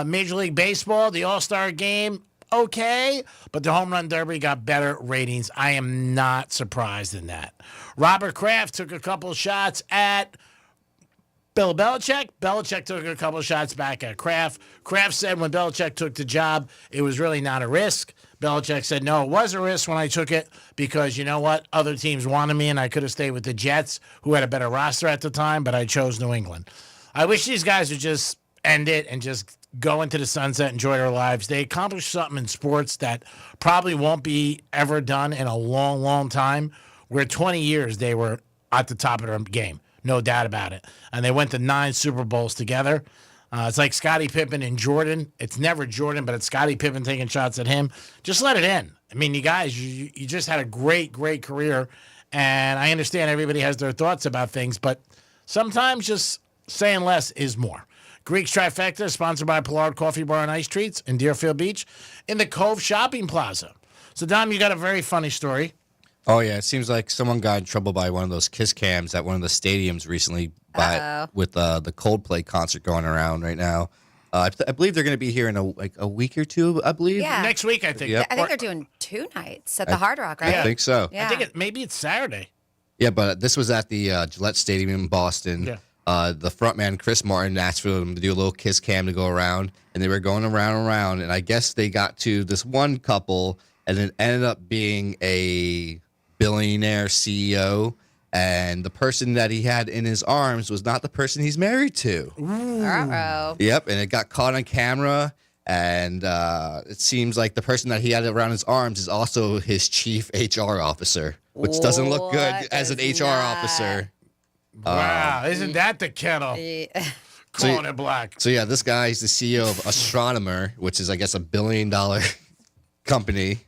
Major League Baseball, the All-Star Game, okay, but the Home Run Derby got better ratings. I am not surprised in that. Robert Kraft took a couple shots at Bill Belichick. Belichick took a couple shots back at Kraft. Kraft said when Belichick took the job, it was really not a risk. Belichick said, no, it was a risk when I took it because, you know what, other teams wanted me and I could have stayed with the Jets, who had a better roster at the time, but I chose New England. I wish these guys would just end it and just go into the sunset, enjoy their lives. They accomplished something in sports that probably won't be ever done in a long, long time, where 20 years they were at the top of their game. No doubt about it. And they went to 9 Super Bowls together. It's like Scottie Pippen and Jordan. It's never Jordan, but it's Scottie Pippen taking shots at him. Just let it in. I mean, you guys, you just had a great, great career. And I understand everybody has their thoughts about things, but sometimes just saying less is more. Greek's Trifecta, sponsored by Pollard Coffee Bar and Ice Treats in Deerfield Beach in the Cove Shopping Plaza. So, Dom, you got a very funny story. Oh, yeah. It seems like someone got in trouble by one of those kiss cams at one of the stadiums recently with the Coldplay concert going around right now. I believe they're going to be here in a week or two. I believe next week. I think. Yep. I think they're doing 2 nights at the Hard Rock, right? I think so. Yeah. I think maybe it's Saturday. Yeah, but this was at the Gillette Stadium in Boston. Yeah. The frontman Chris Martin asked for them to do a little kiss cam to go around, and they were going around, and I guess they got to this one couple, and it ended up being a billionaire CEO, and the person that he had in his arms was not the person he's married to. Uh-oh. Yep, and it got caught on camera, and it seems like the person that he had around his arms is also his chief HR officer, which doesn't look good as an HR officer. Wow, isn't that the kettle? Calling it black. So yeah, this guy's the CEO of Astronomer, which is I guess $1 billion company.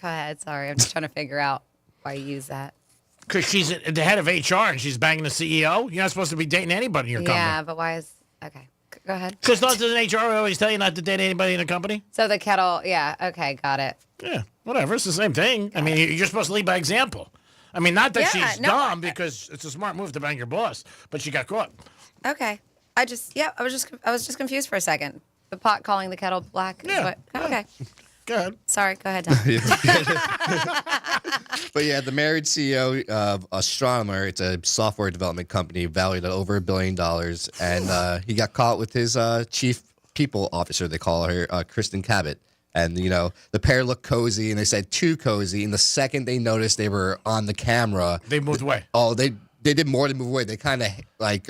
Go ahead. Sorry, I'm just trying to figure out why you use that. Because she's the head of HR and she's banging the CEO. You're not supposed to be dating anybody in your company. Yeah, but why is okay? Go ahead. Because doesn't HR always tell you not to date anybody in the company? So the kettle, yeah, okay, got it. Yeah, whatever. It's the same thing. I mean, you're supposed to lead by example. I mean, not that she's dumb because it's a smart move to bang your boss, but she got caught. Okay, I was just confused for a second. The pot calling the kettle black. Is what, okay. Go ahead. Sorry, go ahead, Tom. But yeah, the married CEO of Astronomer, it's a software development company valued at over $1 billion, and he got caught with his chief people officer, they call her, Kristen Cabot. And, the pair looked cozy, and they said too cozy. And the second they noticed they were on the camera, they moved away. Oh, they did more than move away. They kind of like.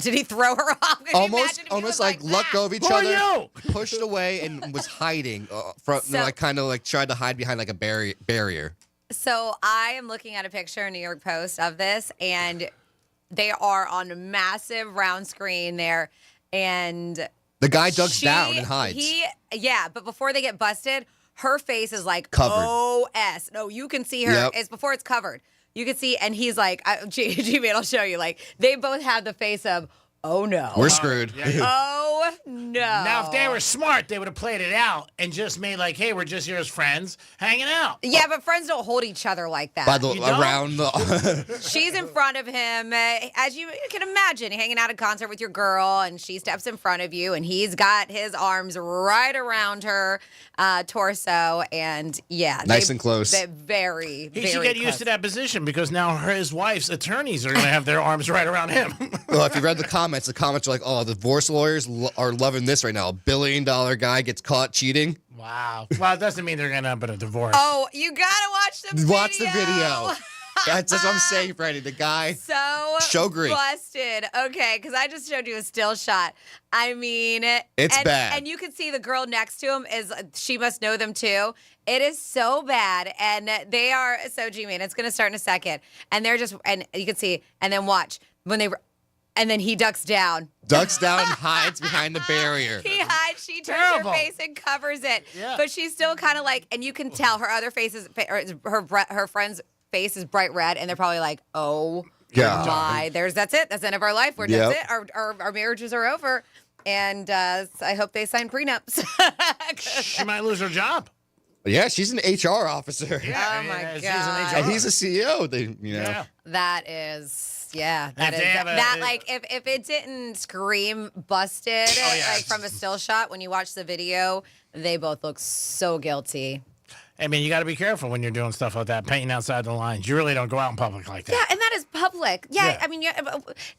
Did he throw her off? Almost like let go of each Who other. Are you? Pushed away and was hiding from, tried to hide behind like a barrier. So I am looking at a picture in New York Post of this, and they are on a massive round screen there, and. The guy ducks down and hides. But before they get busted, her face is like covered. OS. No, you can see her. It's before it's covered. You can see, and he's like, G-Man, I'll show you. Like, they both have the face of, oh no. We're screwed. Oh no. Now, if they were smart, they would have played it out and just made like, hey, we're just here as friends hanging out. Yeah, but friends don't hold each other like that. She's in front of him, as you can imagine, hanging out at a concert with your girl, and she steps in front of you, and he's got his arms right around her torso, and nice and close. Very, he very should get close. used to that position because now his wife's attorneys are going to have their arms right around him. Well, if you read the comments are like, oh, the divorce lawyers are loving this right now. $1 billion guy gets caught cheating. Wow. Well, it doesn't mean they're going to end up in a divorce. Oh, you got to watch the video. Watch the video. That's what I'm saying, Freddie. The guy. So great. Busted. Okay, because I just showed you a still shot. I mean, it's bad. And you can see the girl next to him she must know them too. It is so bad. And they are so G-Man. It's going to start in a second. And they're just, and you can see, and then watch and then he ducks down. Hides behind the barrier. He hides. She turns her face and covers it. Yeah. But she's still kind of like, and you can tell her other face is, her friend's face is bright red, and they're probably like, oh my, that's it. That's the end of our life. That's it. Our marriages are over. And I hope they sign prenups. She might lose her job. Yeah, she's an HR officer. Yeah, oh my God. And he's a CEO. That is. Yeah, if it didn't scream busted like from a still shot when you watch the video, they both look so guilty. I mean, you got to be careful when you're doing stuff like that, painting outside the lines. You really don't go out in public like that. Yeah, and that is public. Yeah. I mean,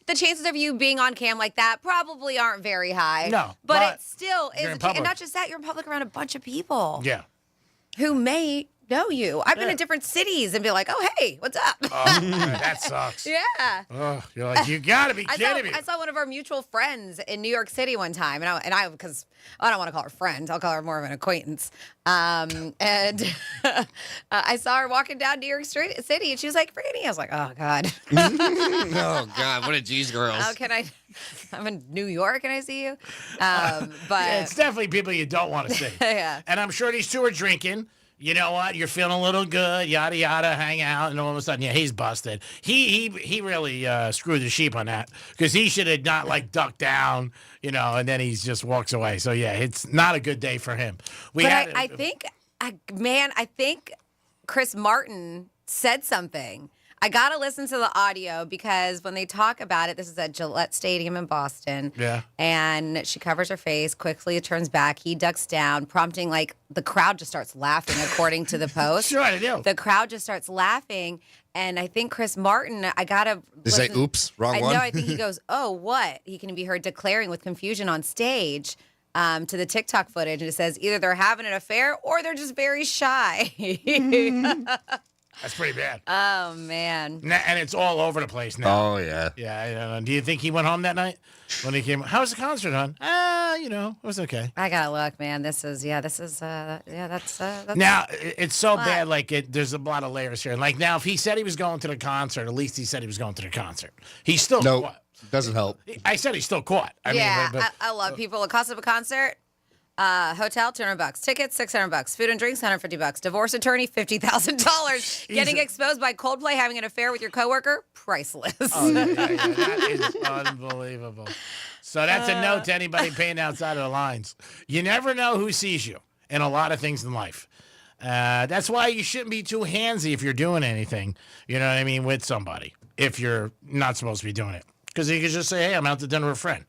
the chances of you being on cam like that probably aren't very high. No, but it still is. And not just that, you're in public around a bunch of people. Yeah. Who may know you. I've been in different cities and be like, oh, hey, what's up? Oh, that sucks. Yeah. Oh, you're like, you got to be kidding me. I saw one of our mutual friends in New York City one time, and I because I don't want to call her friend. I'll call her more of an acquaintance. And I saw her walking down New York City, and she was like, Franny. I was like, oh, God. Oh, God. What a G's girls. How can I? I'm in New York and I see you. But yeah, it's definitely people you don't want to see. Yeah. And I'm sure these two are drinking. You know what? You're feeling a little good, yada yada, hang out, and all of a sudden, he's busted. He really screwed the sheep on that because he should have not ducked down, and then he just walks away. So yeah, it's not a good day for him. I think Chris Martin said something. I got to listen to the audio because when they talk about it, this is at Gillette Stadium in Boston. Yeah. And she covers her face, quickly turns back. He ducks down, prompting, like, the crowd just starts laughing, according to the post. Sure, I do. The crowd just starts laughing. And I think Chris Martin, I got to. They say, oops, wrong one? No, I think he goes, oh, what? He can be heard declaring with confusion on stage. To the TikTok footage, and it says either they're having an affair or they're just very shy. That's pretty bad. Oh, man. And it's all over the place now. Oh, yeah. Yeah, I don't know. Do you think he went home that night when he came? How was the concert, hon? It was okay. I gotta look, man. That's Now, it's so bad, like, there's a lot of layers here. Like, now, if he said he was going to the concert, at least he said he was going to the concert. He's still caught. Doesn't help. I said he's still caught. I love people. The cost of a concert, hotel, $200. Tickets, $600. Food and drinks, $150. Divorce attorney, $50,000. Getting exposed by Coldplay, having an affair with your coworker, priceless. Oh, yeah, that is unbelievable. So that's a note to anybody paying outside of the lines. You never know who sees you in a lot of things in life. That's why you shouldn't be too handsy if you're doing anything, you know what I mean, with somebody, if you're not supposed to be doing it. Because you could just say, hey, I'm out to dinner with a friend.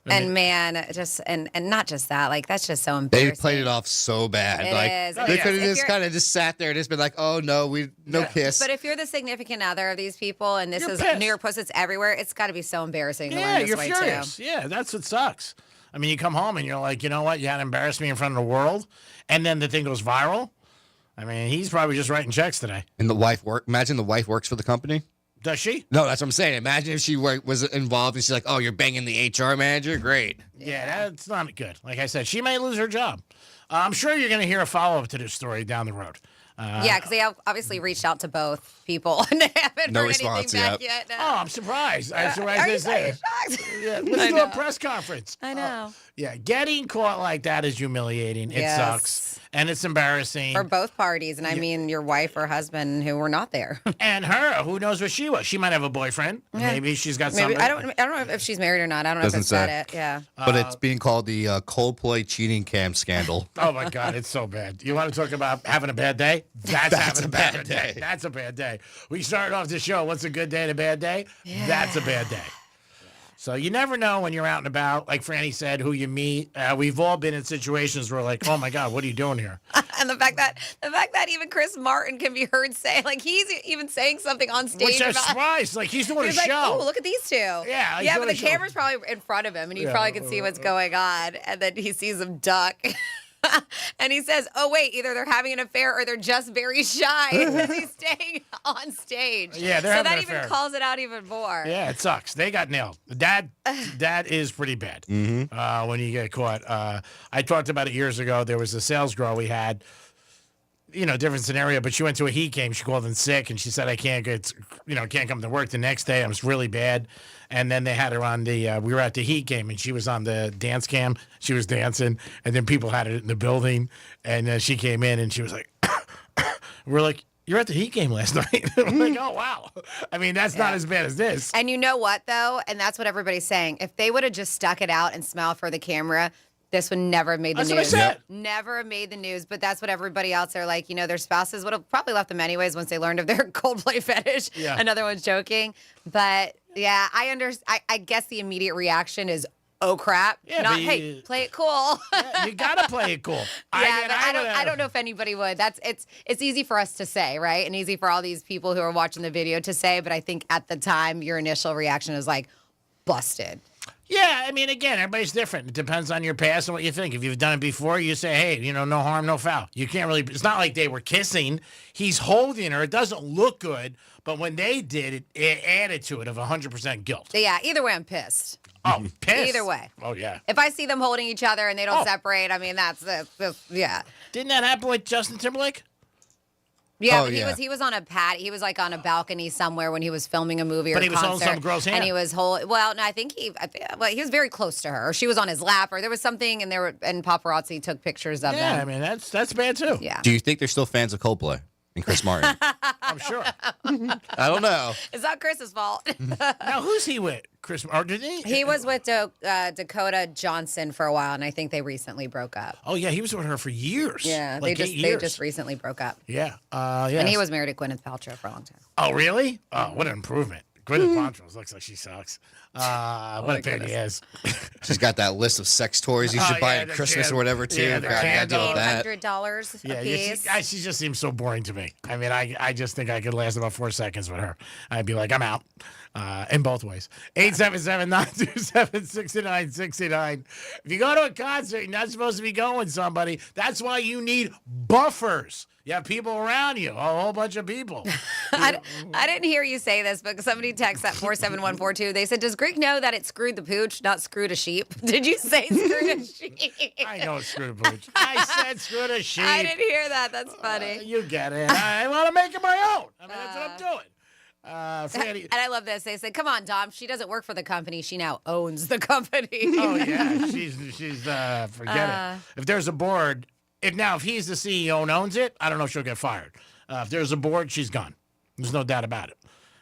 And man, just and not just that, like that's just so embarrassing. They played it off so bad. It is. They could have just kind of just sat there and just been like, "Oh no, no kiss." But if you're the significant other of these people, and this You're is pissed. New York Post, it's everywhere. It's got to be so embarrassing to learn Yeah, this you're way furious. too. Yeah, that's what sucks. I mean, you come home and you're like, you know what? You had to embarrass me in front of the world, and then the thing goes viral. I mean, he's probably just writing checks today. And the wife imagine the wife works for the company. Does she? No, that's what I'm saying. Imagine if she was involved and she's like, "Oh, you're banging the HR manager? Great." Yeah, that's not good. Like I said, she may lose her job. I'm sure you're going to hear a follow-up to this story down the road. Yeah, because they obviously reached out to both people and they haven't No heard response anything back yet. No. Oh, I'm surprised. I'm Are surprised you they said. shocked? Yeah, I let's do know. a press conference. I know. Yeah, getting caught like that is humiliating. It Yes. sucks. And it's embarrassing. For both parties, and I mean your wife or husband who were not there. And her, who knows what she was? She might have a boyfriend. Yeah. Maybe she's got Maybe somebody. I don't know if she's married or not. I don't know Doesn't if it's say. said it. Yeah. But it's being called the Coldplay cheating cam scandal. Oh my God, it's so bad. You want to talk about having a bad day? That's having a bad day. That's a bad day. We started off the show. What's a good day and a bad day? Yeah. That's a bad day. So you never know when you're out and about. Like Franny said, who you meet. We've all been in situations where like, oh my God, what are you doing here? And the fact that even Chris Martin can be heard saying, like he's even saying something on stage. Which I'm about, surprised. Like he's doing he's a like, show. oh, look at these two. Yeah, he's yeah, doing but a the show. camera's probably in front of him, and he Yeah. probably can see what's going on. And then he sees him duck. And he says, oh, wait, either they're having an affair or they're just very shy because he's staying on stage. Yeah, they're so having that an even affair. calls it out even more. Yeah, it sucks. They got nailed. That is pretty bad when you get caught. I talked about it years ago. There was a sales girl we had, different scenario, but she went to a heat game. She called in sick, and she said, I can't can't come to work the next day. It was really bad. And then they had her on we were at the heat game, and she was on the dance cam. She was dancing, and then people had it in the building, and she came in, and she was like, we're like, you're at the heat game last night. I'm like, oh, wow. I mean, that's not as bad as this. And you know what, though? And that's what everybody's saying. If they would have just stuck it out and smiled for the camera, this would never have made the That's news. what I said. Never have made the news. But that's what everybody else are like. Their spouses would have probably left them anyways once they learned of their Coldplay fetish. Yeah. Another one's joking. But yeah, I guess the immediate reaction is, oh crap. Yeah, Not, but hey, play it cool. You got to play it cool. I don't know if anybody would. It's easy for us to say, right? And easy for all these people who are watching the video to say. But I think at the time, your initial reaction is like, busted. Yeah, I mean, again, everybody's different. It depends on your past and what you think. If you've done it before, you say, hey, no harm, no foul. You can't really, it's not like they were kissing. He's holding her. It doesn't look good, but when they did, it added to it of 100% guilt. Yeah, either way, I'm pissed. Oh, pissed? Either way. Oh, yeah. If I see them holding each other and they don't separate, I mean, that's yeah. Didn't that happen with Justin Timberlake? Yeah, Oh, but yeah. he was on a pad. He was like on a balcony somewhere when he was filming a movie or But he was concert. holding some girl's hand. And he was well, no, I think he was very close to her. Or she was on his lap, or there was something, and paparazzi took pictures of Yeah, them. I mean, that's bad too. Yeah. Do you think they're still fans of Coldplay and Chris Martin? I'm sure. I don't know. It's not Chris's fault. Now, who's he with? Chris, or did he? He was with Dakota Johnson for a while, and I think they recently broke up. Oh, yeah, he was with her for years. Yeah, like they 8 years. just recently broke up. Yeah. And he was married to Gwyneth Paltrow for a long time. Oh, really? Oh, what an improvement. Gwyneth Paltrow looks like she sucks. What a pain he is. She's got that list of sex toys you should buy at Christmas or whatever, too. Yeah, the Gotta deal with that. $800 a piece. She just seems so boring to me. I mean, I just think I could last about 4 seconds with her. I'd be like, I'm out. In both ways. 877-927-6969. If you go to a concert, you're not supposed to be going with somebody. That's why you need buffers. You have people around you, a whole bunch of people. I didn't hear you say this, but somebody texted at 47142. They said, does Greek know that it screwed the pooch, not screwed a sheep? Did you say screwed a sheep? I know it's screwed a pooch. I said screwed a sheep. I didn't hear that. That's funny. You get it. I want to make it my own. I mean, that's what I'm doing. And I love this. They said, come on, Dom. She doesn't work for the company. She now owns the company. Oh, yeah. She's forget it. If there's a board, if he's the CEO and owns it, I don't know if she'll get fired. If there's a board, she's gone. There's no doubt about it.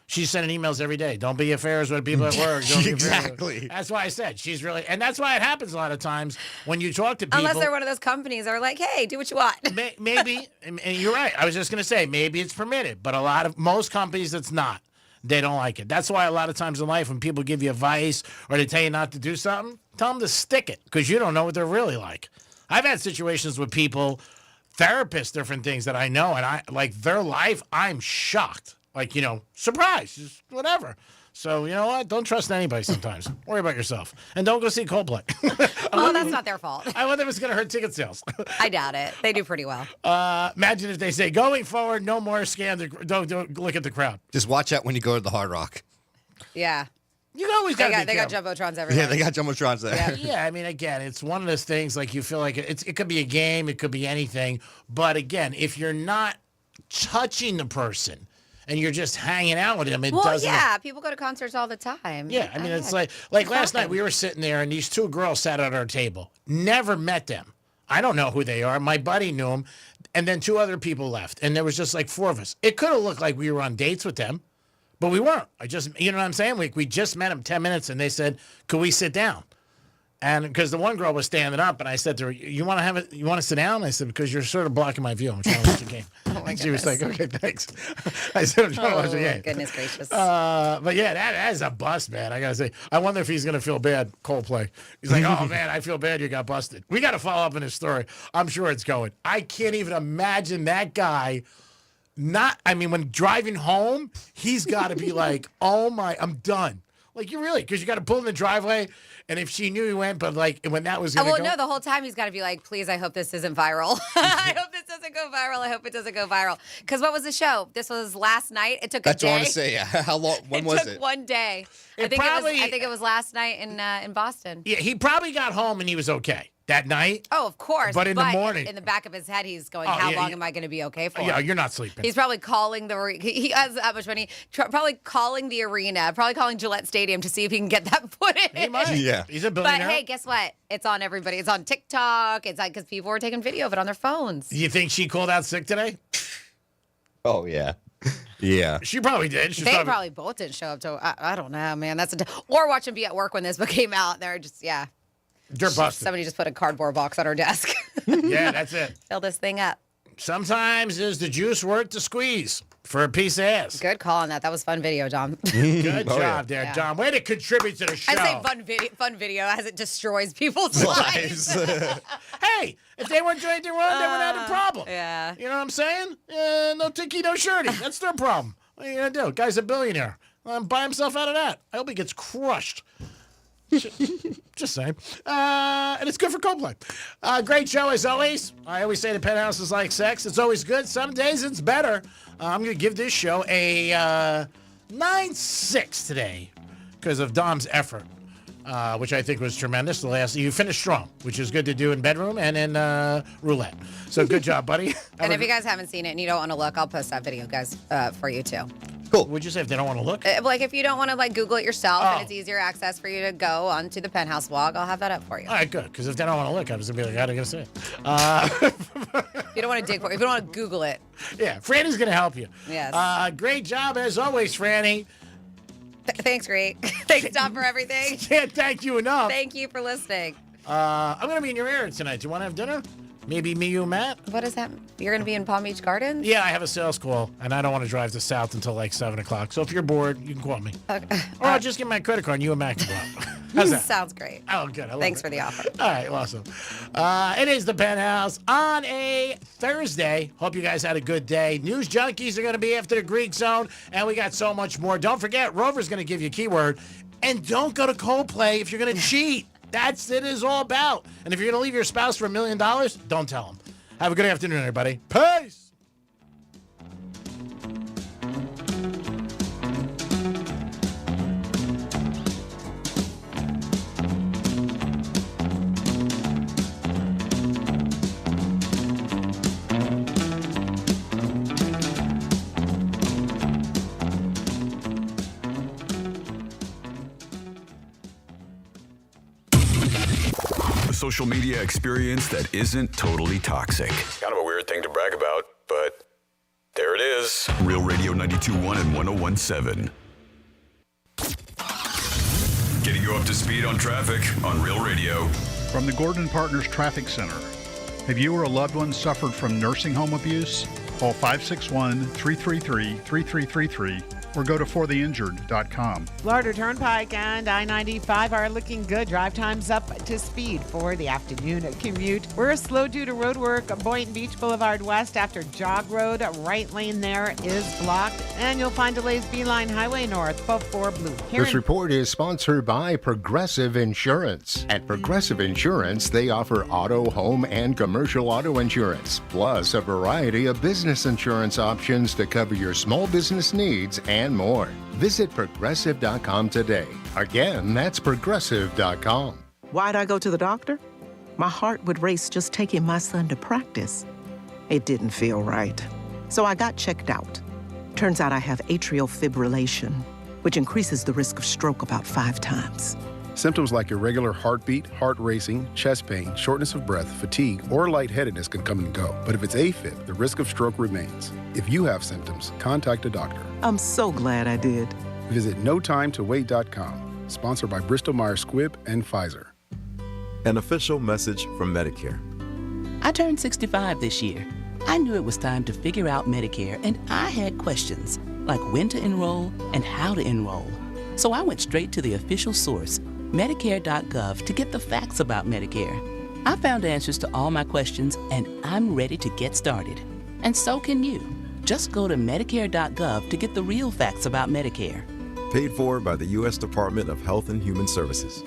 She's sending emails every day. Don't be affairs with people at work. Exactly. That's why I said she's really, and that's why it happens a lot of times when you talk to people. Unless they're one of those companies that are like, hey, do what you want. Maybe, and you're right. I was just going to say, maybe it's permitted, but most companies, it's not. They don't like it. That's why a lot of times in life when people give you advice or they tell you not to do something, tell them to stick it because you don't know what they're really like. I've had situations with people, therapists, different things that I know, and I like their life, I'm shocked. Like, surprise, just whatever. So, you know what? Don't trust anybody sometimes. Worry about yourself. And don't go see Coldplay. Well, that's not their fault. I wonder if it's going to hurt ticket sales. I doubt it. They do pretty well. Imagine if they say, going forward, no more scams. Don't look at the crowd. Just watch out when you go to the Hard Rock. Yeah. You always got They got jumbotrons everywhere. Yeah, they got jumbotrons there. Yeah, I mean, again, it's one of those things like you feel like it could be a game, it could be anything. But again, if you're not touching the person and you're just hanging out with them, it doesn't. Well, yeah, people go to concerts all the time. Yeah, I mean, it's like last night we were sitting there and these two girls sat at our table. Never met them. I don't know who they are. My buddy knew them. And then 2 other people left. And there was just like 4 of us. It could have looked like we were on dates with them. But we weren't. You know what I'm saying? We just met them 10 minutes, and they said, "Could we sit down?" And because the one girl was standing up, and I said to her, "You want to sit down?" I said, "Because you're sort of blocking my view. I'm trying to watch the game." And she was like, "Okay, thanks." I said, "I'm trying to watch the game." Goodness gracious. But yeah, that is a bust, man. I gotta say, I wonder if he's gonna feel bad. Coldplay. He's like, "Oh man, I feel bad. You got busted." We got to follow up on his story. I'm sure it's going. I can't even imagine that guy. When driving home, he's got to be like, oh my, I'm done. Like, because you got to pull in the driveway, and if she knew he went, but like, when that was going to go. No, the whole time he's got to be like, please, I hope this isn't viral. I hope this doesn't go viral. I hope it doesn't go viral. Because what was the show? This was last night. It took a day. That's what I want to say. How long? When was it? It took one day. I think it was last night in Boston. Yeah, he probably got home and he was okay. That night? Oh, of course. But in the morning. In the back of his head, he's going, how long am I going to be okay for? Yeah, you're not sleeping. He's probably calling he has that much money, probably calling the arena, probably calling Gillette Stadium to see if he can get that footage. He might. Yeah. He's a billionaire. But hey, guess what? It's on everybody. It's on TikTok. It's like, because people were taking video of it on their phones. You think she called out sick today? Oh, yeah. Yeah. She probably did. They probably both didn't show up to, I don't know, man. Or watch him be at work when this book came out. They're just, yeah. They're busted. Somebody just put a cardboard box on her desk. Yeah, that's it. Fill this thing up. Sometimes is the juice worth the squeeze for a piece of ass. Good call on that. That was fun video, Dom. Good job there, Dom. Way to contribute to the show. I say fun video as it destroys people's lives. Hey, if they weren't doing anything wrong, they wouldn't have a problem. Yeah. You know what I'm saying? No tinky, no shirty. That's their problem. What are you going to do? Guy's a billionaire. Buy himself out of that. I hope he gets crushed. Just saying. And it's good for Coldplay. Great show as always. I always say the Penthouse is like sex. It's always good. Some days it's better. I'm going to give this show a 9.6 today because of Dom's effort. which I think was tremendous. You finished strong, which is good to do in bedroom and in roulette. So good job, buddy. And if you guys haven't seen it and you don't want to look, I'll post that video, guys, for you too. Cool. Would you say if they don't want to look? Like if you don't want to like Google it yourself and it's easier access for you to go onto the Penthouse blog, I'll have that up for you. All right, good. Because if they don't want to look, I was going to be like, how are they going to see it? You don't want to dig for it. If you don't want to Google it. Yeah, Franny's going to help you. Yes. Great job as always, Franny. Thanks, Greg. Thanks, Tom, for everything. Can't thank you enough. Thank you for listening. I'm going to be in your area tonight. Do you want to have dinner? Maybe me, you, and Matt? What is that? You're going to be in Palm Beach Gardens? Yeah, I have a sales call, and I don't want to drive to South until like 7 o'clock. So if you're bored, you can call me. Okay. Or I'll just get my credit card and you and Matt can go out. How's that? Sounds great. Oh, good. Thanks for the offer. All right, awesome. It is the Penthouse on a Thursday. Hope you guys had a good day. News junkies are going to be after the Greek Zone, and we got so much more. Don't forget, Rover's going to give you a keyword. And don't go to Coldplay if you're going to cheat. That's it is all about. And if you're going to leave your spouse for $1 million, don't tell them. Have a good afternoon, everybody. Peace. Social media experience that isn't totally toxic. Kind of a weird thing to brag about, but there it is. Real Radio 92.1 and 101.7. Getting you up to speed on traffic on Real Radio. From the Gordon Partners Traffic Center. Have you or a loved one suffered from nursing home abuse? Call 561-333-3333 or go to fortheinjured.com. Florida Turnpike and I-95 are looking good. Drive times up to speed for the afternoon commute. We're slow due to road work. Boynton Beach Boulevard West after Jog Road. Right lane there is blocked. And you'll find delays Beeline Highway North before Blue. This report is sponsored by Progressive Insurance. At Progressive Insurance, they offer auto, home, and commercial auto insurance, plus a variety of business insurance options to cover your small business needs and more. Visit Progressive.com today. Again, that's Progressive.com. Why'd I go to the doctor? My heart would race just taking my son to practice. It didn't feel right. So I got checked out. Turns out I have atrial fibrillation, which increases the risk of stroke about 5 times. Symptoms like irregular heartbeat, heart racing, chest pain, shortness of breath, fatigue, or lightheadedness can come and go. But if it's AFib, the risk of stroke remains. If you have symptoms, contact a doctor. I'm so glad I did. Visit notimetowait.com. Sponsored by Bristol-Myers Squibb and Pfizer. An official message from Medicare. I turned 65 this year. I knew it was time to figure out Medicare, and I had questions like when to enroll and how to enroll. So I went straight to the official source, Medicare.gov, to get the facts about Medicare. I found answers to all my questions, and I'm ready to get started. And so can you. Just go to Medicare.gov to get the real facts about Medicare. Paid for by the U.S. Department of Health and Human Services.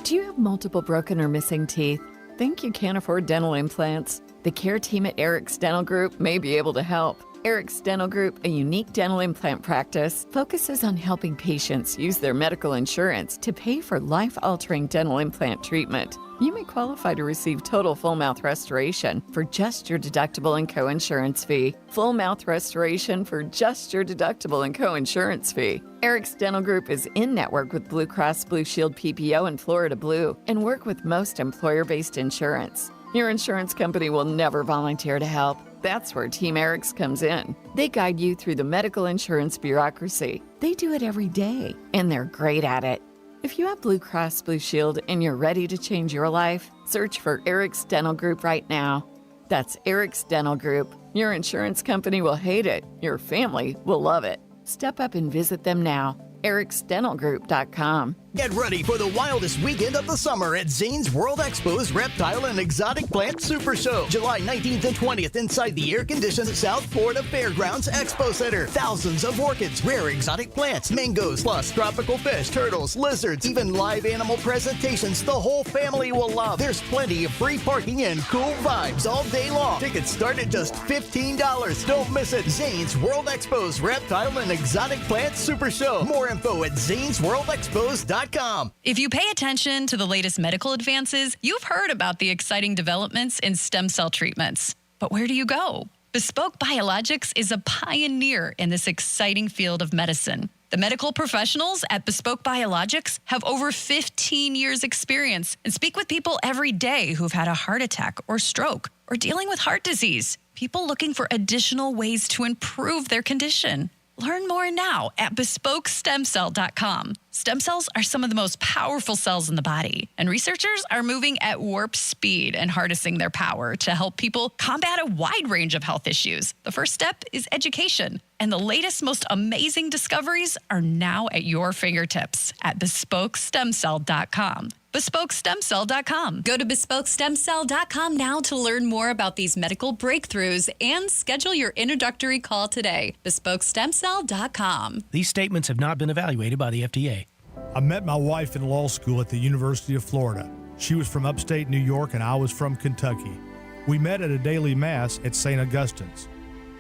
Do you have multiple broken or missing teeth? Think you can't afford dental implants? The care team at Eric's Dental Group may be able to help. Eric's Dental Group, a unique dental implant practice, focuses on helping patients use their medical insurance to pay for life-altering dental implant treatment. You may qualify to receive total full mouth restoration for just your deductible and co-insurance fee. Full mouth restoration for just your deductible and co-insurance fee. Eric's Dental Group is in network with Blue Cross Blue Shield PPO and Florida Blue and work with most employer-based insurance. Your insurance company will never volunteer to help. That's where Team Eric's comes in. They guide you through the medical insurance bureaucracy. They do it every day, and they're great at it. If you have Blue Cross Blue Shield and you're ready to change your life, search for Eric's Dental Group right now. That's Eric's Dental Group. Your insurance company will hate it. Your family will love it. Step up and visit them now. ericsdentalgroup.com. Get ready for the wildest weekend of the summer at Zane's World Expo's Reptile and Exotic Plant Super Show. July 19th and 20th inside the air-conditioned South Florida Fairgrounds Expo Center. Thousands of orchids, rare exotic plants, mangoes, plus tropical fish, turtles, lizards, even live animal presentations the whole family will love. There's plenty of free parking and cool vibes all day long. Tickets start at just $15. Don't miss it. Zane's World Expo's Reptile and Exotic Plant Super Show. More info at zanesworldexpos.com. BespokeStemCell.com. If you pay attention to the latest medical advances, you've heard about the exciting developments in stem cell treatments. But where do you go? Bespoke Biologics is a pioneer in this exciting field of medicine. The medical professionals at Bespoke Biologics have over 15 years experience and speak with people every day who've had a heart attack or stroke or dealing with heart disease, people looking for additional ways to improve their condition. Learn more now at BespokeStemCell.com. Stem cells are some of the most powerful cells in the body, and researchers are moving at warp speed and harnessing their power to help people combat a wide range of health issues. The first step is education, and the latest, most amazing discoveries are now at your fingertips at BespokeStemCell.com. BespokeStemCell.com. Go to BespokeStemCell.com now to learn more about these medical breakthroughs and schedule your introductory call today. BespokeStemCell.com. These statements have not been evaluated by the FDA. I met my wife in law school at the University of Florida. She was from upstate New York and I was from Kentucky. We met at a daily mass at St. Augustine's.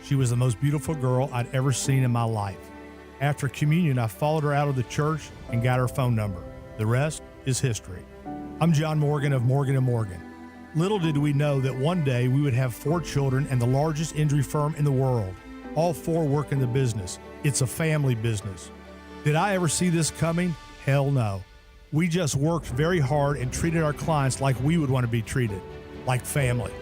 She was the most beautiful girl I'd ever seen in my life. After communion, I followed her out of the church and got her phone number. The rest is history. I'm John Morgan of Morgan & Morgan. Little did we know that one day we would have 4 children and the largest injury firm in the world. All 4 work in the business. It's a family business. Did I ever see this coming? Hell no. We just worked very hard and treated our clients like we would want to be treated, like family.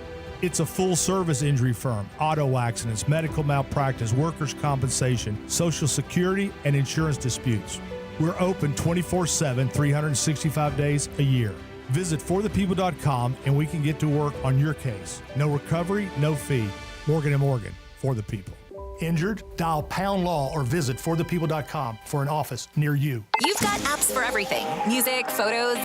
It's a full-service injury firm, auto accidents, medical malpractice, workers' compensation, Social Security, and insurance disputes. We're open 24/7, 365 days a year. Visit forthepeople.com and we can get to work on your case. No recovery, no fee. Morgan & Morgan, for the people. Injured? Dial pound law or visit forthepeople.com for an office near you. You've got apps for everything: music, photos,